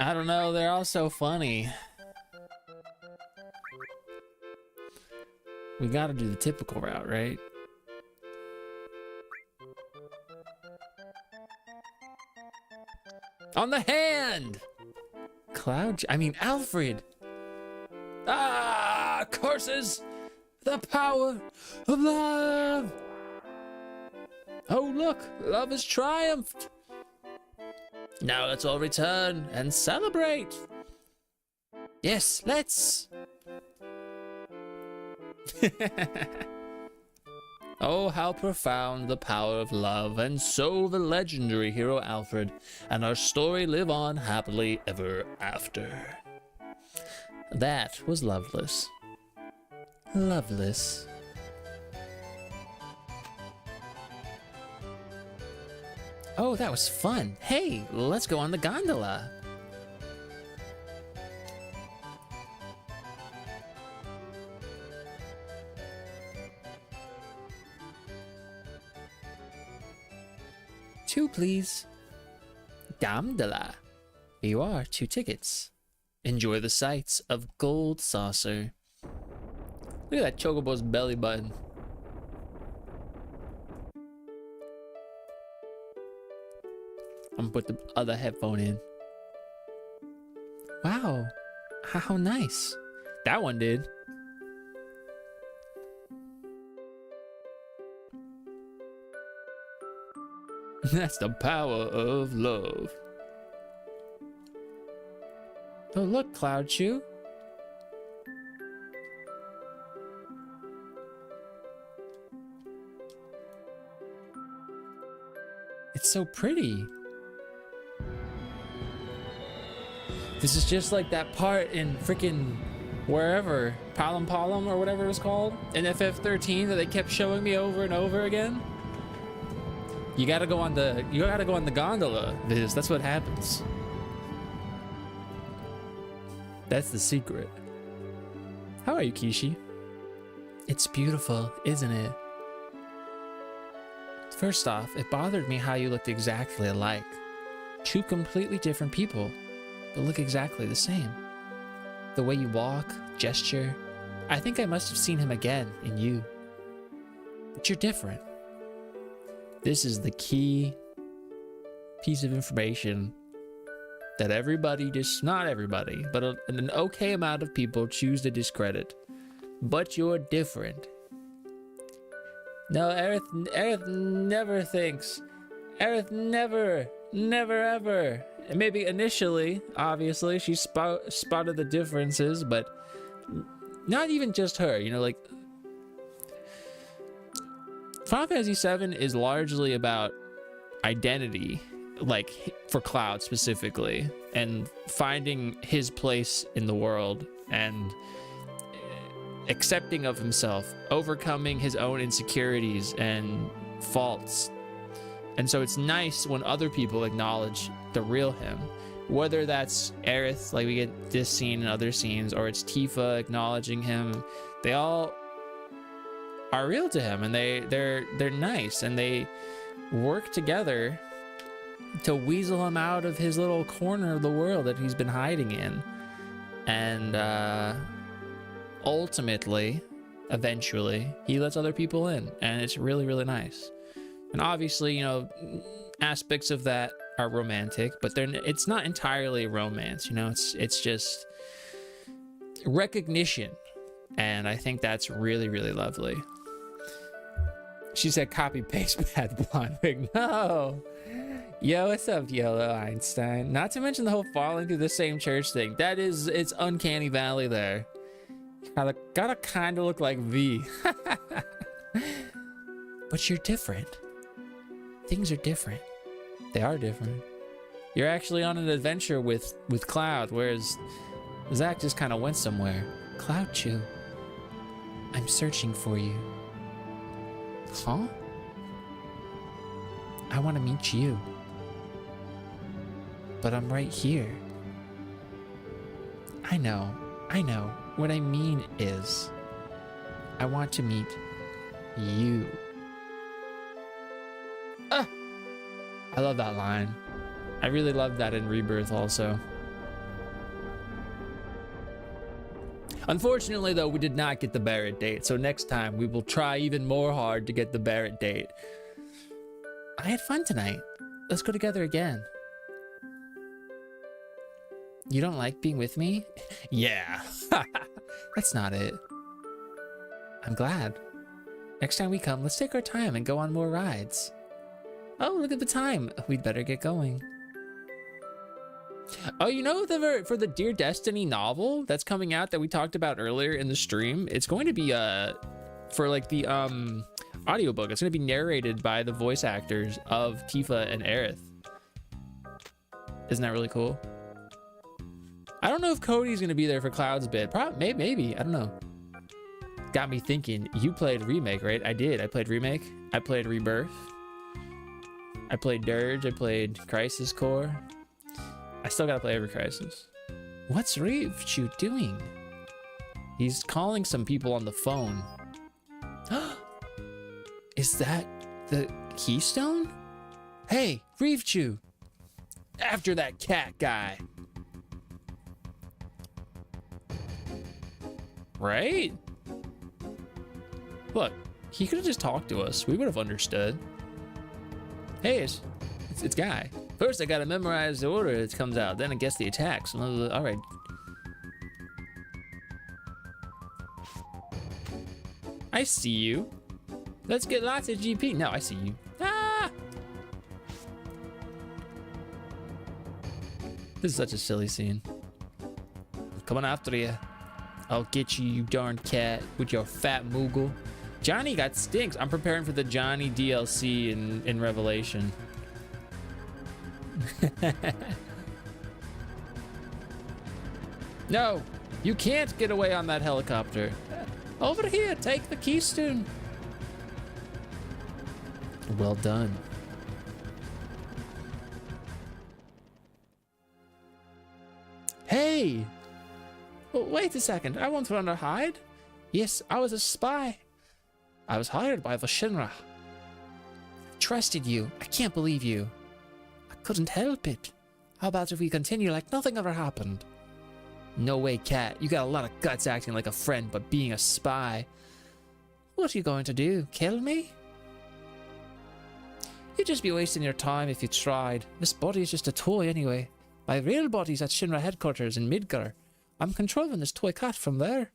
I don't know, they're all so funny. We gotta do the typical route, right? On the hand! Alfred! Ah, curses! The power of love! Oh, look, love has triumphed! Now let's all return and celebrate! Yes, let's! Oh, how profound the power of love, and so the legendary hero Alfred and our story live on happily ever after. That was Loveless. Loveless. Oh, that was fun. Hey, let's go on the gondola. Two, please. Gondola. Here you are, 2 tickets. Enjoy the sights of Gold Saucer. Look at that Chocobo's belly button. I'm gonna put the other headphone in. Wow, how nice. That one did. That's the power of love. Oh, look, Cloud Chew. It's so pretty. This is just like that part in freaking wherever, Palom Palom or whatever it was called, in FF13 that they kept showing me over and over again. You gotta go on the gondola, Viz. That's what happens. That's the secret. How are you, Kishi? It's beautiful, isn't it? First off, it bothered me how you looked exactly alike. 2 completely different people, but look exactly the same. The way you walk, gesture. I think I must have seen him again in you. But you're different. This is the key piece of information that everybody, just not everybody, but an okay amount of people choose to discredit. But you're different. No, Aerith never thinks. Aerith never ever. And maybe initially, obviously, she spotted the differences, but not even just her, you know, like Final Fantasy VII is largely about identity, like for Cloud specifically, and finding his place in the world and accepting of himself, overcoming his own insecurities and faults. And so it's nice when other people acknowledge the real him, whether that's Aerith, like we get this scene and other scenes, or it's Tifa acknowledging him. They all are real to him, and they're nice, and they work together to weasel him out of his little corner of the world that he's been hiding in. And ultimately, eventually, he lets other people in, and it's really, really nice. And obviously, you know, aspects of that are romantic, but it's not entirely romance, you know, it's just recognition. And I think that's really, really lovely. She said copy paste bad blonde wig. No. Yo, what's up, Yellow Einstein? Not to mention the whole falling through the same church thing. It's uncanny valley there. Gotta kind of look like V. But you're different. Things are different. They are different. You're actually on an adventure with Cloud, whereas Zack just kind of went somewhere. Cloud Chew, I'm searching for you. Huh? I want to meet you. But I'm right here. I know. What I mean is, I want to meet you. I love that line. I really love that in Rebirth also. Unfortunately, though, we did not get the Barrett date, so next time we will try even more hard to get the Barrett date. I had fun tonight. Let's go together again. You don't like being with me? Yeah. That's not it. I'm glad. Next time we come, let's take our time and go on more rides. Oh, look at the time. We'd better get going. Oh, you know, for the Dear Destiny novel that's coming out that we talked about earlier in the stream, it's going to be for like the audiobook. It's going to be narrated by the voice actors of Tifa and Aerith. Isn't that really cool? I don't know if Cody's going to be there for Cloud's bit. Probably, maybe. I don't know. Got me thinking. You played Remake, right? I did. I played Remake. I played Rebirth. I played Dirge. I played Crisis Core. I still gotta play every Crisis. What's Raichu doing? He's calling some people on the phone. Is that the Keystone? Hey, Raichu! After that cat guy. Right? Look, he could have just talked to us. We would have understood. Hey, it's Guy. First, I gotta memorize the order it comes out. Then I guess the attacks. All right. I see you. Let's get lots of GP. No, I see you. Ah! This is such a silly scene. I'm coming after you. I'll get you, you darn cat, with your fat moogle. Johnny got stinks. I'm preparing for the Johnny DLC in Revelation. No, you can't get away on that helicopter. Over here, take the Keystone. Well done. Hey! Oh, wait a second, I won't run or hide. Yes, I was a spy. I was hired by the Shinra. Trusted you. I can't believe you. I couldn't help it. How about if we continue like nothing ever happened? No way, Cat. You got a lot of guts acting like a friend, but being a spy. What are you going to do? Kill me? You'd just be wasting your time if you tried. This body is just a toy anyway. My real body's at Shinra headquarters in Midgar. I'm controlling this toy cat from there.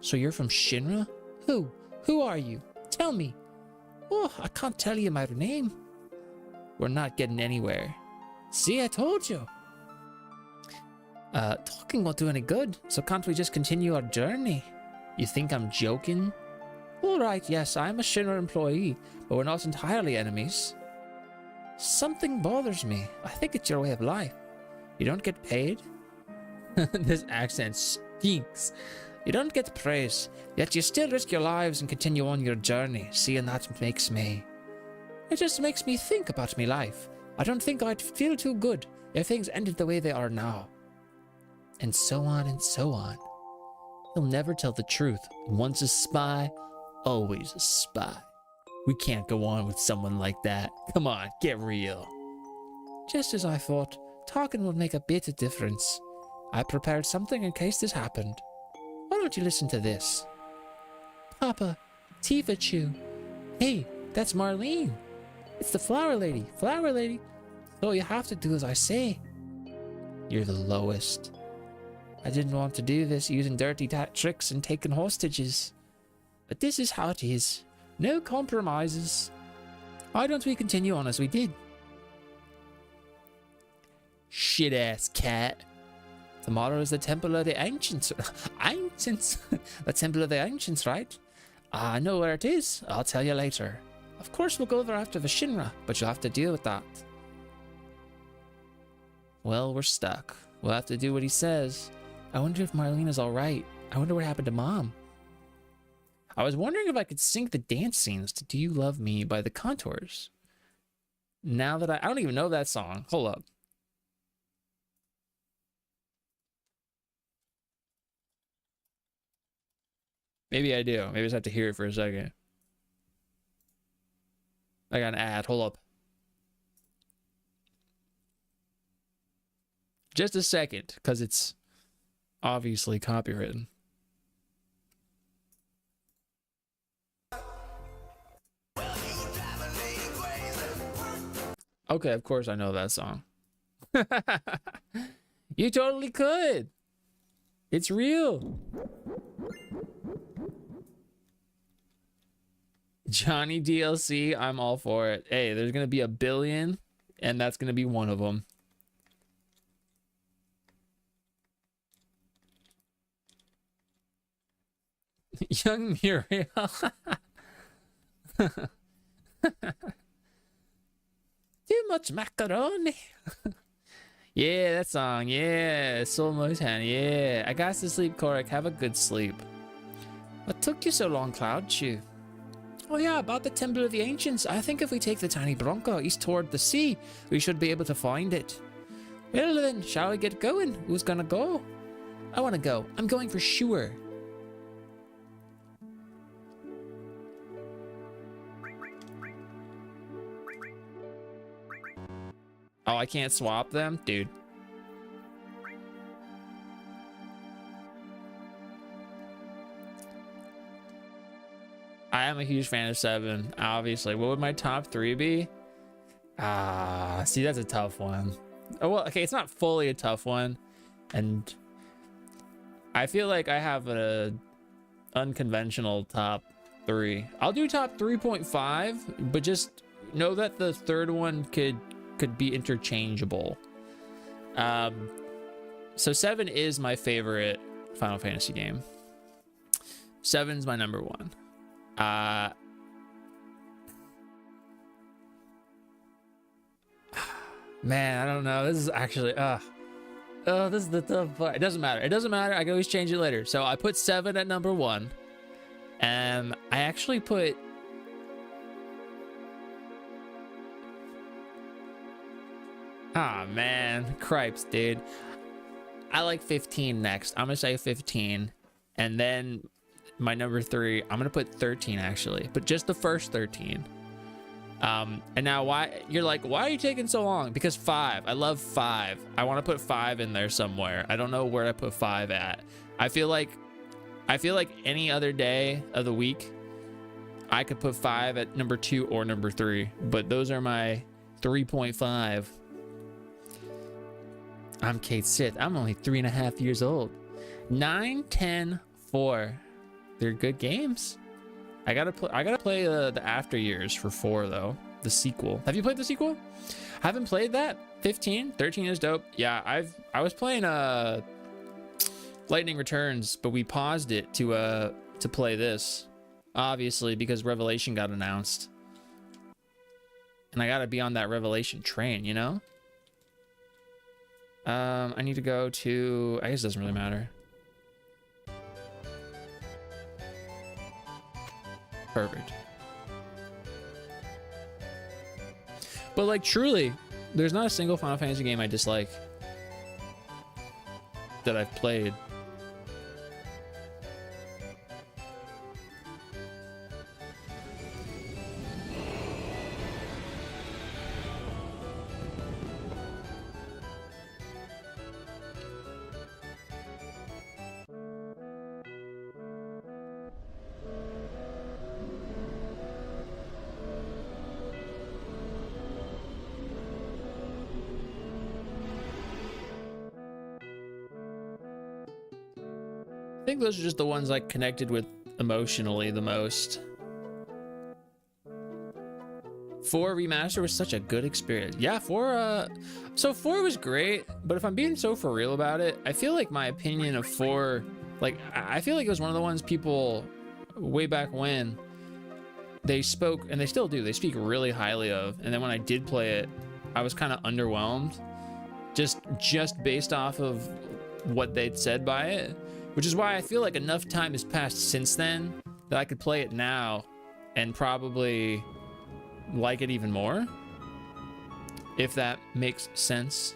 So you're from Shinra? Who? Who are you? Tell me. Oh, I can't tell you my name. We're not getting anywhere. See, I told you. Talking won't do any good, so can't we just continue our journey? You think I'm joking? Alright, yes, I'm a Shinra employee, but we're not entirely enemies. Something bothers me. I think it's your way of life. You don't get paid? This accent stinks. You don't get praise, yet you still risk your lives and continue on your journey. See, and that makes me... It just makes me think about me life. I don't think I'd feel too good if things ended the way they are now. And so on and so on. He'll never tell the truth. Once a spy, always a spy. We can't go on with someone like that. Come on, get real. Just as I thought, talking would make a bit of difference. I prepared something in case this happened. Why don't you listen to this? Papa, Tifa Chew. Hey, that's Marlene. It's the flower lady. Flower lady. So you have to do as I say. You're the lowest. I didn't want to do this using dirty tricks and taking hostages. But this is how it is. No compromises. Why don't we continue on as we did? Shit-ass cat. Tomorrow is the Temple of the Ancients. Ancients? The Temple of the Ancients, right? I know where it is. I'll tell you later. Of course we'll go there after the Shinra, but you'll have to deal with that. Well, we're stuck. We'll have to do what he says. I wonder if Marlene is alright. I wonder what happened to Mom. I was wondering if I could sync the dance scenes to Do You Love Me by the Contours. Now that I don't even know that song. Hold up. Maybe I do. Maybe I just have to hear it for a second. I got an ad. Hold up. Just a second, because it's obviously copywritten. Okay, of course I know that song. You totally could. It's real. Johnny DLC, I'm all for it. Hey, there's gonna be a billion, and that's gonna be one of them. Young Muriel. Too much macaroni. Yeah, that song. Yeah, Soul Motown. Yeah, I got to sleep, Korak. Have a good sleep. What took you so long, Cloud Chew? Oh yeah, about the Temple of the Ancients. I think if we take the tiny Bronco east toward the sea, we should be able to find it. Well then, shall we get going? Who's gonna go? I wanna go. I'm going for sure. Oh, I can't swap them? Dude. I am a huge fan of 7, obviously. What would my top 3 be? See, that's a tough one. Oh, well, okay, it's not fully a tough one. And I feel like I have a unconventional top 3. I'll do top 3.5, but just know that the third one could be interchangeable. So 7 is my favorite Final Fantasy game. 7's my number 1. Man, I don't know. This is actually this is the tough part. It doesn't matter. It doesn't matter. I can always change it later. So I put 7 at number 1, and I actually put man, cripes, dude. I like 15 next. I'm gonna say 15, and then my number 3, I'm gonna put 13 actually, but just the first 13. And now why you're like, why are you taking so long? Because 5, I love 5. I want to put 5 in there somewhere. I don't know where to put 5 at. I feel like any other day of the week I could put 5 at number 2 or number 3, but those are my 3.5. I'm Kate Sith. I'm only 3.5 years old. 9, 10, 4. They're good games. I gotta play the after years for 4 though. The sequel. Have you played the sequel? Haven't played that. 15, 13 is dope. Yeah, I was playing Lightning Returns, but we paused it to play this, obviously because Revelation got announced, and I gotta be on that Revelation train, you know. I need to go to. I guess it doesn't really matter. Perfect. But like truly, there's not a single Final Fantasy game I dislike that I've played. I think those are just the ones I connected with emotionally the most. 4 Remaster was such a good experience. Yeah, 4 was great, but if I'm being so for real about it, I feel like my opinion of 4, like, I feel like it was one of the ones people way back when they spoke, and they still do, they speak really highly of, and then when I did play it, I was kind of underwhelmed, just based off of what they'd said by it. Which is why I feel like enough time has passed since then that I could play it now and probably like it even more, if that makes sense.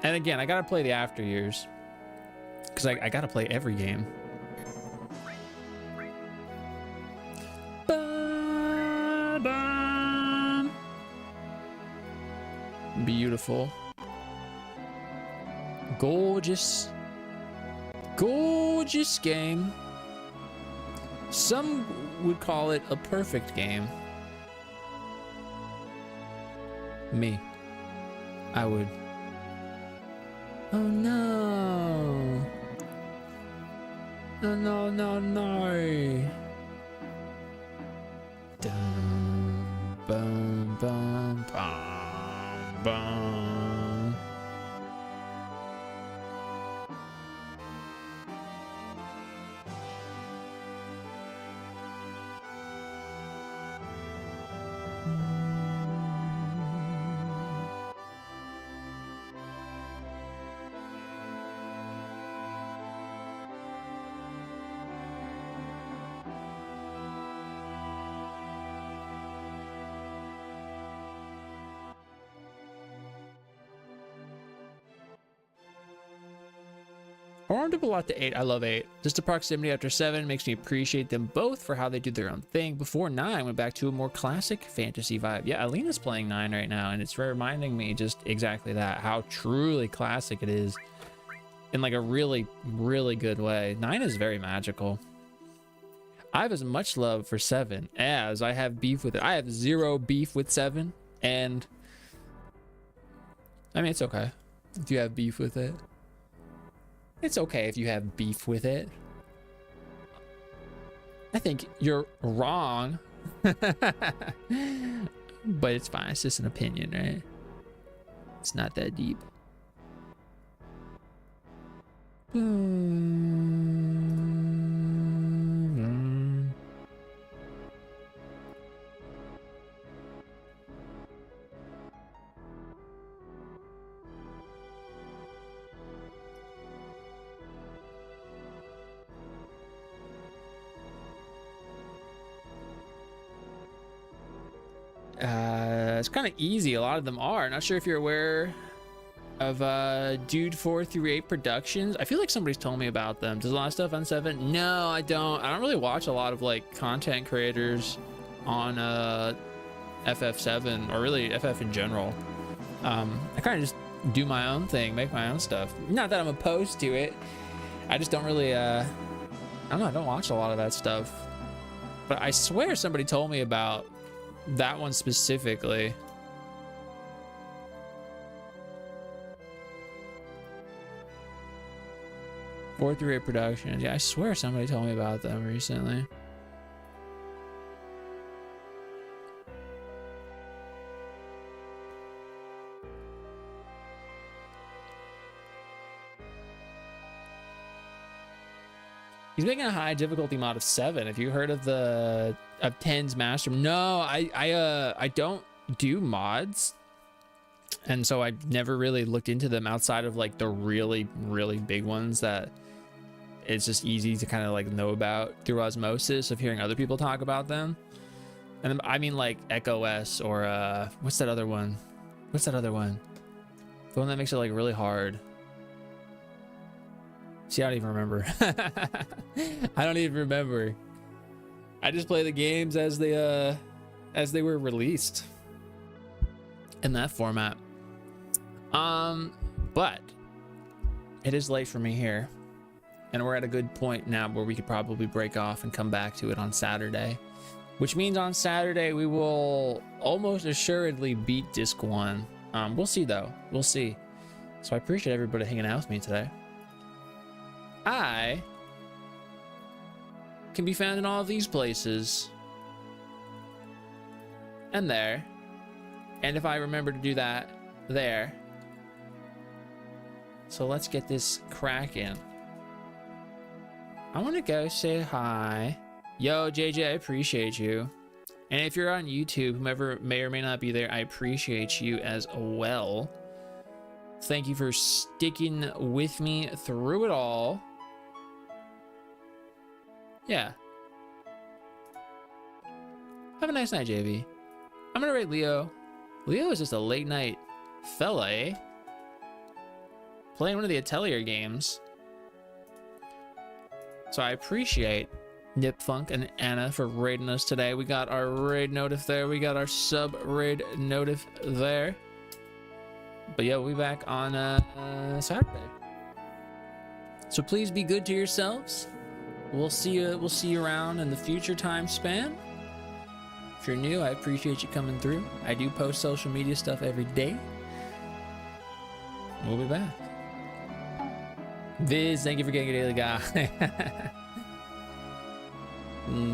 And again, I gotta play the after years because I gotta play every game. Ba-ba. Beautiful. Gorgeous game. Some would call it a perfect game. Me. I would. Oh no. No, no, no, no. Dum, bum, bum, bum, bum. I warmed up a lot to 8. I love 8. Just the proximity after 7 makes me appreciate them both for how they do their own thing. Before 9 went back to a more classic fantasy vibe. Yeah, Alina's playing 9 right now, and it's reminding me just exactly that, how truly classic it is in like a really, really good way. 9 is very magical. I have as much love for 7 as I have beef with it. I have 0 beef with 7, and I mean, it's okay if you have beef with it. It's okay if you have beef with it. I think you're wrong. But it's fine. It's just an opinion, right? It's not that deep. It's kind of easy. A lot of them are. Not sure if you're aware of Dude 4 through 8 Productions. I feel like somebody's told me about them. Does a lot of stuff on 7? No, I don't. I don't really watch a lot of like content creators on FF7 or really FF in general. I kind of just do my own thing, make my own stuff. Not that I'm opposed to it. I just don't really I don't know, I don't watch a lot of that stuff. But I swear somebody told me about that one specifically. Four through 8 Productions. Yeah, I swear somebody told me about them recently. He's making a high difficulty mod of 7. Have you heard of the 10's master? No, I don't do mods, and so I never really looked into them outside of like the really, really big ones that it's just easy to kind of like know about through osmosis of hearing other people talk about them. And I mean like Echo S or what's that other one? What's that other one? The one that makes it like really hard. See, I don't even remember. I don't even remember. I just play the games as they were released in that format. But it is late for me here, and we're at a good point now where we could probably break off and come back to it on Saturday, which means on Saturday we will almost assuredly beat Disc 1. We'll see though. We'll see. So I appreciate everybody hanging out with me today. I can be found in all of these places and there, and if I remember to do that, there. So let's get this cracking. I want to go say hi. Yo, JJ, I appreciate you. And if you're on YouTube, whomever may or may not be there, I appreciate you as well. Thank you for sticking with me through it all. Yeah. Have a nice night, JV. I'm gonna rate Leo. Leo is just a late night fella, eh? Playing one of the Atelier games. So I appreciate Nipfunk and Anna for raiding us today. We got our raid notif there. We got our sub raid notif there. But yeah, we'll be back on Saturday. So please be good to yourselves. We'll see you around in the future time span. If you're new, I appreciate you coming through. I do post social media stuff every day. We'll be back. Viz, thank you for getting a daily guy.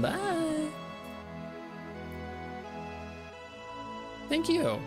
Bye. Thank you.